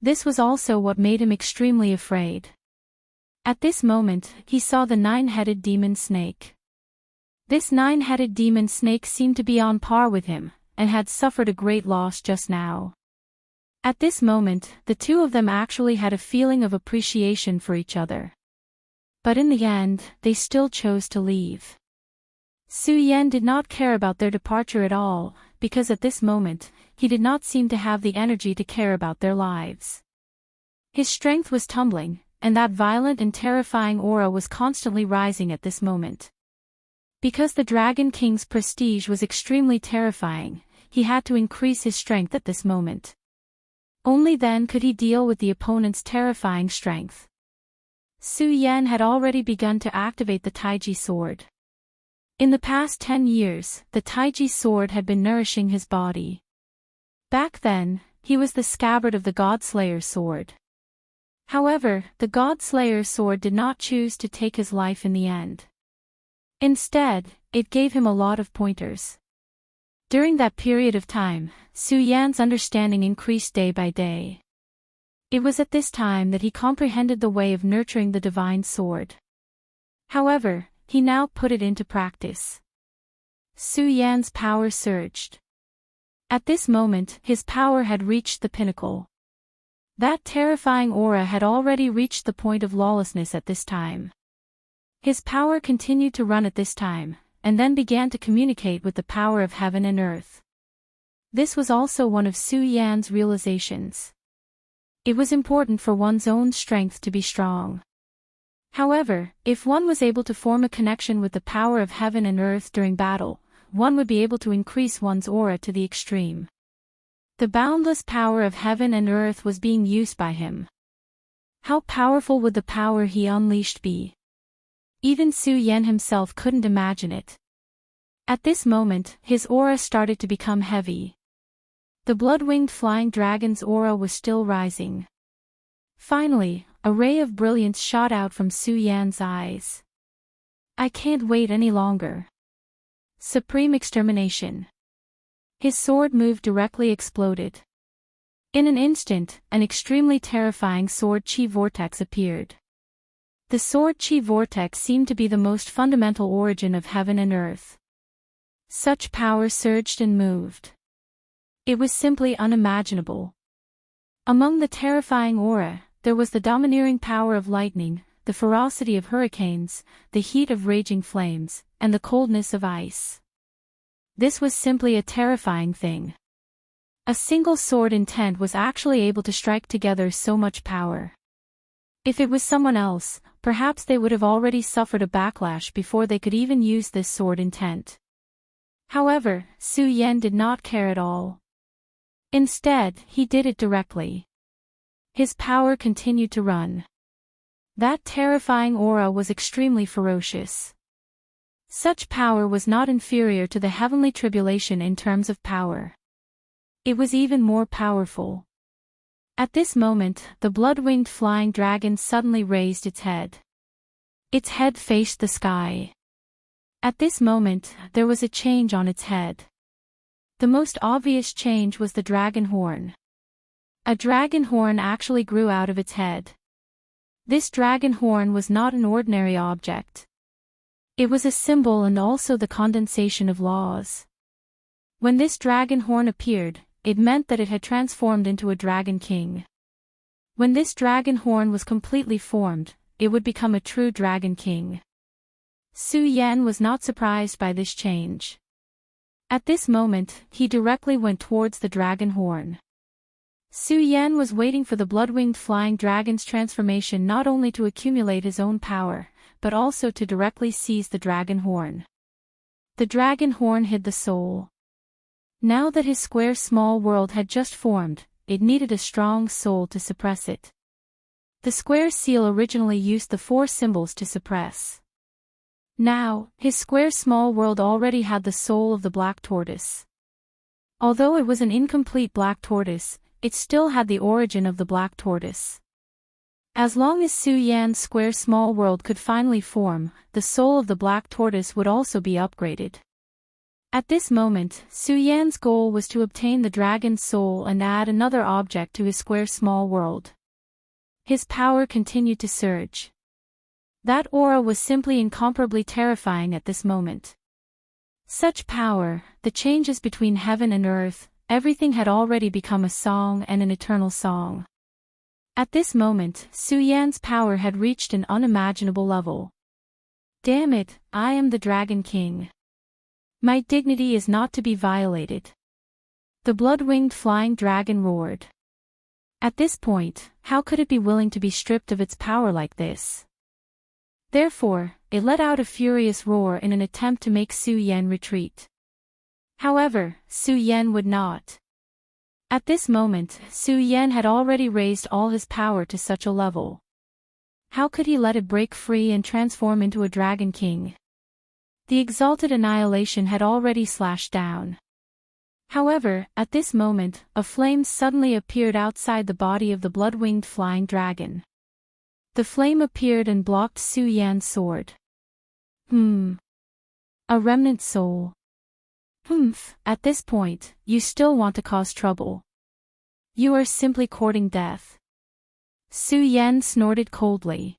This was also what made him extremely afraid. At this moment, he saw the nine-headed demon snake. This nine-headed demon snake seemed to be on par with him, and had suffered a great loss just now. At this moment, the two of them actually had a feeling of appreciation for each other. But in the end, they still chose to leave. Su Yan did not care about their departure at all, because at this moment, he did not seem to have the energy to care about their lives. His strength was tumbling, and that violent and terrifying aura was constantly rising at this moment. Because the Dragon King's prestige was extremely terrifying, he had to increase his strength at this moment. Only then could he deal with the opponent's terrifying strength. Su Yan had already begun to activate the Taiji sword. In the past 10 years, the Taiji sword had been nourishing his body. Back then, he was the scabbard of the Godslayer sword. However, the Godslayer sword did not choose to take his life in the end. Instead, it gave him a lot of pointers. During that period of time, Su Yan's understanding increased day by day. It was at this time that he comprehended the way of nurturing the divine sword. However, he now put it into practice. Su Yan's power surged. At this moment, his power had reached the pinnacle. That terrifying aura had already reached the point of lawlessness at this time. His power continued to run at this time, and then began to communicate with the power of heaven and earth. This was also one of Su Yan's realizations. It was important for one's own strength to be strong. However, if one was able to form a connection with the power of heaven and earth during battle, one would be able to increase one's aura to the extreme. The boundless power of heaven and earth was being used by him. How powerful would the power he unleashed be? Even Su Yan himself couldn't imagine it. At this moment, his aura started to become heavy. The blood-winged flying dragon's aura was still rising. Finally, a ray of brilliance shot out from Su Yan's eyes. I can't wait any longer. Supreme extermination. His sword moved directly exploded. In an instant, an extremely terrifying sword chi vortex appeared. The sword chi vortex seemed to be the most fundamental origin of heaven and earth. Such power surged and moved. It was simply unimaginable. Among the terrifying aura, there was the domineering power of lightning, the ferocity of hurricanes, the heat of raging flames, and the coldness of ice. This was simply a terrifying thing. A single sword intent was actually able to strike together so much power. If it was someone else, perhaps they would have already suffered a backlash before they could even use this sword intent. However, Su Yan did not care at all. Instead, he did it directly. His power continued to run. That terrifying aura was extremely ferocious. Such power was not inferior to the heavenly tribulation in terms of power. It was even more powerful. At this moment, the blood-winged flying dragon suddenly raised its head. Its head faced the sky. At this moment, there was a change on its head. The most obvious change was the dragon horn. A dragon horn actually grew out of its head. This dragon horn was not an ordinary object. It was a symbol and also the condensation of laws. When this dragon horn appeared, it meant that it had transformed into a dragon king. When this dragon horn was completely formed, it would become a true dragon king. Su Yan was not surprised by this change. At this moment, he directly went towards the dragon horn. Su Yan was waiting for the blood-winged flying dragon's transformation not only to accumulate his own power, but also to directly seize the dragon horn. The dragon horn hid the soul. Now that his square small world had just formed, it needed a strong soul to suppress it. The square seal originally used the 4 symbols to suppress. Now, his square small world already had the soul of the black tortoise. Although it was an incomplete black tortoise, it still had the origin of the black tortoise. As long as Su Yan's square small world could finally form, the soul of the black tortoise would also be upgraded. At this moment, Su Yan's goal was to obtain the dragon's soul and add another object to his square small world. His power continued to surge. That aura was simply incomparably terrifying at this moment. Such power, the changes between heaven and earth, everything had already become a song and an eternal song. At this moment, Su Yan's power had reached an unimaginable level. Damn it, I am the Dragon King. My dignity is not to be violated. The blood-winged flying dragon roared. At this point, how could it be willing to be stripped of its power like this? Therefore, it let out a furious roar in an attempt to make Su Yan retreat. However, Su Yan would not. At this moment, Su Yan had already raised all his power to such a level. How could he let it break free and transform into a Dragon King? The exalted annihilation had already slashed down. However, at this moment, a flame suddenly appeared outside the body of the blood-winged flying dragon. The flame appeared and blocked Su Yan's sword. A remnant soul. At this point, you still want to cause trouble. You are simply courting death. Su Yan snorted coldly.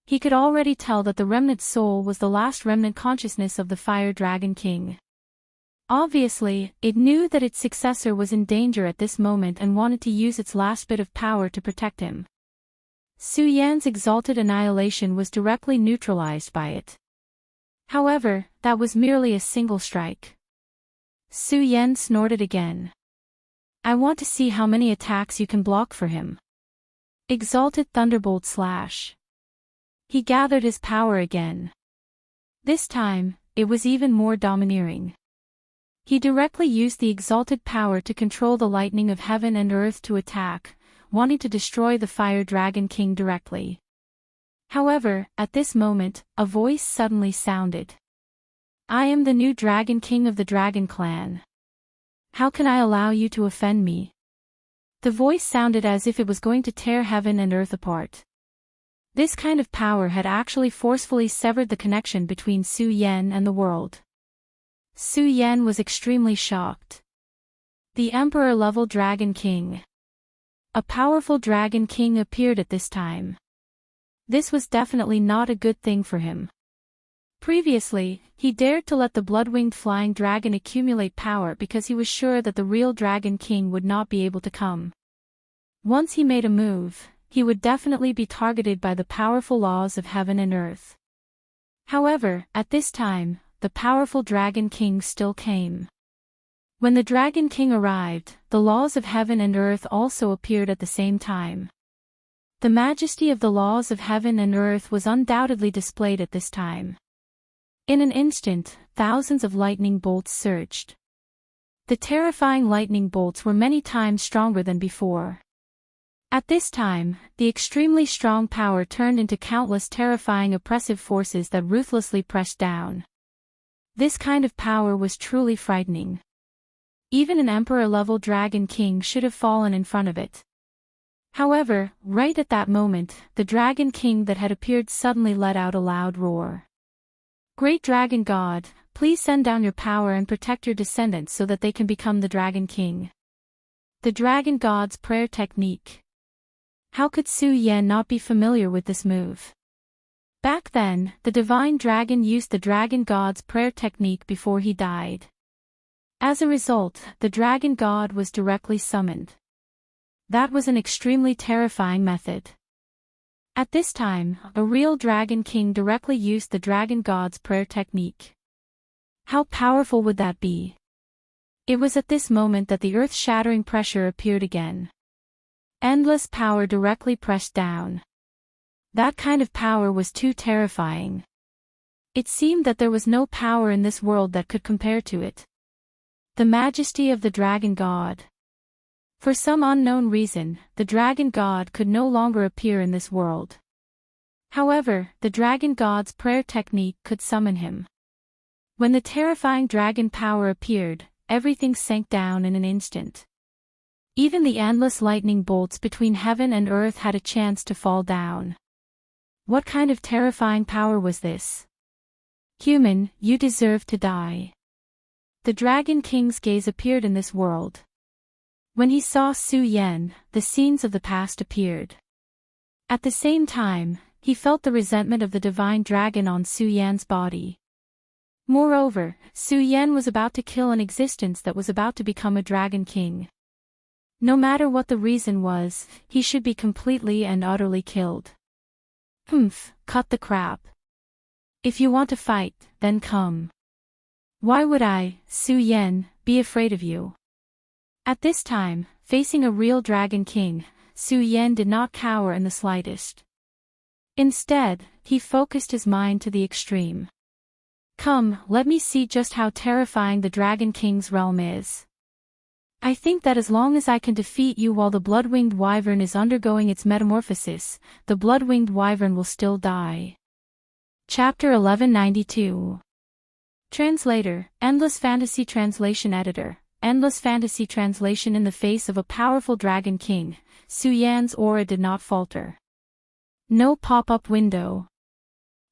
He could already tell that the remnant soul was the last remnant consciousness of the Fire Dragon King. Obviously, it knew that its successor was in danger at this moment and wanted to use its last bit of power to protect him. Su Yan's exalted annihilation was directly neutralized by it. However, that was merely a single strike. Su Yan snorted again. I want to see how many attacks you can block for him. Exalted Thunderbolt Slash. He gathered his power again. This time, it was even more domineering. He directly used the exalted power to control the lightning of heaven and earth to attack, wanting to destroy the Fire Dragon King directly. However, at this moment, a voice suddenly sounded. I am the new Dragon King of the Dragon Clan. How can I allow you to offend me? The voice sounded as if it was going to tear heaven and earth apart. This kind of power had actually forcefully severed the connection between Su Yan and the world. Su Yan was extremely shocked. The Emperor-level Dragon King. A powerful Dragon King appeared at this time. This was definitely not a good thing for him. Previously, he dared to let the blood-winged flying dragon accumulate power because he was sure that the real Dragon King would not be able to come. Once he made a move, he would definitely be targeted by the powerful laws of heaven and earth. However, at this time, the powerful Dragon King still came. When the Dragon King arrived, the laws of heaven and earth also appeared at the same time. The majesty of the laws of heaven and earth was undoubtedly displayed at this time. In an instant, thousands of lightning bolts surged. The terrifying lightning bolts were many times stronger than before. At this time, the extremely strong power turned into countless terrifying oppressive forces that ruthlessly pressed down. This kind of power was truly frightening. Even an Emperor-level Dragon King should have fallen in front of it. However, right at that moment, the Dragon King that had appeared suddenly let out a loud roar. Great Dragon God, please send down your power and protect your descendants so that they can become the Dragon King. The Dragon God's prayer technique. How could Su Yan not be familiar with this move? Back then, the divine dragon used the Dragon God's prayer technique before he died. As a result, the Dragon God was directly summoned. That was an extremely terrifying method. At this time, a real Dragon King directly used the Dragon God's prayer technique. How powerful would that be? It was at this moment that the earth-shattering pressure appeared again. Endless power directly pressed down. That kind of power was too terrifying. It seemed that there was no power in this world that could compare to it. The majesty of the Dragon God. For some unknown reason, the Dragon God could no longer appear in this world. However, the Dragon God's prayer technique could summon him. When the terrifying dragon power appeared, everything sank down in an instant. Even the endless lightning bolts between heaven and earth had a chance to fall down. What kind of terrifying power was this? Human, you deserve to die. The Dragon King's gaze appeared in this world. When he saw Su Yan, the scenes of the past appeared. At the same time, he felt the resentment of the divine dragon on Su Yan's body. Moreover, Su Yan was about to kill an existence that was about to become a Dragon King. No matter what the reason was, he should be completely and utterly killed. Cut the crap. If you want to fight, then come. Why would I, Su Yan, be afraid of you? At this time, facing a real Dragon King, Su Yan did not cower in the slightest. Instead, he focused his mind to the extreme. Come, let me see just how terrifying the Dragon King's realm is. I think that as long as I can defeat you while the blood-winged wyvern is undergoing its metamorphosis, the blood-winged wyvern will still die. Chapter 1192. Translator, Endless Fantasy Translation Editor. Endless Fantasy Translation. In the face of a powerful Dragon King, Su Yan's aura did not falter. No pop-up window.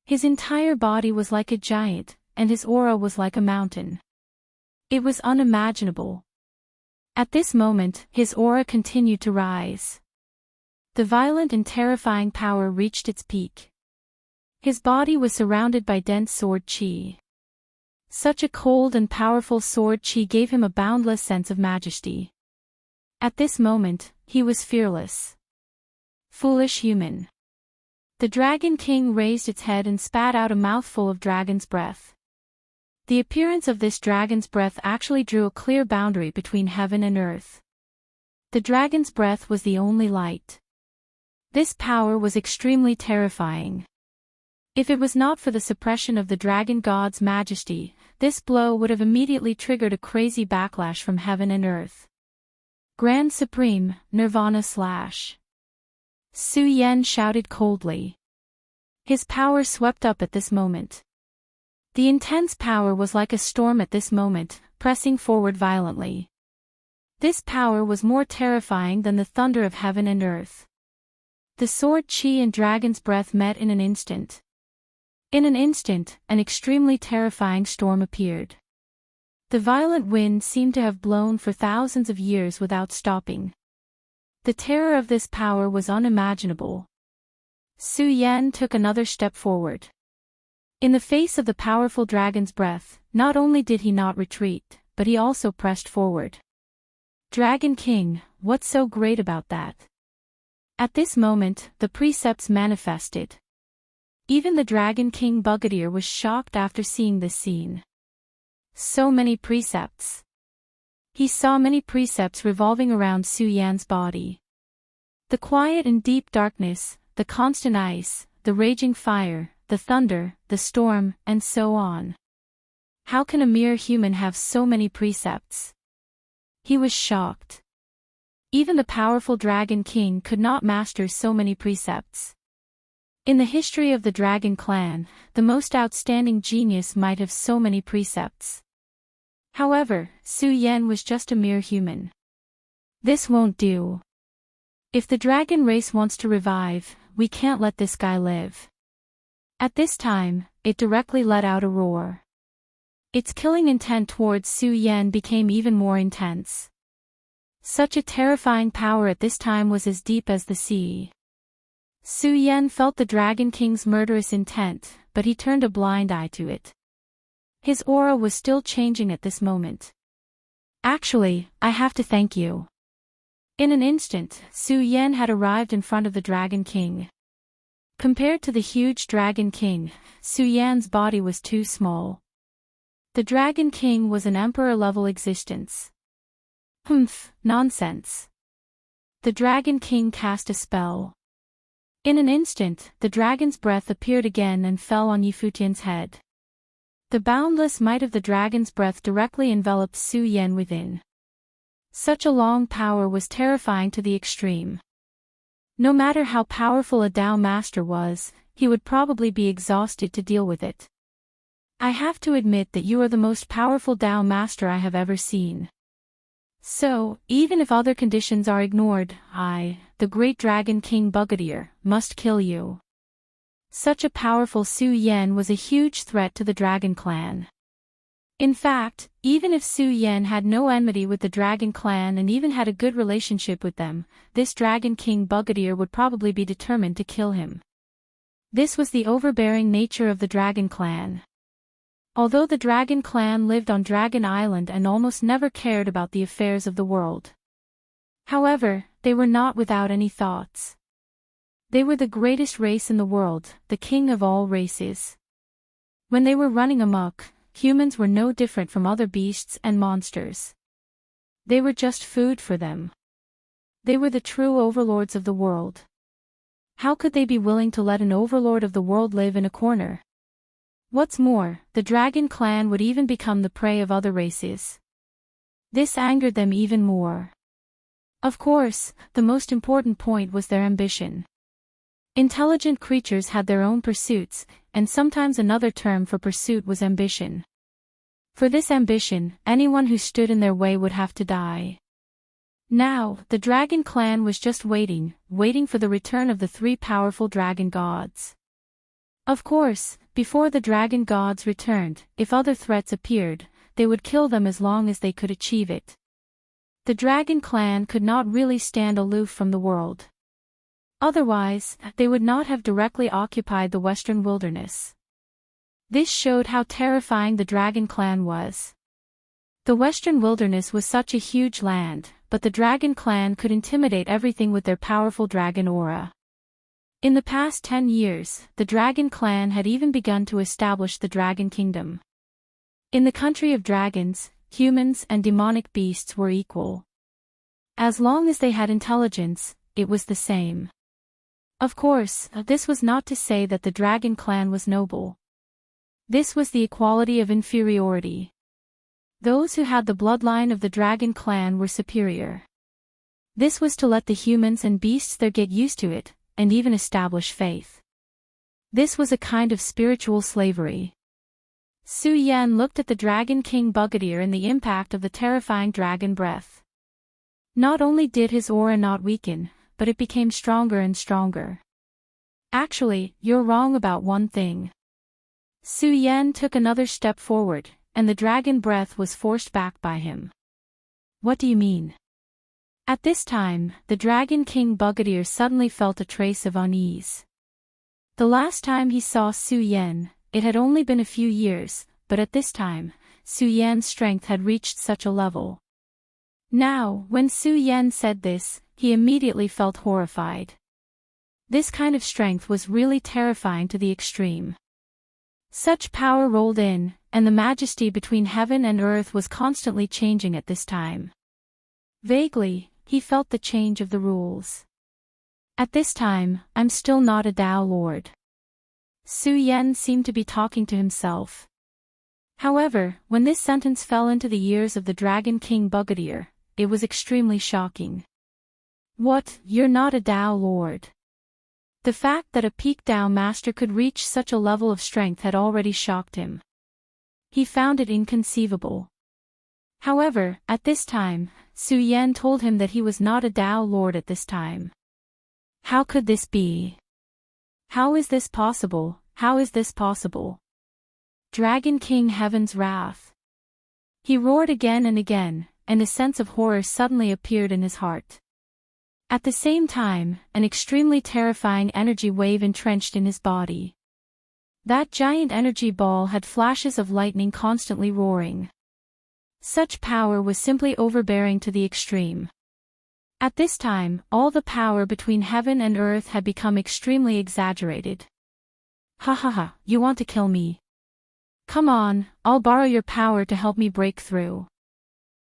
His entire body was like a giant, and his aura was like a mountain. It was unimaginable. At this moment, his aura continued to rise. The violent and terrifying power reached its peak. His body was surrounded by dense sword chi. Such a cold and powerful sword chi gave him a boundless sense of majesty. At this moment, he was fearless. Foolish human. The Dragon King raised its head and spat out a mouthful of dragon's breath. The appearance of this dragon's breath actually drew a clear boundary between heaven and earth. The dragon's breath was the only light. This power was extremely terrifying. If it was not for the suppression of the Dragon God's majesty, this blow would have immediately triggered a crazy backlash from heaven and earth. Grand Supreme, Nirvana /. Su Yan shouted coldly. His power swept up at this moment. The intense power was like a storm at this moment, pressing forward violently. This power was more terrifying than the thunder of heaven and earth. The sword chi and dragon's breath met in an instant. In an instant, an extremely terrifying storm appeared. The violent wind seemed to have blown for thousands of years without stopping. The terror of this power was unimaginable. Su Yan took another step forward. In the face of the powerful dragon's breath, not only did he not retreat, but he also pressed forward. Dragon King, what's so great about that? At this moment, the precepts manifested. Even the Dragon King Bugadier was shocked after seeing this scene. So many precepts. He saw many precepts revolving around Su Yan's body. The quiet and deep darkness, the constant ice, the raging fire, the thunder, the storm, and so on. How can a mere human have so many precepts? He was shocked. Even the powerful Dragon King could not master so many precepts. In the history of the Dragon Clan, the most outstanding genius might have so many precepts. However, Su Yan was just a mere human. This won't do. If the dragon race wants to revive, we can't let this guy live. At this time, it directly let out a roar. Its killing intent towards Su Yan became even more intense. Such a terrifying power at this time was as deep as the sea. Su Yan felt the Dragon King's murderous intent, but he turned a blind eye to it. His aura was still changing at this moment. Actually, I have to thank you. In an instant, Su Yan had arrived in front of the Dragon King. Compared to the huge Dragon King, Su Yan's body was too small. The Dragon King was an emperor-level existence. Humph, nonsense. The Dragon King cast a spell. In an instant, the dragon's breath appeared again and fell on Yifutian's head. The boundless might of the dragon's breath directly enveloped Su Yan within. Such a long power was terrifying to the extreme. No matter how powerful a Dao master was, he would probably be exhausted to deal with it. I have to admit that you are the most powerful Dao master I have ever seen. So, even if other conditions are ignored, I, the great Dragon King Bugadier, must kill you. Such a powerful Su Yan was a huge threat to the Dragon Clan. In fact, even if Su Yan had no enmity with the Dragon Clan and even had a good relationship with them, this Dragon King Bugadier would probably be determined to kill him. This was the overbearing nature of the Dragon Clan. Although the Dragon Clan lived on Dragon Island and almost never cared about the affairs of the world. However, they were not without any thoughts. They were the greatest race in the world, the king of all races. When they were running amok, humans were no different from other beasts and monsters. They were just food for them. They were the true overlords of the world. How could they be willing to let an overlord of the world live in a corner? What's more, the Dragon Clan would even become the prey of other races. This angered them even more. Of course, the most important point was their ambition. Intelligent creatures had their own pursuits, and sometimes another term for pursuit was ambition. For this ambition, anyone who stood in their way would have to die. Now, the Dragon Clan was just waiting for the return of the three powerful dragon gods. Of course, before the dragon gods returned, if other threats appeared, they would kill them as long as they could achieve it. The Dragon Clan could not really stand aloof from the world. Otherwise, they would not have directly occupied the western wilderness. This showed how terrifying the Dragon Clan was. The western wilderness was such a huge land, but the Dragon Clan could intimidate everything with their powerful dragon aura. In the past 10 years, the Dragon Clan had even begun to establish the Dragon Kingdom. In the country of dragons, humans and demonic beasts were equal. As long as they had intelligence, it was the same. Of course, this was not to say that the Dragon Clan was noble. This was the equality of inferiority. Those who had the bloodline of the Dragon Clan were superior. This was to let the humans and beasts there get used to it, and even establish faith. This was a kind of spiritual slavery. Su Yan looked at the Dragon King Bugadier and the impact of the terrifying dragon breath. Not only did his aura not weaken, but it became stronger and stronger. Actually, you're wrong about one thing. Su Yan took another step forward, and the dragon breath was forced back by him. What do you mean? At this time, the Dragon King Bugadier suddenly felt a trace of unease. The last time he saw Su Yan, it had only been a few years, but at this time, Su Yan's strength had reached such a level. Now, when Su Yan said this, he immediately felt horrified. This kind of strength was really terrifying to the extreme. Such power rolled in, and the majesty between heaven and earth was constantly changing at this time. Vaguely, he felt the change of the rules. At this time, I'm still not a Dao Lord. Su Yan seemed to be talking to himself. However, when this sentence fell into the ears of the Dragon King Bugadier, it was extremely shocking. What, you're not a Dao Lord? The fact that a peak Dao master could reach such a level of strength had already shocked him. He found it inconceivable. However, at this time, Su Yan told him that he was not a Dao Lord at this time. How could this be? How is this possible? How is this possible? Dragon King Heaven's wrath. He roared again and again, and a sense of horror suddenly appeared in his heart. At the same time, an extremely terrifying energy wave entrenched in his body. That giant energy ball had flashes of lightning constantly roaring. Such power was simply overbearing to the extreme. At this time, all the power between heaven and earth had become extremely exaggerated. Ha ha ha, you want to kill me? Come on, I'll borrow your power to help me break through.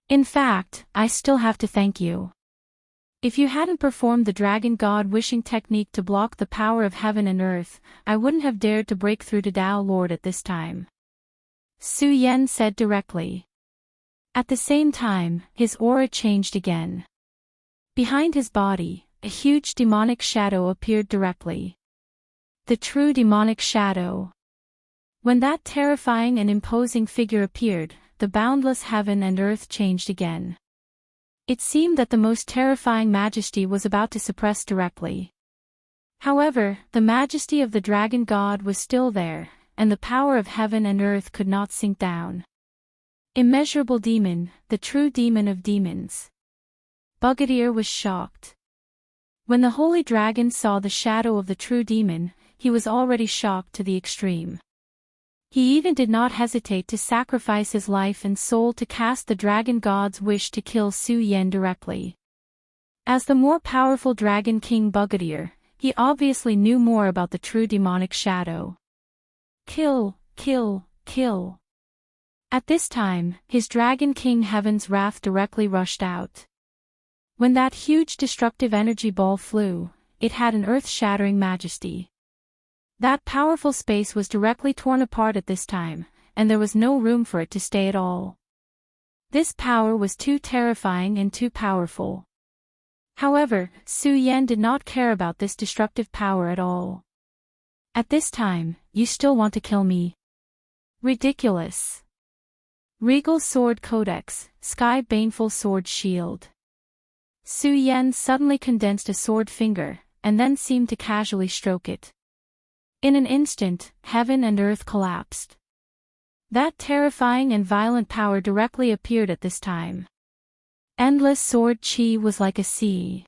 In fact, I still have to thank you. If you hadn't performed the dragon god wishing technique to block the power of heaven and earth, I wouldn't have dared to break through to Tao Lord at this time. Su Yan said directly. At the same time, his aura changed again. Behind his body, a huge demonic shadow appeared directly. The true demonic shadow. When that terrifying and imposing figure appeared, the boundless heaven and earth changed again. It seemed that the most terrifying majesty was about to suppress directly. However, the majesty of the dragon god was still there, and the power of heaven and earth could not sink down. Immeasurable demon, the true demon of demons. Brigadier was shocked. When the holy dragon saw the shadow of the true demon, he was already shocked to the extreme. He even did not hesitate to sacrifice his life and soul to cast the dragon god's wish to kill Su Yan directly. As the more powerful dragon king Brigadier, he obviously knew more about the true demonic shadow. Kill, kill, kill. At this time, his dragon king Heaven's wrath directly rushed out. When that huge destructive energy ball flew, it had an earth-shattering majesty. That powerful space was directly torn apart at this time, and there was no room for it to stay at all. This power was too terrifying and too powerful. However, Su Yan did not care about this destructive power at all. At this time, you still want to kill me? Ridiculous. Regal Sword Codex, Sky Baneful Sword Shield. Su Yan suddenly condensed a sword finger, and then seemed to casually stroke it. In an instant, heaven and earth collapsed. That terrifying and violent power directly appeared at this time. Endless sword chi was like a sea.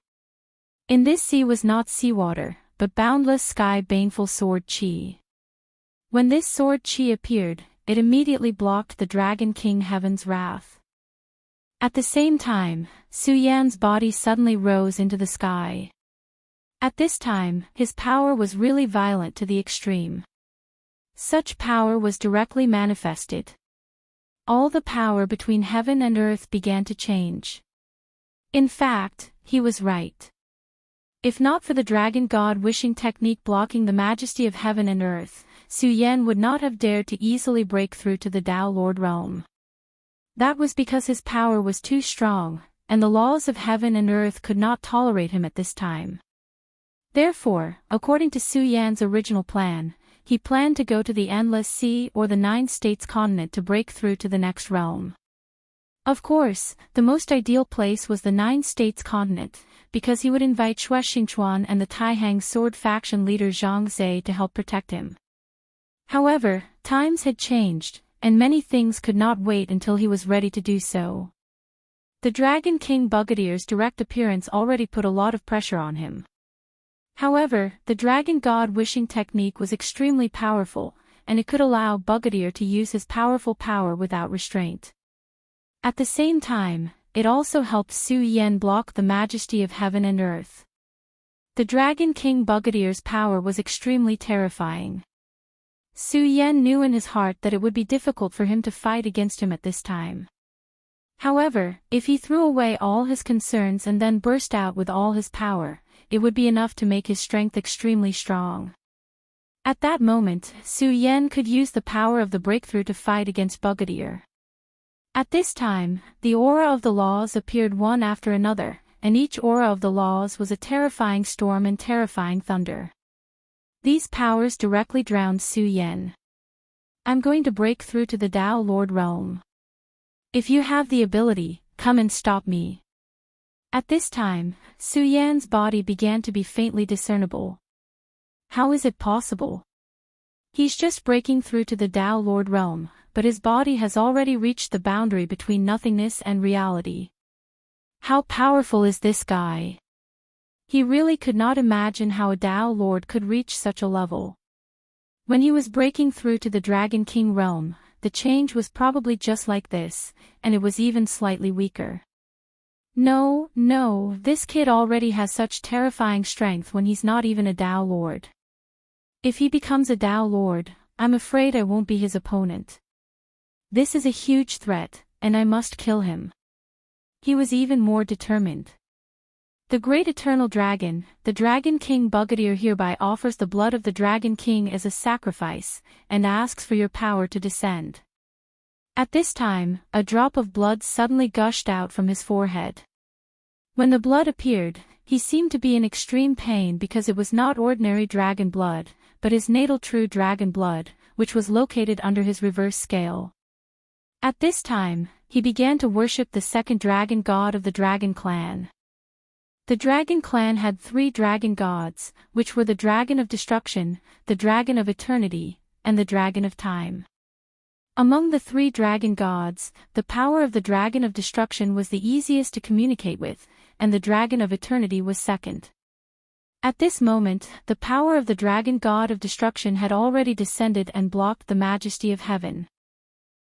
In this sea was not seawater, but boundless sky baneful sword chi. When this sword chi appeared, it immediately blocked the Dragon King Heaven's wrath. At the same time, Su Yan's body suddenly rose into the sky. At this time, his power was really violent to the extreme. Such power was directly manifested. All the power between heaven and earth began to change. In fact, he was right. If not for the dragon god wishing technique blocking the majesty of heaven and earth, Su Yan would not have dared to easily break through to the Tao Lord realm. That was because his power was too strong, and the laws of heaven and earth could not tolerate him at this time. Therefore, according to Su Yan's original plan, he planned to go to the Endless Sea or the Nine States continent to break through to the next realm. Of course, the most ideal place was the Nine States continent, because he would invite Xue Xingchuan and the Taihang sword faction leader Zhang Zhe to help protect him. However, times had changed, and many things could not wait until he was ready to do so. The Dragon King Brigadier's direct appearance already put a lot of pressure on him. However, the dragon god wishing technique was extremely powerful, and it could allow Brigadier to use his powerful power without restraint. At the same time, it also helped Su Yan block the majesty of heaven and earth. The Dragon King Brigadier's power was extremely terrifying. Su Yan knew in his heart that it would be difficult for him to fight against him at this time. However, if he threw away all his concerns and then burst out with all his power, it would be enough to make his strength extremely strong. At that moment, Su Yan could use the power of the breakthrough to fight against Brigadier. At this time, the aura of the laws appeared one after another, and each aura of the laws was a terrifying storm and terrifying thunder. These powers directly drowned Su Yan. I'm going to break through to the Tao Lord realm. If you have the ability, come and stop me. At this time, Su Yan's body began to be faintly discernible. How is it possible? He's just breaking through to the Tao Lord realm, but his body has already reached the boundary between nothingness and reality. How powerful is this guy? He really could not imagine how a Tao Lord could reach such a level. When he was breaking through to the Dragon King realm, the change was probably just like this, and it was even slightly weaker. No, this kid already has such terrifying strength when he's not even a Tao Lord. If he becomes a Tao Lord, I'm afraid I won't be his opponent. This is a huge threat, and I must kill him. He was even more determined. The great eternal dragon, the Dragon King Bugadier hereby offers the blood of the Dragon King as a sacrifice, and asks for your power to descend. At this time, a drop of blood suddenly gushed out from his forehead. When the blood appeared, he seemed to be in extreme pain because it was not ordinary dragon blood, but his natal true dragon blood, which was located under his reverse scale. At this time, he began to worship the second dragon god of the dragon clan. The dragon clan had 3 dragon gods, which were the dragon of destruction, the dragon of eternity, and the dragon of time. Among the 3 dragon gods, the power of the dragon of destruction was the easiest to communicate with, and the dragon of eternity was second. At this moment, the power of the dragon god of destruction had already descended and blocked the majesty of heaven.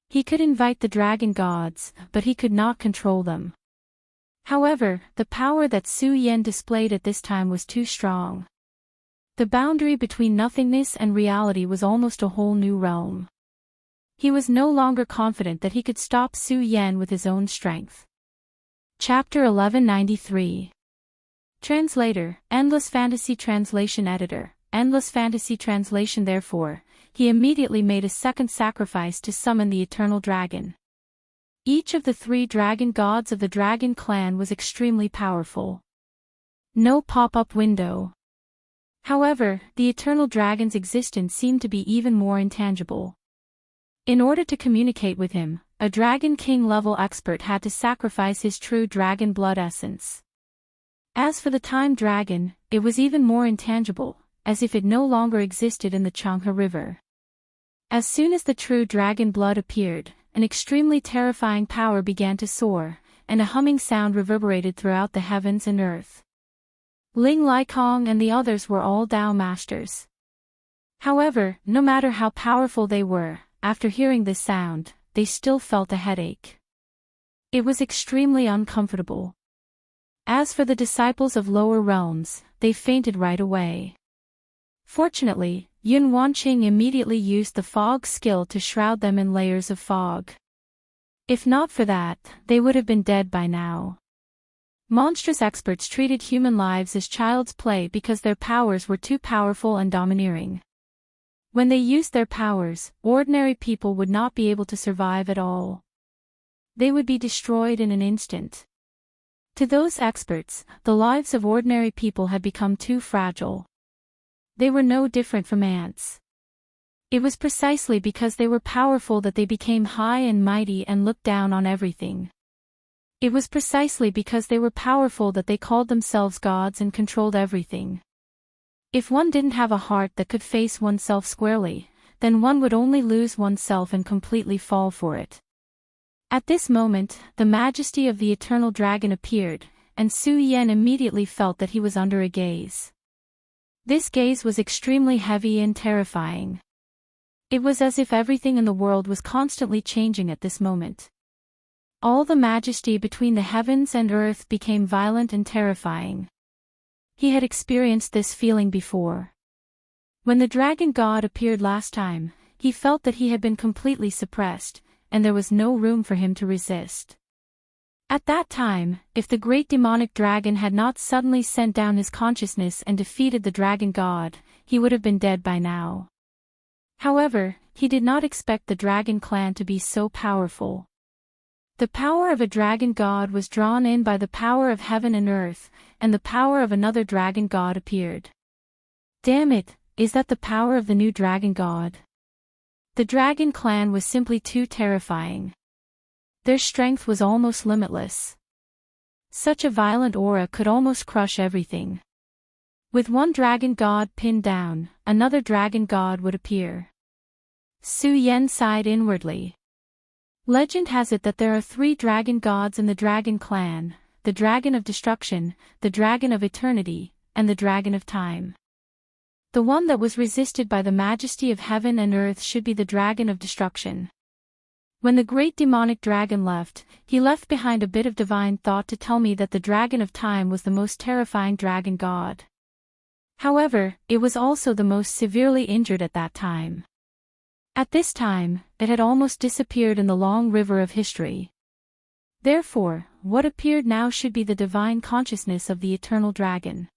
He could invite the dragon gods, but he could not control them. However, the power that Su Yan displayed at this time was too strong. The boundary between nothingness and reality was almost a whole new realm. He was no longer confident that he could stop Su Yan with his own strength. Chapter 1193. Translator, Endless Fantasy Translation Editor, Endless Fantasy Translation. Therefore, he immediately made a second sacrifice to summon the eternal dragon. Each of the 3 dragon gods of the dragon clan was extremely powerful. No pop-up window. However, the eternal dragon's existence seemed to be even more intangible. In order to communicate with him, a Dragon King level expert had to sacrifice his true dragon blood essence. As for the time dragon, it was even more intangible, as if it no longer existed in the Changhe River. As soon as the true dragon blood appeared, an extremely terrifying power began to soar, and a humming sound reverberated throughout the heavens and earth. Ling Likong and the others were all Tao masters. However, no matter how powerful they were, after hearing this sound, they still felt a headache. It was extremely uncomfortable. As for the disciples of lower realms, they fainted right away. Fortunately, Yun Wanqing immediately used the fog skill to shroud them in layers of fog. If not for that, they would have been dead by now. Monstrous experts treated human lives as child's play because their powers were too powerful and domineering. When they used their powers, ordinary people would not be able to survive at all. They would be destroyed in an instant. To those experts, the lives of ordinary people had become too fragile. They were no different from ants. It was precisely because they were powerful that they became high and mighty and looked down on everything. It was precisely because they were powerful that they called themselves gods and controlled everything. If one didn't have a heart that could face oneself squarely, then one would only lose oneself and completely fall for it. At this moment, the majesty of the eternal dragon appeared, and Su Yan immediately felt that he was under a gaze. This gaze was extremely heavy and terrifying. It was as if everything in the world was constantly changing at this moment. All the majesty between the heavens and earth became violent and terrifying. He had experienced this feeling before. When the dragon god appeared last time, he felt that he had been completely suppressed, and there was no room for him to resist. At that time, if the great demonic dragon had not suddenly sent down his consciousness and defeated the dragon god, he would have been dead by now. However, he did not expect the dragon clan to be so powerful. The power of a dragon god was drawn in by the power of heaven and earth, and the power of another dragon god appeared. Damn it, is that the power of the new dragon god? The dragon clan was simply too terrifying. Their strength was almost limitless. Such a violent aura could almost crush everything. With one dragon god pinned down, another dragon god would appear. Su Yan sighed inwardly. Legend has it that there are 3 dragon gods in the dragon clan, the dragon of destruction, the dragon of eternity, and the dragon of time. The one that was resisted by the majesty of heaven and earth should be the dragon of destruction. When the great demonic dragon left, he left behind a bit of divine thought to tell me that the dragon of time was the most terrifying dragon god. However, it was also the most severely injured at that time. At this time, it had almost disappeared in the long river of history. Therefore, what appeared now should be the divine consciousness of the eternal dragon.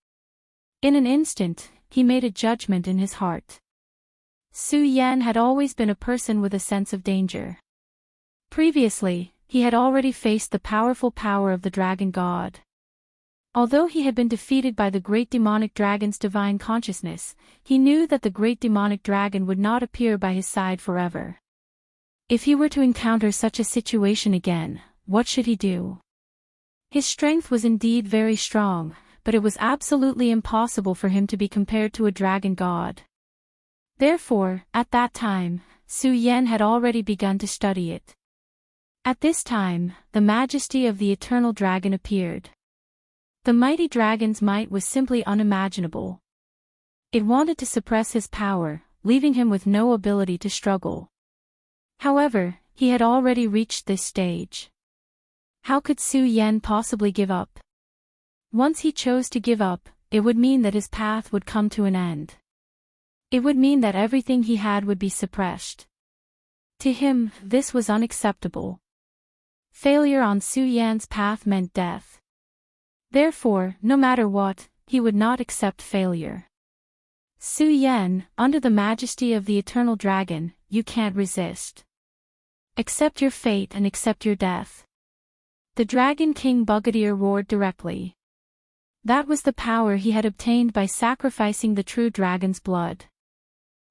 In an instant, he made a judgment in his heart. Su Yan had always been a person with a sense of danger. Previously, he had already faced the powerful power of the dragon god. Although he had been defeated by the great demonic dragon's divine consciousness, he knew that the great demonic dragon would not appear by his side forever. If he were to encounter such a situation again, what should he do? His strength was indeed very strong, but it was absolutely impossible for him to be compared to a dragon god. Therefore, at that time, Su Yan had already begun to study it. At this time, the majesty of the eternal dragon appeared. The mighty dragon's might was simply unimaginable. It wanted to suppress his power, leaving him with no ability to struggle. However, he had already reached this stage. How could Su Yan possibly give up? Once he chose to give up, it would mean that his path would come to an end. It would mean that everything he had would be suppressed. To him, this was unacceptable. Failure on Su Yan's path meant death. Therefore, no matter what, he would not accept failure. Su Yan, under the majesty of the eternal dragon, you can't resist. Accept your fate and accept your death. The Dragon King Bugadier roared directly. That was the power he had obtained by sacrificing the true dragon's blood.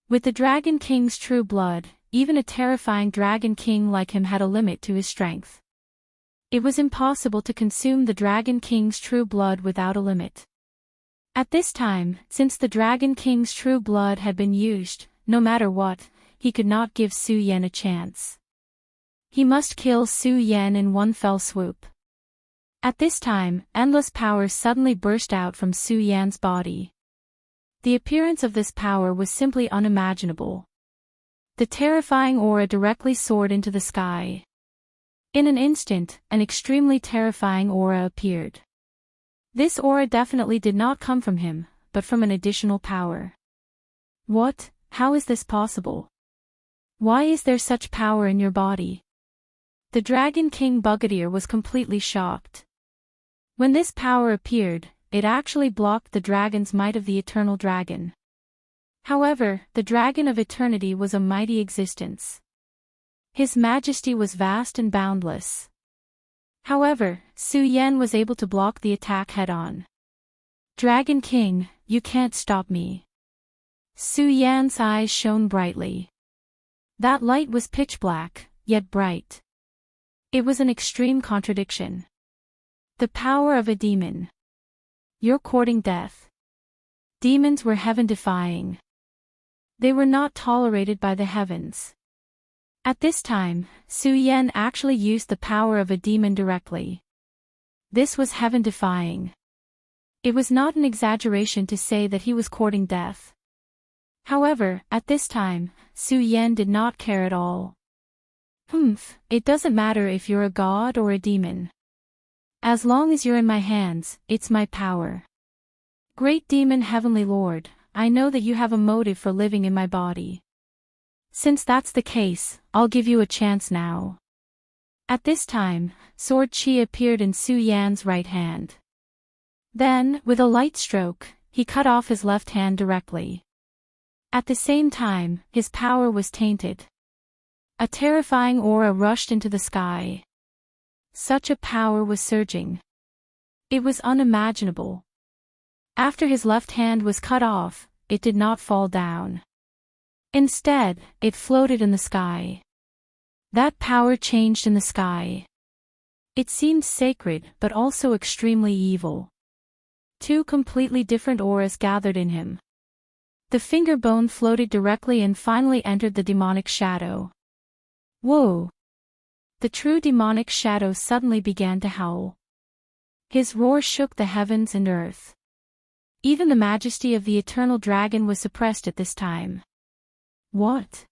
With the Dragon King's true blood, even a terrifying Dragon King like him had a limit to his strength. It was impossible to consume the Dragon King's true blood without a limit. At this time, since the Dragon King's true blood had been used, no matter what, he could not give Su Yan a chance. He must kill Su Yan in one fell swoop. At this time, endless power suddenly burst out from Su Yan's body. The appearance of this power was simply unimaginable. The terrifying aura directly soared into the sky. In an instant, an extremely terrifying aura appeared. This aura definitely did not come from him, but from an additional power. What? How is this possible? Why is there such power in your body? The Dragon King Bugadier was completely shocked. When this power appeared, it actually blocked the dragon's might of the eternal dragon. However, the dragon of eternity was a mighty existence. His majesty was vast and boundless. However, Su Yan was able to block the attack head-on. Dragon King, you can't stop me. Su Yan's eyes shone brightly. That light was pitch black, yet bright. It was an extreme contradiction. The power of a demon. You're courting death. Demons were heaven-defying. They were not tolerated by the heavens. At this time, Su Yan actually used the power of a demon directly. This was heaven-defying. It was not an exaggeration to say that he was courting death. However, at this time, Su Yan did not care at all. It doesn't matter if you're a god or a demon. As long as you're in my hands, it's my power. Great demon heavenly lord, I know that you have a motive for living in my body. Since that's the case, I'll give you a chance now. At this time, Sword Qi appeared in Su Yan's right hand. Then, with a light stroke, he cut off his left hand directly. At the same time, his power was tainted. A terrifying aura rushed into the sky. Such a power was surging. It was unimaginable. After his left hand was cut off, it did not fall down. Instead, it floated in the sky. That power changed in the sky. It seemed sacred but also extremely evil. Two completely different auras gathered in him. The finger bone floated directly and finally entered the demonic shadow. Whoa! The true demonic shadow suddenly began to howl. His roar shook the heavens and earth. Even the majesty of the eternal dragon was suppressed at this time. What?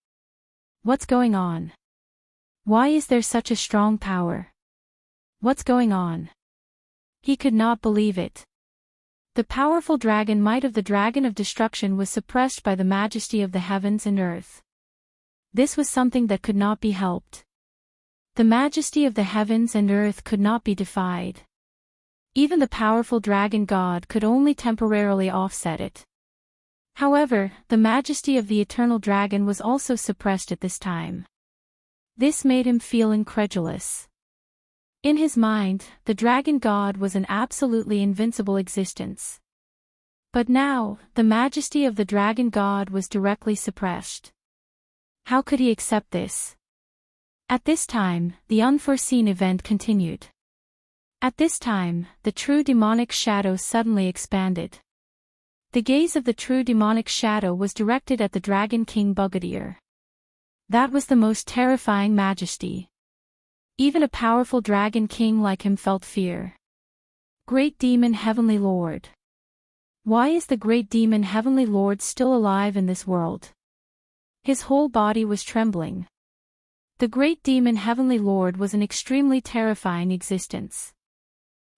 What's going on? Why is there such a strong power? What's going on? He could not believe it. The powerful dragon might of the dragon of destruction was suppressed by the majesty of the heavens and earth. This was something that could not be helped. The majesty of the heavens and earth could not be defied. Even the powerful dragon god could only temporarily offset it. However, the majesty of the eternal dragon was also suppressed at this time. This made him feel incredulous. In his mind, the dragon god was an absolutely invincible existence. But now, the majesty of the dragon god was directly suppressed. How could he accept this? At this time, the unforeseen event continued. At this time, the true demonic shadow suddenly expanded. The gaze of the true demonic shadow was directed at the Dragon King Bugadier. That was the most terrifying majesty. Even a powerful dragon king like him felt fear. Great Demon Heavenly Lord. Why is the Great Demon Heavenly Lord still alive in this world? His whole body was trembling. The Great Demon Heavenly Lord was an extremely terrifying existence.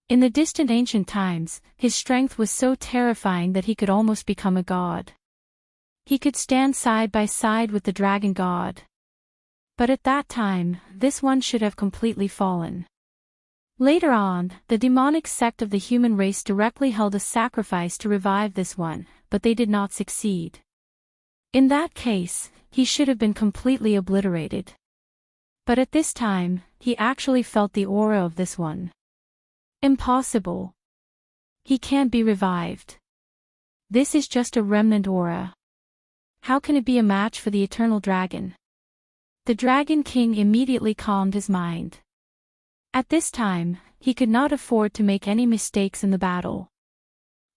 In the distant ancient times, his strength was so terrifying that he could almost become a god. He could stand side by side with the dragon god. But at that time, this one should have completely fallen. Later on, the demonic sect of the human race directly held a sacrifice to revive this one, but they did not succeed. In that case, he should have been completely obliterated. But at this time, he actually felt the aura of this one. Impossible. He can't be revived. This is just a remnant aura. How can it be a match for the eternal dragon? The Dragon King immediately calmed his mind. At this time, he could not afford to make any mistakes in the battle.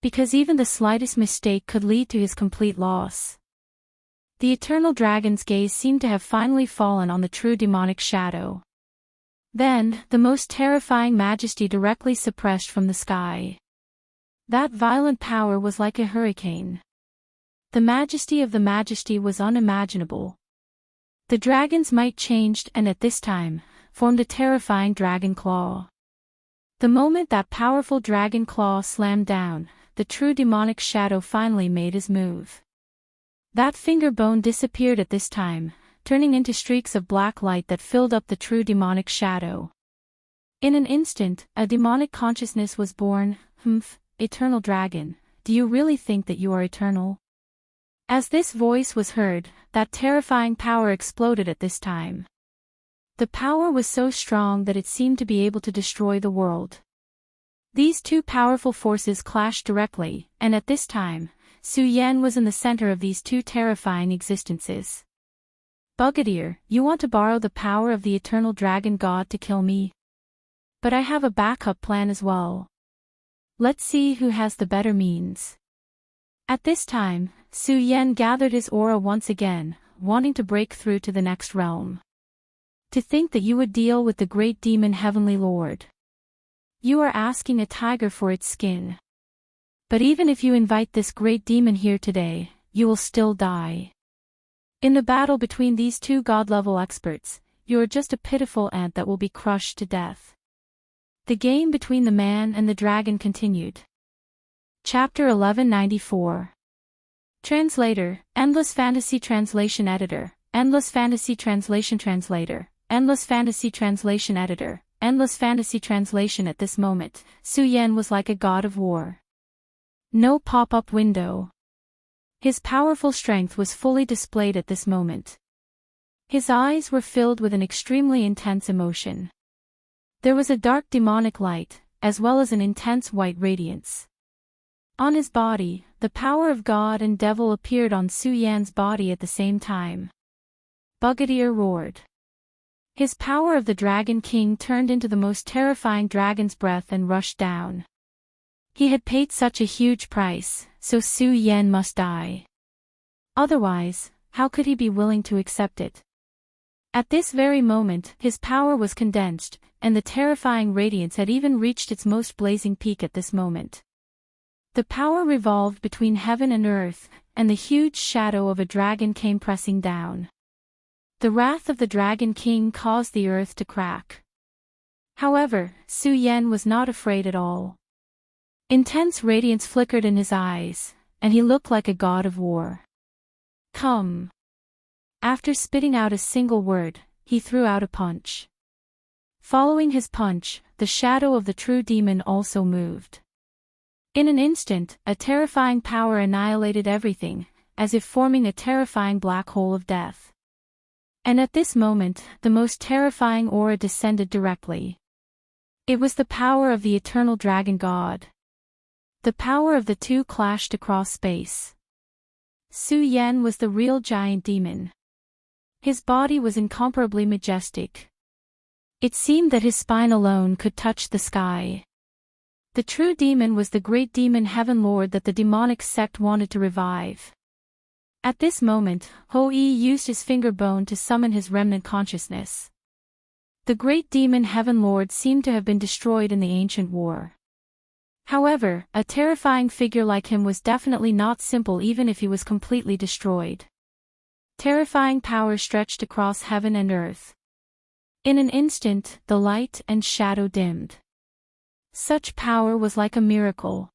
Because even the slightest mistake could lead to his complete loss. The eternal dragon's gaze seemed to have finally fallen on the true demonic shadow. Then, the most terrifying majesty directly suppressed from the sky. That violent power was like a hurricane. The majesty of the majesty was unimaginable. The dragon's might changed and at this time, formed a terrifying dragon claw. The moment that powerful dragon claw slammed down, the true demonic shadow finally made his move. That finger bone disappeared at this time, turning into streaks of black light that filled up the true demonic shadow. In an instant, a demonic consciousness was born. Eternal dragon, do you really think that you are eternal? As this voice was heard, that terrifying power exploded at this time. The power was so strong that it seemed to be able to destroy the world. These two powerful forces clashed directly, and at this time, Su Yan was in the center of these two terrifying existences. Bugadier, you want to borrow the power of the eternal dragon god to kill me? But I have a backup plan as well. Let's see who has the better means. At this time, Su Yan gathered his aura once again, wanting to break through to the next realm. To think that you would deal with the Great Demon Heavenly Lord. You are asking a tiger for its skin. But even if you invite this great demon here today, you will still die. In the battle between these two god-level experts, you are just a pitiful ant that will be crushed to death. The game between the man and the dragon continued. Chapter 1194. Translator, Endless Fantasy Translation Editor, Endless Fantasy Translation Translator, Endless Fantasy Translation Editor, Endless Fantasy Translation. At this moment, Su Yan was like a god of war. No pop-up window. His powerful strength was fully displayed at this moment. His eyes were filled with an extremely intense emotion. There was a dark demonic light, as well as an intense white radiance. On his body, the power of God and devil appeared on Su Yan's body at the same time. Bugadier roared. His power of the Dragon King turned into the most terrifying dragon's breath and rushed down. He had paid such a huge price, so Su Yan must die. Otherwise, how could he be willing to accept it? At this very moment, his power was condensed, and the terrifying radiance had even reached its most blazing peak at this moment. The power revolved between heaven and earth, and the huge shadow of a dragon came pressing down. The wrath of the Dragon King caused the earth to crack. However, Su Yan was not afraid at all. Intense radiance flickered in his eyes, and he looked like a god of war. Come. After spitting out a single word, he threw out a punch. Following his punch, the shadow of the true demon also moved. In an instant, a terrifying power annihilated everything, as if forming a terrifying black hole of death. And at this moment, the most terrifying aura descended directly. It was the power of the eternal dragon god. The power of the two clashed across space. Su Yan was the real giant demon. His body was incomparably majestic. It seemed that his spine alone could touch the sky. The true demon was the great demon heaven lord that the demonic sect wanted to revive. At this moment, Ho Yi used his finger bone to summon his remnant consciousness. The great demon heaven lord seemed to have been destroyed in the ancient war. However, a terrifying figure like him was definitely not simple even if he was completely destroyed. Terrifying power stretched across heaven and earth. In an instant, the light and shadow dimmed. Such power was like a miracle.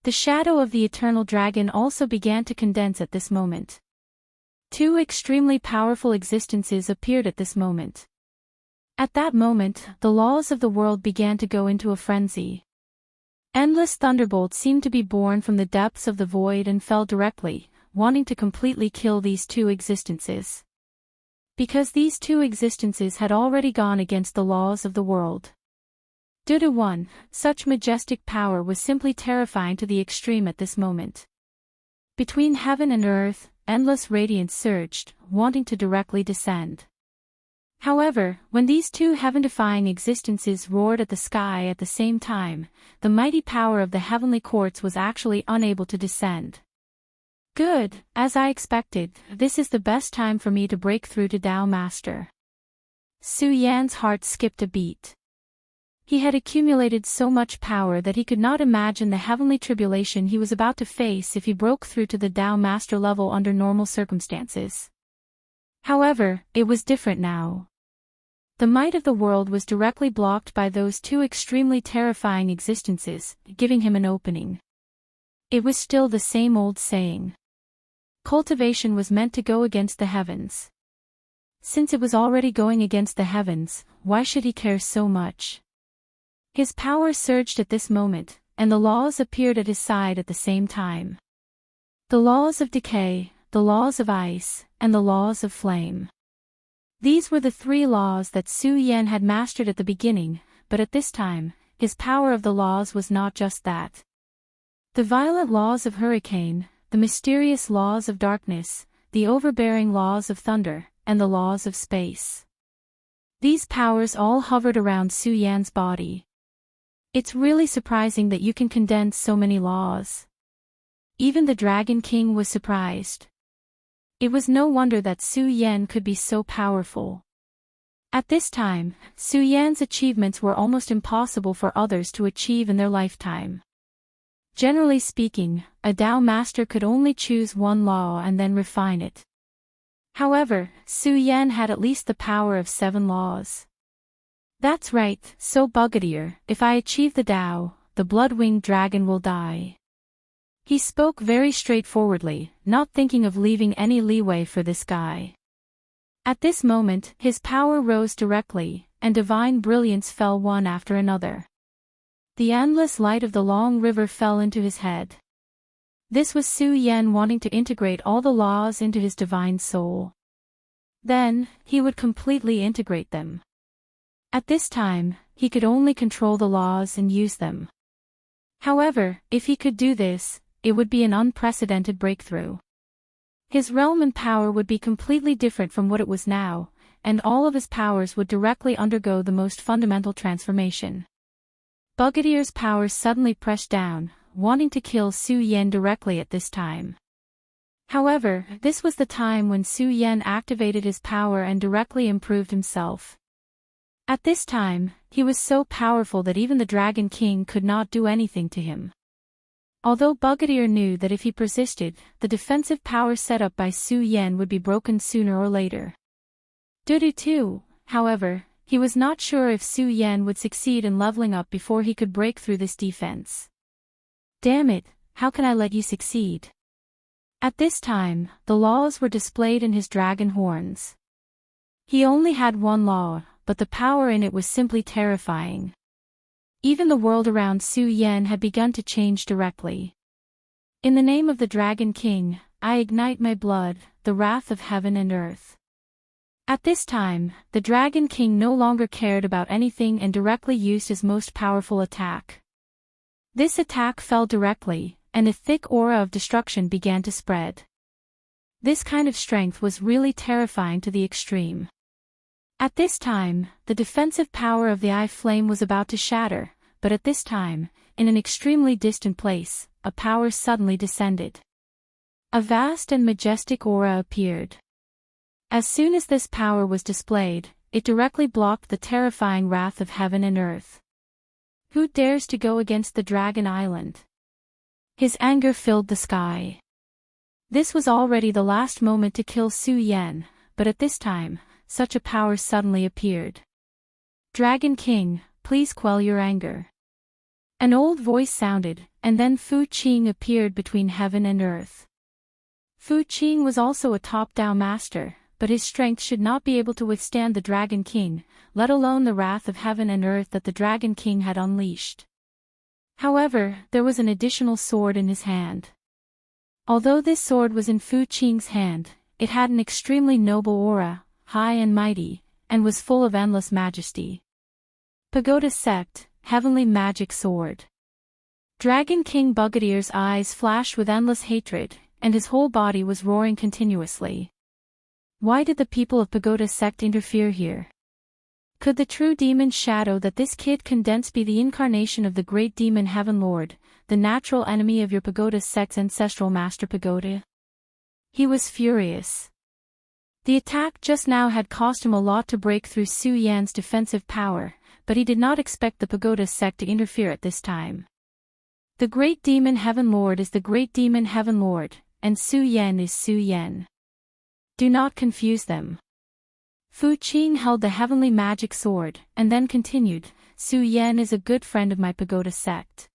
The shadow of the eternal dragon also began to condense at this moment. Two extremely powerful existences appeared at this moment. At that moment, the laws of the world began to go into a frenzy. Endless thunderbolts seemed to be born from the depths of the void and fell directly, wanting to completely kill these two existences. Because these two existences had already gone against the laws of the world. Due to one, such majestic power was simply terrifying to the extreme at this moment. Between heaven and earth, endless radiance surged, wanting to directly descend. However, when these two heaven-defying existences roared at the sky at the same time, the mighty power of the heavenly courts was actually unable to descend. Good, as I expected, this is the best time for me to break through to Tao Master. Su Yan's heart skipped a beat. He had accumulated so much power that he could not imagine the heavenly tribulation he was about to face if he broke through to the Tao Master level under normal circumstances. However, it was different now. The might of the world was directly blocked by those two extremely terrifying existences, giving him an opening. It was still the same old saying. Cultivation was meant to go against the heavens. Since it was already going against the heavens, why should he care so much? His power surged at this moment, and the laws appeared at his side at the same time. The laws of decay, the laws of ice, and the laws of flame. These were the three laws that Su Yan had mastered at the beginning, but at this time, his power of the laws was not just that. The violent laws of hurricane, the mysterious laws of darkness, the overbearing laws of thunder, and the laws of space. These powers all hovered around Su Yan's body. It's really surprising that you can condense so many laws. Even the Dragon King was surprised. It was no wonder that Su Yan could be so powerful. At this time, Su Yan's achievements were almost impossible for others to achieve in their lifetime. Generally speaking, a Tao master could only choose one law and then refine it. However, Su Yan had at least the power of 7 laws. That's right, so Brigadier, if I achieve the Tao, the blood-winged dragon will die. He spoke very straightforwardly, not thinking of leaving any leeway for this guy. At this moment, his power rose directly, and divine brilliance fell one after another. The endless light of the long river fell into his head. This was Su Yan wanting to integrate all the laws into his divine soul. Then, he would completely integrate them. At this time, he could only control the laws and use them. However, if he could do this, it would be an unprecedented breakthrough. His realm and power would be completely different from what it was now, and all of his powers would directly undergo the most fundamental transformation. Brigadier's powers suddenly pressed down, wanting to kill Su Yan directly at this time. However, this was the time when Su Yan activated his power and directly improved himself. At this time, he was so powerful that even the Dragon King could not do anything to him. Although Brigadier knew that if he persisted, the defensive power set up by Su Yan would be broken sooner or later. Due to, however, he was not sure if Su Yan would succeed in leveling up before he could break through this defense. Damn it, how can I let you succeed? At this time, the laws were displayed in his dragon horns. He only had one law, but the power in it was simply terrifying. Even the world around Su Yan had begun to change directly. In the name of the Dragon King, I ignite my blood, the wrath of heaven and earth. At this time, the Dragon King no longer cared about anything and directly used his most powerful attack. This attack fell directly, and a thick aura of destruction began to spread. This kind of strength was really terrifying to the extreme. At this time, the defensive power of the Eye Flame was about to shatter, but at this time, in an extremely distant place, a power suddenly descended. A vast and majestic aura appeared. As soon as this power was displayed, it directly blocked the terrifying wrath of heaven and earth. Who dares to go against the Dragon Island? His anger filled the sky. This was already the last moment to kill Su Yan, but at this time, such a power suddenly appeared. Dragon King, please quell your anger. An old voice sounded, and then Fu Qing appeared between heaven and earth. Fu Qing was also a top-down master, but his strength should not be able to withstand the Dragon King, let alone the wrath of heaven and earth that the Dragon King had unleashed. However, there was an additional sword in his hand. Although this sword was in Fu Qing's hand, it had an extremely noble aura, high and mighty, and was full of endless majesty. Pagoda Sect, Heavenly Magic Sword. Dragon King Brigadier's eyes flashed with endless hatred, and his whole body was roaring continuously. Why did the people of Pagoda Sect interfere here? Could the true demon shadow that this kid condensed be the incarnation of the great demon Heaven Lord, the natural enemy of your Pagoda Sect's ancestral master Pagoda? He was furious. The attack just now had cost him a lot to break through Su Yan's defensive power, but he did not expect the Pagoda Sect to interfere at this time. The great demon Heaven Lord is the great demon Heaven Lord, and Su Yan is Su Yan. Do not confuse them. Fu Qing held the heavenly magic sword, and then continued, Su Yan is a good friend of my Pagoda Sect.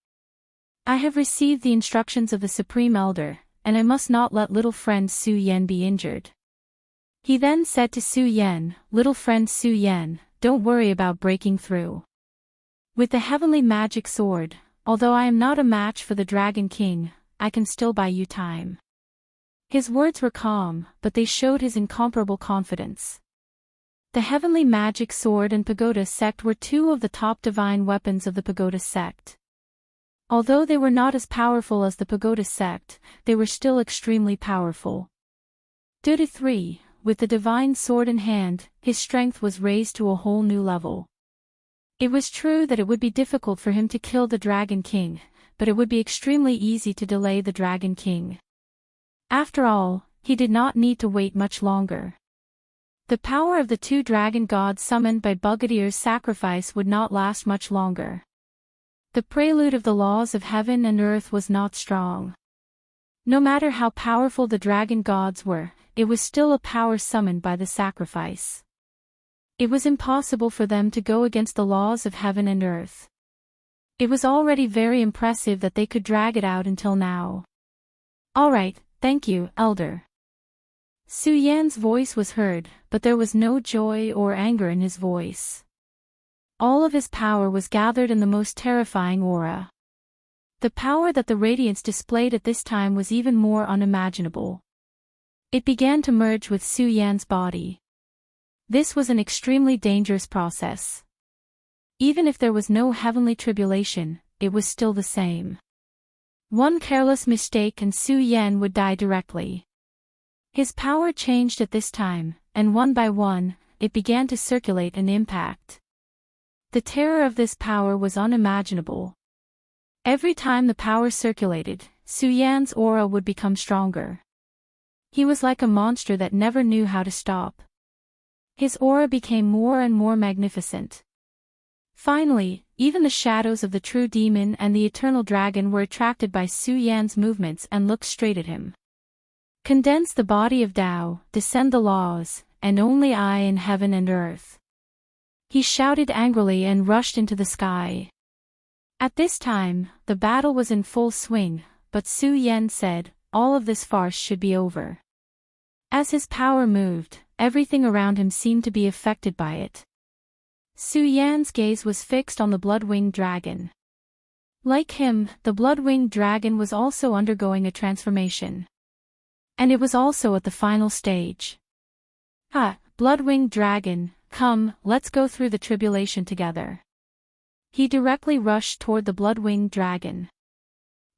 I have received the instructions of the Supreme Elder, and I must not let little friend Su Yan be injured. He then said to Su Yan, little friend Su Yan, don't worry about breaking through. With the heavenly magic sword, although I am not a match for the Dragon King, I can still buy you time. His words were calm, but they showed his incomparable confidence. The heavenly magic sword and Pagoda Sect were two of the top divine weapons of the Pagoda Sect. Although they were not as powerful as the Pagoda Sect, they were still extremely powerful. Due to 3, with the divine sword in hand, his strength was raised to a whole new level. It was true that it would be difficult for him to kill the Dragon King, but it would be extremely easy to delay the Dragon King. After all, he did not need to wait much longer. The power of the 2 dragon gods summoned by Brigadier's sacrifice would not last much longer. The prelude of the laws of heaven and earth was not strong. No matter how powerful the dragon gods were, it was still a power summoned by the sacrifice. It was impossible for them to go against the laws of heaven and earth. It was already very impressive that they could drag it out until now. All right, thank you, Elder. Su Yan's voice was heard, but there was no joy or anger in his voice. All of his power was gathered in the most terrifying aura. The power that the radiance displayed at this time was even more unimaginable. It began to merge with Su Yan's body. This was an extremely dangerous process. Even if there was no heavenly tribulation, it was still the same. One careless mistake and Su Yan would die directly. His power changed at this time, and one by one, it began to circulate and impact. The terror of this power was unimaginable. Every time the power circulated, Su Yan's aura would become stronger. He was like a monster that never knew how to stop. His aura became more and more magnificent. Finally, even the shadows of the true demon and the eternal dragon were attracted by Su Yan's movements and looked straight at him. Condense the body of Tao, descend the laws, and only I in heaven and earth. He shouted angrily and rushed into the sky. At this time, the battle was in full swing, but Su Yan said, all of this farce should be over. As his power moved, everything around him seemed to be affected by it. Su Yan's gaze was fixed on the blood-winged dragon. Like him, the blood-winged dragon was also undergoing a transformation. And it was also at the final stage. Blood-winged dragon, come, let's go through the tribulation together. He directly rushed toward the blood-winged dragon.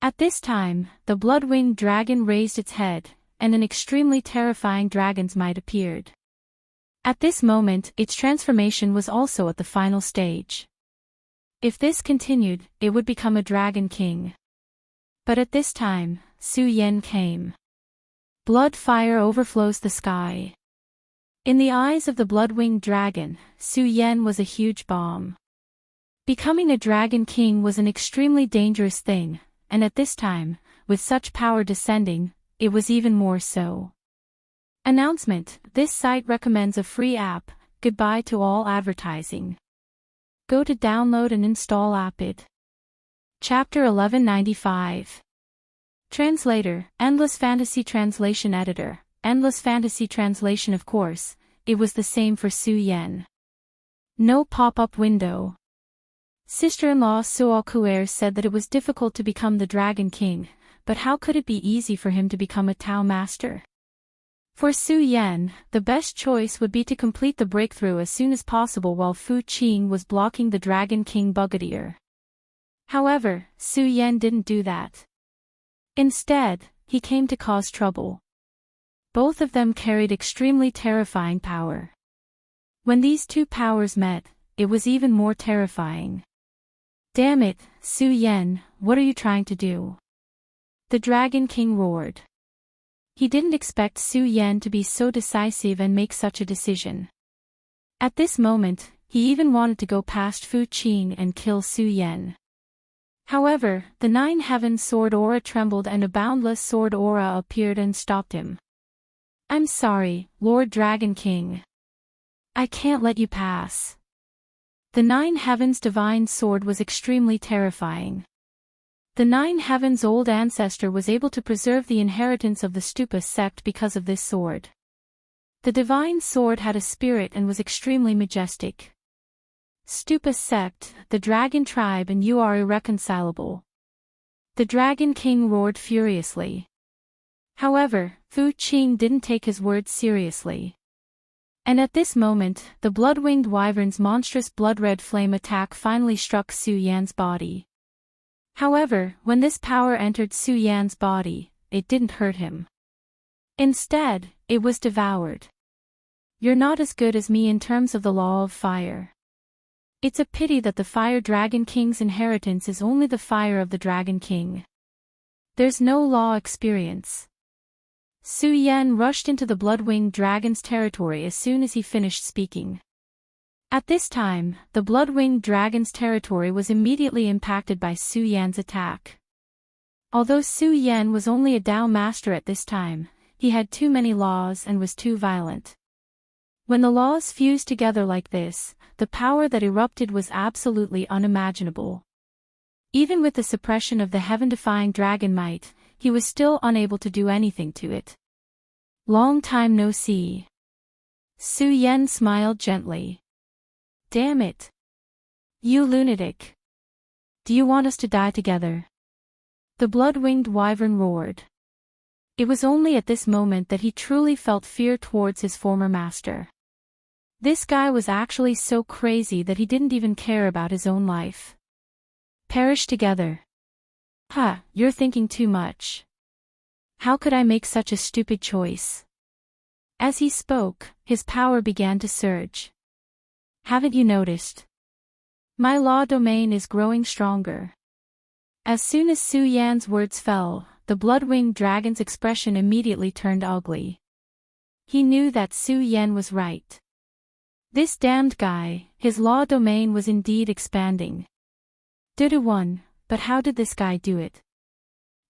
At this time, the blood-winged dragon raised its head, and an extremely terrifying dragon's might appeared. At this moment, its transformation was also at the final stage. If this continued, it would become a dragon king. But at this time, Su Yan came. Blood fire overflows the sky. In the eyes of the blood-winged dragon, Su Yan was a huge bomb. Becoming a dragon king was an extremely dangerous thing, and at this time, with such power descending, it was even more so. Announcement: this site recommends a free app. Goodbye to all advertising. Go to download and install Appid. Chapter 1195. Translator, Endless Fantasy Translation Editor, Endless Fantasy Translation. Of course, it was the same for Su Yan. No pop-up window. Sister-in-law Suo Kuer said that it was difficult to become the Dragon King, but how could it be easy for him to become a Tao Master? For Su Yan, the best choice would be to complete the breakthrough as soon as possible while Fu Qing was blocking the Dragon King Brigadier. However, Su Yan didn't do that. Instead, he came to cause trouble. Both of them carried extremely terrifying power. When these two powers met, it was even more terrifying. Damn it, Su Yan, what are you trying to do? The Dragon King roared. He didn't expect Su Yan to be so decisive and make such a decision. At this moment, he even wanted to go past Fu Qing and kill Su Yan. However, the Nine Heavens sword aura trembled and a boundless sword aura appeared and stopped him. I'm sorry, Lord Dragon King. I can't let you pass. The Nine Heavens divine sword was extremely terrifying. The Nine Heavens' old ancestor was able to preserve the inheritance of the Stupa sect because of this sword. The divine sword had a spirit and was extremely majestic. Stupa sect, the dragon tribe, and you are irreconcilable. The Dragon King roared furiously. However, Fu Qing didn't take his words seriously. And at this moment, the blood-winged wyvern's monstrous blood-red flame attack finally struck Su Yan's body. However, when this power entered Su Yan's body, it didn't hurt him. Instead, it was devoured. You're not as good as me in terms of the law of fire. It's a pity that the Fire Dragon King's inheritance is only the fire of the Dragon King. There's no law experience. Su Yan rushed into the blood-winged dragon's territory as soon as he finished speaking. At this time, the blood-winged dragon's territory was immediately impacted by Su Yan's attack. Although Su Yan was only a Tao master at this time, he had too many laws and was too violent. When the laws fused together like this, the power that erupted was absolutely unimaginable. Even with the suppression of the heaven-defying dragon might, he was still unable to do anything to it. Long time no see. Su Yan smiled gently. Damn it. You lunatic. Do you want us to die together? The blood-winged wyvern roared. It was only at this moment that he truly felt fear towards his former master. This guy was actually so crazy that he didn't even care about his own life. Perish together. You're thinking too much. How could I make such a stupid choice? As he spoke, his power began to surge. Haven't you noticed? My law domain is growing stronger. As soon as Su Yan's words fell, the blood-winged dragon's expression immediately turned ugly. He knew that Su Yan was right. This damned guy, his law domain was indeed expanding. Dudu-1, but how did this guy do it?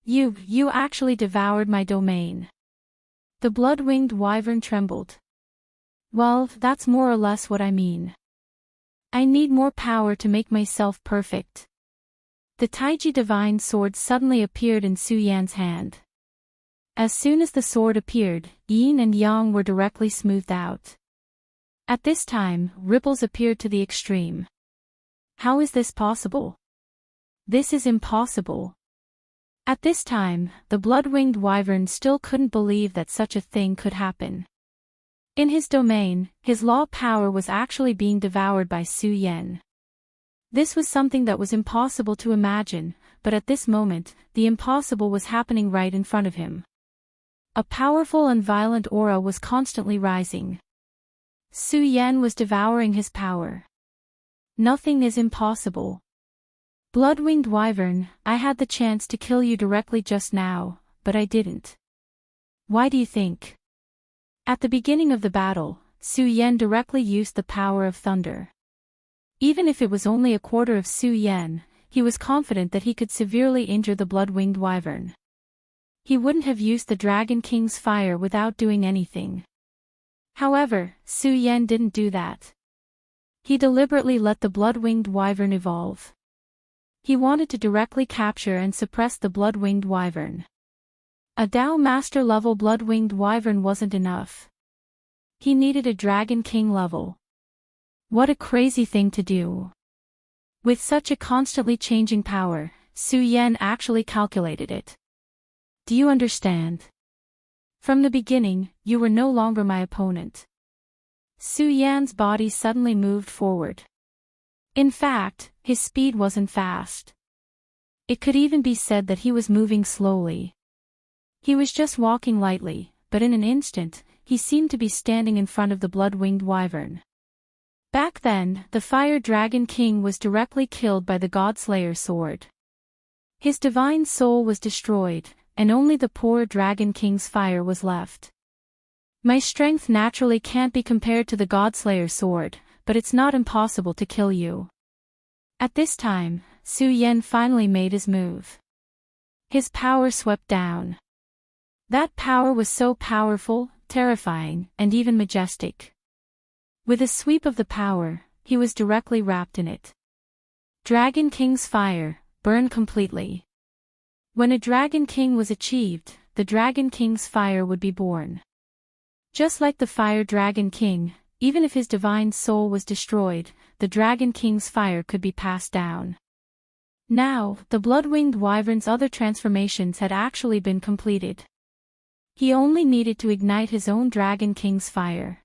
You actually devoured my domain. The blood-winged wyvern trembled. Well, that's more or less what I mean. I need more power to make myself perfect. The Taiji divine sword suddenly appeared in Su Yan's hand. As soon as the sword appeared, yin and yang were directly smoothed out. At this time, ripples appeared to the extreme. How is this possible? This is impossible. At this time, the blood-winged wyvern still couldn't believe that such a thing could happen. In his domain, his law power was actually being devoured by Su Yan. This was something that was impossible to imagine, but at this moment, the impossible was happening right in front of him. A powerful and violent aura was constantly rising. Su Yan was devouring his power. Nothing is impossible. Blood-winged wyvern, I had the chance to kill you directly just now, but I didn't. Why do you think? At the beginning of the battle, Su Yan directly used the power of thunder. Even if it was only a quarter of Su Yan, he was confident that he could severely injure the blood-winged wyvern. He wouldn't have used the Dragon King's fire without doing anything. However, Su Yan didn't do that. He deliberately let the blood-winged wyvern evolve. He wanted to directly capture and suppress the blood-winged wyvern. A Dao Master level blood-winged wyvern wasn't enough. He needed a Dragon King level. What a crazy thing to do. With such a constantly changing power, Su Yan actually calculated it. Do you understand? From the beginning, you were no longer my opponent. Su Yan's body suddenly moved forward. In fact, his speed wasn't fast. It could even be said that he was moving slowly. He was just walking lightly, but in an instant, he seemed to be standing in front of the blood-winged wyvern. Back then, the Fire Dragon King was directly killed by the Godslayer sword. His divine soul was destroyed, and only the poor Dragon King's fire was left. My strength naturally can't be compared to the Godslayer sword, but it's not impossible to kill you. At this time, Su Yan finally made his move. His power swept down. That power was so powerful, terrifying, and even majestic. With a sweep of the power, he was directly wrapped in it. Dragon King's fire, burn completely. When a Dragon King was achieved, the Dragon King's fire would be born. Just like the Fire Dragon King, even if his divine soul was destroyed, the Dragon King's fire could be passed down. Now, the blood-winged wyvern's other transformations had actually been completed. He only needed to ignite his own Dragon King's fire.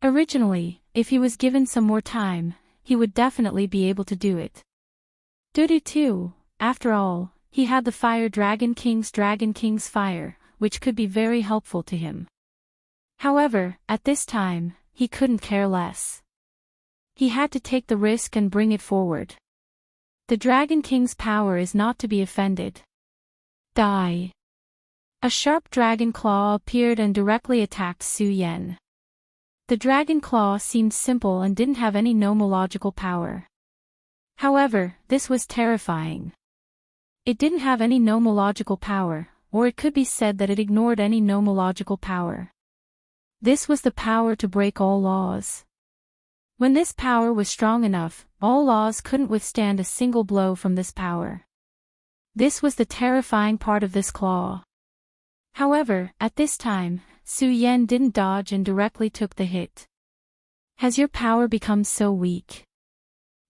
Originally, if he was given some more time, he would definitely be able to do it. Dudu too, after all, he had the Fire Dragon King's fire, which could be very helpful to him. However, at this time, he couldn't care less. He had to take the risk and bring it forward. The Dragon King's power is not to be offended. Die. A sharp dragon claw appeared and directly attacked Su Yan. The dragon claw seemed simple and didn't have any nomological power. However, this was terrifying. It didn't have any nomological power, or it could be said that it ignored any nomological power. This was the power to break all laws. When this power was strong enough, all laws couldn't withstand a single blow from this power. This was the terrifying part of this claw. However, at this time, Su Yan didn't dodge and directly took the hit. Has your power become so weak?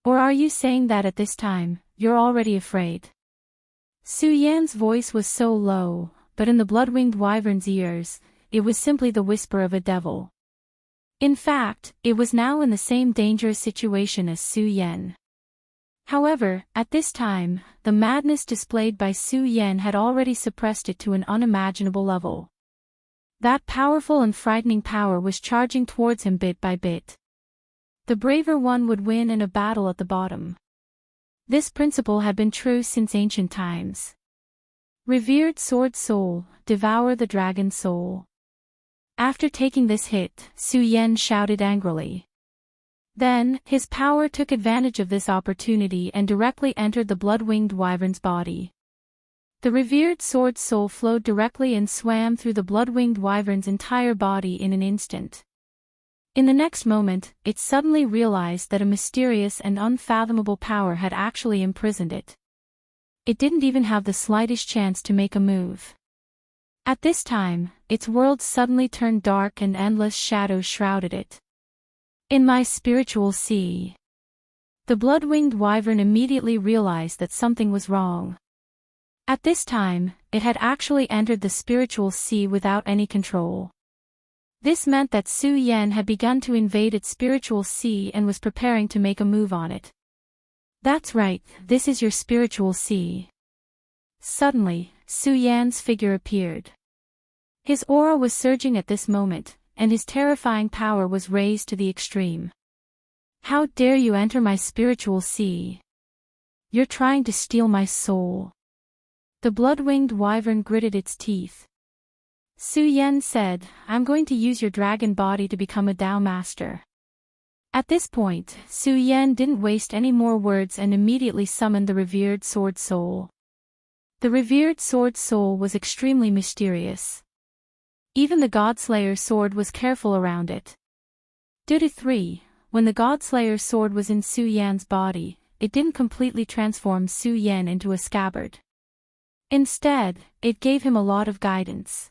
Or are you saying that at this time, you're already afraid? Su Yan's voice was so low, but in the blood-winged wyvern's ears, it was simply the whisper of a devil. In fact, it was now in the same dangerous situation as Su Yan. However, at this time, the madness displayed by Su Yan had already suppressed it to an unimaginable level. That powerful and frightening power was charging towards him bit by bit. The braver one would win in a battle at the bottom. This principle had been true since ancient times. Revered sword soul, devour the dragon soul. After taking this hit, Su Yan shouted angrily. Then, his power took advantage of this opportunity and directly entered the blood-winged wyvern's body. The revered sword soul flowed directly and swam through the blood-winged wyvern's entire body in an instant. In the next moment, it suddenly realized that a mysterious and unfathomable power had actually imprisoned it. It didn't even have the slightest chance to make a move. At this time, its world suddenly turned dark and endless shadows shrouded it. In my spiritual sea. The blood-winged wyvern immediately realized that something was wrong. At this time, it had actually entered the spiritual sea without any control. This meant that Su Yan had begun to invade its spiritual sea and was preparing to make a move on it. That's right, this is your spiritual sea. Suddenly, Su Yan's figure appeared. His aura was surging at this moment, and his terrifying power was raised to the extreme. How dare you enter my spiritual sea? You're trying to steal my soul. The blood-winged wyvern gritted its teeth. Su Yan said, I'm going to use your dragon body to become a Tao master. At this point, Su Yan didn't waste any more words and immediately summoned the revered sword soul. The revered sword soul was extremely mysterious. Even the Godslayer sword was careful around it. Due to 3, when the Godslayer sword was in Su Yan's body, it didn't completely transform Su Yan into a scabbard. Instead, it gave him a lot of guidance.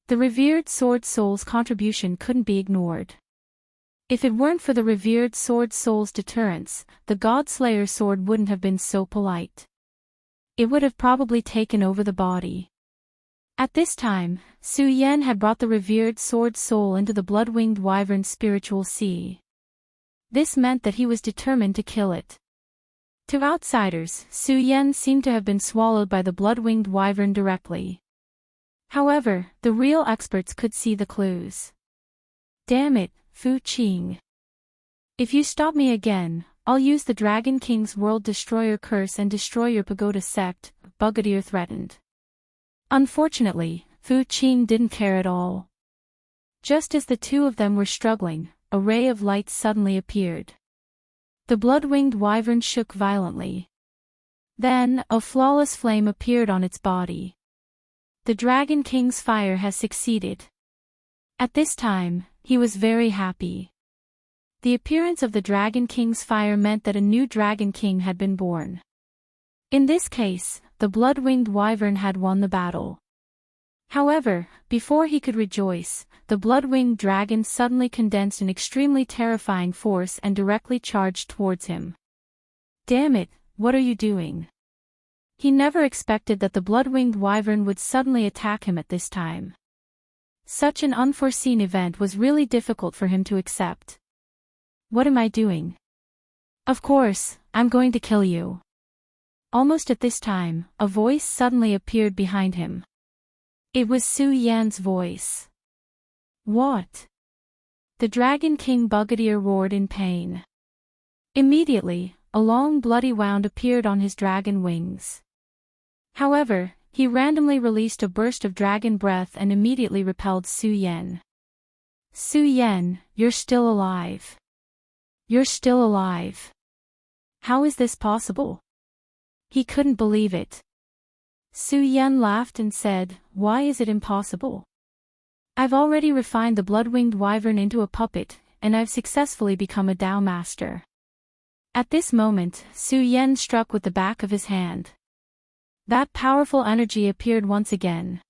The revered sword soul's contribution couldn't be ignored. If it weren't for the revered sword soul's deterrence, the Godslayer sword wouldn't have been so polite. It would have probably taken over the body. At this time, Su Yan had brought the revered sword soul into the blood-winged wyvern's spiritual sea. This meant that he was determined to kill it. To outsiders, Su Yan seemed to have been swallowed by the blood-winged wyvern directly. However, the real experts could see the clues. Damn it, Fu Qing. If you stop me again, I'll use the Dragon King's World Destroyer curse and destroy your pagoda sect, Brigadier threatened. Unfortunately, Fu Qing didn't care at all. Just as the two of them were struggling, a ray of light suddenly appeared. The blood-winged wyvern shook violently. Then, a flawless flame appeared on its body. The Dragon King's fire has succeeded. At this time, he was very happy. The appearance of the Dragon King's fire meant that a new Dragon King had been born. In this case, the blood-winged wyvern had won the battle. However, before he could rejoice, the blood-winged dragon suddenly condensed an extremely terrifying force and directly charged towards him. Damn it, what are you doing? He never expected that the blood-winged wyvern would suddenly attack him at this time. Such an unforeseen event was really difficult for him to accept. What am I doing? Of course, I'm going to kill you. Almost at this time, a voice suddenly appeared behind him. It was Su Yan's voice. What? The Dragon King Brigadier roared in pain. Immediately, a long bloody wound appeared on his dragon wings. However, he randomly released a burst of dragon breath and immediately repelled Su Yan. Su Yan, you're still alive. You're still alive. How is this possible? He couldn't believe it. Su Yan laughed and said, why is it impossible? I've already refined the blood-winged wyvern into a puppet, and I've successfully become a Tao master. At this moment, Su Yan struck with the back of his hand. That powerful energy appeared once again.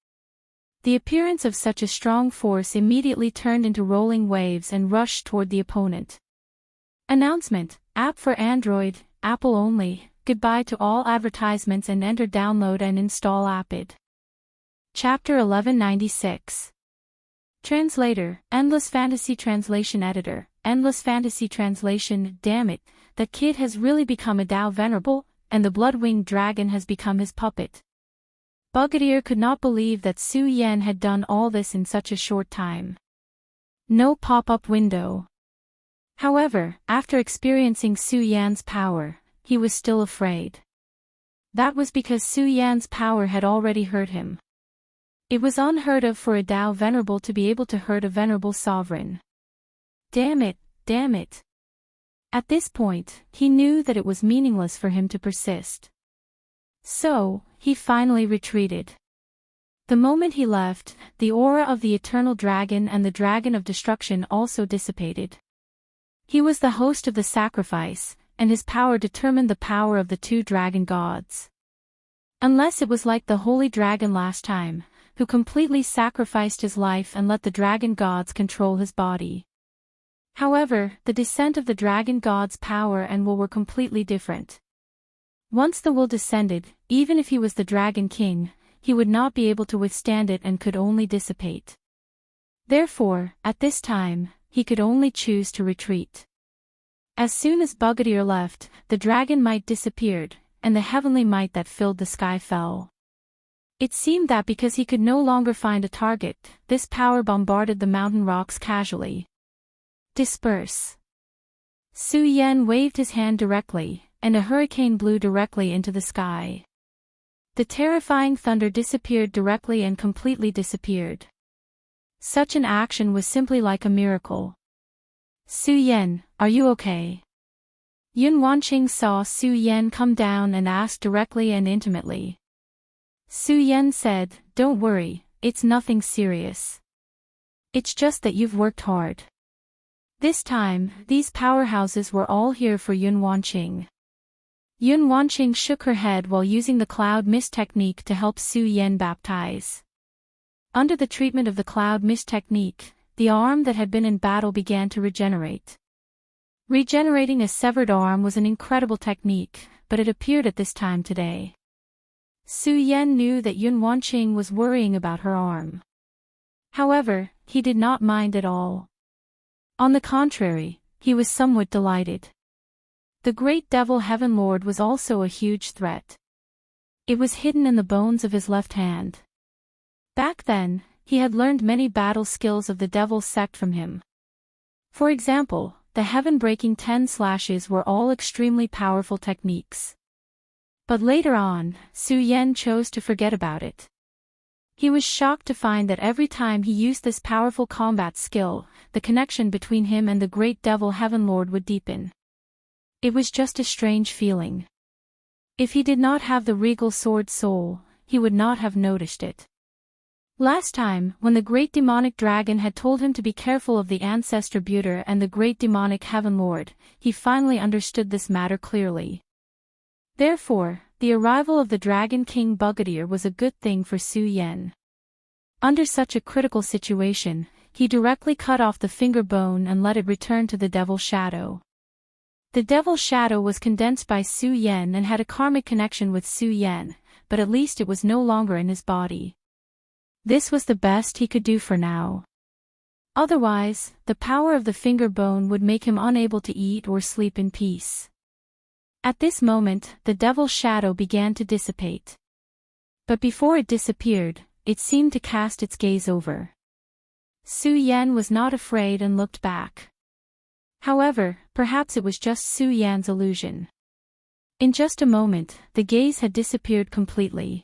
The appearance of such a strong force immediately turned into rolling waves and rushed toward the opponent. Announcement, app for Android, Apple only, goodbye to all advertisements and enter download and install Appid. Chapter 1196. Translator, Endless Fantasy Translation Editor, Endless Fantasy Translation. Damn it, that kid has really become a Tao venerable, and the blood-winged dragon has become his puppet. Brigadier could not believe that Su Yan had done all this in such a short time. No pop-up window. However, after experiencing Su Yan's power, he was still afraid. That was because Su Yan's power had already hurt him. It was unheard of for a Tao venerable to be able to hurt a venerable sovereign. Damn it, damn it. At this point, he knew that it was meaningless for him to persist. So, he finally retreated. The moment he left, the aura of the eternal dragon and the dragon of destruction also dissipated. He was the host of the sacrifice, and his power determined the power of the two dragon gods. Unless it was like the holy dragon last time, who completely sacrificed his life and let the dragon gods control his body. However, the descent of the dragon god's power and will were completely different. Once the will descended, even if he was the dragon king, he would not be able to withstand it and could only dissipate. Therefore, at this time, he could only choose to retreat. As soon as Bogadir left, the dragon might disappeared, and the heavenly might that filled the sky fell. It seemed that because he could no longer find a target, this power bombarded the mountain rocks casually. Disperse. Su Yan waved his hand directly, and a hurricane blew directly into the sky. The terrifying thunder disappeared directly and completely disappeared. Such an action was simply like a miracle. Su Yan, are you okay? Yun Wanqing saw Su Yan come down and asked directly and intimately. Su Yan said, "Don't worry, it's nothing serious. It's just that you've worked hard." This time, these powerhouses were all here for Yun Wanqing. Yun Wanqing shook her head while using the cloud mist technique to help Su Yan baptize. Under the treatment of the cloud mist technique, the arm that had been in battle began to regenerate. Regenerating a severed arm was an incredible technique, but it appeared at this time today. Su Yan knew that Yun Wanqing was worrying about her arm. However, he did not mind at all. On the contrary, he was somewhat delighted. The great devil Heaven Lord was also a huge threat. It was hidden in the bones of his left hand. Back then, he had learned many battle skills of the devil sect from him. For example, the heaven-breaking 10 slashes were all extremely powerful techniques. But later on, Su Yan chose to forget about it. He was shocked to find that every time he used this powerful combat skill, the connection between him and the great devil Heaven Lord would deepen. It was just a strange feeling. If he did not have the regal sword soul, he would not have noticed it. Last time, when the great demonic dragon had told him to be careful of the ancestor Buter and the great demonic Heaven Lord, he finally understood this matter clearly. Therefore, the arrival of the Dragon King Bogadir was a good thing for Su Yan. Under such a critical situation, he directly cut off the finger bone and let it return to the Devil Shadow. The Devil Shadow was condensed by Su Yan and had a karmic connection with Su Yan, but at least it was no longer in his body. This was the best he could do for now. Otherwise, the power of the finger bone would make him unable to eat or sleep in peace. At this moment, the Devil's shadow began to dissipate. But before it disappeared, it seemed to cast its gaze over. Su Yan was not afraid and looked back. However, perhaps it was just Su Yan's illusion. In just a moment, the gaze had disappeared completely.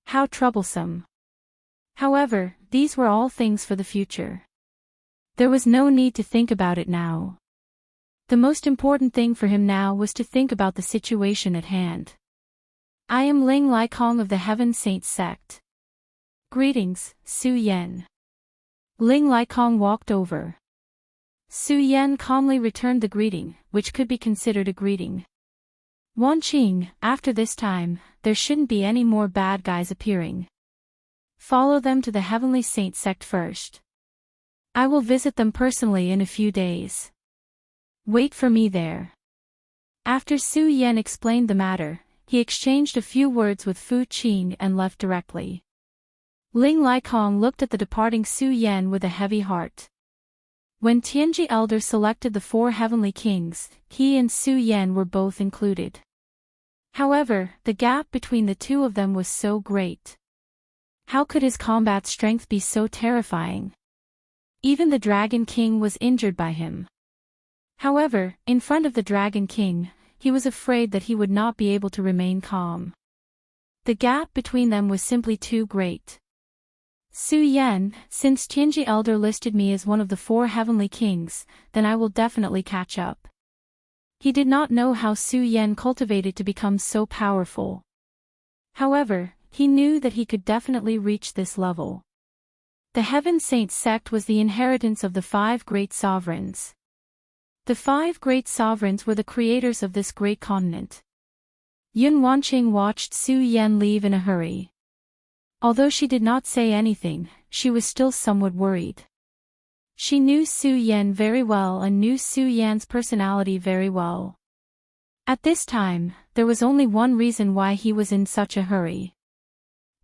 How troublesome. However, these were all things for the future. There was no need to think about it now. The most important thing for him now was to think about the situation at hand. I am Ling Likong of the Heaven Saint sect. Greetings, Su Yan. Ling Likong walked over. Su Yan calmly returned the greeting, which could be considered a greeting. Wanqing, after this time, there shouldn't be any more bad guys appearing. Follow them to the Heavenly Saint sect first. I will visit them personally in a few days. Wait for me there. After Su Yan explained the matter, he exchanged a few words with Fu Qing and left directly. Ling Likong looked at the departing Su Yan with a heavy heart. When Tianji Elder selected the 4 heavenly kings, he and Su Yan were both included. However, the gap between the two of them was so great. How could his combat strength be so terrifying? Even the Dragon King was injured by him. However, in front of the Dragon King, he was afraid that he would not be able to remain calm. The gap between them was simply too great. Su Yan, since Tianji Elder listed me as one of the 4 heavenly kings, then I will definitely catch up. He did not know how Su Yan cultivated to become so powerful. However, he knew that he could definitely reach this level. The Heaven Saint sect was the inheritance of the 5 great sovereigns. The 5 great sovereigns were the creators of this great continent. Yun Wanqing watched Su Yan leave in a hurry. Although she did not say anything, she was still somewhat worried. She knew Su Yan very well and knew Su Yan's personality very well. At this time, there was only one reason why he was in such a hurry.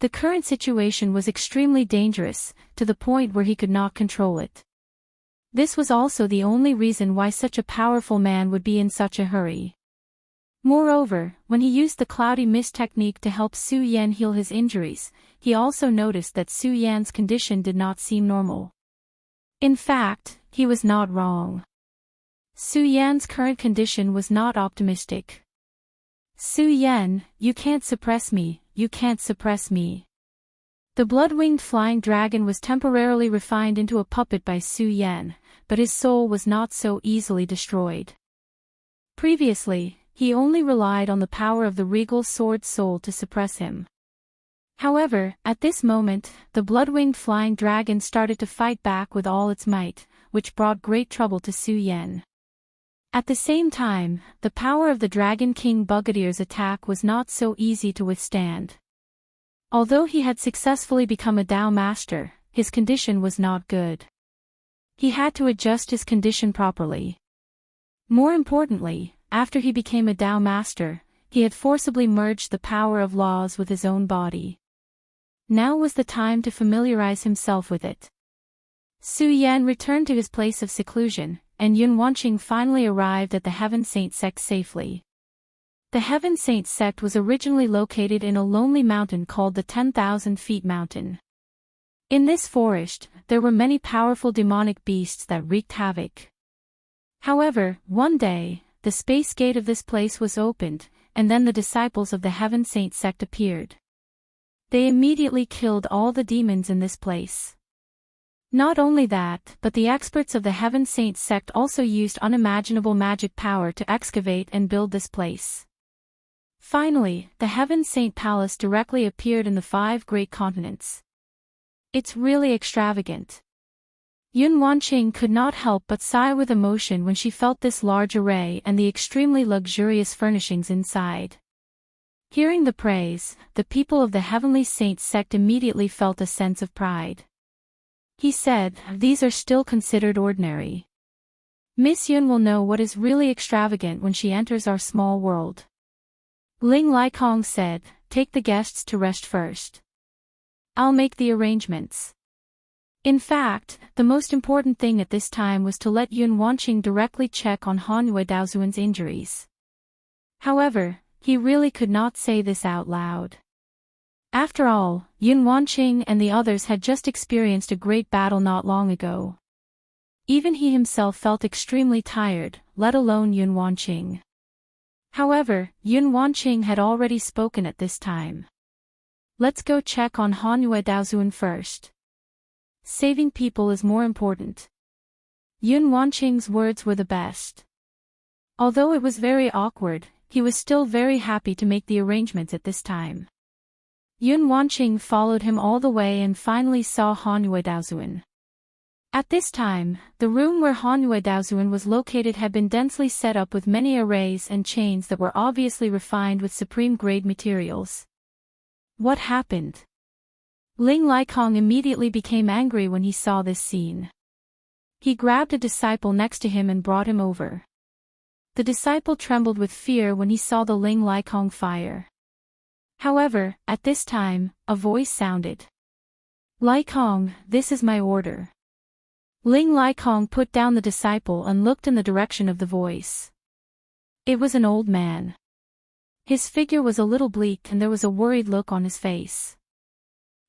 The current situation was extremely dangerous, to the point where he could not control it. This was also the only reason why such a powerful man would be in such a hurry. Moreover, when he used the cloudy mist technique to help Su Yan heal his injuries, he also noticed that Su Yan's condition did not seem normal. In fact, he was not wrong. Su Yan's current condition was not optimistic. Su Yan, you can't suppress me, you can't suppress me. The blood-winged flying dragon was temporarily refined into a puppet by Su Yan, but his soul was not so easily destroyed. Previously, he only relied on the power of the regal sword soul to suppress him. However, at this moment, the blood-winged flying dragon started to fight back with all its might, which brought great trouble to Su Yan. At the same time, the power of the Dragon King Bugadir's attack was not so easy to withstand. Although he had successfully become a Dao Master, his condition was not good. He had to adjust his condition properly. More importantly, after he became a Dao Master, he had forcibly merged the power of laws with his own body. Now was the time to familiarize himself with it. Su Yan returned to his place of seclusion, and Yun Wanqing finally arrived at the Heaven Saint sect safely. The Heaven Saint sect was originally located in a lonely mountain called the 10,000 Feet Mountain. In this forest, there were many powerful demonic beasts that wreaked havoc. However, one day, the space gate of this place was opened, and then the disciples of the Heaven Saint sect appeared. They immediately killed all the demons in this place. Not only that, but the experts of the Heaven Saint sect also used unimaginable magic power to excavate and build this place. Finally, the Heaven Saint Palace directly appeared in the 5 great continents. It's really extravagant. Yun Wanqing could not help but sigh with emotion when she felt this large array and the extremely luxurious furnishings inside. Hearing the praise, the people of the Heavenly Saint sect immediately felt a sense of pride. He said, "These are still considered ordinary. Miss Yun will know what is really extravagant when she enters our small world." Ling Likong said, "Take the guests to rest first. I'll make the arrangements." In fact, the most important thing at this time was to let Yun Wanqing directly check on Hanyu Daozuan's injuries. However, he really could not say this out loud. After all, Yun Wanqing and the others had just experienced a great battle not long ago. Even he himself felt extremely tired, let alone Yun Wanqing. However, Yun Wanqing had already spoken at this time. "Let's go check on Hanyu Daozuan first. Saving people is more important." Yun Wanqing's words were the best. Although it was very awkward, he was still very happy to make the arrangements at this time. Yun Wanqing followed him all the way and finally saw Hanyu Daozuan. At this time, the room where Hanyu Daozuan was located had been densely set up with many arrays and chains that were obviously refined with supreme-grade materials. What happened? Ling Likong immediately became angry when he saw this scene. He grabbed a disciple next to him and brought him over. The disciple trembled with fear when he saw the Ling Likong fire. However, at this time, a voice sounded. "Likong, this is my order." Ling Likong put down the disciple and looked in the direction of the voice. It was an old man. His figure was a little bleak and there was a worried look on his face.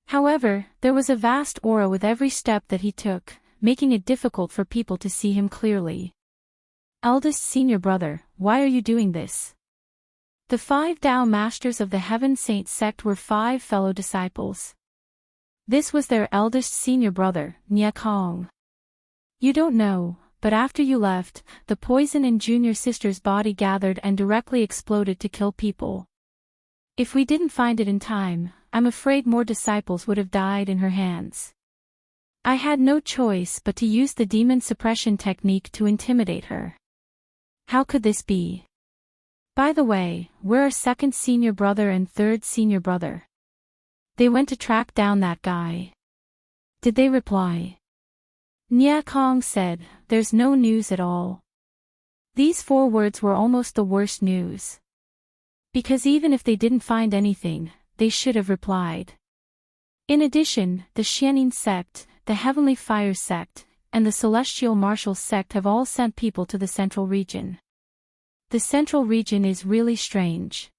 However, there was a vast aura with every step that he took, making it difficult for people to see him clearly. "Eldest senior brother, why are you doing this?" The 5 Tao Masters of the Heaven Saint sect were 5 fellow disciples. This was their eldest senior brother, Nya Kong. You don't know, but after you left, the poison in junior sister's body gathered and directly exploded to kill people. If we didn't find it in time, I'm afraid more disciples would have died in her hands. I had no choice but to use the demon suppression technique to intimidate her. How could this be? By the way, where are second senior brother and third senior brother? They went to track down that guy. Did they reply? Nya Kong said, there's no news at all. These 4 words were almost the worst news. Because even if they didn't find anything, they should have replied. In addition, the Xianin sect, the Heavenly Fire sect, and the Celestial Martial sect have all sent people to the Central Region. The Central Region is really strange.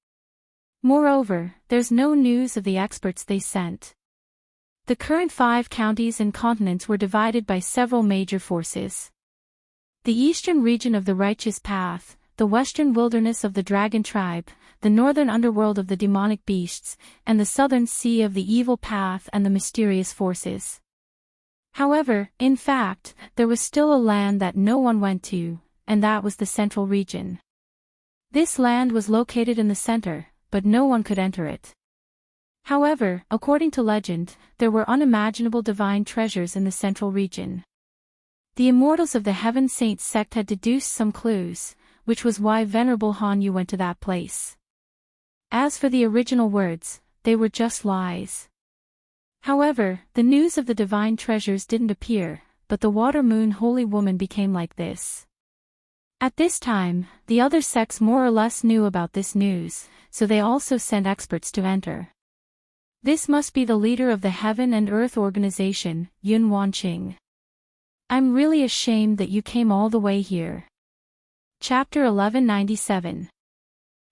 Moreover, there's no news of the experts they sent. The current 5 counties and continents were divided by several major forces. The eastern region of the Righteous Path, the western wilderness of the Dragon Tribe, the northern underworld of the demonic beasts, and the southern sea of the Evil Path and the mysterious forces. However, in fact, there was still a land that no one went to, and that was the Central Region. This land was located in the center, but no one could enter it. However, according to legend, there were unimaginable divine treasures in the Central Region. The Immortals of the Heaven Saint sect had deduced some clues, which was why Venerable Han Yu went to that place. As for the original words, they were just lies. However, the news of the divine treasures didn't appear, but the Water Moon Holy Woman became like this. At this time, the other sects more or less knew about this news, so they also sent experts to enter. This must be the leader of the Heaven and Earth organization, Yun Wanqing. I'm really ashamed that you came all the way here. Chapter 1197.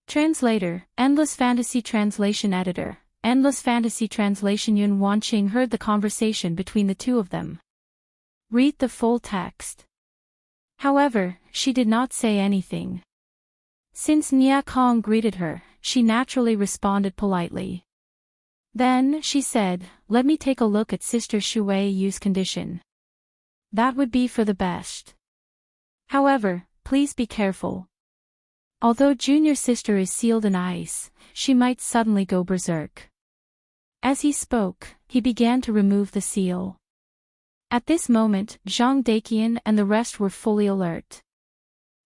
Translator, Endless Fantasy Translation Editor, Endless Fantasy Translation. Yun Wanqing heard the conversation between the two of them. Read the full text. However, she did not say anything. Since Nya Kong greeted her, she naturally responded politely. Then, she said, let me take a look at Sister Shui Yu's condition. That would be for the best. However, please be careful. Although junior sister is sealed in ice, she might suddenly go berserk. As he spoke, he began to remove the seal. At this moment, Zhang Daqian and the rest were fully alert.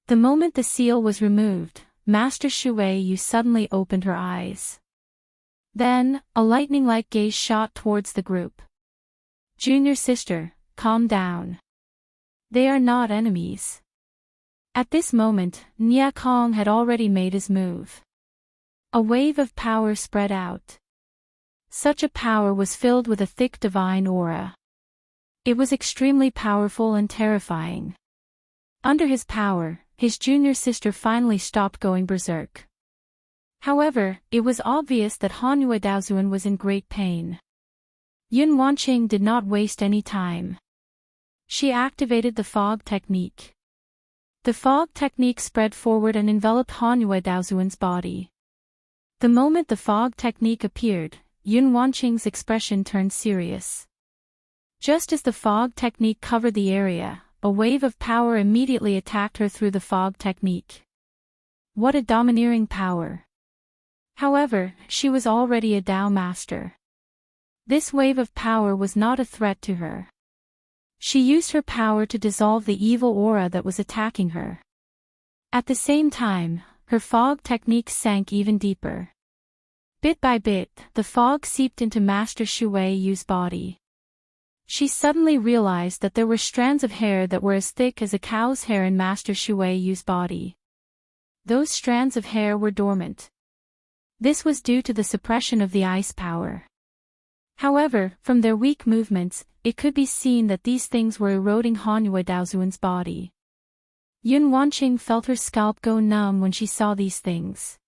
The moment the seal was removed, Master Shui Yu suddenly opened her eyes. Then, a lightning-like gaze shot towards the group. Junior sister, calm down. They are not enemies. At this moment, Nya Kong had already made his move. A wave of power spread out. Such a power was filled with a thick divine aura. It was extremely powerful and terrifying. Under his power, his junior sister finally stopped going berserk. However, it was obvious that Hanyu Daozuan was in great pain. Yun Wanqing did not waste any time. She activated the fog technique. The fog technique spread forward and enveloped Hanyu Daozuan's body. The moment the fog technique appeared, Yun Wanqing's expression turned serious. Just as the fog technique covered the area, a wave of power immediately attacked her through the fog technique. What a domineering power! However, she was already a Dao master. This wave of power was not a threat to her. She used her power to dissolve the evil aura that was attacking her. At the same time, her fog technique sank even deeper. Bit by bit, the fog seeped into Master Shui Yu's body. She suddenly realized that there were strands of hair that were as thick as a cow's hair in Master Shui Yu's body. Those strands of hair were dormant. This was due to the suppression of the ice power. However, from their weak movements, it could be seen that these things were eroding Hanyu Daozuan's body. Yun Wanqing felt her scalp go numb when she saw these things.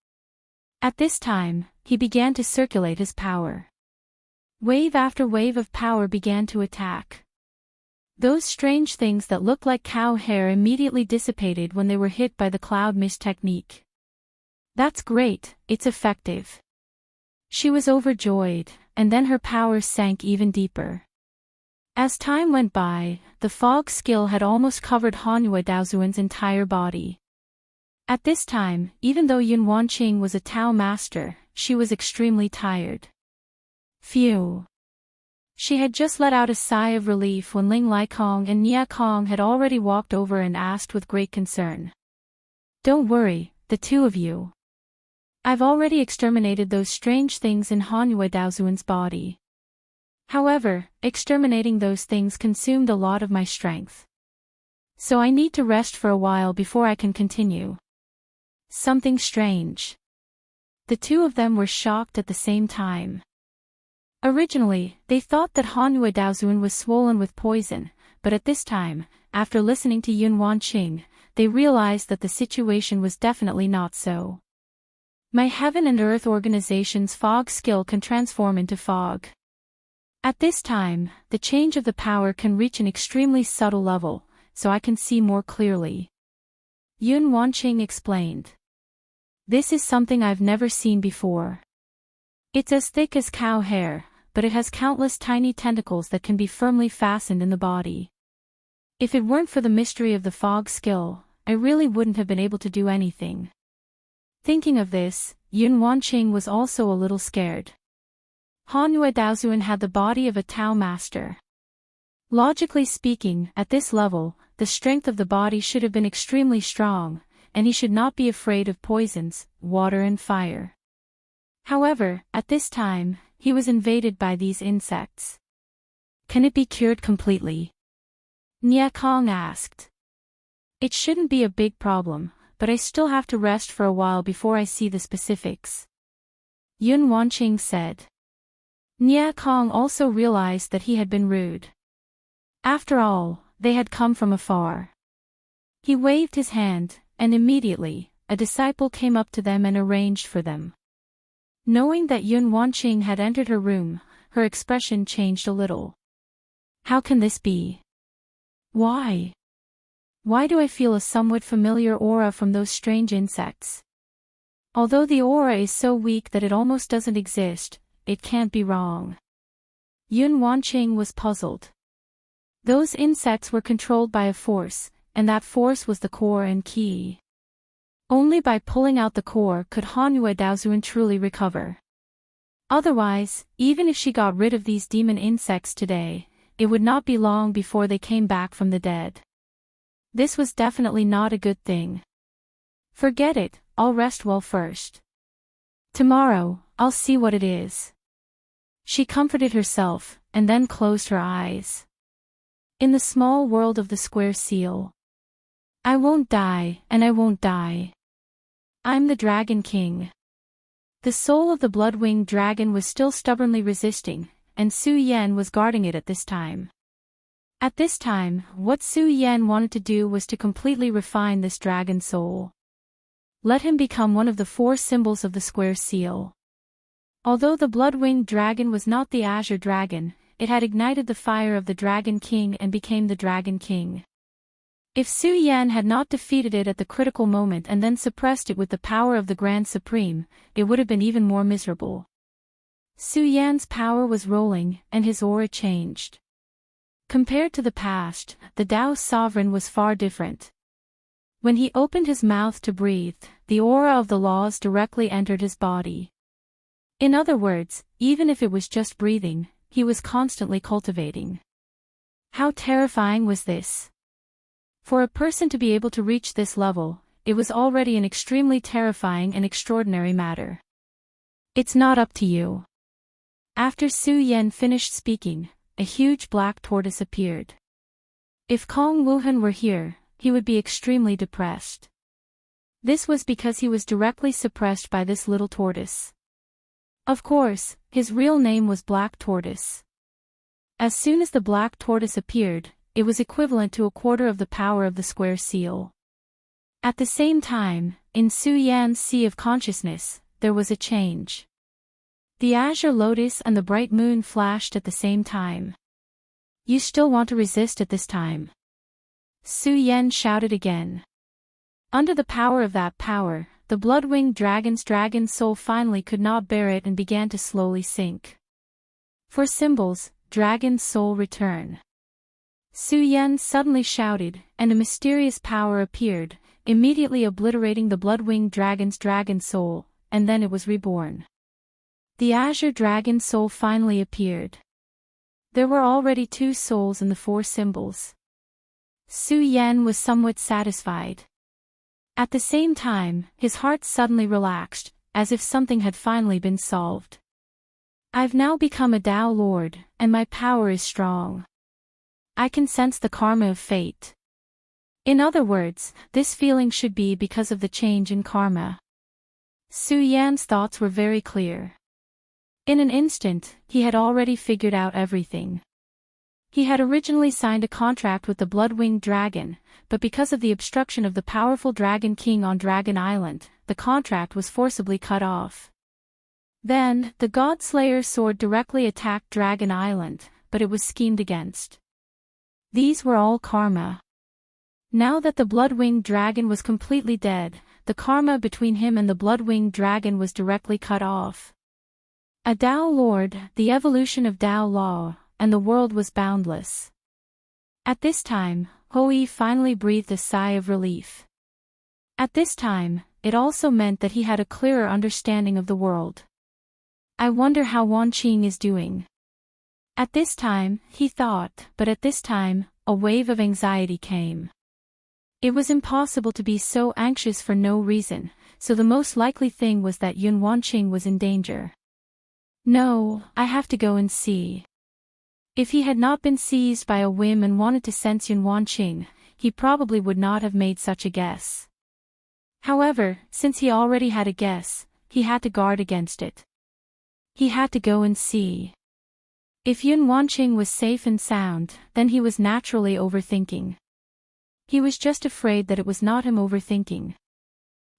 At this time, he began to circulate his power. Wave after wave of power began to attack. Those strange things that looked like cow hair immediately dissipated when they were hit by the cloud mist technique. That's great, it's effective. She was overjoyed, and then her powers sank even deeper. As time went by, the fog skill had almost covered Hanyu Daozuan's entire body. At this time, even though Yun Wanqing was a Tao master, she was extremely tired. Phew. She had just let out a sigh of relief when Ling Laikong and Nia Kong had already walked over and asked with great concern. Don't worry, the two of you. I've already exterminated those strange things in Hanyu Daozuan's body. However, exterminating those things consumed a lot of my strength. So I need to rest for a while before I can continue. Something strange. The two of them were shocked at the same time. Originally, they thought that Hanyu Daozuan was swollen with poison, but at this time, after listening to Yun Wanqing, they realized that the situation was definitely not so. My heaven and earth organization's fog skill can transform into fog. At this time, the change of the power can reach an extremely subtle level, so I can see more clearly. Yun Wanqing explained. This is something I've never seen before. It's as thick as cow hair, but it has countless tiny tentacles that can be firmly fastened in the body. If it weren't for the mystery of the fog skill, I really wouldn't have been able to do anything. Thinking of this, Yun Wanqing was also a little scared. Hanyu Daozuan had the body of a Tao master. Logically speaking, at this level, the strength of the body should have been extremely strong, and he should not be afraid of poisons, water and fire. However, at this time, he was invaded by these insects. Can it be cured completely? Nia Kong asked. It shouldn't be a big problem, but I still have to rest for a while before I see the specifics. Yun Wanqing said. Nia Kong also realized that he had been rude. After all, they had come from afar. He waved his hand, and immediately, a disciple came up to them and arranged for them. Knowing that Yun Wanqing had entered her room, her expression changed a little. How can this be? Why? Why do I feel a somewhat familiar aura from those strange insects? Although the aura is so weak that it almost doesn't exist, it can't be wrong. Yun Wanqing was puzzled. Those insects were controlled by a force, and that force was the core and key. Only by pulling out the core could Hanyu Daozuan truly recover. Otherwise, even if she got rid of these demon insects today, it would not be long before they came back from the dead. This was definitely not a good thing. Forget it, I'll rest well first. Tomorrow, I'll see what it is. She comforted herself, and then closed her eyes. In the small world of the square seal. I won't die, and I won't die. I'm the Dragon King. The soul of the blood-winged dragon was still stubbornly resisting, and Su Yan was guarding it at this time. At this time, what Su Yan wanted to do was to completely refine this dragon soul. Let him become one of the 4 symbols of the square seal. Although the blood-winged dragon was not the azure dragon, it had ignited the fire of the Dragon King and became the Dragon King. If Su Yan had not defeated it at the critical moment and then suppressed it with the power of the Grand Supreme, it would have been even more miserable. Su Yan's power was rolling, and his aura changed. Compared to the past, the Tao sovereign was far different. When he opened his mouth to breathe, the aura of the laws directly entered his body. In other words, even if it was just breathing, he was constantly cultivating. How terrifying was this? For a person to be able to reach this level, it was already an extremely terrifying and extraordinary matter. It's not up to you. After Su Yan finished speaking, a huge black tortoise appeared. If Kong Wuhan were here, he would be extremely depressed. This was because he was directly suppressed by this little tortoise. Of course, his real name was Black Tortoise. As soon as the black tortoise appeared, it was equivalent to a quarter of the power of the square seal. At the same time, in Su Yan's sea of consciousness, there was a change. The azure lotus and the bright moon flashed at the same time. You still want to resist at this time? Su Yan shouted again. Under the power of that power, the blood-winged dragon's soul finally could not bear it and began to slowly sink. For symbols, dragon's soul return. Su Yan suddenly shouted, and a mysterious power appeared, immediately obliterating the blood-winged dragon soul, and then it was reborn. The azure dragon soul finally appeared. There were already 2 souls in the 4 symbols. Su Yan was somewhat satisfied. At the same time, his heart suddenly relaxed, as if something had finally been solved. I've now become a Tao Lord, and my power is strong. I can sense the karma of fate. In other words, this feeling should be because of the change in karma. Su Yan's thoughts were very clear. In an instant, he had already figured out everything. He had originally signed a contract with the blood-winged dragon, but because of the obstruction of the powerful Dragon King on Dragon Island, the contract was forcibly cut off. Then, the God-Slayer's sword directly attacked Dragon Island, but it was schemed against. These were all karma. Now that the blood-winged dragon was completely dead, the karma between him and the blood-winged dragon was directly cut off. A Tao Lord, the evolution of Tao Law, and the world was boundless. At this time, Hou finally breathed a sigh of relief. At this time, it also meant that he had a clearer understanding of the world. I wonder how Wan Qing is doing. At this time, he thought, but at this time, a wave of anxiety came. It was impossible to be so anxious for no reason, so the most likely thing was that Yun Wanqing was in danger. No, I have to go and see. If he had not been seized by a whim and wanted to sense Yun Wanqing, he probably would not have made such a guess. However, since he already had a guess, he had to guard against it. He had to go and see. If Yun Wanqing was safe and sound, then he was naturally overthinking. He was just afraid that it was not him overthinking.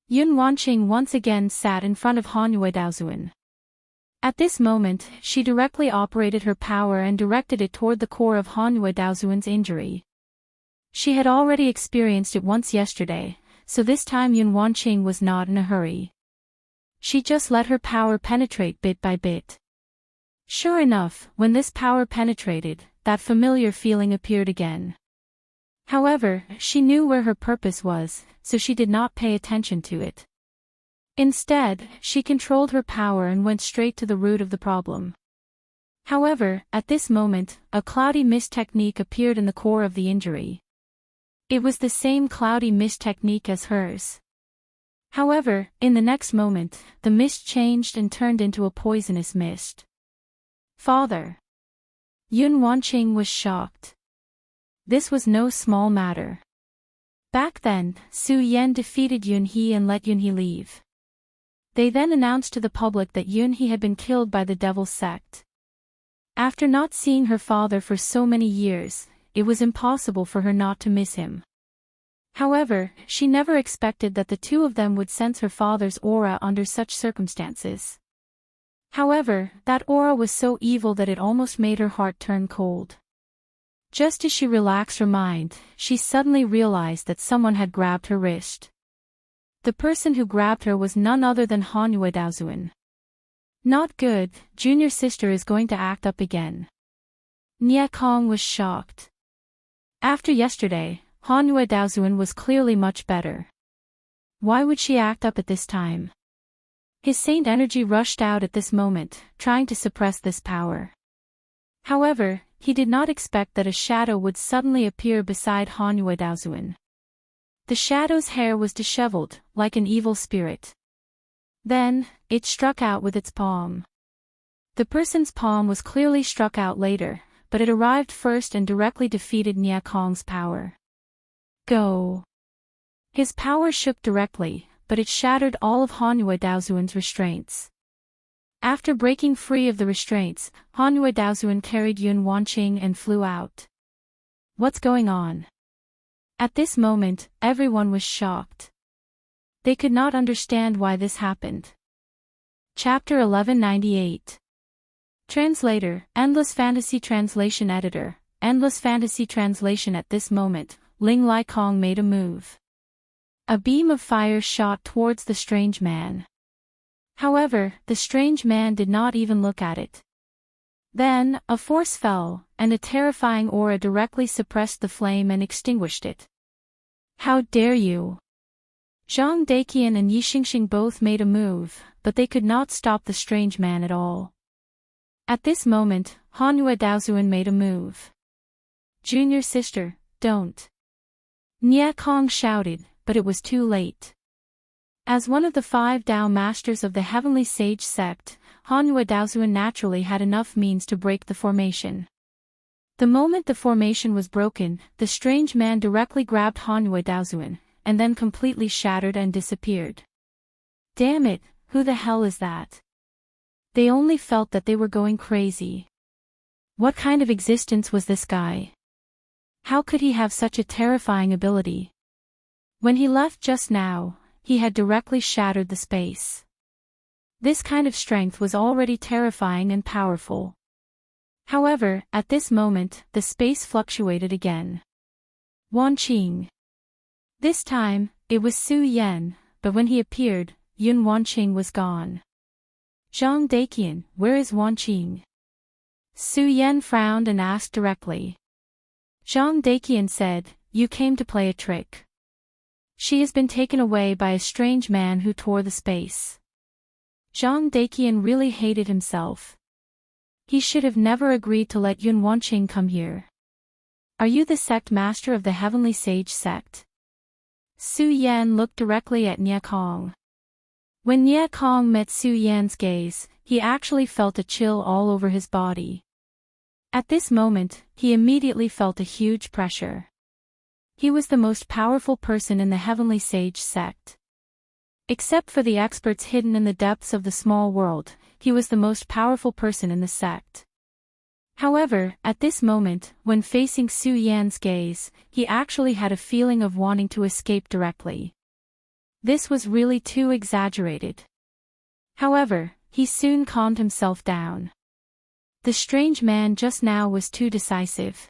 Yun Wanqing once again sat in front of Hanyu Daozuan. At this moment, she directly operated her power and directed it toward the core of Hanyu Daozuan's injury. She had already experienced it once yesterday, so this time Yun Wanqing was not in a hurry. She just let her power penetrate bit by bit. Sure enough, when this power penetrated, that familiar feeling appeared again. However, she knew where her purpose was, so she did not pay attention to it. Instead, she controlled her power and went straight to the root of the problem. However, at this moment, a cloudy mist technique appeared in the core of the injury. It was the same cloudy mist technique as hers. However, in the next moment, the mist changed and turned into a poisonous mist. Father! Yun Wanqing was shocked. This was no small matter. Back then, Su Yan defeated Yun He and let Yun He leave. They then announced to the public that Yun He had been killed by the Devil Sect. After not seeing her father for so many years, it was impossible for her not to miss him. However, she never expected that the two of them would sense her father's aura under such circumstances. However, that aura was so evil that it almost made her heart turn cold. Just as she relaxed her mind, she suddenly realized that someone had grabbed her wrist. The person who grabbed her was none other than Hanyu Daozuan. Not good, junior sister is going to act up again. Nia Kong was shocked. After yesterday, Hanyu Daozuan was clearly much better. Why would she act up at this time? His saint energy rushed out at this moment, trying to suppress this power. However, he did not expect that a shadow would suddenly appear beside Hanyu Daozuan. The shadow's hair was disheveled, like an evil spirit. Then, it struck out with its palm. The person's palm was clearly struck out later, but it arrived first and directly defeated Nia Kong's power. Go! His power shook directly, but it shattered all of Hanyu Daozuan's restraints. After breaking free of the restraints, Hanyu Daozuan carried Yun Wanqing and flew out. What's going on? At this moment, everyone was shocked. They could not understand why this happened. Chapter 1198. Translator, Endless Fantasy Translation Editor, Endless Fantasy Translation. At this moment, Ling Lai Kong made a move. A beam of fire shot towards the strange man. However, the strange man did not even look at it. Then, a force fell, and a terrifying aura directly suppressed the flame and extinguished it. How dare you! Zhang Daqian and Yi Xingxing both made a move, but they could not stop the strange man at all. At this moment, Hanhua Daozuan made a move. Junior sister, don't. Nie Kong shouted, but it was too late. As one of the 5 Dao masters of the Heavenly Sage sect, Hanhua Daozuan naturally had enough means to break the formation. The moment the formation was broken, the strange man directly grabbed Hanhua Daozuan, and then completely shattered and disappeared. Damn it, who the hell is that? They only felt that they were going crazy. What kind of existence was this guy? How could he have such a terrifying ability? When he left just now, he had directly shattered the space. This kind of strength was already terrifying and powerful. However, at this moment, the space fluctuated again. Wan Qing. This time, it was Su Yan, but when he appeared, Yun Wanqing was gone. Zhang Daqian, where is Wan Qing? Su Yan frowned and asked directly. Zhang Daqian said, you came to play a trick. She has been taken away by a strange man who tore the space. Zhang Daqian really hated himself. He should have never agreed to let Yun Wanqing come here. Are you the sect master of the Heavenly Sage sect? Su Yan looked directly at Nie Kong. When Nie Kong met Su Yan's gaze, he actually felt a chill all over his body. At this moment, he immediately felt a huge pressure. He was the most powerful person in the Heavenly Sage sect. Except for the experts hidden in the depths of the small world, he was the most powerful person in the sect. However, at this moment, when facing Su Yan's gaze, he actually had a feeling of wanting to escape directly. This was really too exaggerated. However, he soon calmed himself down. The strange man just now was too decisive.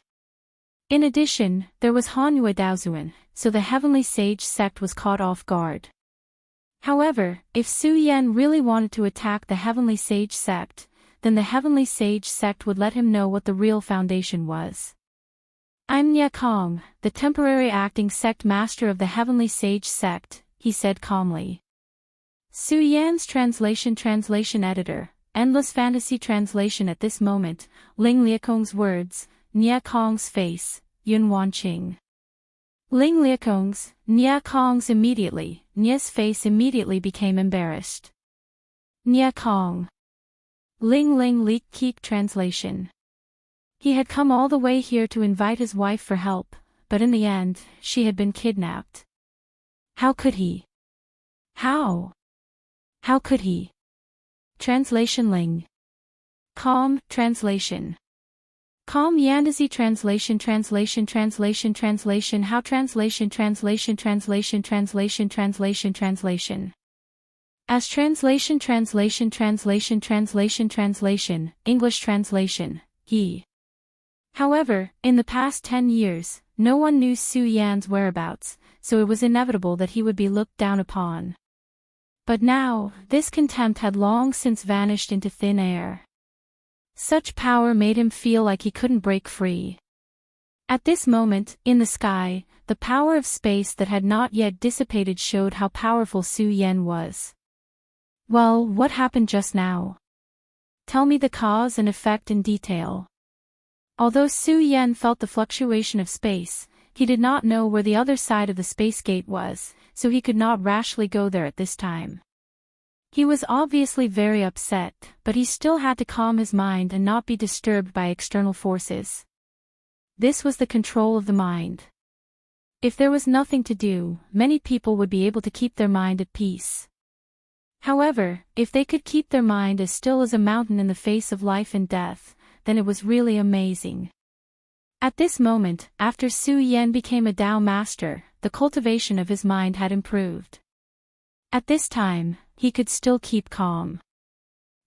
In addition, there was Hanhua Daozuan, so the Heavenly Sage sect was caught off guard. However, if Su Yan really wanted to attack the Heavenly Sage sect, then the Heavenly Sage sect would let him know what the real foundation was. I'm Nie Kong, the temporary acting sect master of the Heavenly Sage sect, he said calmly. Su Yan's translation editor, Endless Fantasy Translation. At this moment, Ling Liakong's words, Nie Kong's face, Yun Wanqing. Ling Liakong's, Nie Kong's immediately, Nie's face immediately became embarrassed. Nie Kong. Ling Li Keek translation. He had come all the way here to invite his wife for help, but in the end, she had been kidnapped. How could he? How could he? Translation Ling. Calm, translation. Calm Yandazi translation How translation As translation English translation, he. However, in the past 10 years, no one knew Su Yan's whereabouts, so it was inevitable that he would be looked down upon. But now, this contempt had long since vanished into thin air. Such power made him feel like he couldn't break free. At this moment, in the sky, the power of space that had not yet dissipated showed how powerful Su Yan was. Well, what happened just now? Tell me the cause and effect in detail. Although Su Yan felt the fluctuation of space, he did not know where the other side of the space gate was, so he could not rashly go there at this time. He was obviously very upset, but he still had to calm his mind and not be disturbed by external forces. This was the control of the mind. If there was nothing to do, many people would be able to keep their mind at peace. However, if they could keep their mind as still as a mountain in the face of life and death, then it was really amazing. At this moment, after Su Yan became a Dao master, the cultivation of his mind had improved. At this time, he could still keep calm.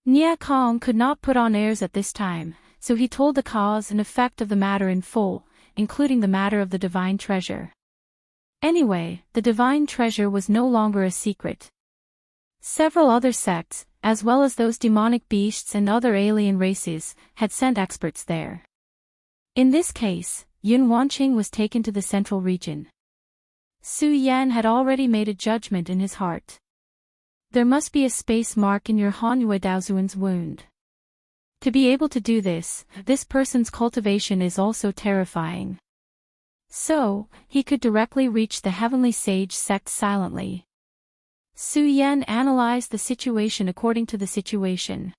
Nie Kong could not put on airs at this time, so he told the cause and effect of the matter in full, including the matter of the divine treasure. Anyway, the divine treasure was no longer a secret. Several other sects, as well as those demonic beasts and other alien races, had sent experts there. In this case, Yun Wanqing was taken to the central region. Su Yan had already made a judgment in his heart. There must be a space mark in your Hanyue Daozuan's wound. To be able to do this person's cultivation is also terrifying. So, he could directly reach the Heavenly Sage sect silently. Su Yan analyzed the situation according to the situation.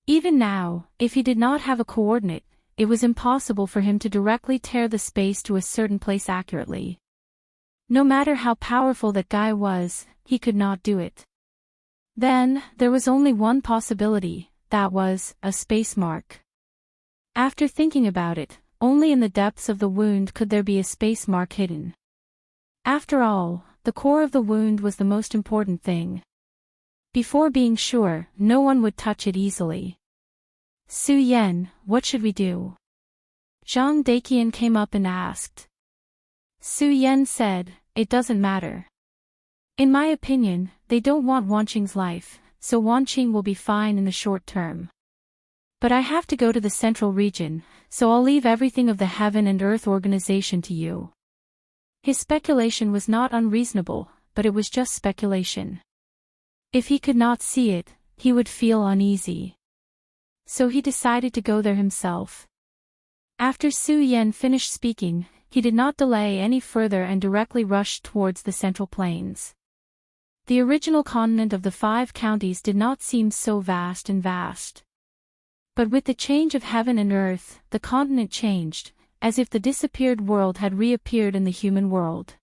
Even now, if he did not have a coordinate, it was impossible for him to directly tear the space to a certain place accurately. No matter how powerful that guy was, he could not do it. Then, there was only one possibility, that was, a space mark. After thinking about it, only in the depths of the wound could there be a space mark hidden. After all, the core of the wound was the most important thing. Before being sure, no one would touch it easily. Su Yan, what should we do? Zhang Daiqian came up and asked. Su Yan said, it doesn't matter. In my opinion, they don't want Wanqing's life, so Wanqing will be fine in the short term. But I have to go to the central region, so I'll leave everything of the heaven and earth organization to you. His speculation was not unreasonable, but it was just speculation. If he could not see it, he would feel uneasy. So he decided to go there himself. After Su Yan finished speaking, he did not delay any further and directly rushed towards the Central Plains. The original continent of the 5 counties did not seem so vast. But with the change of heaven and earth, the continent changed, as if the disappeared world had reappeared in the human world.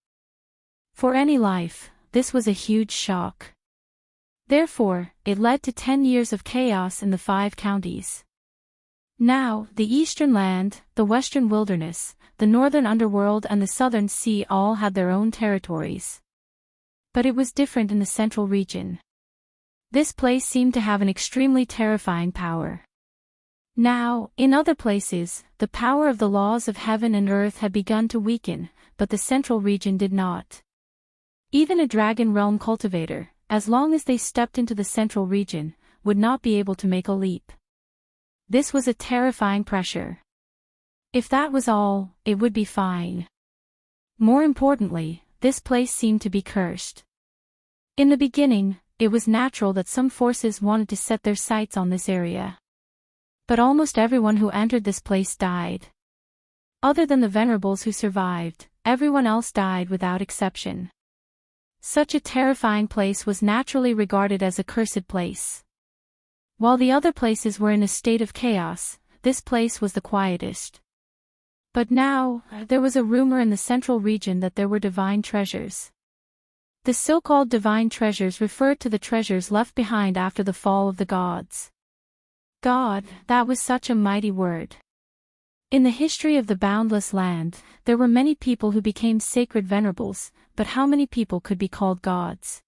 For any life, this was a huge shock. Therefore, it led to 10 years of chaos in the 5 counties. Now, the eastern land, the western wilderness, the northern underworld and the southern sea all had their own territories. But it was different in the central region. This place seemed to have an extremely terrifying power. Now, in other places, the power of the laws of heaven and earth had begun to weaken, but the central region did not. Even a dragon realm cultivator, as long as they stepped into the central region, would not be able to make a leap. This was a terrifying pressure. If that was all, it would be fine. More importantly, this place seemed to be cursed. In the beginning, it was natural that some forces wanted to set their sights on this area. But almost everyone who entered this place died. Other than the venerables who survived, everyone else died without exception. Such a terrifying place was naturally regarded as a cursed place. While the other places were in a state of chaos, this place was the quietest. But now, there was a rumor in the central region that there were divine treasures. The so-called divine treasures referred to the treasures left behind after the fall of the gods. God, that was such a mighty word. In the history of the boundless land, there were many people who became sacred venerables, but how many people could be called gods?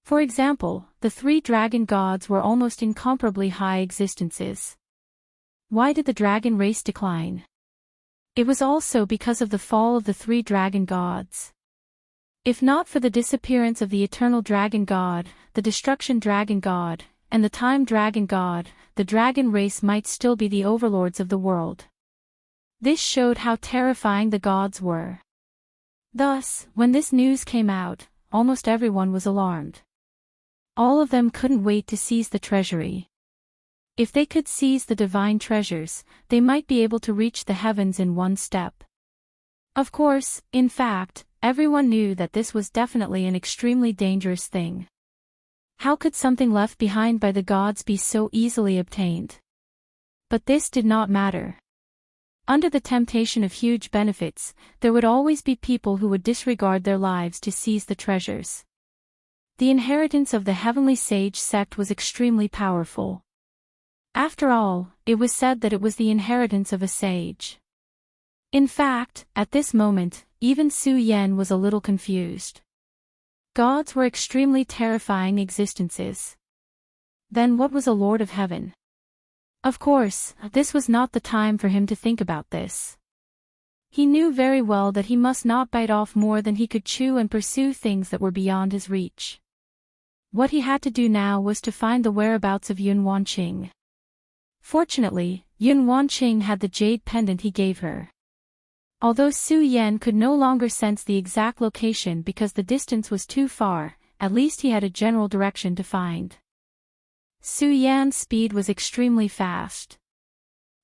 For example, the 3 dragon gods were almost incomparably high existences. Why did the dragon race decline? It was also because of the fall of the 3 dragon gods. If not for the disappearance of the eternal dragon god, the destruction dragon god, and the time dragon god, the dragon race might still be the overlords of the world. This showed how terrifying the gods were. Thus, when this news came out, almost everyone was alarmed. All of them couldn't wait to seize the treasury. If they could seize the divine treasures, they might be able to reach the heavens in one step. Of course, in fact, everyone knew that this was definitely an extremely dangerous thing. How could something left behind by the gods be so easily obtained? But this did not matter. Under the temptation of huge benefits, there would always be people who would disregard their lives to seize the treasures. The inheritance of the Heavenly Sage sect was extremely powerful. After all, it was said that it was the inheritance of a sage. In fact, at this moment, even Su Yan was a little confused. Gods were extremely terrifying existences. Then what was a Lord of Heaven? Of course, this was not the time for him to think about this. He knew very well that he must not bite off more than he could chew and pursue things that were beyond his reach. What he had to do now was to find the whereabouts of Yun Wanqing. Fortunately, Yun Wanqing had the jade pendant he gave her. Although Su Yan could no longer sense the exact location because the distance was too far, at least he had a general direction to find. Su Yan's speed was extremely fast.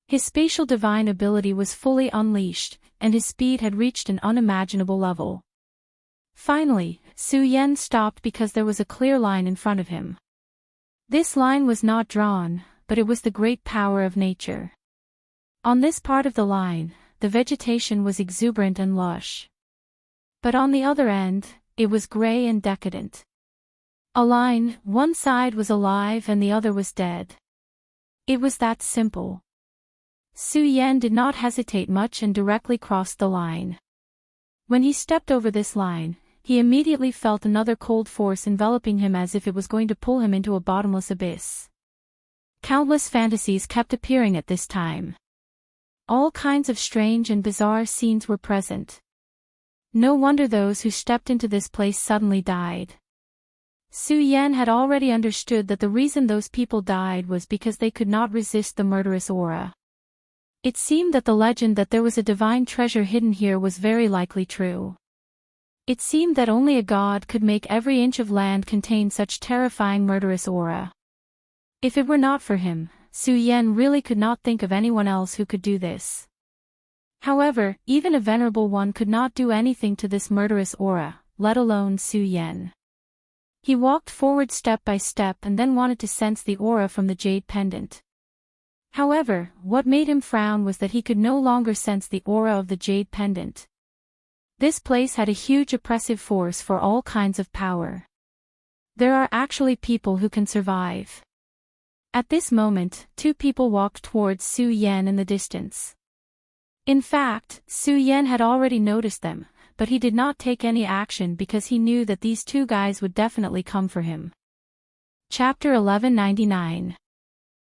His spatial divine ability was fully unleashed, and his speed had reached an unimaginable level. Finally, Su Yan stopped because there was a clear line in front of him. This line was not drawn, but it was the great power of nature. On this part of the line, the vegetation was exuberant and lush. But on the other end, it was gray and decadent. A line, one side was alive and the other was dead. It was that simple. Su Yan did not hesitate much and directly crossed the line. When he stepped over this line, he immediately felt another cold force enveloping him as if it was going to pull him into a bottomless abyss. Countless fantasies kept appearing at this time. All kinds of strange and bizarre scenes were present. No wonder those who stepped into this place suddenly died. Su Yan had already understood that the reason those people died was because they could not resist the murderous aura. It seemed that the legend that there was a divine treasure hidden here was very likely true. It seemed that only a god could make every inch of land contain such terrifying murderous aura. If it were not for him, Su Yan really could not think of anyone else who could do this. However, even a venerable one could not do anything to this murderous aura, let alone Su Yan. He walked forward step by step and then wanted to sense the aura from the jade pendant. However, what made him frown was that he could no longer sense the aura of the jade pendant. This place had a huge oppressive force for all kinds of power. There are actually people who can survive. At this moment, two people walked towards Su Yan in the distance. In fact, Su Yan had already noticed them, but he did not take any action because he knew that these two guys would definitely come for him. Chapter 1199.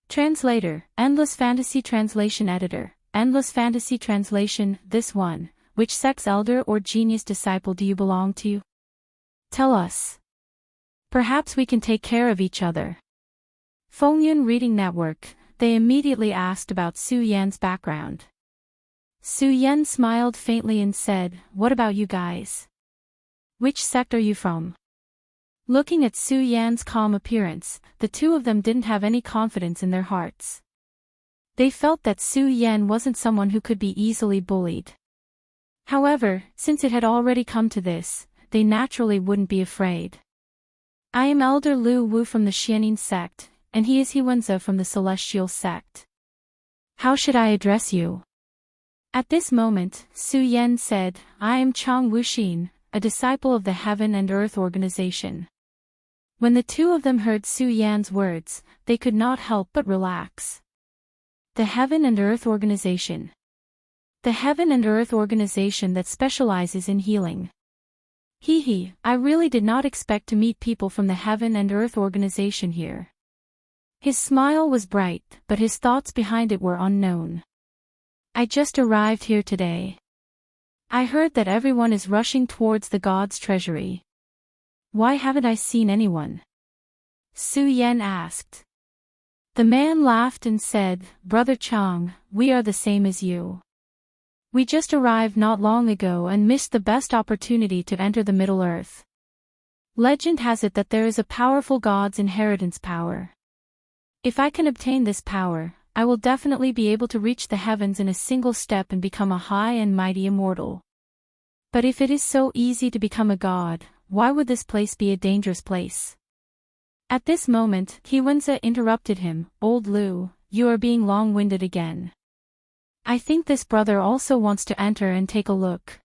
Translator, Endless Fantasy Translation Editor, Endless Fantasy Translation. This one, which sex elder or genius disciple do you belong to? Tell us. Perhaps we can take care of each other. Fengyun Reading Network. They immediately asked about Su Yan's background. Su Yan smiled faintly and said, "What about you guys? Which sect are you from?" Looking at Su Yan's calm appearance, the two of them didn't have any confidence in their hearts. They felt that Su Yan wasn't someone who could be easily bullied. However, since it had already come to this, they naturally wouldn't be afraid. "I am Elder Lu Wu from the Xianin sect, and he is Hewenza from the Celestial sect. How should I address you?" At this moment, Su Yan said, "I am Chang Wuxin, a disciple of the Heaven and Earth Organization." When the two of them heard Su Yan's words, they could not help but relax. The Heaven and Earth Organization. The Heaven and Earth Organization that specializes in healing. I really did not expect to meet people from the Heaven and Earth Organization here. His smile was bright, but his thoughts behind it were unknown. "I just arrived here today. I heard that everyone is rushing towards the god's treasury. Why haven't I seen anyone?" Su Yan asked. The man laughed and said, "Brother Chang, we are the same as you. We just arrived not long ago and missed the best opportunity to enter the Middle Earth. Legend has it that there is a powerful god's inheritance power. If I can obtain this power, I will definitely be able to reach the heavens in a single step and become a high and mighty immortal. But if it is so easy to become a god, why would this place be a dangerous place?" At this moment, Hewenza interrupted him, "Old Lu, you are being long-winded again. I think this brother also wants to enter and take a look.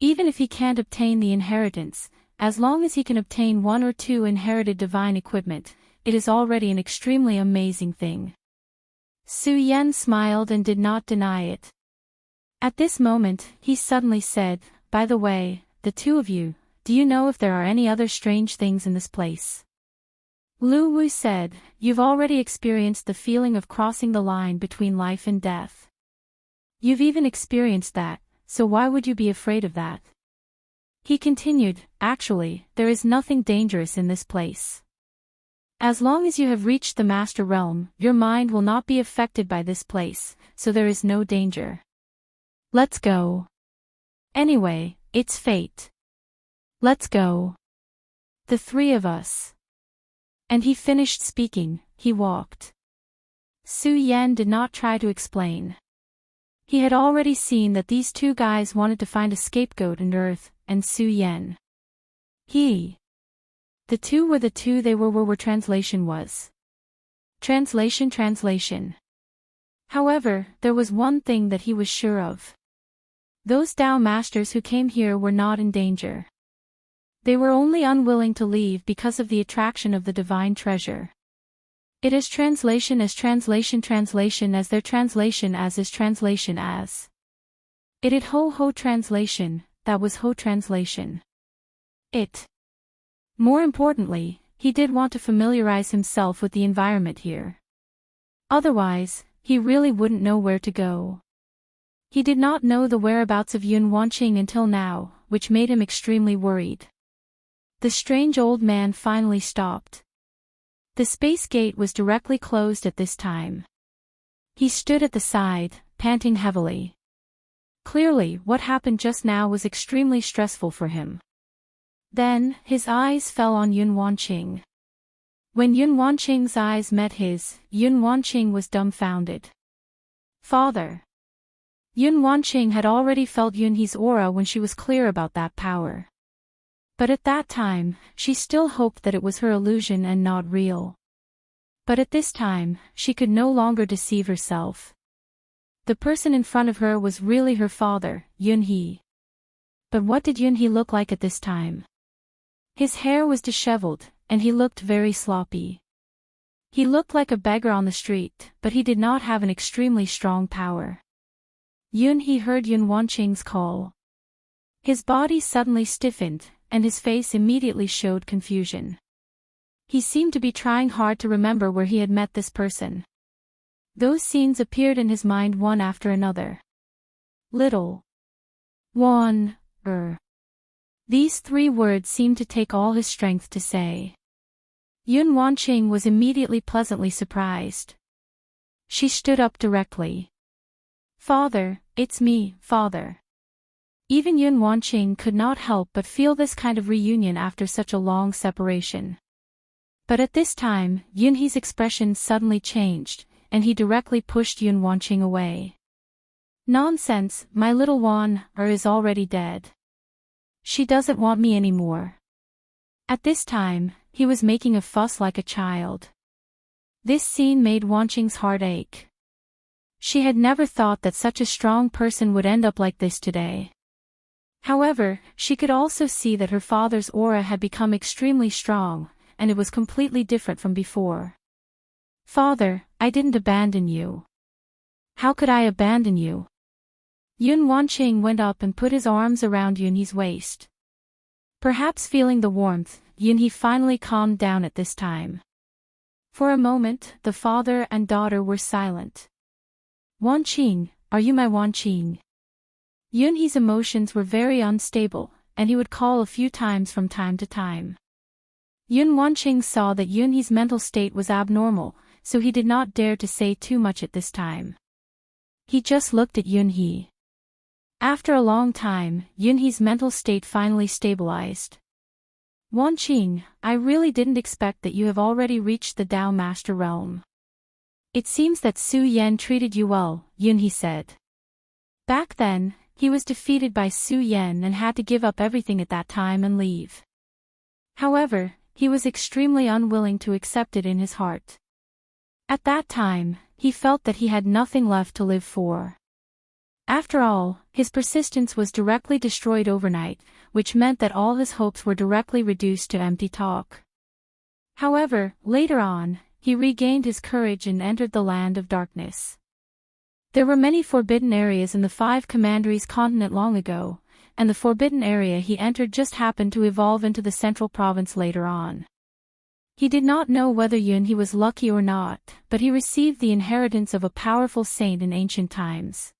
Even if he can't obtain the inheritance, as long as he can obtain one or two inherited divine equipment, it is already an extremely amazing thing." Su Yan smiled and did not deny it. At this moment, he suddenly said, "By the way, the two of you, do you know if there are any other strange things in this place?" Lu Wu said, "You've already experienced the feeling of crossing the line between life and death. You've even experienced that, so why would you be afraid of that? He continued, actually, there is nothing dangerous in this place. As long as you have reached the Master Realm, your mind will not be affected by this place, so there is no danger. Let's go. Anyway, it's fate. Let's go. The three of us. And he finished speaking, he walked. Su Yan did not try to explain. He had already seen that these two guys wanted to find a scapegoat in Earth, and Su Yan. The two were the two they were translation was. Translation. However, there was one thing that he was sure of. Those Tao masters who came here were not in danger. They were only unwilling to leave because of the attraction of the divine treasure. It is translation as their translation as is translation as. It is ho translation, that was ho translation. More importantly, he did want to familiarize himself with the environment here. Otherwise, he really wouldn't know where to go. He did not know the whereabouts of Yun Wanqing until now, which made him extremely worried. The strange old man finally stopped. The space gate was directly closed at this time. He stood at the side, panting heavily. Clearly, what happened just now was extremely stressful for him. Then, his eyes fell on Yun Wanqing. When Yun Wanqing's eyes met his, Yun Wanqing was dumbfounded. Father. Yun Wanqing had already felt Yunhe's aura when she was clear about that power. But at that time, she still hoped that it was her illusion and not real. But at this time, she could no longer deceive herself. The person in front of her was really her father, Yunhe. But what did Yunhe look like at this time? His hair was disheveled, and he looked very sloppy. He looked like a beggar on the street, but he did not have an extremely strong power. Yunhe heard Yun Wanqing's call. His body suddenly stiffened, and his face immediately showed confusion. He seemed to be trying hard to remember where he had met this person. Those scenes appeared in his mind one after another. Little Wan, These three words seemed to take all his strength to say. Yun Wanqing was immediately pleasantly surprised. She stood up directly. Father, it's me, father. Even Yun Wanqing could not help but feel this kind of reunion after such a long separation. But at this time, Yunhe's expression suddenly changed, and he directly pushed Yun Wanqing away. Nonsense, my little Wan is already dead. She doesn't want me anymore. At this time, he was making a fuss like a child. This scene made Wanqing's heart ache. She had never thought that such a strong person would end up like this today. However, she could also see that her father's aura had become extremely strong, and it was completely different from before. Father, I didn't abandon you. How could I abandon you? Yun Wanqing went up and put his arms around Yunhe's waist. Perhaps feeling the warmth, Yunhe finally calmed down at this time. For a moment, the father and daughter were silent. Wanqing, are you my Wanqing? Yunhe's emotions were very unstable, and he would call a few times from time to time. Yun Wanqing saw that Yunhe's mental state was abnormal, so he did not dare to say too much at this time. He just looked at Yunhe. After a long time, Yunhe's mental state finally stabilized. Wanqing, I really didn't expect that you have already reached the Tao Master Realm. It seems that Su Yan treated you well, Yunhe said. Back then, he was defeated by Su Yan and had to give up everything at that time and leave. However, he was extremely unwilling to accept it in his heart. At that time, he felt that he had nothing left to live for. After all, his persistence was directly destroyed overnight, which meant that all his hopes were directly reduced to empty talk. However, later on, he regained his courage and entered the land of darkness. There were many forbidden areas in the 5 Commanderies continent long ago, and the forbidden area he entered just happened to evolve into the central province later on. He did not know whether Yunhe was lucky or not, but he received the inheritance of a powerful saint in ancient times.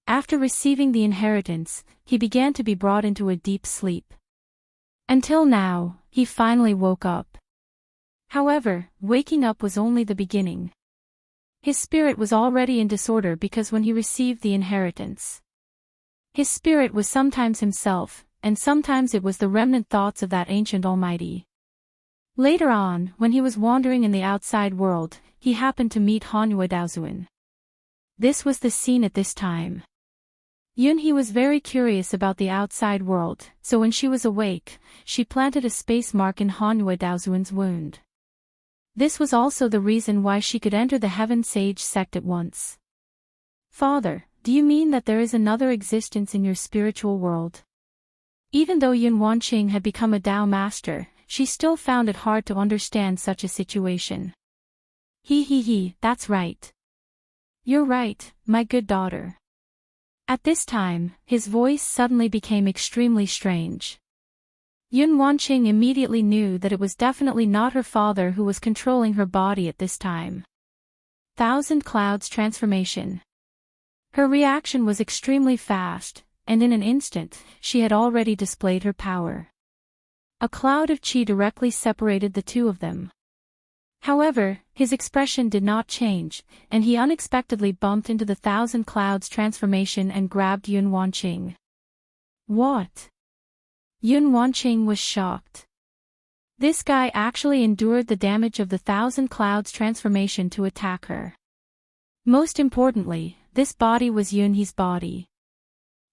After receiving the inheritance, he began to be brought into a deep sleep. Until now, he finally woke up. However, waking up was only the beginning. His spirit was already in disorder because when he received the inheritance, his spirit was sometimes himself, and sometimes it was the remnant thoughts of that ancient Almighty. Later on, when he was wandering in the outside world, he happened to meet Hanwha Daozuan. This was the scene at this time. Yunhee was very curious about the outside world, so when she was awake, she planted a space mark in Hanwha Daozuan's wound. This was also the reason why she could enter the Heaven Sage sect at once. Father, do you mean that there is another existence in your spiritual world? Even though Yun Wanqing had become a Tao master, she still found it hard to understand such a situation. He, that's right. You're right, my good daughter. At this time, his voice suddenly became extremely strange. Yun Wanqing immediately knew that it was definitely not her father who was controlling her body at this time. Thousand Clouds transformation. Her reaction was extremely fast, and in an instant, she had already displayed her power. A cloud of qi directly separated the two of them. However, his expression did not change, and he unexpectedly bumped into the Thousand Clouds transformation and grabbed Yun Wanqing. What? Yun Wanqing was shocked. This guy actually endured the damage of the Thousand Clouds transformation to attack her. Most importantly, this body was Yunhee's body.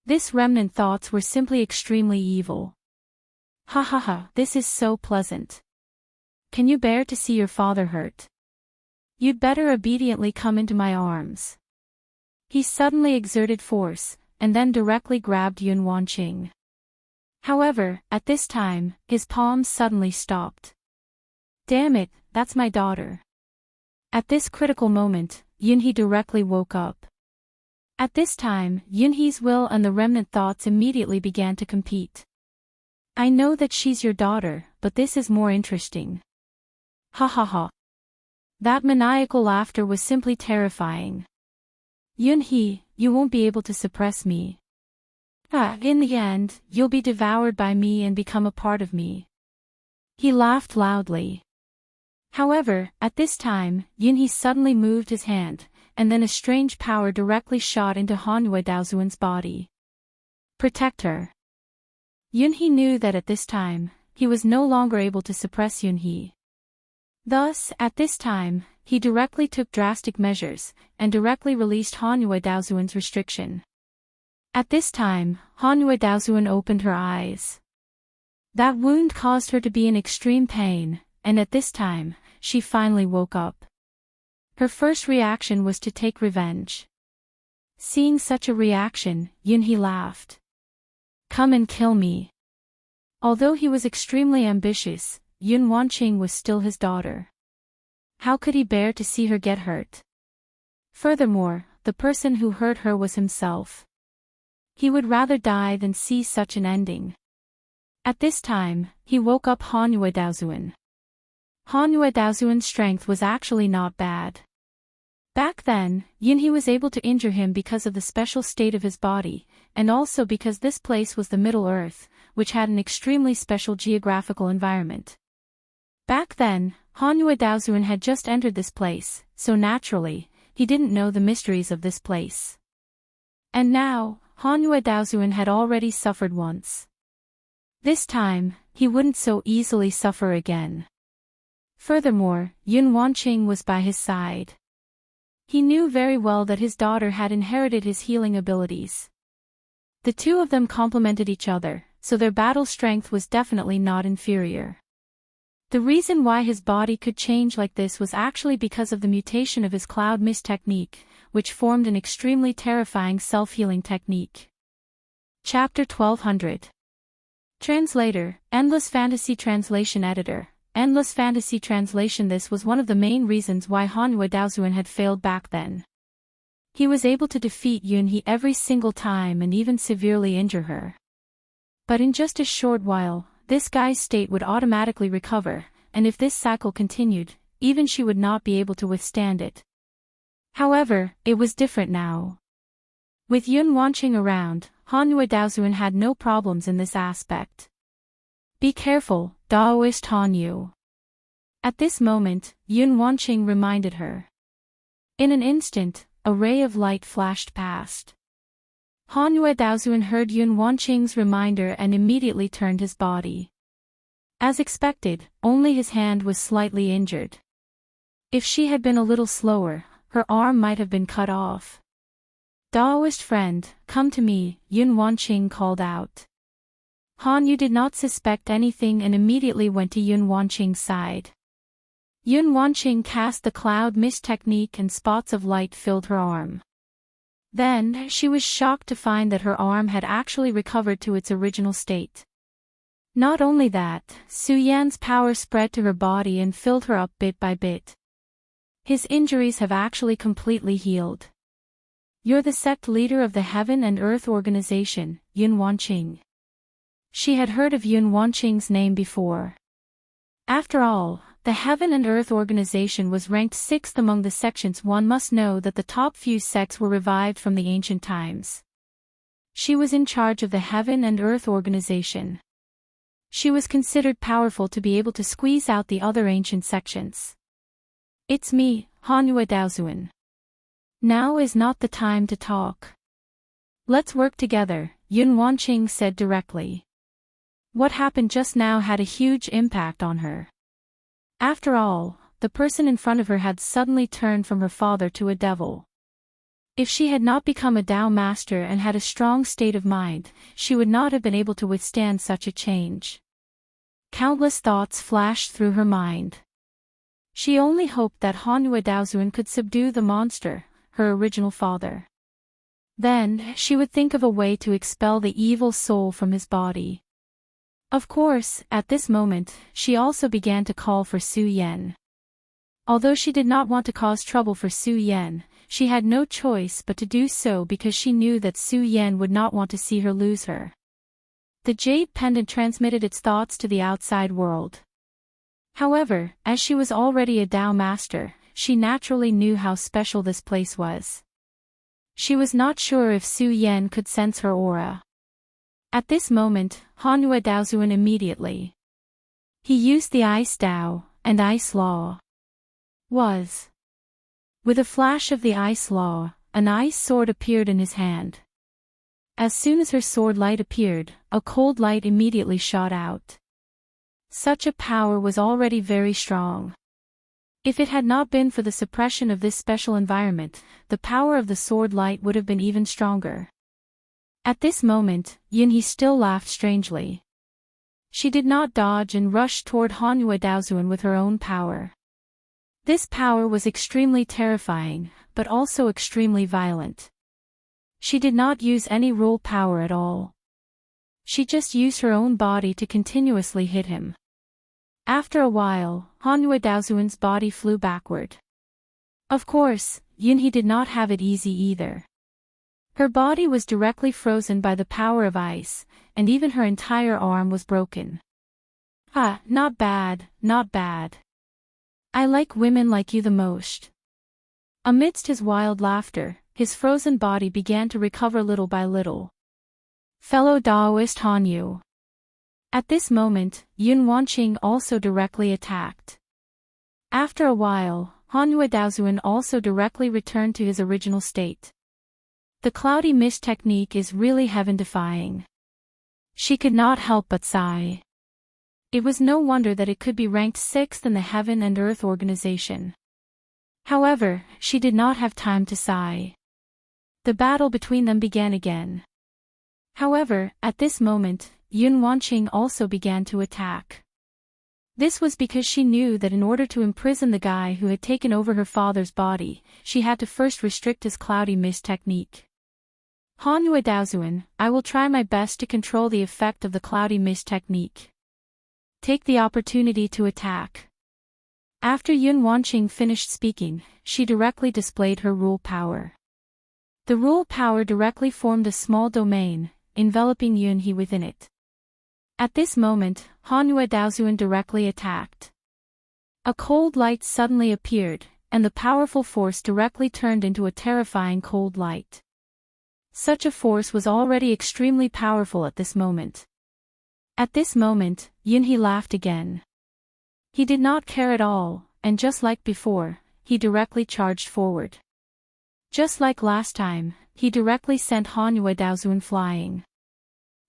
This remnant thoughts were simply extremely evil. Ha, this is so pleasant. Can you bear to see your father hurt? You'd better obediently come into my arms. He suddenly exerted force, and then directly grabbed Yun Wanqing. However, at this time, his palms suddenly stopped. Damn it, that's my daughter. At this critical moment, Yunhee directly woke up. At this time, Yunhee's will and the remnant thoughts immediately began to compete. I know that she's your daughter, but this is more interesting. Ha. That maniacal laughter was simply terrifying. Yunhee, you won't be able to suppress me. In the end, you'll be devoured by me and become a part of me. He laughed loudly. However, at this time, Yunhee suddenly moved his hand, and then a strange power directly shot into Hanwha Daozuan's body. Protect her. Yunhee knew that at this time, he was no longer able to suppress Yunhee. Thus, at this time, he directly took drastic measures, and directly released Hanwha Daozuan's restriction. At this time, Hanwha Daozuan opened her eyes. That wound caused her to be in extreme pain, and at this time, she finally woke up. Her first reaction was to take revenge. Seeing such a reaction, Yunhee laughed. Come and kill me. Although he was extremely ambitious, Yun Wanqing was still his daughter. How could he bear to see her get hurt? Furthermore, the person who hurt her was himself. He would rather die than see such an ending. At this time, he woke up Hanwha Daozuan. Hanwha Daozuan's strength was actually not bad. Back then, Yunhee was able to injure him because of the special state of his body, and also because this place was the Middle Earth, which had an extremely special geographical environment. Back then, Hanwha Daozuan had just entered this place, so naturally, he didn't know the mysteries of this place. And now, Hanwha Daozuan had already suffered once. This time, he wouldn't so easily suffer again. Furthermore, Yun Wanqing was by his side. He knew very well that his daughter had inherited his healing abilities. The two of them complemented each other, so their battle strength was definitely not inferior. The reason why his body could change like this was actually because of the mutation of his cloud mist technique, which formed an extremely terrifying self-healing technique. Chapter 1200. Translator, Endless Fantasy Translation Editor. Endless Fantasy Translation. This was one of the main reasons why Hanwha Daozuan had failed back then. He was able to defeat Yunhee every single time and even severely injure her. But in just a short while, this guy's state would automatically recover, and if this cycle continued, even she would not be able to withstand it. However, it was different now. With Yun Wanqing around, Hanyu Daozuan had no problems in this aspect. Be careful, Daoist Hanyu. At this moment, Yun Wanqing reminded her. In an instant, a ray of light flashed past. Hanyu Daozuan heard Yun Wanqing's reminder and immediately turned his body. As expected, only his hand was slightly injured. If she had been a little slower, her arm might have been cut off. Daoist friend, come to me, Yun Wanqing called out. Hanyu did not suspect anything and immediately went to Yun Wanqing's side. Yun Wanqing cast the cloud mist technique and spots of light filled her arm. Then, she was shocked to find that her arm had actually recovered to its original state. Not only that, Su Yan's power spread to her body and filled her up bit by bit. His injuries have actually completely healed. You're the sect leader of the Heaven and Earth Organization, Yun Wanqing. She had heard of Yun Wanqing's name before. After all, the Heaven and Earth Organization was ranked 6th among the sections. One must know that the top few sects were revived from the ancient times. She was in charge of the Heaven and Earth Organization. She was considered powerful to be able to squeeze out the other ancient sections. It's me, Hanyu Daozuan. Now is not the time to talk. Let's work together, Yun Wanqing said directly. What happened just now had a huge impact on her. After all, the person in front of her had suddenly turned from her father to a devil. If she had not become a Tao master and had a strong state of mind, she would not have been able to withstand such a change. Countless thoughts flashed through her mind. She only hoped that Hanyu Daozuan could subdue the monster, her original father. Then, she would think of a way to expel the evil soul from his body. Of course, at this moment, she also began to call for Su Yan. Although she did not want to cause trouble for Su Yan, she had no choice but to do so because she knew that Su Yan would not want to see her lose her. The jade pendant transmitted its thoughts to the outside world. However, as she was already a Tao master, she naturally knew how special this place was. She was not sure if Su Yan could sense her aura. At this moment, Hanyu Daozuan immediately. He used the Ice Tao, and Ice Law. With a flash of the Ice Law, an ice sword appeared in his hand. As soon as her sword light appeared, a cold light immediately shot out. Such a power was already very strong. If it had not been for the suppression of this special environment, the power of the sword light would have been even stronger. At this moment, Yunhe still laughed strangely. She did not dodge and rush toward Hanyu Daozuan with her own power. This power was extremely terrifying, but also extremely violent. She did not use any rule power at all. She just used her own body to continuously hit him. After a while, Hanyu Daozuan's body flew backward. Of course, Yunhe did not have it easy either. Her body was directly frozen by the power of ice, and even her entire arm was broken. Ah, not bad, not bad. I like women like you the most. Amidst his wild laughter, his frozen body began to recover little by little. Fellow Daoist Hanyu. At this moment, Yun Wanqing also directly attacked. After a while, Hanyu Daozuan also directly returned to his original state. The cloudy mist technique is really heaven-defying. She could not help but sigh. It was no wonder that it could be ranked 6th in the Heaven and Earth Organization. However, she did not have time to sigh. The battle between them began again. However, at this moment, Yun Wanqing also began to attack. This was because she knew that in order to imprison the guy who had taken over her father's body, she had to first restrict his cloudy mist technique. Hanyu Daozuan, I will try my best to control the effect of the cloudy mist technique. Take the opportunity to attack. After Yun Wanqing finished speaking, she directly displayed her rule power. The rule power directly formed a small domain, enveloping Yunhe within it. At this moment, Hanyu Daozuan directly attacked. A cold light suddenly appeared, and the powerful force directly turned into a terrifying cold light. Such a force was already extremely powerful at this moment. At this moment, Yunhee laughed again. He did not care at all, and just like before, he directly charged forward. Just like last time, he directly sent Hanyue Daozun flying.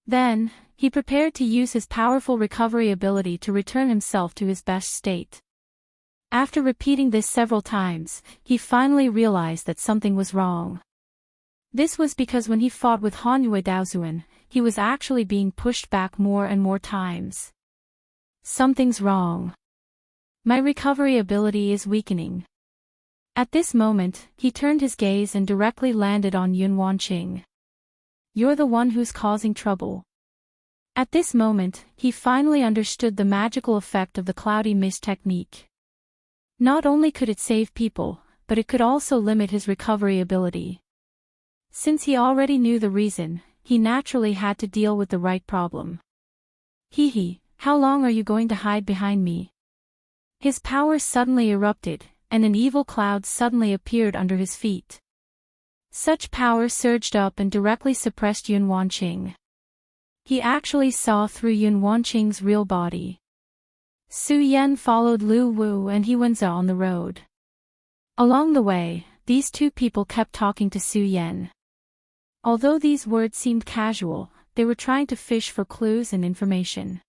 Then, he prepared to use his powerful recovery ability to return himself to his best state. After repeating this several times, he finally realized that something was wrong. This was because when he fought with Hanyue Daozun, he was actually being pushed back more and more times. Something's wrong. My recovery ability is weakening. At this moment, he turned his gaze and directly landed on Yun Wanqing. You're the one who's causing trouble. At this moment, he finally understood the magical effect of the cloudy mist technique. Not only could it save people, but it could also limit his recovery ability. Since he already knew the reason, he naturally had to deal with the right problem. Hee, how long are you going to hide behind me? His powers suddenly erupted, and an evil cloud suddenly appeared under his feet. Such power surged up and directly suppressed Yun Wanqing. He actually saw through Yun Wanqing's real body. Su Yan followed Lu Wu and He Wenza on the road. Along the way, these two people kept talking to Su Yan. Although these words seemed casual, they were trying to fish for clues and information.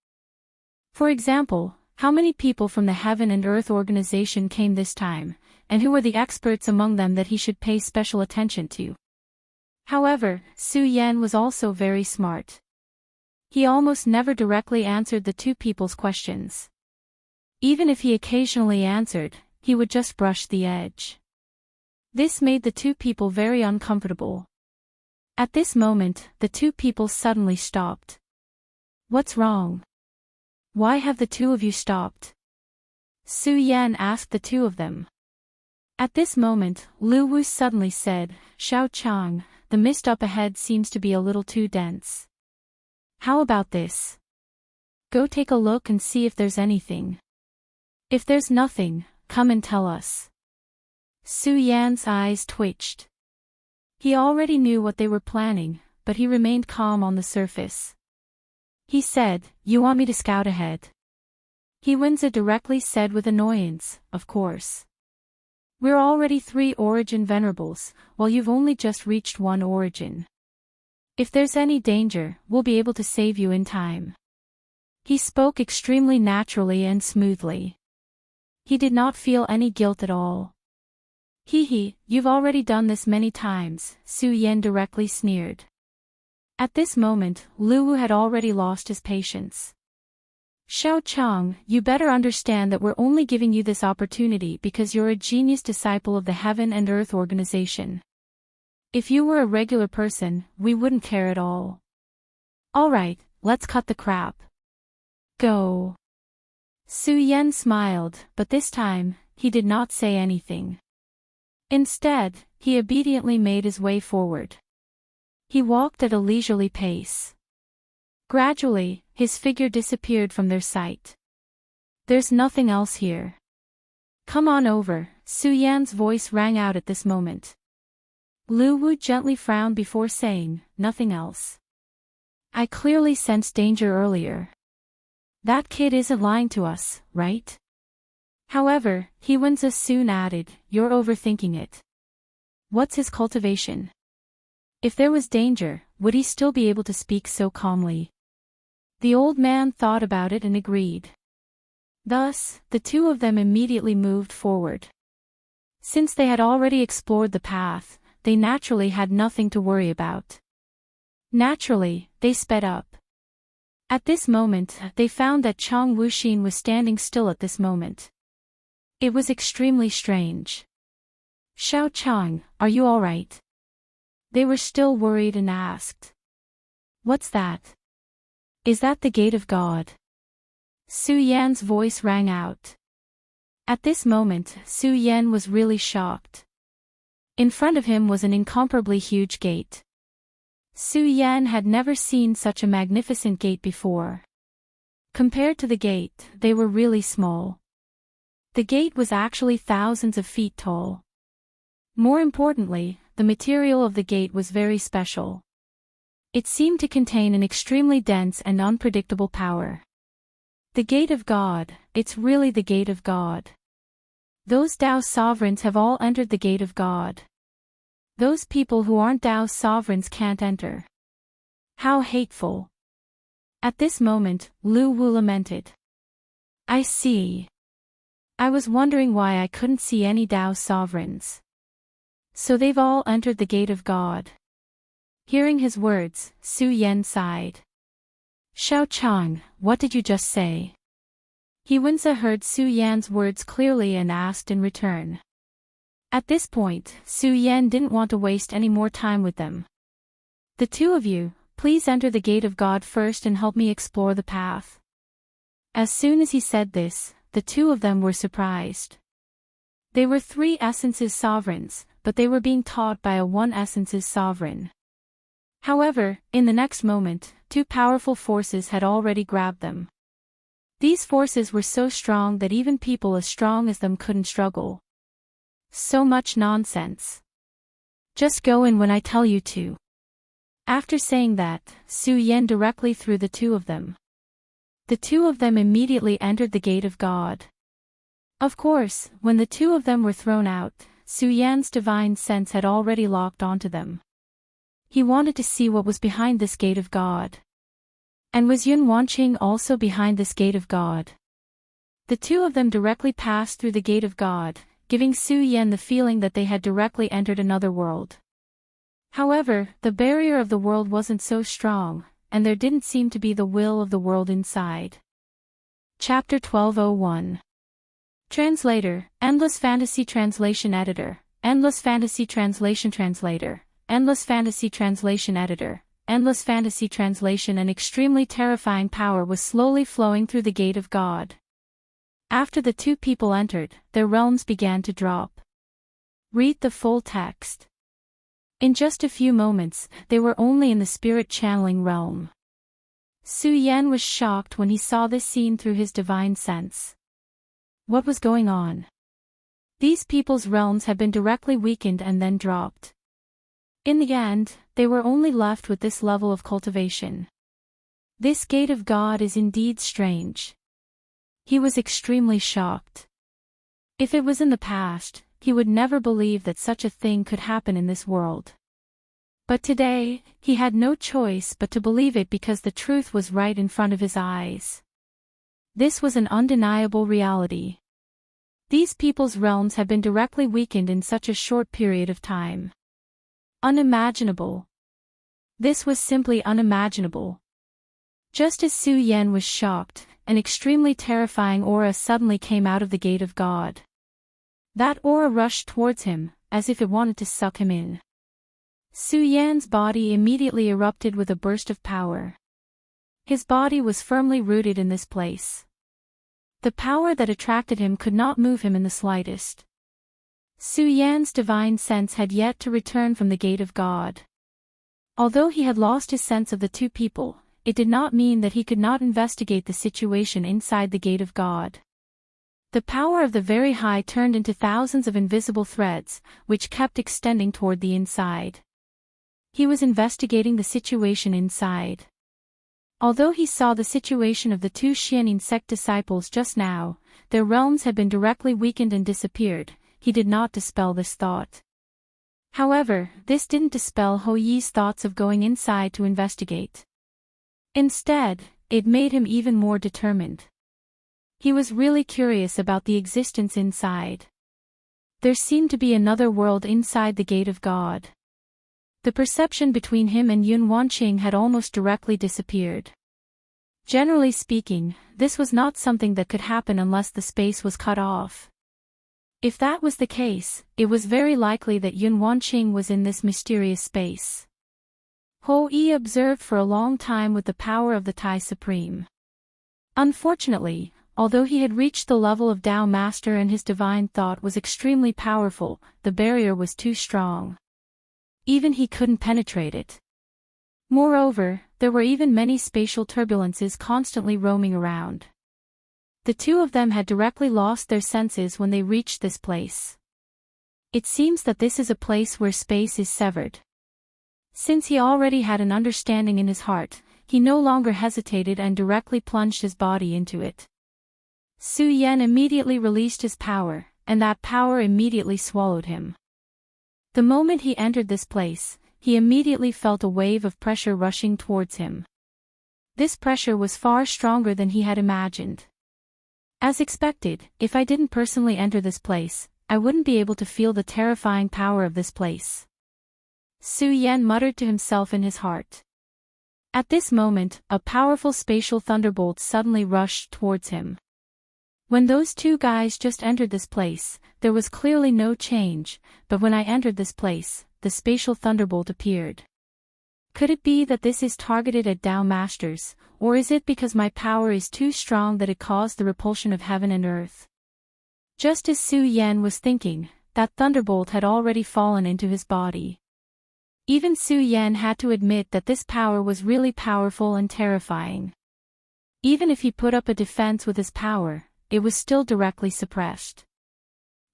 For example, how many people from the Heaven and Earth organization came this time, and who were the experts among them that he should pay special attention to? However, Su Yan was also very smart. He almost never directly answered the two people's questions. Even if he occasionally answered, he would just brush the edge. This made the two people very uncomfortable. At this moment, the two people suddenly stopped. What's wrong? Why have the two of you stopped? Su Yan asked the two of them. At this moment, Lu Wu suddenly said, Xiao Chang, the mist up ahead seems to be a little too dense. How about this? Go take a look and see if there's anything. If there's nothing, come and tell us. Su Yan's eyes twitched. He already knew what they were planning, but he remained calm on the surface. He said, You want me to scout ahead? He Wenza directly said with annoyance, Of course. We're already 3 origin venerables, while you've only just reached 1 origin. If there's any danger, we'll be able to save you in time. He spoke extremely naturally and smoothly. He did not feel any guilt at all. You've already done this many times, Su Yan directly sneered. At this moment, Lu Wu had already lost his patience. Xiao Chang, you better understand that we're only giving you this opportunity because you're a genius disciple of the Heaven and Earth organization. If you were a regular person, we wouldn't care at all. Alright, let's cut the crap. Go. Su Yan smiled, but this time, he did not say anything. Instead, he obediently made his way forward. He walked at a leisurely pace. Gradually, his figure disappeared from their sight. There's nothing else here. Come on over, Su Yan's voice rang out at this moment. Lu Wu gently frowned before saying, Nothing else. I clearly sensed danger earlier. That kid isn't lying to us, right? However, He Wenza soon added, You're overthinking it. What's his cultivation? If there was danger, would he still be able to speak so calmly? The old man thought about it and agreed. Thus, the two of them immediately moved forward. Since they had already explored the path, they naturally had nothing to worry about. Naturally, they sped up. At this moment, they found that Chang Wuxin was standing still at this moment. It was extremely strange. Xiao Chang, are you alright? They were still worried and asked. What's that? Is that the gate of God? Su Yan's voice rang out. At this moment, Su Yan was really shocked. In front of him was an incomparably huge gate. Su Yan had never seen such a magnificent gate before. Compared to the gate, they were really small. The gate was actually thousands of feet tall. More importantly, the material of the gate was very special. It seemed to contain an extremely dense and unpredictable power. The gate of God, it's really the gate of God. Those Tao sovereigns have all entered the gate of God. Those people who aren't Tao sovereigns can't enter. How hateful. At this moment, Lu Wu lamented. I see. I was wondering why I couldn't see any Tao sovereigns. So they've all entered the gate of God. Hearing his words, Su Yan sighed. Xiao Chang, what did you just say? He Wenza heard Su Yan's words clearly and asked in return. At this point, Su Yan didn't want to waste any more time with them. The two of you, please enter the gate of God first and help me explore the path. As soon as he said this, the two of them were surprised. They were three essences sovereigns, but they were being taught by a one essences sovereign. However, in the next moment, two powerful forces had already grabbed them. These forces were so strong that even people as strong as them couldn't struggle. So much nonsense. Just go in when I tell you to. After saying that, Su Yan directly threw the two of them. The two of them immediately entered the gate of God. Of course, when the two of them were thrown out, Su Yan's divine sense had already locked onto them. He wanted to see what was behind this gate of God. And was Yun Wanqing also behind this gate of God? The two of them directly passed through the gate of God, giving Su Yan the feeling that they had directly entered another world. However, the barrier of the world wasn't so strong, and there didn't seem to be the will of the world inside. Chapter 1201. Translator, Endless Fantasy Translation Editor, Endless Fantasy Translation Translator, Endless Fantasy Translation Editor, Endless Fantasy Translation. An extremely terrifying power was slowly flowing through the gate of God. After the two people entered, their realms began to drop. Read the full text. In just a few moments, they were only in the spirit channeling realm. Su Yan was shocked when he saw this scene through his divine sense. What was going on? These people's realms had been directly weakened and then dropped. In the end, they were only left with this level of cultivation. This gate of God is indeed strange. He was extremely shocked. If it was in the past, he would never believe that such a thing could happen in this world. But today, he had no choice but to believe it because the truth was right in front of his eyes. This was an undeniable reality. These people's realms had been directly weakened in such a short period of time. Unimaginable. This was simply unimaginable. Just as Su Yan was shocked, an extremely terrifying aura suddenly came out of the gate of God. That aura rushed towards him, as if it wanted to suck him in. Su Yan's body immediately erupted with a burst of power. His body was firmly rooted in this place. The power that attracted him could not move him in the slightest. Su Yan's divine sense had yet to return from the gate of God. Although he had lost his sense of the two people, it did not mean that he could not investigate the situation inside the gate of God. The power of the very high turned into thousands of invisible threads, which kept extending toward the inside. He was investigating the situation inside. Although he saw the situation of the two Xianin sect disciples just now, their realms had been directly weakened and disappeared, he did not dispel this thought. However, this didn't dispel Ho Yi's thoughts of going inside to investigate. Instead, it made him even more determined. He was really curious about the existence inside. There seemed to be another world inside the gate of God. The perception between him and Yun Wanqing had almost directly disappeared. Generally speaking, this was not something that could happen unless the space was cut off. If that was the case, it was very likely that Yun Wanqing was in this mysterious space. Ho Yi observed for a long time with the power of the Tai Supreme. Unfortunately, although he had reached the level of Tao Master and his divine thought was extremely powerful, the barrier was too strong. Even he couldn't penetrate it. Moreover, there were even many spatial turbulences constantly roaming around. The two of them had directly lost their senses when they reached this place. It seems that this is a place where space is severed. Since he already had an understanding in his heart, he no longer hesitated and directly plunged his body into it. Su Yan immediately released his power, and that power immediately swallowed him. The moment he entered this place, he immediately felt a wave of pressure rushing towards him. This pressure was far stronger than he had imagined. As expected, if I didn't personally enter this place, I wouldn't be able to feel the terrifying power of this place. Su Yan muttered to himself in his heart. At this moment, a powerful spatial thunderbolt suddenly rushed towards him. When those two guys just entered this place, there was clearly no change, but when I entered this place, the spatial thunderbolt appeared. Could it be that this is targeted at Tao Masters, or is it because my power is too strong that it caused the repulsion of heaven and earth? Just as Su Yan was thinking, that thunderbolt had already fallen into his body. Even Su Yan had to admit that this power was really powerful and terrifying. Even if he put up a defense with his power, it was still directly suppressed.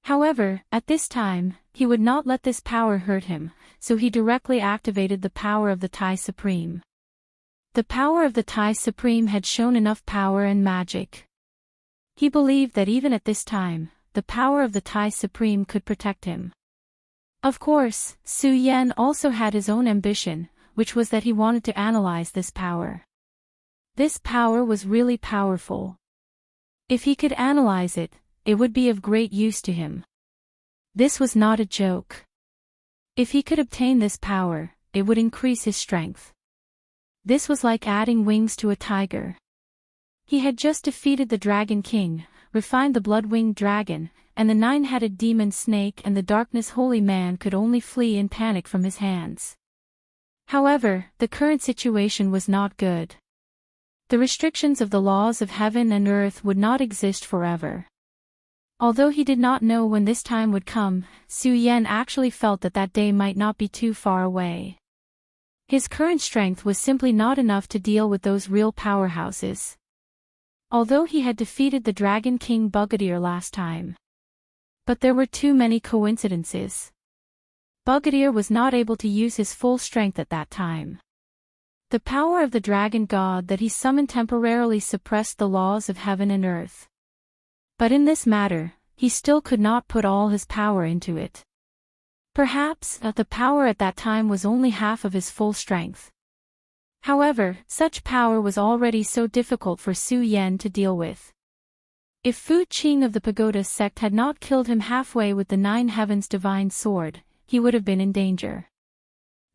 However, at this time, he would not let this power hurt him, so he directly activated the power of the Tai Supreme. The power of the Tai Supreme had shown enough power and magic. He believed that even at this time, the power of the Tai Supreme could protect him. Of course, Su Yan also had his own ambition, which was that he wanted to analyze this power. This power was really powerful. If he could analyze it, it would be of great use to him. This was not a joke. If he could obtain this power, it would increase his strength. This was like adding wings to a tiger. He had just defeated the Dragon King, refined the blood-winged dragon, and the nine-headed demon snake, and the darkness holy man could only flee in panic from his hands. However, the current situation was not good. The restrictions of the laws of heaven and earth would not exist forever. Although he did not know when this time would come, Su Yan actually felt that that day might not be too far away. His current strength was simply not enough to deal with those real powerhouses. Although he had defeated the Dragon King Bugadier last time. But there were too many coincidences. Bugadier was not able to use his full strength at that time. The power of the dragon god that he summoned temporarily suppressed the laws of heaven and earth. But in this matter, he still could not put all his power into it. Perhaps, the power at that time was only half of his full strength. However, such power was already so difficult for Su Yan to deal with. If Fu Qing of the Pagoda sect had not killed him halfway with the Nine Heavens divine sword, he would have been in danger.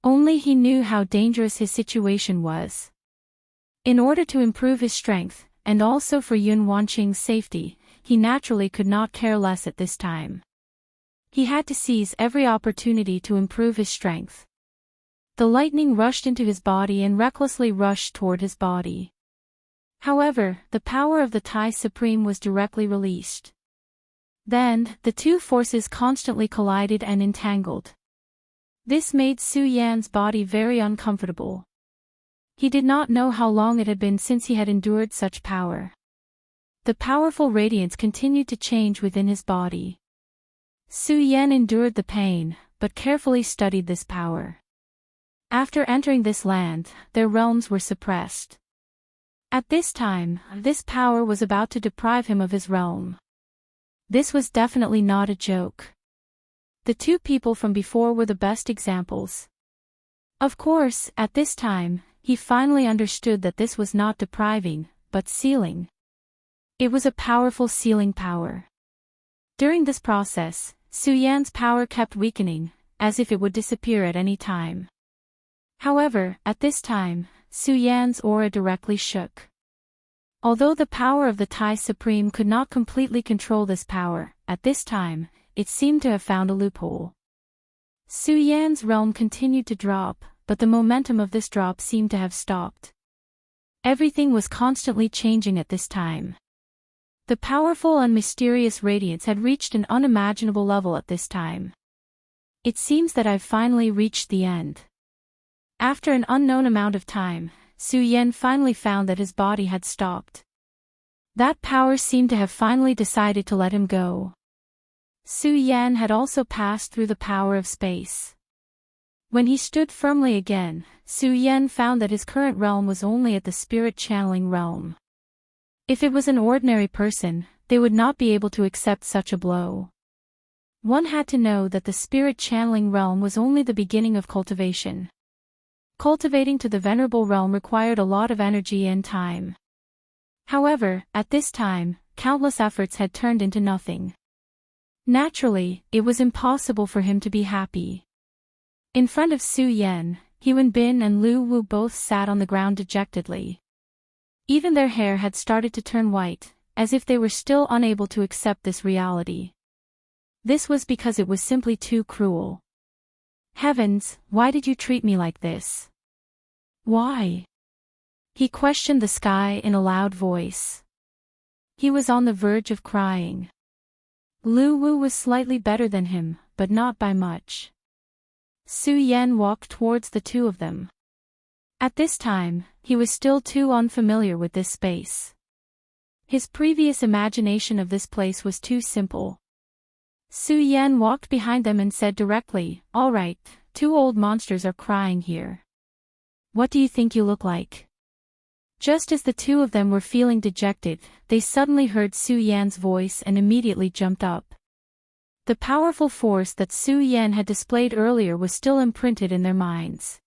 Only he knew how dangerous his situation was. In order to improve his strength, and also for Yun Wanqing's safety, he naturally could not care less at this time. He had to seize every opportunity to improve his strength. The lightning rushed into his body and recklessly rushed toward his body. However, the power of the Tai Supreme was directly released. Then, the two forces constantly collided and entangled. This made Su Yan's body very uncomfortable. He did not know how long it had been since he had endured such power. The powerful radiance continued to change within his body. Su Yan endured the pain, but carefully studied this power. After entering this land, their realms were suppressed. At this time, this power was about to deprive him of his realm. This was definitely not a joke. The two people from before were the best examples. Of course, at this time, he finally understood that this was not depriving, but sealing. It was a powerful sealing power. During this process, Su Yan's power kept weakening, as if it would disappear at any time. However, at this time, Su Yan's aura directly shook. Although the power of the Tai Supreme could not completely control this power, at this time, it seemed to have found a loophole. Su Yan's realm continued to drop, but the momentum of this drop seemed to have stopped. Everything was constantly changing at this time. The powerful and mysterious radiance had reached an unimaginable level at this time. It seems that I've finally reached the end. After an unknown amount of time, Su Yan finally found that his body had stopped. That power seemed to have finally decided to let him go. Su Yan had also passed through the power of space. When he stood firmly again, Su Yan found that his current realm was only at the spirit channeling realm. If it was an ordinary person, they would not be able to accept such a blow. One had to know that the spirit channeling realm was only the beginning of cultivation. Cultivating to the venerable realm required a lot of energy and time. However, at this time, countless efforts had turned into nothing. Naturally, it was impossible for him to be happy. In front of Su Yan, Hewen Bin and Lu Wu both sat on the ground dejectedly. Even their hair had started to turn white, as if they were still unable to accept this reality. This was because it was simply too cruel. Heavens, why did you treat me like this? Why? He questioned the sky in a loud voice. He was on the verge of crying. Lu Wu was slightly better than him, but not by much. Su Yan walked towards the two of them. At this time, he was still too unfamiliar with this space. His previous imagination of this place was too simple. Su Yan walked behind them and said directly, "All right, two old monsters are crying here. What do you think you look like?" Just as the two of them were feeling dejected, they suddenly heard Su Yan's voice and immediately jumped up. The powerful force that Su Yan had displayed earlier was still imprinted in their minds.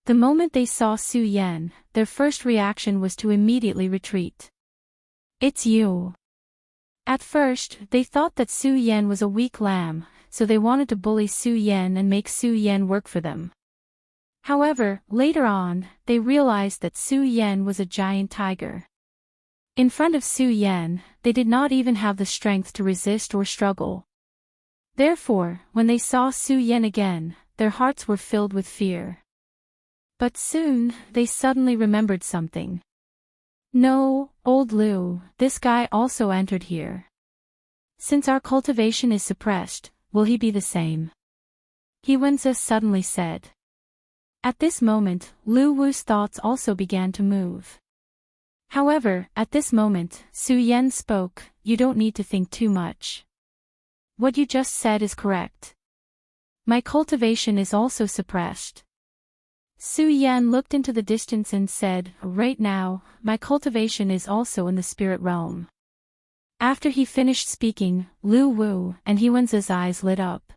The moment they saw Su Yan, their first reaction was to immediately retreat. "It's you." At first, they thought that Su Yan was a weak lamb, so they wanted to bully Su Yan and make Su Yan work for them. However, later on, they realized that Su Yan was a giant tiger. In front of Su Yan, they did not even have the strength to resist or struggle. Therefore, when they saw Su Yan again, their hearts were filled with fear. But soon, they suddenly remembered something. "No, old Lu, this guy also entered here. Since our cultivation is suppressed, will he be the same?" Hewenza suddenly said. At this moment, Lu Wu's thoughts also began to move. However, at this moment, Su Yan spoke, "You don't need to think too much. What you just said is correct. My cultivation is also suppressed." Su Yan looked into the distance and said, "Right now, my cultivation is also in the spirit realm." After he finished speaking, Lu Wu and Hewenza's eyes lit up.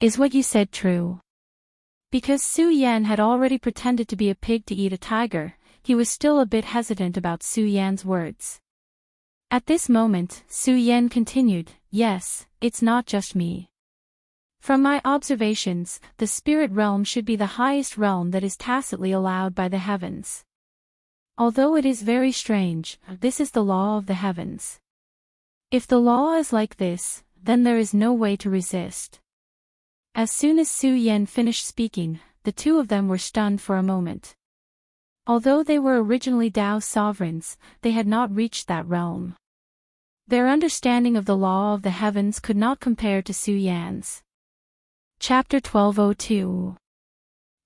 "Is what you said true?" Because Su Yan had already pretended to be a pig to eat a tiger, he was still a bit hesitant about Su Yan's words. At this moment, Su Yan continued, "Yes, it's not just me. From my observations, the spirit realm should be the highest realm that is tacitly allowed by the heavens. Although it is very strange, this is the law of the heavens. If the law is like this, then there is no way to resist." As soon as Su Yan finished speaking, the two of them were stunned for a moment. Although they were originally Tao sovereigns, they had not reached that realm. Their understanding of the law of the heavens could not compare to Su Yan's. Chapter 1202.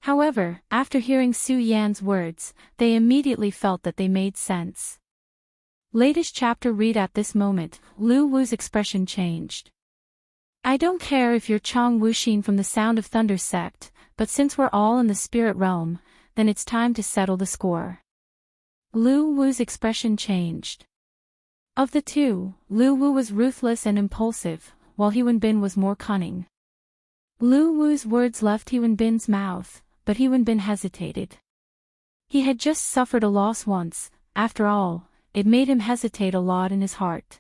However, after hearing Su Yan's words, they immediately felt that they made sense. Latest chapter read. At this moment, Lu Wu's expression changed. "I don't care if you're Chong Wuxin from the Sound of Thunder sect, but since we're all in the spirit realm, then it's time to settle the score." Lu Wu's expression changed. Of the two, Lu Wu was ruthless and impulsive, while Hewen Bin was more cunning. Lu Wu's words left Hewen Bin's mouth, but Hewen Bin hesitated. He had just suffered a loss once, after all, it made him hesitate a lot in his heart.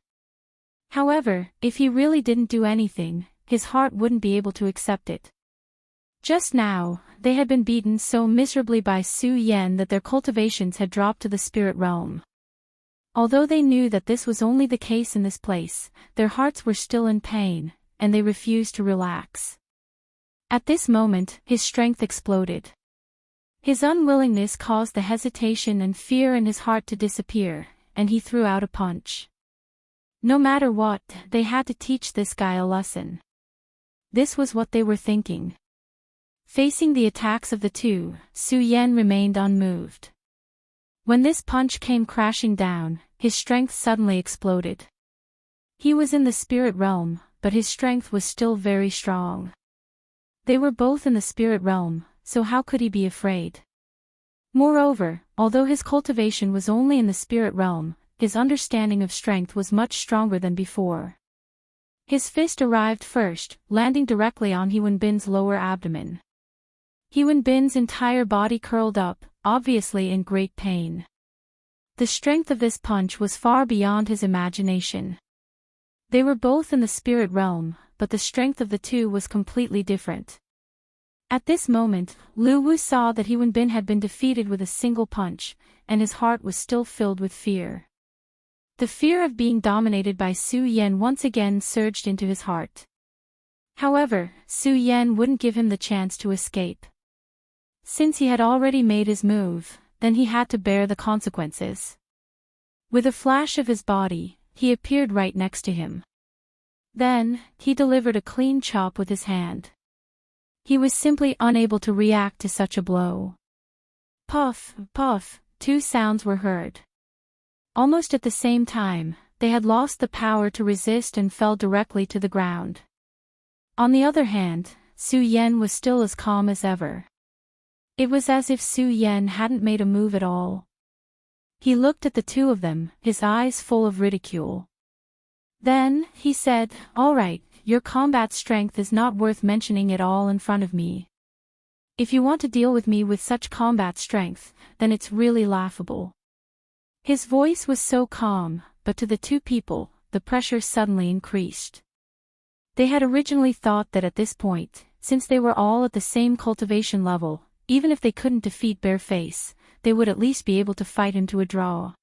However, if he really didn't do anything, his heart wouldn't be able to accept it. Just now, they had been beaten so miserably by Su Yan that their cultivations had dropped to the spirit realm. Although they knew that this was only the case in this place, their hearts were still in pain, and they refused to relax. At this moment, his strength exploded. His unwillingness caused the hesitation and fear in his heart to disappear, and he threw out a punch. No matter what, they had to teach this guy a lesson. This was what they were thinking. Facing the attacks of the two, Su Yan remained unmoved. When this punch came crashing down, his strength suddenly exploded. He was in the spirit realm, but his strength was still very strong. They were both in the spirit realm, so how could he be afraid? Moreover, although his cultivation was only in the spirit realm, his understanding of strength was much stronger than before. His fist arrived first, landing directly on Hyun Bin's lower abdomen. Hyun Bin's entire body curled up, obviously in great pain. The strength of this punch was far beyond his imagination. They were both in the spirit realm, but the strength of the two was completely different. At this moment, Lu Wu saw that Hyun Bin had been defeated with a single punch, and his heart was still filled with fear. The fear of being dominated by Su Yan once again surged into his heart. However, Su Yan wouldn't give him the chance to escape. Since he had already made his move, then he had to bear the consequences. With a flash of his body, he appeared right next to him. Then, he delivered a clean chop with his hand. He was simply unable to react to such a blow. Puff, puff, two sounds were heard. Almost at the same time, they had lost the power to resist and fell directly to the ground. On the other hand, Su Yan was still as calm as ever. It was as if Su Yan hadn't made a move at all. He looked at the two of them, his eyes full of ridicule. Then, he said, "All right, your combat strength is not worth mentioning at all in front of me. If you want to deal with me with such combat strength, then it's really laughable." His voice was so calm, but to the two people, the pressure suddenly increased. They had originally thought that at this point, since they were all at the same cultivation level, even if they couldn't defeat Bareface, they would at least be able to fight him to a draw.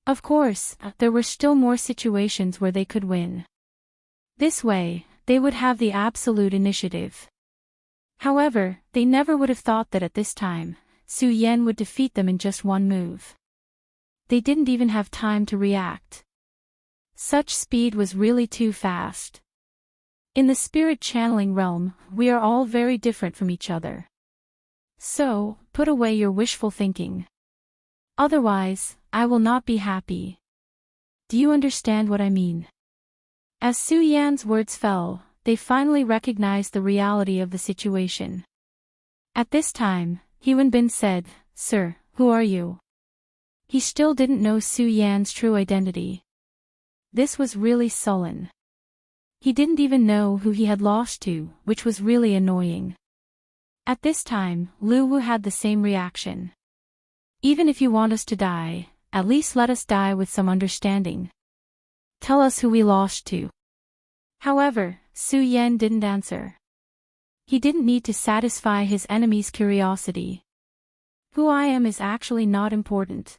Of course, there were still more situations where they could win. This way, they would have the absolute initiative. However, they never would have thought that at this time, Su Yan would defeat them in just one move. They didn't even have time to react. Such speed was really too fast. In the spirit channeling realm, we are all very different from each other. So, put away your wishful thinking. Otherwise, I will not be happy. Do you understand what I mean? As Su Yan's words fell, they finally recognized the reality of the situation. At this time, Hyun Bin said, "Sir, who are you?" He still didn't know Su Yan's true identity. This was really sullen. He didn't even know who he had lost to, which was really annoying. At this time, Lu Wu had the same reaction. "Even if you want us to die, at least let us die with some understanding. Tell us who we lost to." However, Su Yan didn't answer. He didn't need to satisfy his enemy's curiosity. Who I am is actually not important.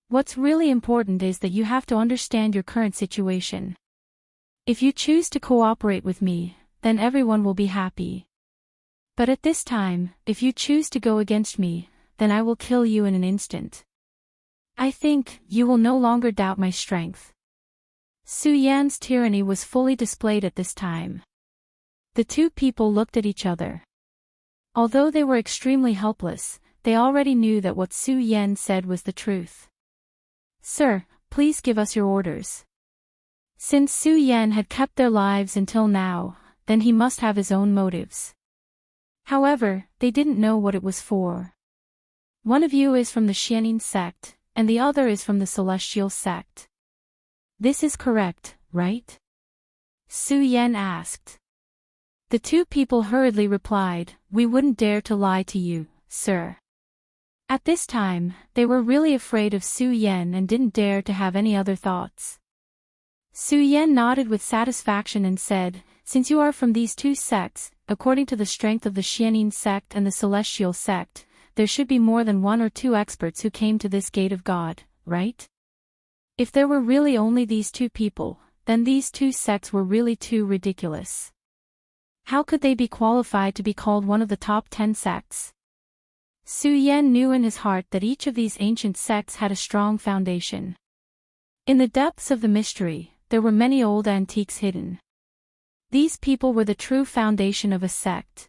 What's really important is that you have to understand your current situation. If you choose to cooperate with me, then everyone will be happy. But at this time, if you choose to go against me, then I will kill you in an instant. I think you will no longer doubt my strength. Su Yan's tyranny was fully displayed at this time. The two people looked at each other. Although they were extremely helpless, they already knew that what Su Yan said was the truth. "Sir, please give us your orders." Since Su Yan had kept their lives until now, then he must have his own motives. However, they didn't know what it was for. "One of you is from the Xianin sect, and the other is from the Celestial sect. This is correct, right?" Su Yan asked. The two people hurriedly replied, "We wouldn't dare to lie to you, sir." At this time, they were really afraid of Su Yan and didn't dare to have any other thoughts. Su Yan nodded with satisfaction and said, "Since you are from these two sects, according to the strength of the Xianin sect and the Celestial sect, there should be more than one or two experts who came to this gate of God, right? If there were really only these two people, then these two sects were really too ridiculous. How could they be qualified to be called one of the top 10 sects?" Su Yan knew in his heart that each of these ancient sects had a strong foundation. In the depths of the mystery, there were many old antiques hidden. These people were the true foundation of a sect.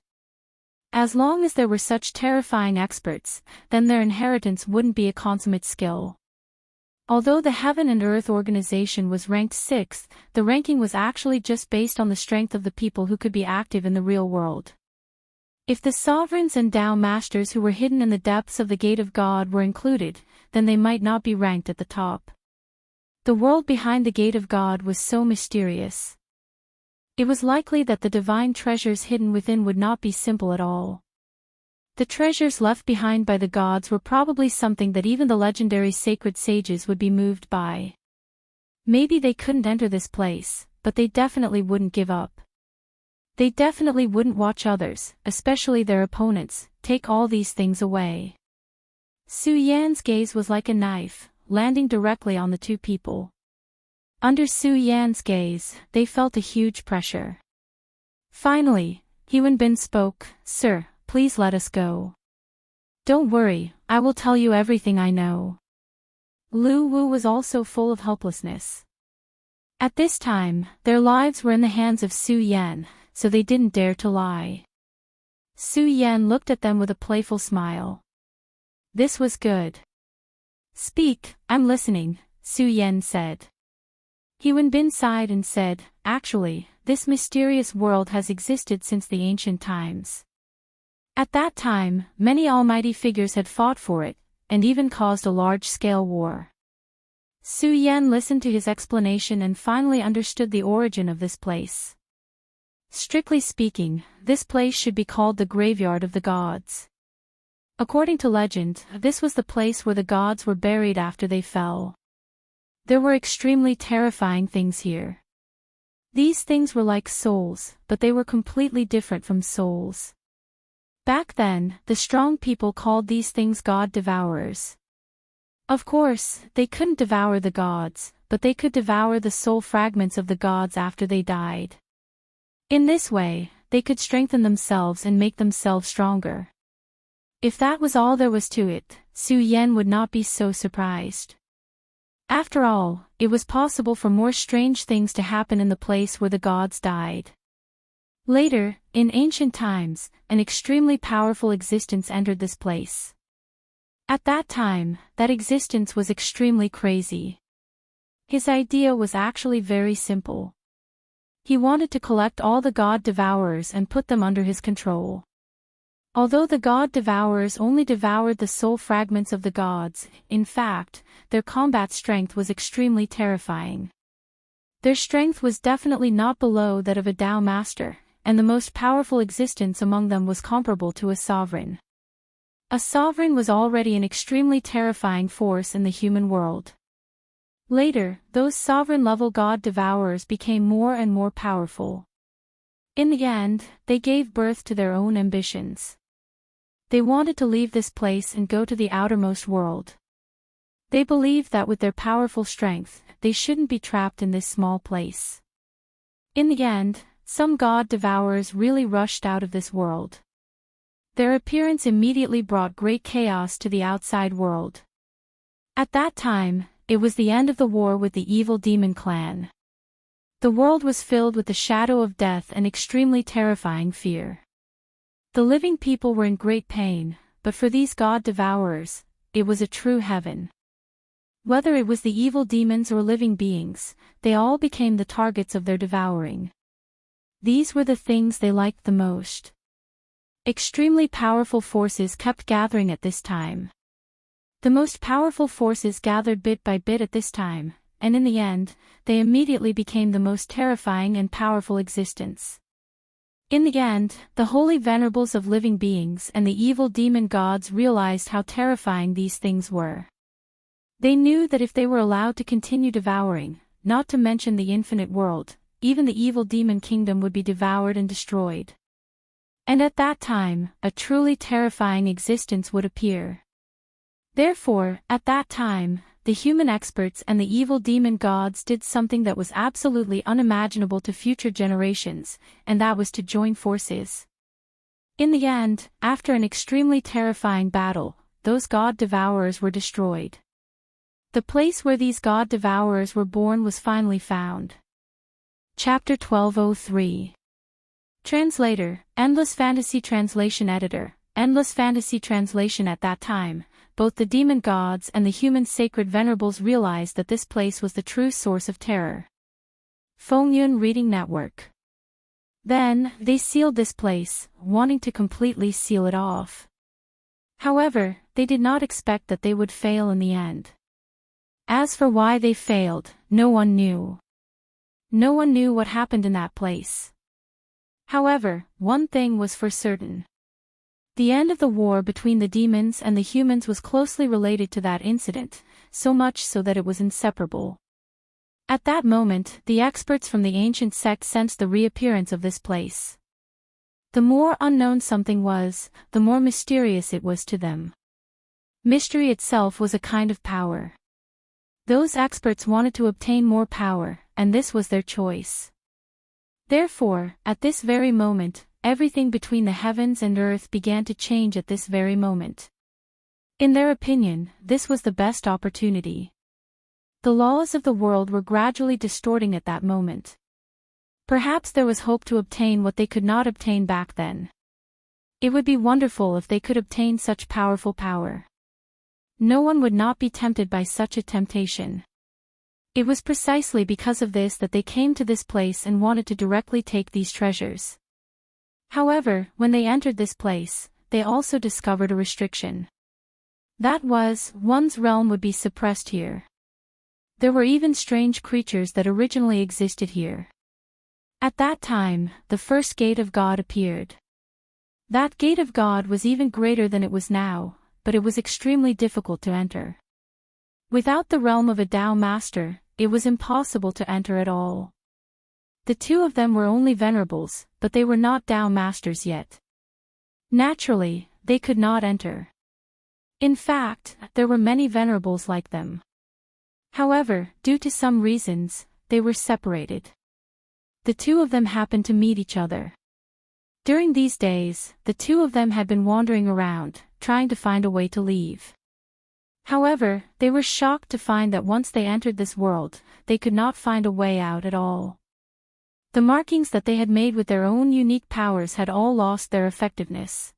As long as there were such terrifying experts, then their inheritance wouldn't be a consummate skill. Although the Heaven and Earth organization was ranked 6th, the ranking was actually just based on the strength of the people who could be active in the real world. If the sovereigns and Tao masters who were hidden in the depths of the Gate of God were included, then they might not be ranked at the top. The world behind the Gate of God was so mysterious. It was likely that the divine treasures hidden within would not be simple at all. The treasures left behind by the gods were probably something that even the legendary sacred sages would be moved by. Maybe they couldn't enter this place, but they definitely wouldn't give up. They definitely wouldn't watch others, especially their opponents, take all these things away. Su Yan's gaze was like a knife, landing directly on the two people. Under Su Yan's gaze, they felt a huge pressure. Finally, Hyun Bin spoke, "Sir, please let us go." "Don't worry, I will tell you everything I know." Lu Wu was also full of helplessness. At this time, their lives were in the hands of Su Yan, so they didn't dare to lie. Su Yan looked at them with a playful smile. This was good. "Speak, I'm listening," Su Yan said. Hyun Bin sighed and said, "Actually, this mysterious world has existed since the ancient times. At that time, many almighty figures had fought for it, and even caused a large-scale war." Su Yan listened to his explanation and finally understood the origin of this place. Strictly speaking, this place should be called the Graveyard of the Gods. According to legend, this was the place where the gods were buried after they fell. There were extremely terrifying things here. These things were like souls, but they were completely different from souls. Back then, the strong people called these things god devourers. Of course, they couldn't devour the gods, but they could devour the soul fragments of the gods after they died. In this way, they could strengthen themselves and make themselves stronger. If that was all there was to it, Su Yan would not be so surprised. After all, it was possible for more strange things to happen in the place where the gods died. Later, in ancient times, an extremely powerful existence entered this place. At that time, that existence was extremely crazy. His idea was actually very simple. He wanted to collect all the god devourers and put them under his control. Although the god devourers only devoured the soul fragments of the gods, in fact, their combat strength was extremely terrifying. Their strength was definitely not below that of a Tao master, and the most powerful existence among them was comparable to a sovereign. A sovereign was already an extremely terrifying force in the human world. Later, those sovereign-level god devourers became more and more powerful. In the end, they gave birth to their own ambitions. They wanted to leave this place and go to the outermost world. They believed that with their powerful strength, they shouldn't be trapped in this small place. In the end, some god devourers really rushed out of this world. Their appearance immediately brought great chaos to the outside world. At that time, it was the end of the war with the evil demon clan. The world was filled with the shadow of death and extremely terrifying fear. The living people were in great pain, but for these god devourers, it was a true heaven. Whether it was the evil demons or living beings, they all became the targets of their devouring. These were the things they liked the most. Extremely powerful forces kept gathering at this time. The most powerful forces gathered bit by bit at this time, and in the end, they immediately became the most terrifying and powerful existence. In the end, the holy venerables of living beings and the evil demon gods realized how terrifying these things were. They knew that if they were allowed to continue devouring, not to mention the infinite world, even the evil demon kingdom would be devoured and destroyed. And at that time, a truly terrifying existence would appear. Therefore, at that time, the human experts and the evil demon gods did something that was absolutely unimaginable to future generations, and that was to join forces. In the end, after an extremely terrifying battle, those god devourers were destroyed. The place where these god devourers were born was finally found. Chapter 1203. Translator, Endless Fantasy Translation Editor, Endless Fantasy Translation. At that time, both the demon gods and the human sacred venerables realized that this place was the true source of terror. Fengyun Reading Network. Then, they sealed this place, wanting to completely seal it off. However, they did not expect that they would fail in the end. As for why they failed, no one knew. No one knew what happened in that place. However, one thing was for certain. The end of the war between the demons and the humans was closely related to that incident, so much so that it was inseparable. At that moment, the experts from the ancient sect sensed the reappearance of this place. The more unknown something was, the more mysterious it was to them. Mystery itself was a kind of power. Those experts wanted to obtain more power, and this was their choice. Therefore, at this very moment, everything between the heavens and earth began to change at this very moment. In their opinion, this was the best opportunity. The laws of the world were gradually distorting at that moment. Perhaps there was hope to obtain what they could not obtain back then. It would be wonderful if they could obtain such powerful power. No one would not be tempted by such a temptation. It was precisely because of this that they came to this place and wanted to directly take these treasures. However, when they entered this place, they also discovered a restriction. That was, one's realm would be suppressed here. There were even strange creatures that originally existed here. At that time, the first gate of God appeared. That gate of God was even greater than it was now, but it was extremely difficult to enter. Without the realm of a Tao master, it was impossible to enter at all. The two of them were only venerables, but they were not Tao masters yet. Naturally, they could not enter. In fact, there were many venerables like them. However, due to some reasons, they were separated. The two of them happened to meet each other. During these days, the two of them had been wandering around, trying to find a way to leave. However, they were shocked to find that once they entered this world, they could not find a way out at all. The markings that they had made with their own unique powers had all lost their effectiveness.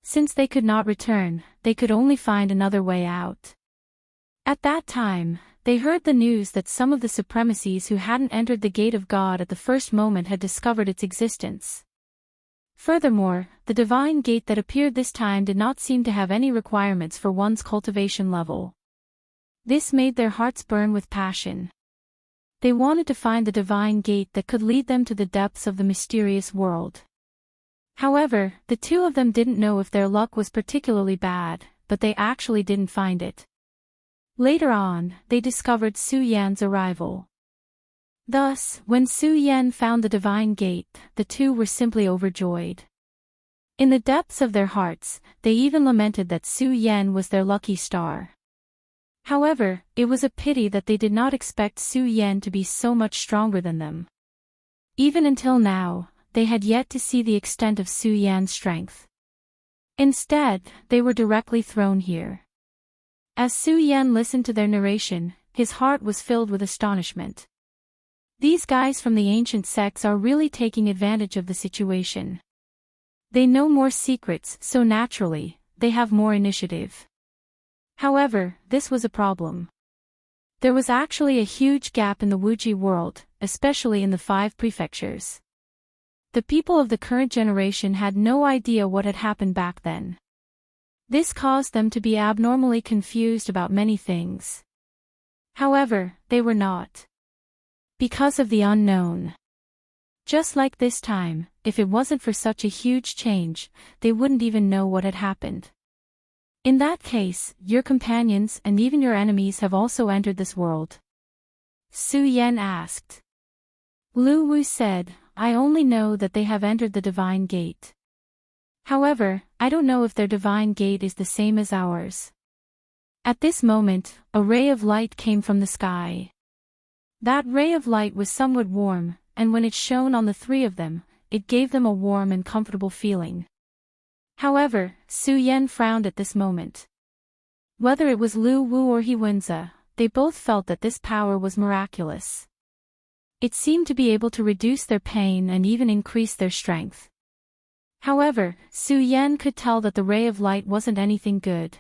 Since they could not return, they could only find another way out. At that time, they heard the news that some of the supremacies who hadn't entered the gate of God at the first moment had discovered its existence. Furthermore, the divine gate that appeared this time did not seem to have any requirements for one's cultivation level. This made their hearts burn with passion. They wanted to find the divine gate that could lead them to the depths of the mysterious world. However, the two of them didn't know if their luck was particularly bad, but they actually didn't find it. Later on, they discovered Su Yan's arrival. Thus, when Su Yan found the divine gate, the two were simply overjoyed. In the depths of their hearts, they even lamented that Su Yan was their lucky star. However, it was a pity that they did not expect Su Yan to be so much stronger than them. Even until now, they had yet to see the extent of Su Yan's strength. Instead, they were directly thrown here. As Su Yan listened to their narration, his heart was filled with astonishment. These guys from the ancient sects are really taking advantage of the situation. They know more secrets, so naturally, they have more initiative. However, this was a problem. There was actually a huge gap in the Wuji world, especially in the 5 prefectures. The people of the current generation had no idea what had happened back then. This caused them to be abnormally confused about many things. However, they were not. Because of the unknown. Just like this time, if it wasn't for such a huge change, they wouldn't even know what had happened. In that case, your companions and even your enemies have also entered this world. Su Yan asked. Lu Wu said, I only know that they have entered the divine gate. However, I don't know if their divine gate is the same as ours. At this moment, a ray of light came from the sky. That ray of light was somewhat warm, and when it shone on the 3 of them, it gave them a warm and comfortable feeling. However, Su Yan frowned at this moment. Whether it was Lu Wu or He Wenze, they both felt that this power was miraculous. It seemed to be able to reduce their pain and even increase their strength. However, Su Yan could tell that the ray of light wasn't anything good.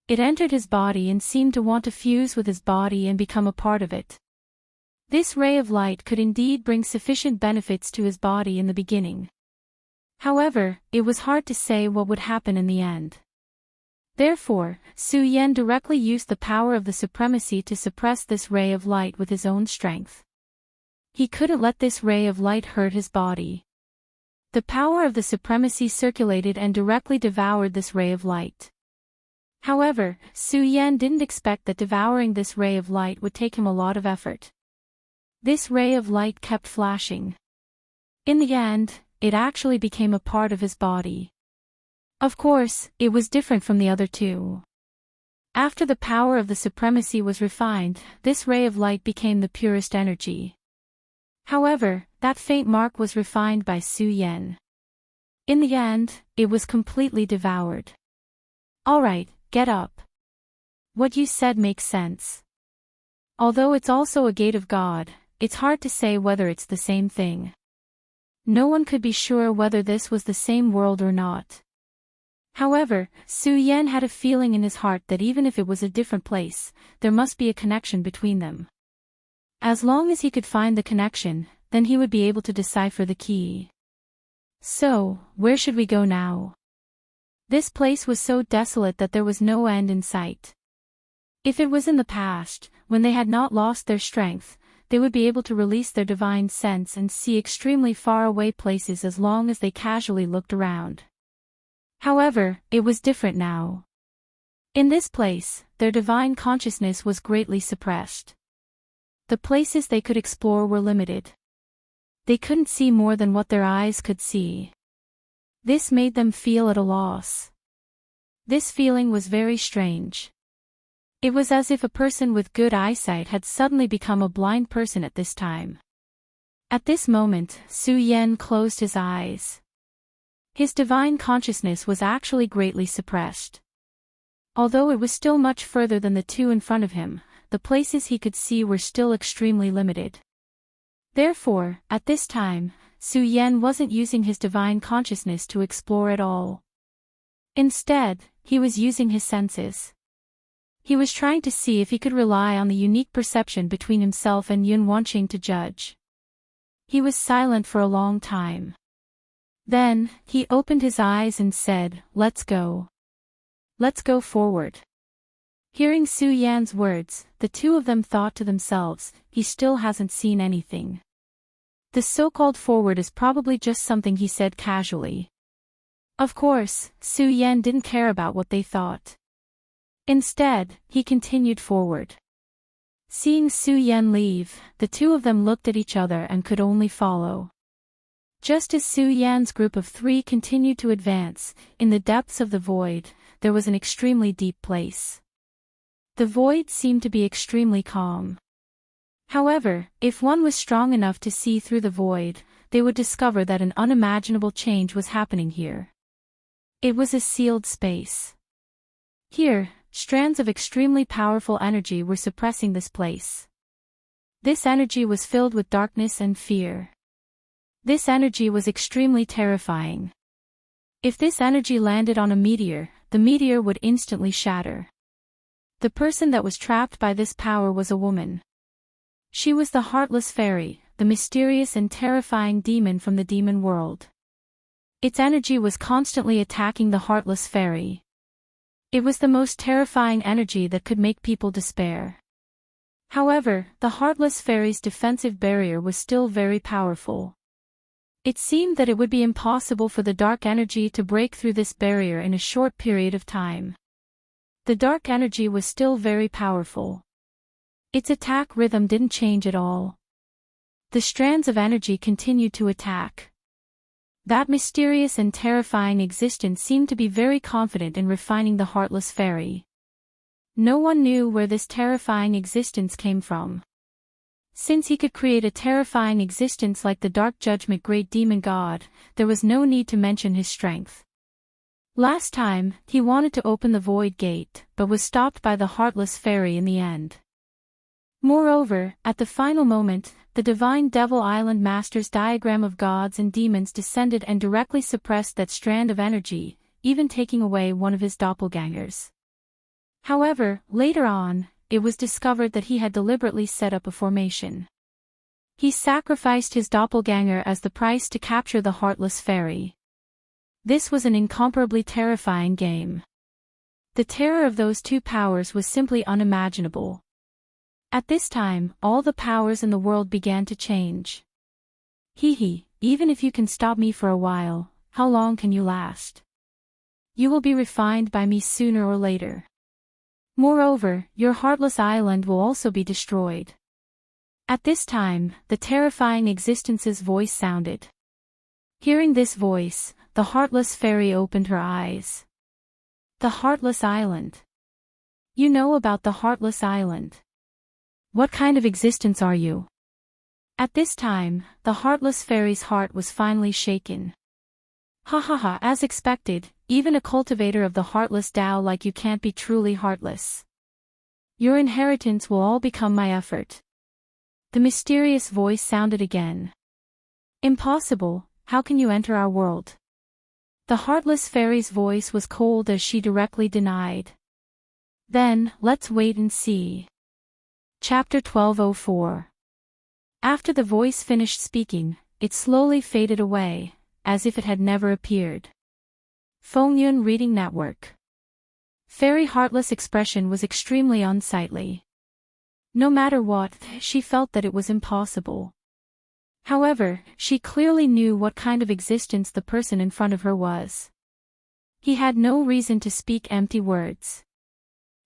It entered his body and seemed to want to fuse with his body and become a part of it. This ray of light could indeed bring sufficient benefits to his body in the beginning. However, it was hard to say what would happen in the end. Therefore, Su Yan directly used the power of the supremacy to suppress this ray of light with his own strength. He couldn't let this ray of light hurt his body. The power of the supremacy circulated and directly devoured this ray of light. However, Su Yan didn't expect that devouring this ray of light would take him a lot of effort. This ray of light kept flashing. In the end, it actually became a part of his body. Of course, it was different from the other two. After the power of the supremacy was refined, this ray of light became the purest energy. However, that faint mark was refined by Su Yan. In the end, it was completely devoured. Alright, get up. What you said makes sense. Although it's also a gate of God, it's hard to say whether it's the same thing. No one could be sure whether this was the same world or not. However, Su Yan had a feeling in his heart that even if it was a different place, there must be a connection between them. As long as he could find the connection, then he would be able to decipher the key. So, where should we go now? This place was so desolate that there was no end in sight. If it was in the past, when they had not lost their strength, they would be able to release their divine sense and see extremely far away places as long as they casually looked around. However, it was different now. In this place, their divine consciousness was greatly suppressed. The places they could explore were limited. They couldn't see more than what their eyes could see. This made them feel at a loss. This feeling was very strange. It was as if a person with good eyesight had suddenly become a blind person at this time. At this moment, Su Yan closed his eyes. His divine consciousness was actually greatly suppressed. Although it was still much further than the two in front of him, the places he could see were still extremely limited. Therefore, at this time, Su Yan wasn't using his divine consciousness to explore at all. Instead, he was using his senses. He was trying to see if he could rely on the unique perception between himself and Yun Wanqing to judge. He was silent for a long time. Then, he opened his eyes and said, "Let's go. Let's go forward." Hearing Su Yan's words, the two of them thought to themselves, he still hasn't seen anything. The so-called forward is probably just something he said casually. Of course, Su Yan didn't care about what they thought. Instead, he continued forward. Seeing Su Yan leave, the two of them looked at each other and could only follow. Just as Su Yan's group of three continued to advance, in the depths of the void, there was an extremely deep place. The void seemed to be extremely calm. However, if one was strong enough to see through the void, they would discover that an unimaginable change was happening here. It was a sealed space. Here, strands of extremely powerful energy were suppressing this place. This energy was filled with darkness and fear. This energy was extremely terrifying. If this energy landed on a meteor, the meteor would instantly shatter. The person that was trapped by this power was a woman. She was the Heartless Fairy, the mysterious and terrifying demon from the demon world. Its energy was constantly attacking the Heartless Fairy. It was the most terrifying energy that could make people despair. However, the Heartless Fairy's defensive barrier was still very powerful. It seemed that it would be impossible for the dark energy to break through this barrier in a short period of time. The dark energy was still very powerful. Its attack rhythm didn't change at all. The strands of energy continued to attack. That mysterious and terrifying existence seemed to be very confident in refining the Heartless Fairy. No one knew where this terrifying existence came from. Since he could create a terrifying existence like the Dark Judgment Great Demon God, there was no need to mention his strength. Last time, he wanted to open the Void Gate, but was stopped by the Heartless Fairy in the end. Moreover, at the final moment, the Divine Devil Island Master's diagram of gods and demons descended and directly suppressed that strand of energy, even taking away one of his doppelgangers. However, later on, it was discovered that he had deliberately set up a formation. He sacrificed his doppelganger as the price to capture the Heartless Fairy. This was an incomparably terrifying game. The terror of those two powers was simply unimaginable. At this time, all the powers in the world began to change. Hee, even if you can stop me for a while, how long can you last? You will be refined by me sooner or later. Moreover, your heartless island will also be destroyed. At this time, the terrifying existence's voice sounded. Hearing this voice, the Heartless Fairy opened her eyes. The Heartless Island. You know about the Heartless Island. What kind of existence are you? At this time, the Heartless Fairy's heart was finally shaken. Ha, as expected, even a cultivator of the Heartless Tao like you can't be truly heartless. Your inheritance will all become my effort. The mysterious voice sounded again. Impossible, how can you enter our world? The Heartless Fairy's voice was cold as she directly denied. Then, let's wait and see. Chapter 1204. After the voice finished speaking, it slowly faded away, as if it had never appeared. Fengyun Reading Network. Fairy Heartless' expression was extremely unsightly. No matter what, she felt that it was impossible. However, she clearly knew what kind of existence the person in front of her was. He had no reason to speak empty words.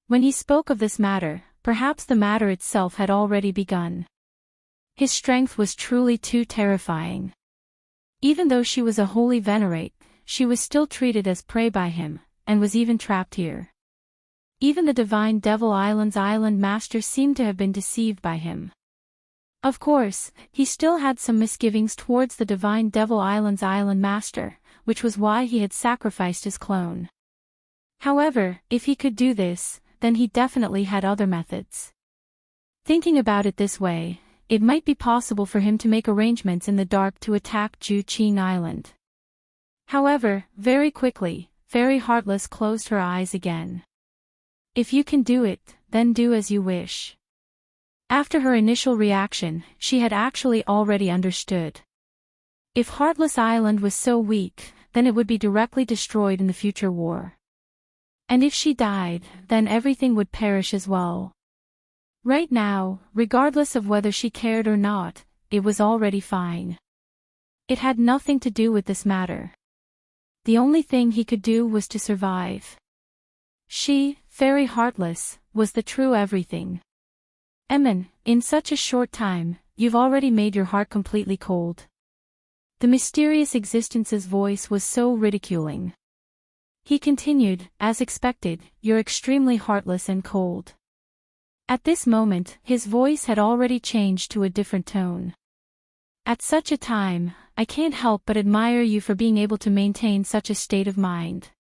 When he spoke of this matter, perhaps the matter itself had already begun. His strength was truly too terrifying. Even though she was a holy venerate, she was still treated as prey by him, and was even trapped here. Even the Divine Devil Island's island master seemed to have been deceived by him. Of course, he still had some misgivings towards the Divine Devil Island's island master, which was why he had sacrificed his clone. However, if he could do this, then he definitely had other methods. Thinking about it this way, it might be possible for him to make arrangements in the dark to attack Juqing Island. However, very quickly, Fairy Heartless closed her eyes again. If you can do it, then do as you wish. After her initial reaction, she had actually already understood. If Heartless Island was so weak, then it would be directly destroyed in the future war. And if she died, then everything would perish as well. Right now, regardless of whether she cared or not, it was already fine. It had nothing to do with this matter. The only thing he could do was to survive. She, Fairy Heartless, was the true everything. Emin, in such a short time, you've already made your heart completely cold. The mysterious existence's voice was so ridiculing. He continued, as expected, you're extremely heartless and cold. At this moment, his voice had already changed to a different tone. At such a time, I can't help but admire you for being able to maintain such a state of mind.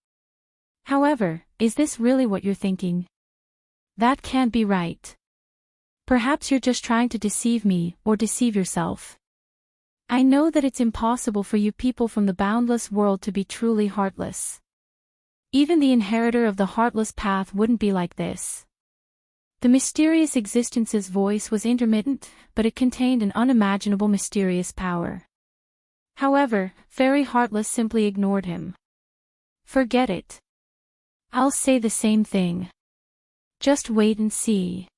However, is this really what you're thinking? That can't be right. Perhaps you're just trying to deceive me, or deceive yourself. I know that it's impossible for you people from the boundless world to be truly heartless. Even the inheritor of the heartless path wouldn't be like this. The mysterious existence's voice was intermittent, but it contained an unimaginable mysterious power. However, Fairy Heartless simply ignored him. Forget it. I'll say the same thing. Just wait and see.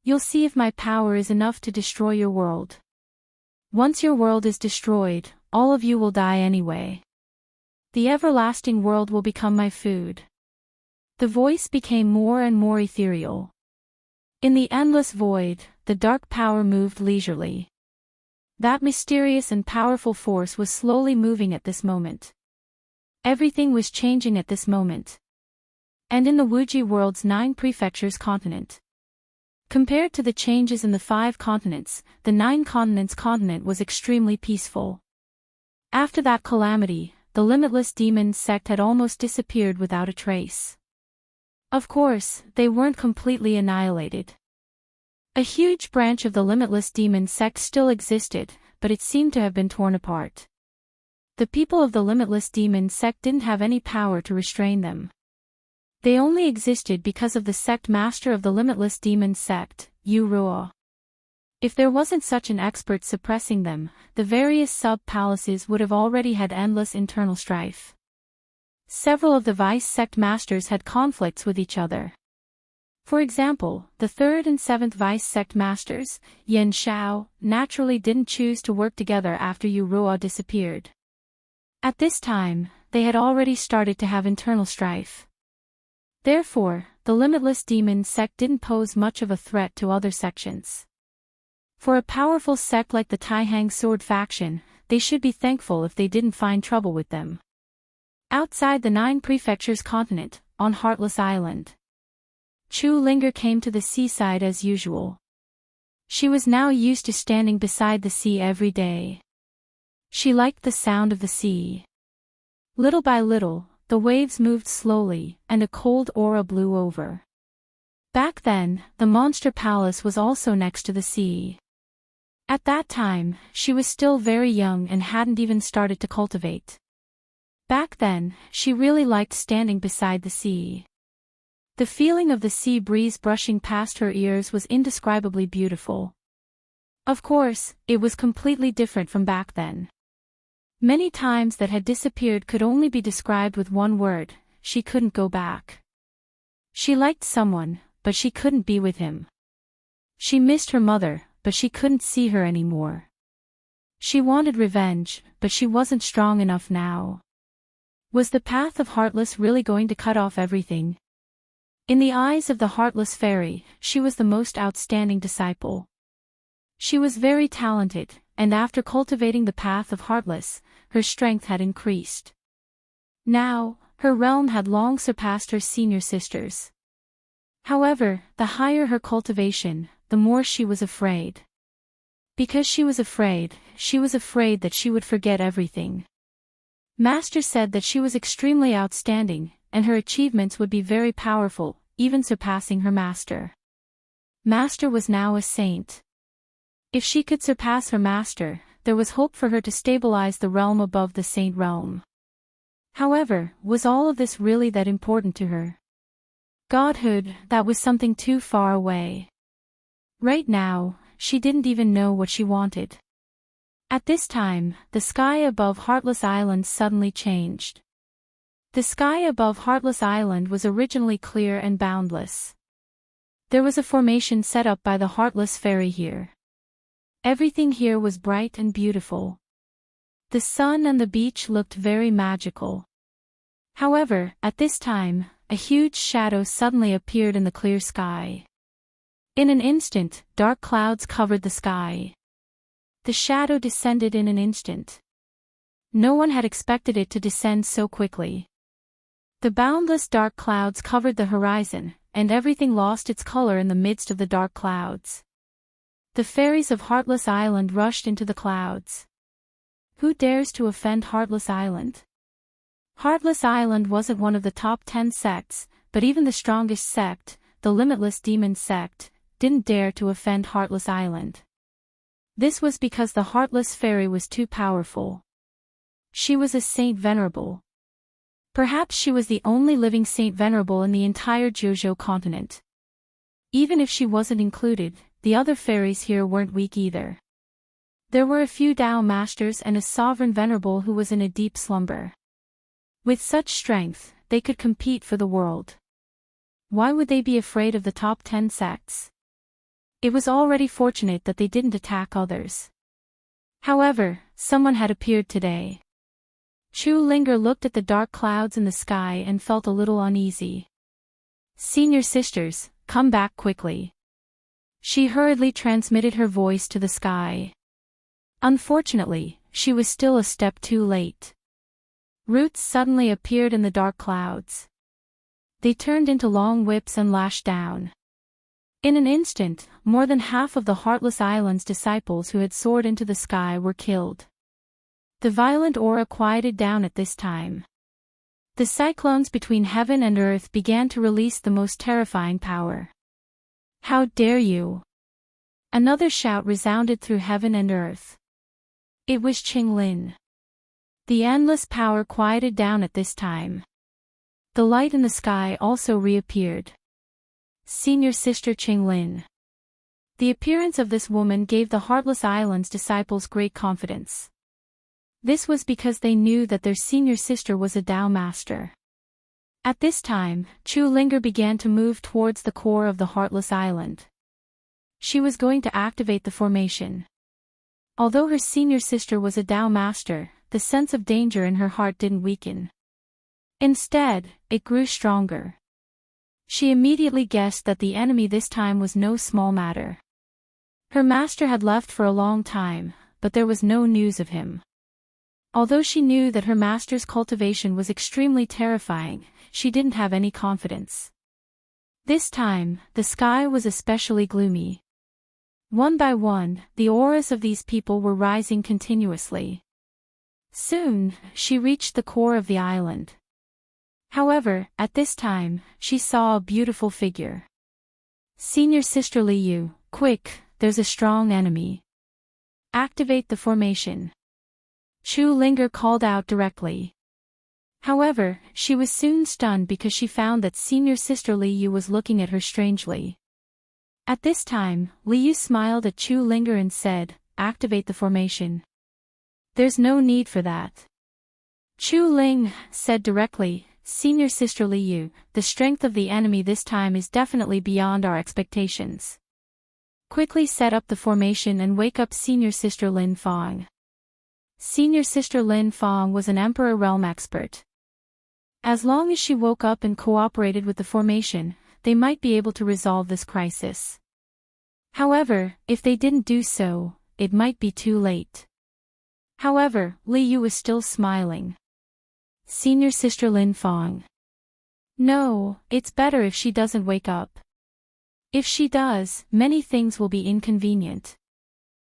You'll see if my power is enough to destroy your world. Once your world is destroyed, all of you will die anyway. The everlasting world will become my food. The voice became more and more ethereal. In the endless void, the dark power moved leisurely. That mysterious and powerful force was slowly moving at this moment. Everything was changing at this moment. And in the Wuji world's 9 prefectures continent. Compared to the changes in the 5 continents, the 9 continents continent was extremely peaceful. After that calamity, the Limitless Demon sect had almost disappeared without a trace. Of course, they weren't completely annihilated. A huge branch of the Limitless Demon sect still existed, but it seemed to have been torn apart. The people of the Limitless Demon sect didn't have any power to restrain them. They only existed because of the sect master of the limitless demon sect, Yu Ruo. If there wasn't such an expert suppressing them, the various sub-palaces would have already had endless internal strife. Several of the vice sect masters had conflicts with each other. For example, the 3rd and 7th vice sect masters, Yin Shao, naturally didn't choose to work together after Yu Ruo disappeared. At this time, they had already started to have internal strife. Therefore, the limitless demon sect didn't pose much of a threat to other sections. For a powerful sect like the Taihang Sword faction, they should be thankful if they didn't find trouble with them. Outside the 9 prefectures continent, on Heartless Island, Chu Linger came to the seaside as usual. She was now used to standing beside the sea every day. She liked the sound of the sea. Little by little, the waves moved slowly, and a cold aura blew over. Back then, the monster palace was also next to the sea. At that time, she was still very young and hadn't even started to cultivate. Back then, she really liked standing beside the sea. The feeling of the sea breeze brushing past her ears was indescribably beautiful. Of course, it was completely different from back then. Many times that had disappeared could only be described with one word: she couldn't go back. She liked someone, but she couldn't be with him. She missed her mother, but she couldn't see her anymore. She wanted revenge, but she wasn't strong enough now. Was the path of Heartless really going to cut off everything? In the eyes of the Heartless Fairy, she was the most outstanding disciple. She was very talented, and after cultivating the path of Heartless, her strength had increased. Now, her realm had long surpassed her senior sisters. However, the higher her cultivation, the more she was afraid. Because she was afraid that she would forget everything. Master said that she was extremely outstanding, and her achievements would be very powerful, even surpassing her master. Master was now a saint. If she could surpass her master, there was hope for her to stabilize the realm above the saint realm. However, was all of this really that important to her? Godhood, that was something too far away. Right now, she didn't even know what she wanted. At this time, the sky above Heartless Island suddenly changed. The sky above Heartless Island was originally clear and boundless. There was a formation set up by the Heartless Fairy here. Everything here was bright and beautiful. The sun and the beach looked very magical. However, at this time, a huge shadow suddenly appeared in the clear sky. In an instant, dark clouds covered the sky. The shadow descended in an instant. No one had expected it to descend so quickly. The boundless dark clouds covered the horizon, and everything lost its color in the midst of the dark clouds. The fairies of Heartless Island rushed into the clouds. Who dares to offend Heartless Island? Heartless Island wasn't one of the top 10 sects, but even the strongest sect, the Limitless Demon sect, didn't dare to offend Heartless Island. This was because the Heartless Fairy was too powerful. She was a Saint Venerable. Perhaps she was the only living Saint Venerable in the entire Jojo continent. Even if she wasn't included, the other fairies here weren't weak either. There were a few Tao Masters and a Sovereign Venerable who was in a deep slumber. With such strength, they could compete for the world. Why would they be afraid of the top 10 sects? It was already fortunate that they didn't attack others. However, someone had appeared today. Chu Linger looked at the dark clouds in the sky and felt a little uneasy. Senior sisters, come back quickly. She hurriedly transmitted her voice to the sky. Unfortunately, she was still a step too late. Roots suddenly appeared in the dark clouds. They turned into long whips and lashed down. In an instant, more than half of the Heartless Island's disciples who had soared into the sky were killed. The violent aura quieted down at this time. The cyclones between heaven and earth began to release the most terrifying power. How dare you! Another shout resounded through heaven and earth. It was Qing Lin. The endless power quieted down at this time. The light in the sky also reappeared. Senior Sister Qinglin. The appearance of this woman gave the Heartless Island's disciples great confidence. This was because they knew that their senior sister was a Tao master. At this time, Chu Linger began to move towards the core of the Heartless Island. She was going to activate the formation. Although her senior sister was a Tao master, the sense of danger in her heart didn't weaken. Instead, it grew stronger. She immediately guessed that the enemy this time was no small matter. Her master had left for a long time, but there was no news of him. Although she knew that her master's cultivation was extremely terrifying, she didn't have any confidence. This time, the sky was especially gloomy. One by one, the auras of these people were rising continuously. Soon, she reached the core of the island. However, at this time, she saw a beautiful figure. Senior Sister Liu, quick, there's a strong enemy. Activate the formation. Chu Linger called out directly. However, she was soon stunned because she found that Senior Sister Liu was looking at her strangely. At this time, Liu smiled at Chu Linger and said, activate the formation. There's no need for that. Chu Ling said directly, Senior Sister Liu, the strength of the enemy this time is definitely beyond our expectations. Quickly set up the formation and wake up Senior Sister Lin Fong. Senior Sister Lin Fong was an Emperor realm expert. As long as she woke up and cooperated with the formation, they might be able to resolve this crisis. However, if they didn't do so, it might be too late. However, Liu was still smiling. Senior Sister Lin Fong. No, it's better if she doesn't wake up. If she does, many things will be inconvenient.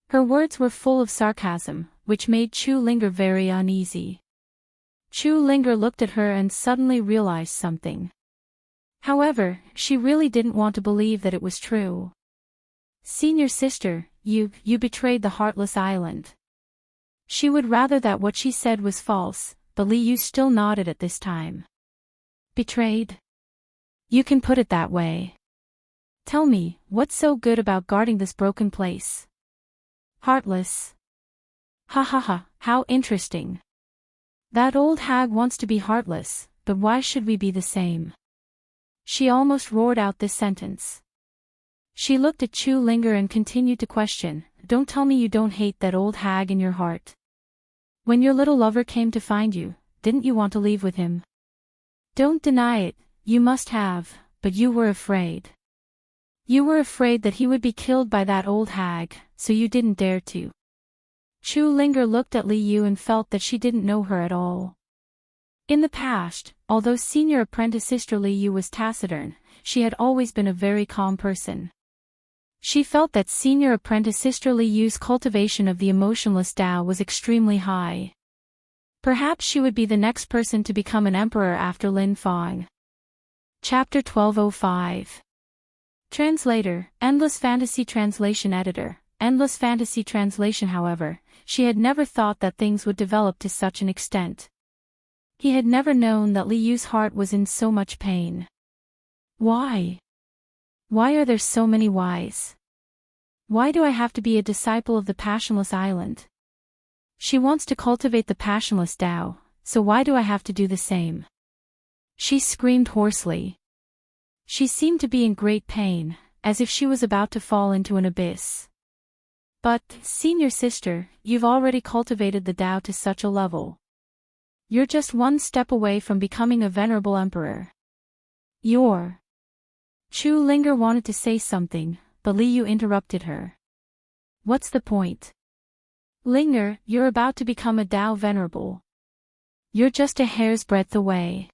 Her words were full of sarcasm, which made Chu Linger very uneasy. Chu Linger looked at her and suddenly realized something. However, she really didn't want to believe that it was true. Senior Sister, you betrayed the Heartless Island. She would rather that what she said was false, but Liu still nodded at this time. Betrayed? You can put it that way. Tell me, what's so good about guarding this broken place? Heartless. Ha ha ha, how interesting. That old hag wants to be heartless, but why should we be the same? She almost roared out this sentence. She looked at Chu Linger and continued to question, don't tell me you don't hate that old hag in your heart. When your little lover came to find you, didn't you want to leave with him? Don't deny it, you must have, but you were afraid. You were afraid that he would be killed by that old hag, so you didn't dare to. Chu Linger looked at Liu and felt that she didn't know her at all. In the past, although Senior Apprentice Sister Liu was taciturn, she had always been a very calm person. She felt that Senior Apprentice Sister Liu's cultivation of the emotionless Tao was extremely high. Perhaps she would be the next person to become an emperor after Lin Fong. Chapter 1205. Translator, Endless Fantasy Translation Editor, Endless Fantasy Translation. However, she had never thought that things would develop to such an extent. He had never known that Liu's heart was in so much pain. Why? Why are there so many whys? Why do I have to be a disciple of the Passionless Island? She wants to cultivate the Passionless Tao, so why do I have to do the same? She screamed hoarsely. She seemed to be in great pain, as if she was about to fall into an abyss. But, Senior Sister, you've already cultivated the Tao to such a level. You're just one step away from becoming a venerable emperor. Chu Linger wanted to say something, but Liu interrupted her. What's the point? Linger, you're about to become a Tao venerable. You're just a hair's breadth away.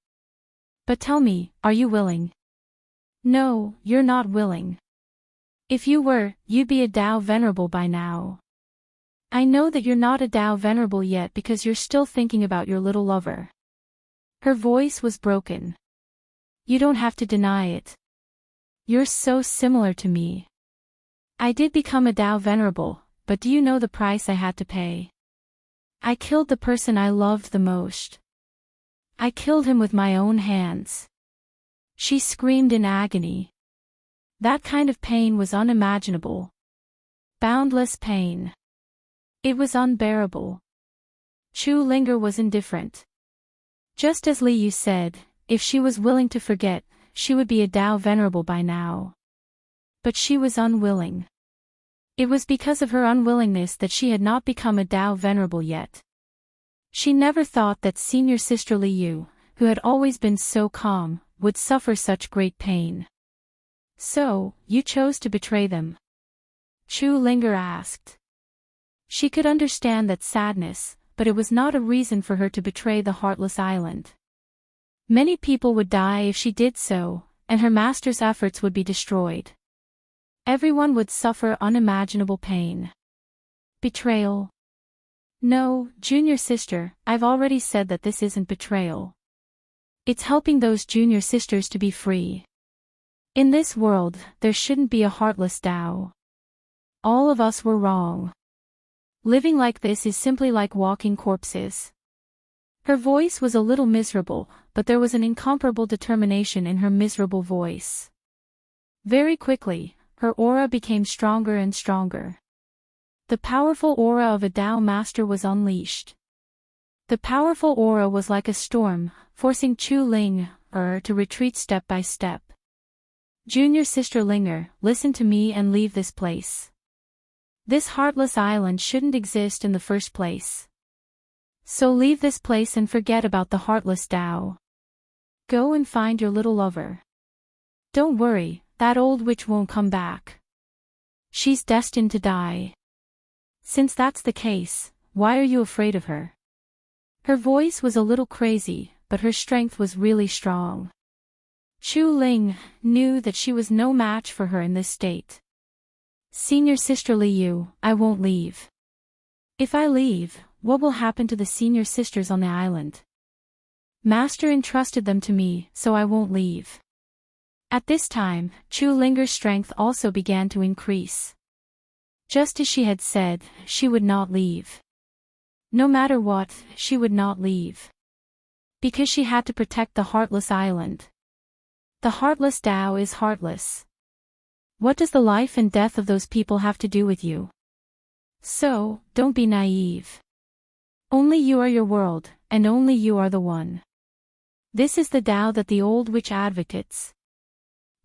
But tell me, are you willing? No, you're not willing. If you were, you'd be a Tao venerable by now. I know that you're not a Tao venerable yet because you're still thinking about your little lover. Her voice was broken. You don't have to deny it. You're so similar to me. I did become a Tao venerable, but do you know the price I had to pay? I killed the person I loved the most. I killed him with my own hands. She screamed in agony. That kind of pain was unimaginable. Boundless pain. It was unbearable. Chu Linger was indifferent. Just as Li Yu said, if she was willing to forget, she would be a Tao Venerable by now. But she was unwilling. It was because of her unwillingness that she had not become a Tao Venerable yet. She never thought that senior sister Li Yu, who had always been so calm, would suffer such great pain. So, you chose to betray them? Chu Linger asked. She could understand that sadness, but it was not a reason for her to betray the Heartless Island. Many people would die if she did so, and her master's efforts would be destroyed. Everyone would suffer unimaginable pain. Betrayal? No, junior sister, I've already said that this isn't betrayal. It's helping those junior sisters to be free. In this world, there shouldn't be a heartless Tao. All of us were wrong. Living like this is simply like walking corpses. Her voice was a little miserable, but there was an incomparable determination in her miserable voice. Very quickly, her aura became stronger and stronger. The powerful aura of a Tao Master was unleashed. The powerful aura was like a storm, forcing Chu Linger to retreat step by step. Junior sister Linger, listen to me and leave this place. This heartless island shouldn't exist in the first place. So leave this place and forget about the heartless Tao. Go and find your little lover. Don't worry, that old witch won't come back. She's destined to die. Since that's the case, why are you afraid of her? Her voice was a little crazy, but her strength was really strong. Chu Ling knew that she was no match for her in this state. Senior sister Li Yu, I won't leave. If I leave, what will happen to the senior sisters on the island? Master entrusted them to me, so I won't leave. At this time, Chu Linger's strength also began to increase. Just as she had said, she would not leave. No matter what, she would not leave. Because she had to protect the Heartless Island. The Heartless Tao is heartless. What does the life and death of those people have to do with you? So, don't be naive. Only you are your world, and only you are the one. This is the Tao that the old witch advocates.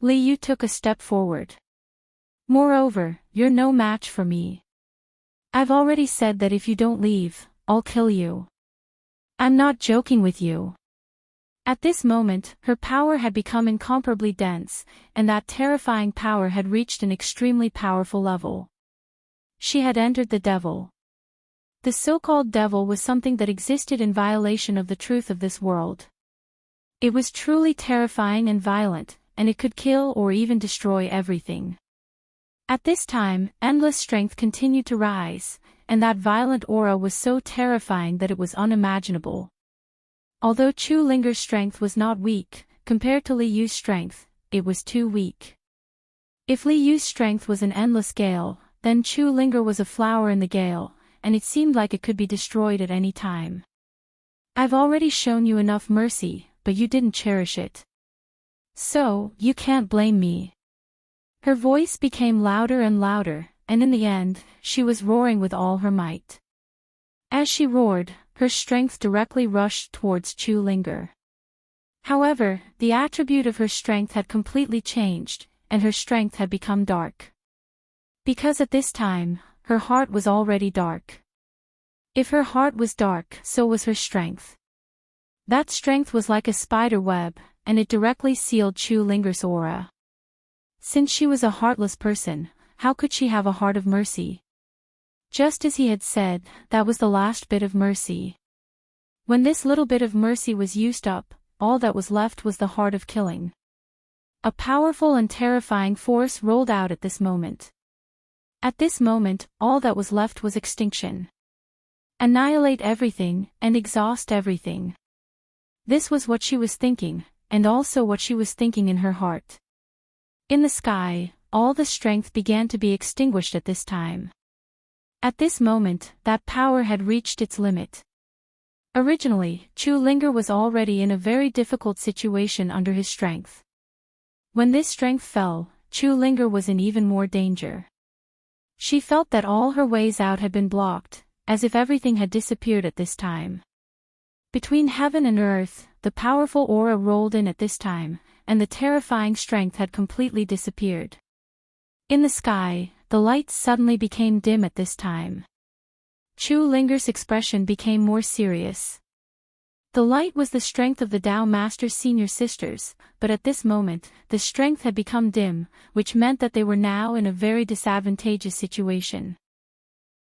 Li Yu took a step forward. Moreover, you're no match for me. I've already said that if you don't leave, I'll kill you. I'm not joking with you. At this moment, her power had become incomparably dense, and that terrifying power had reached an extremely powerful level. She had entered the devil. The so-called devil was something that existed in violation of the truth of this world. It was truly terrifying and violent, and it could kill or even destroy everything. At this time, endless strength continued to rise, and that violent aura was so terrifying that it was unimaginable. Although Chu Linger's strength was not weak, compared to Li Yu's strength, it was too weak. If Li Yu's strength was an endless gale, then Chu Linger was a flower in the gale, and it seemed like it could be destroyed at any time. I've already shown you enough mercy, but you didn't cherish it. So, you can't blame me. Her voice became louder and louder, and in the end, she was roaring with all her might. As she roared, her strength directly rushed towards Chu Linger. However, the attribute of her strength had completely changed, and her strength had become dark. Because at this time, her heart was already dark. If her heart was dark, so was her strength. That strength was like a spider web, and it directly sealed Chu Linger's aura. Since she was a heartless person, how could she have a heart of mercy? Just as he had said, that was the last bit of mercy. When this little bit of mercy was used up, all that was left was the heart of killing. A powerful and terrifying force rolled out at this moment. At this moment, all that was left was extinction. Annihilate everything, and exhaust everything. This was what she was thinking, and also what she was thinking in her heart. In the sky, all the strength began to be extinguished at this time. At this moment, that power had reached its limit. Originally, Chu Linger was already in a very difficult situation under his strength. When this strength fell, Chu Linger was in even more danger. She felt that all her ways out had been blocked, as if everything had disappeared at this time. Between heaven and earth, the powerful aura rolled in at this time, and the terrifying strength had completely disappeared. In the sky, the lights suddenly became dim at this time. Chu Linger's expression became more serious. The light was the strength of the Tao Master's senior sisters, but at this moment, the strength had become dim, which meant that they were now in a very disadvantageous situation.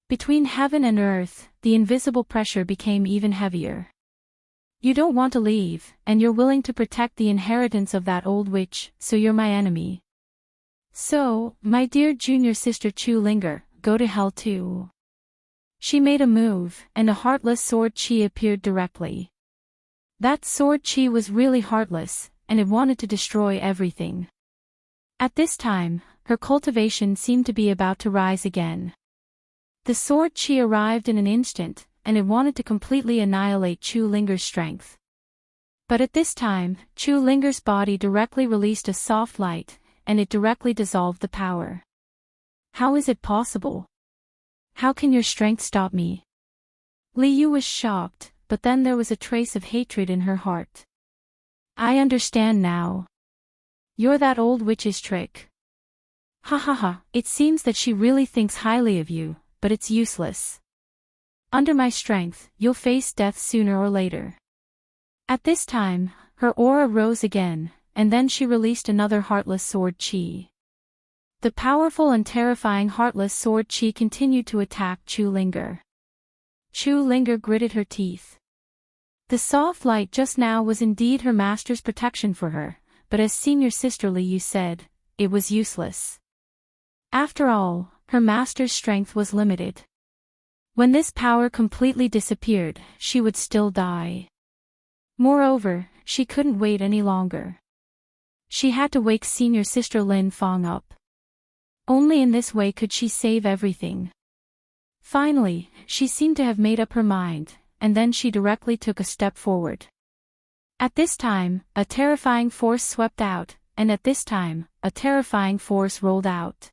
Between heaven and earth, the invisible pressure became even heavier. You don't want to leave, and you're willing to protect the inheritance of that old witch, so you're my enemy. So, my dear junior sister Chu Linger, go to hell too. She made a move, and a heartless sword chi appeared directly. That sword chi was really heartless, and it wanted to destroy everything. At this time, her cultivation seemed to be about to rise again. The sword chi arrived in an instant, and it wanted to completely annihilate Chu Linger's strength. But at this time, Chu Linger's body directly released a soft light, and it directly dissolved the power. How is it possible? How can your strength stop me? Li Yu was shocked, but then there was a trace of hatred in her heart. I understand now. You're that old witch's trick. Ha ha ha, it seems that she really thinks highly of you, but it's useless. Under my strength, you'll face death sooner or later. At this time, her aura rose again, and then she released another heartless sword chi. The powerful and terrifying heartless sword chi continued to attack Chu Linger. Chu Linger gritted her teeth. The soft light just now was indeed her master's protection for her, but as senior sister Li Yu said, it was useless. After all, her master's strength was limited. When this power completely disappeared, she would still die. Moreover, she couldn't wait any longer. She had to wake senior sister Lin Fong up. Only in this way could she save everything. Finally, she seemed to have made up her mind, and then she directly took a step forward. At this time, a terrifying force swept out, and at this time, a terrifying force rolled out.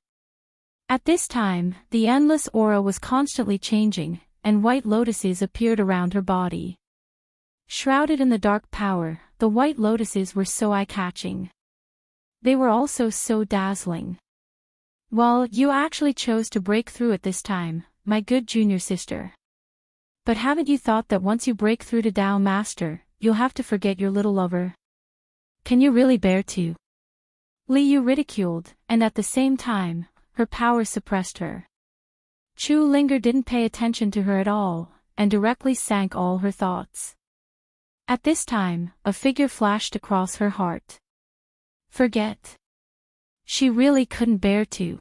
At this time, the endless aura was constantly changing, and white lotuses appeared around her body. Shrouded in the dark power, the white lotuses were so eye-catching. They were also so dazzling. Well, you actually chose to break through at this time, my good junior sister. But haven't you thought that once you break through to Tao Master, you'll have to forget your little lover? Can you really bear to? Li Yu ridiculed, and at the same time, her power suppressed her. Chu Linger didn't pay attention to her at all, and directly sank all her thoughts. At this time, a figure flashed across her heart. Forget. She really couldn't bear to.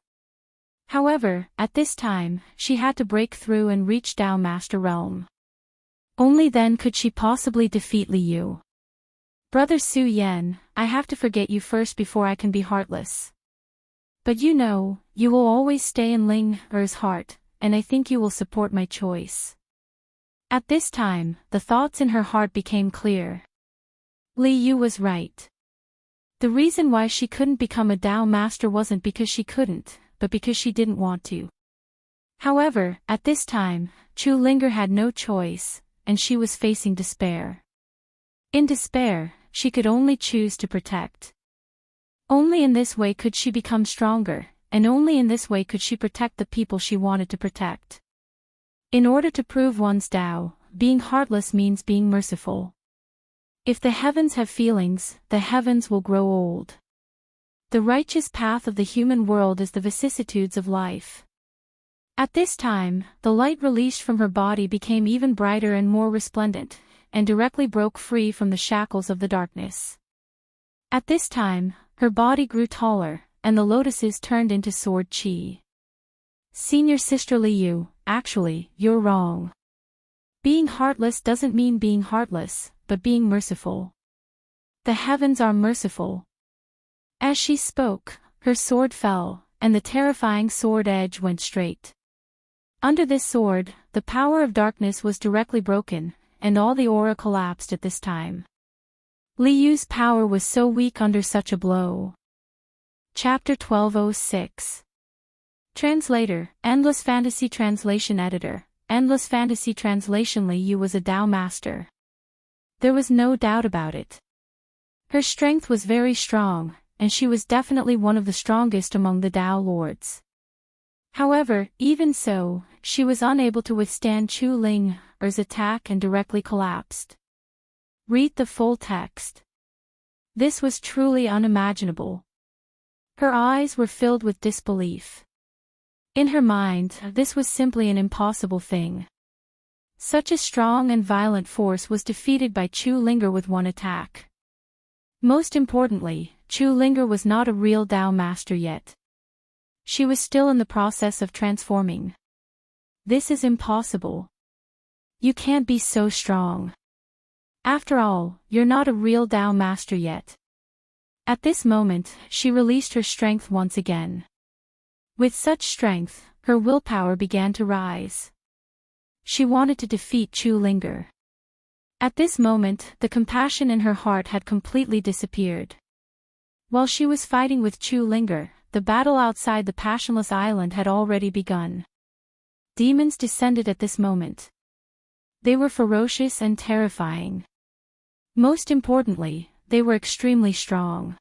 However, at this time, she had to break through and reach Tao Master Realm. Only then could she possibly defeat Li Yu. Brother Su Yan, I have to forget you first before I can be heartless. But you know, you will always stay in Ling Er's heart, and I think you will support my choice. At this time, the thoughts in her heart became clear. Li Yu was right. The reason why she couldn't become a Tao Master wasn't because she couldn't, but because she didn't want to. However, at this time, Chu Linger had no choice, and she was facing despair. In despair, she could only choose to protect. Only in this way could she become stronger, and only in this way could she protect the people she wanted to protect. In order to prove one's Tao, being heartless means being merciful. If the heavens have feelings, the heavens will grow old. The righteous path of the human world is the vicissitudes of life. At this time, the light released from her body became even brighter and more resplendent, and directly broke free from the shackles of the darkness. At this time, her body grew taller, and the lotuses turned into sword chi. Senior sister Li Yu, actually, you're wrong. Being heartless doesn't mean being heartless, but being merciful. The heavens are merciful. As she spoke, her sword fell, and the terrifying sword edge went straight. Under this sword, the power of darkness was directly broken, and all the aura collapsed at this time. Li Yu's power was so weak under such a blow. Chapter 1206. Translator, Endless Fantasy Translation Editor, Endless Fantasy Translation. Li Yu was a Tao master. There was no doubt about it. Her strength was very strong, and she was definitely one of the strongest among the Tao lords. However, even so, she was unable to withstand Chu Ling's attack and directly collapsed. Read the full text. This was truly unimaginable. Her eyes were filled with disbelief. In her mind, this was simply an impossible thing. Such a strong and violent force was defeated by Chu Linger with one attack. Most importantly, Chu Linger was not a real Tao master yet. She was still in the process of transforming. This is impossible. You can't be so strong. After all, you're not a real Tao master yet. At this moment, she released her strength once again. With such strength, her willpower began to rise. She wanted to defeat Chu Linger. At this moment, the compassion in her heart had completely disappeared. While she was fighting with Chu Linger, the battle outside the Passionless Island had already begun. Demons descended at this moment. They were ferocious and terrifying. Most importantly, they were extremely strong.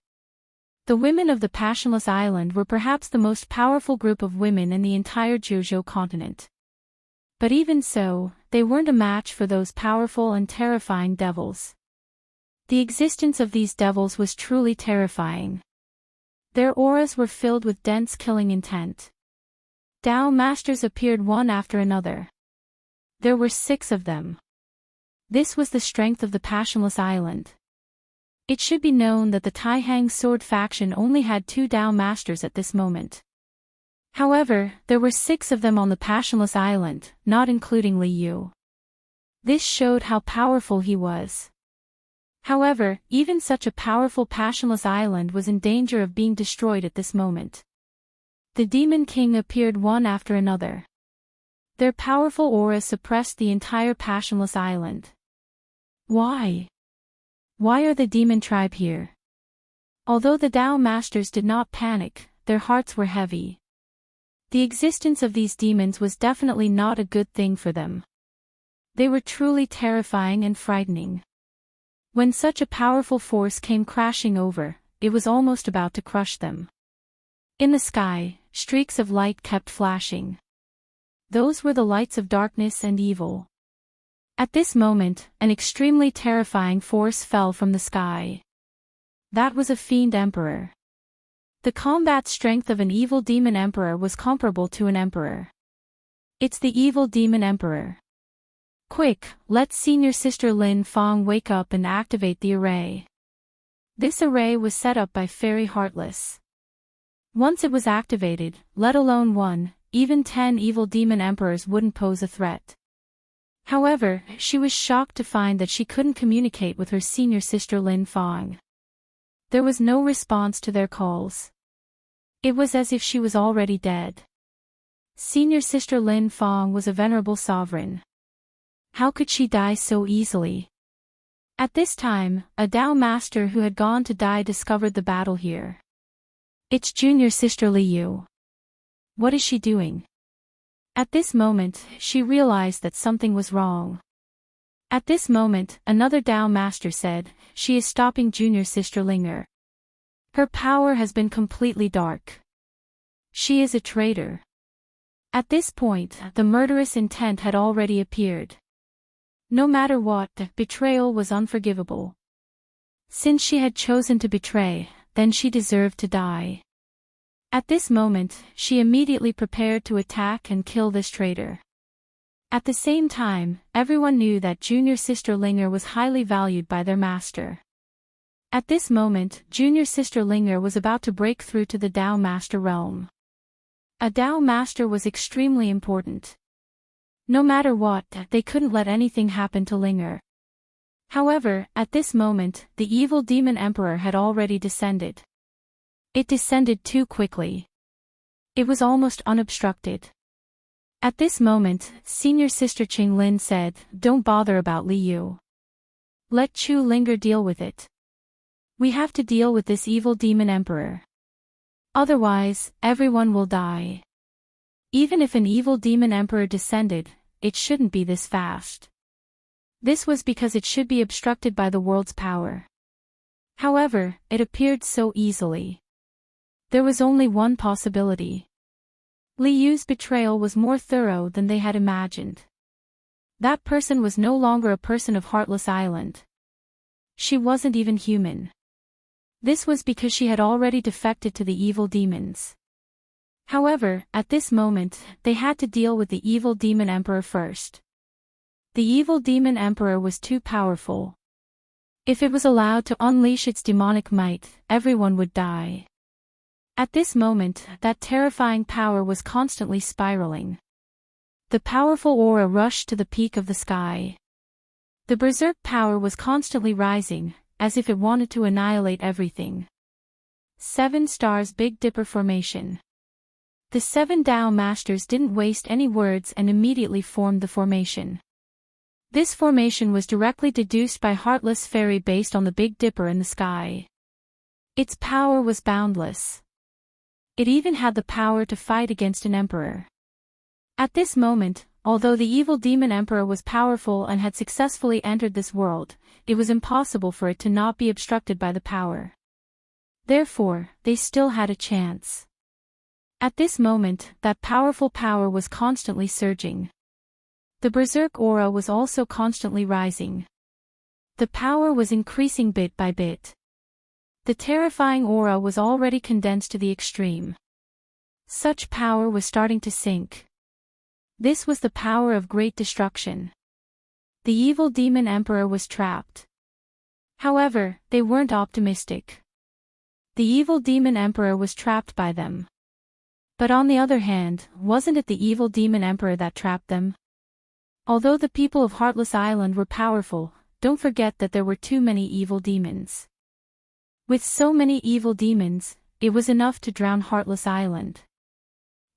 The women of the Passionless Island were perhaps the most powerful group of women in the entire Jiuzhou continent. But even so, they weren't a match for those powerful and terrifying devils. The existence of these devils was truly terrifying. Their auras were filled with dense killing intent. Tao masters appeared one after another. There were 6 of them. This was the strength of the Passionless Island. It should be known that the Taihang Sword faction only had 2 Tao masters at this moment. However, there were 6 of them on the Passionless Island, not including Li Yu. This showed how powerful he was. However, even such a powerful Passionless Island was in danger of being destroyed at this moment. The Demon King appeared one after another. Their powerful aura suppressed the entire Passionless Island. Why? Why are the demon tribe here? Although the Tao masters did not panic, their hearts were heavy. The existence of these demons was definitely not a good thing for them. They were truly terrifying and frightening. When such a powerful force came crashing over, it was almost about to crush them. In the sky, streaks of light kept flashing. Those were the lights of darkness and evil. At this moment, an extremely terrifying force fell from the sky. That was a fiend emperor. The combat strength of an evil demon emperor was comparable to an emperor. It's the evil demon emperor. Quick, let senior sister Lin Fong wake up and activate the array. This array was set up by Fairy Heartless. Once it was activated, let alone 1, even 10 evil demon emperors wouldn't pose a threat. However, she was shocked to find that she couldn't communicate with her senior sister Lin Fong. There was no response to their calls. It was as if she was already dead. Senior sister Lin Fong was a venerable sovereign. How could she die so easily? At this time, a Tao master who had gone to die discovered the battle here. It's junior sister Li Yu. What is she doing? At this moment, she realized that something was wrong. At this moment, another Tao master said, she is stopping junior sister Linger. Her power has been completely dark. She is a traitor. At this point, the murderous intent had already appeared. No matter what, betrayal was unforgivable. Since she had chosen to betray, then she deserved to die. At this moment, she immediately prepared to attack and kill this traitor. At the same time, everyone knew that junior sister Linger was highly valued by their master. At this moment, junior sister Linger was about to break through to the Tao master realm. A Tao master was extremely important. No matter what, they couldn't let anything happen to Linger. However, at this moment, the evil demon emperor had already descended. It descended too quickly. It was almost unobstructed. At this moment, senior sister Qing Lin said, "Don't bother about Li Yu. Let Chu Linger deal with it. We have to deal with this evil demon emperor. Otherwise, everyone will die. Even if an evil demon emperor descended, it shouldn't be this fast. This was because it should be obstructed by the world's power." However, it appeared so easily. There was only one possibility. Li Yu's betrayal was more thorough than they had imagined. That person was no longer a person of Heartless Island. She wasn't even human. This was because she had already defected to the evil demons. However, at this moment, they had to deal with the evil demon emperor first. The evil demon emperor was too powerful. If it was allowed to unleash its demonic might, everyone would die. At this moment, that terrifying power was constantly spiraling. The powerful aura rushed to the peak of the sky. The berserk power was constantly rising, as if it wanted to annihilate everything. 7 stars Big Dipper formation. The 7 Tao Masters didn't waste any words and immediately formed the formation. This formation was directly deduced by Heartless Fairy based on the Big Dipper in the sky. Its power was boundless. It even had the power to fight against an emperor. At this moment, although the evil demon emperor was powerful and had successfully entered this world, it was impossible for it to not be obstructed by the power. Therefore, they still had a chance. At this moment, that powerful power was constantly surging. The berserk aura was also constantly rising. The power was increasing bit by bit. The terrifying aura was already condensed to the extreme. Such power was starting to sink. This was the power of great destruction. The evil demon emperor was trapped. However, they weren't optimistic. The evil demon emperor was trapped by them. But on the other hand, wasn't it the evil demon emperor that trapped them? Although the people of Heartless Island were powerful, don't forget that there were too many evil demons. With so many evil demons, it was enough to drown Heartless Island.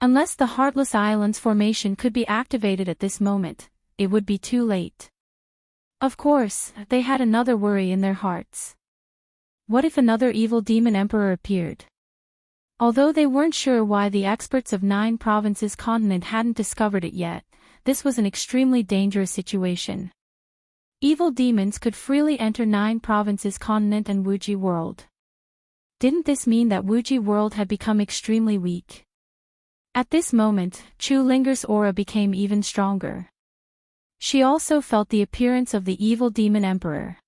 Unless the Heartless Island's formation could be activated at this moment, it would be too late. Of course, they had another worry in their hearts. What if another evil demon emperor appeared? Although they weren't sure why the experts of 9 provinces continent hadn't discovered it yet, this was an extremely dangerous situation. Evil demons could freely enter 9 provinces continent and Wuji world. Didn't this mean that Wuji world had become extremely weak? At this moment, Chu Linger's aura became even stronger. She also felt the appearance of the evil demon emperor.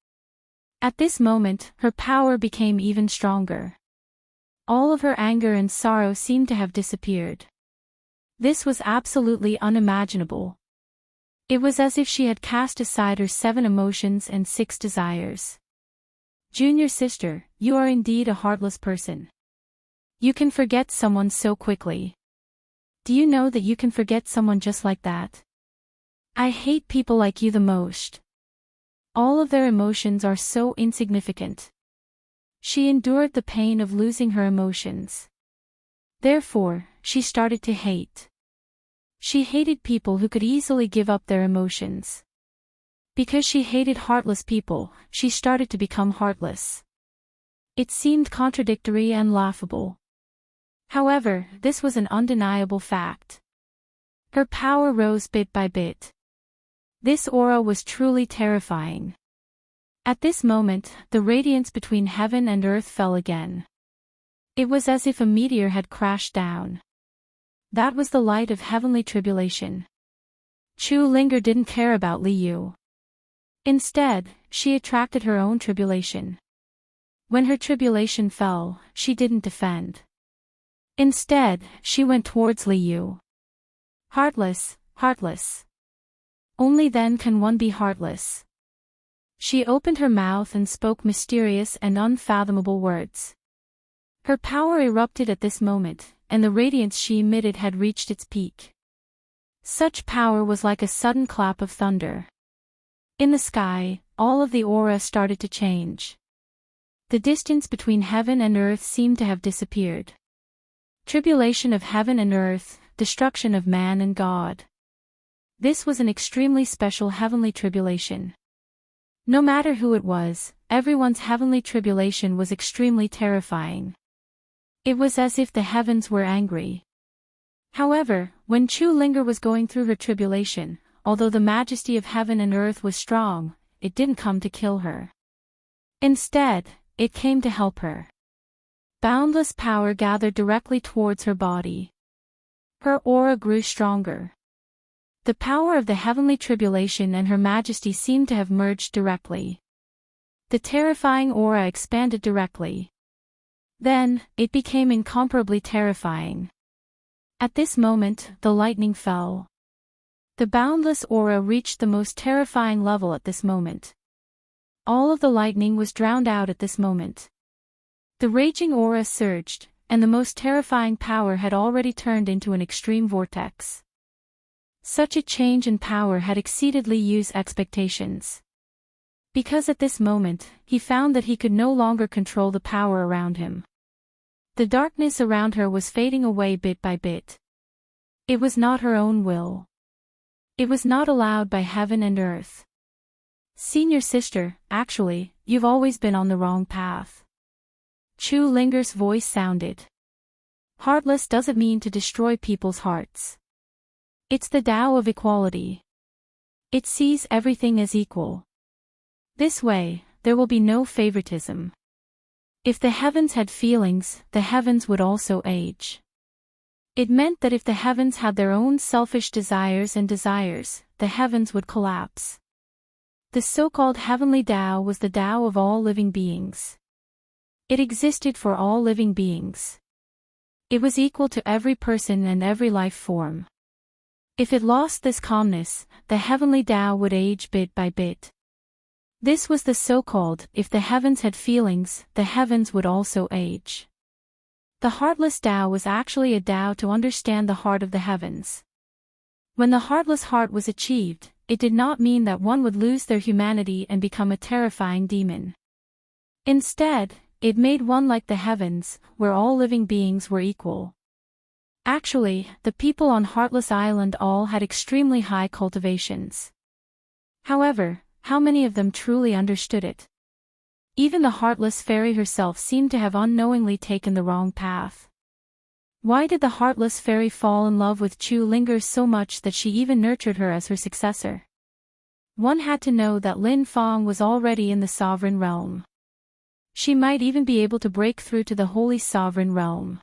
At this moment, her power became even stronger. All of her anger and sorrow seemed to have disappeared. This was absolutely unimaginable. It was as if she had cast aside her 7 emotions and 6 desires. Junior sister, you are indeed a heartless person. You can forget someone so quickly. Do you know that you can forget someone just like that? I hate people like you the most. All of their emotions are so insignificant. She endured the pain of losing her emotions. Therefore, she started to hate. She hated people who could easily give up their emotions. Because she hated heartless people, she started to become heartless. It seemed contradictory and laughable. However, this was an undeniable fact. Her power rose bit by bit. This aura was truly terrifying. At this moment, the radiance between heaven and earth fell again. It was as if a meteor had crashed down. That was the light of heavenly tribulation. Chu Linger didn't care about Li Yu. Instead, she attracted her own tribulation. When her tribulation fell, she didn't defend. Instead, she went towards Li Yu. Heartless, heartless. Only then can one be heartless. She opened her mouth and spoke mysterious and unfathomable words. Her power erupted at this moment, and the radiance she emitted had reached its peak. Such power was like a sudden clap of thunder. In the sky, all of the aura started to change. The distance between heaven and earth seemed to have disappeared. Tribulation of heaven and earth, destruction of man and God. This was an extremely special heavenly tribulation. No matter who it was, everyone's heavenly tribulation was extremely terrifying. It was as if the heavens were angry. However, when Chu Linger was going through her tribulation, although the majesty of heaven and earth was strong, it didn't come to kill her. Instead, it came to help her. Boundless power gathered directly towards her body. Her aura grew stronger. The power of the heavenly tribulation and her majesty seemed to have merged directly. The terrifying aura expanded directly. Then, it became incomparably terrifying. At this moment, the lightning fell. The boundless aura reached the most terrifying level at this moment. All of the lightning was drowned out at this moment. The raging aura surged, and the most terrifying power had already turned into an extreme vortex. Such a change in power had exceeded Li Yu's expectations. Because at this moment, he found that he could no longer control the power around him. The darkness around her was fading away bit by bit. It was not her own will. It was not allowed by heaven and earth. Senior sister, actually, you've always been on the wrong path. Chu Linger's voice sounded. Heartless doesn't mean to destroy people's hearts. It's the Tao of equality. It sees everything as equal. This way, there will be no favoritism. If the heavens had feelings, the heavens would also age. It meant that if the heavens had their own selfish desires, the heavens would collapse. The so-called heavenly Tao was the Tao of all living beings. It existed for all living beings. It was equal to every person and every life form. If it lost this calmness, the heavenly Tao would age bit by bit. This was the so-called, if the heavens had feelings, the heavens would also age. The heartless Tao was actually a Tao to understand the heart of the heavens. When the heartless heart was achieved, it did not mean that one would lose their humanity and become a terrifying demon. Instead, it made one like the heavens, where all living beings were equal. Actually, the people on Heartless Island all had extremely high cultivations. However, how many of them truly understood it? Even the Heartless Fairy herself seemed to have unknowingly taken the wrong path. Why did the Heartless Fairy fall in love with Chu Linger so much that she even nurtured her as her successor? One had to know that Lin Fong was already in the Sovereign Realm. She might even be able to break through to the Holy Sovereign Realm.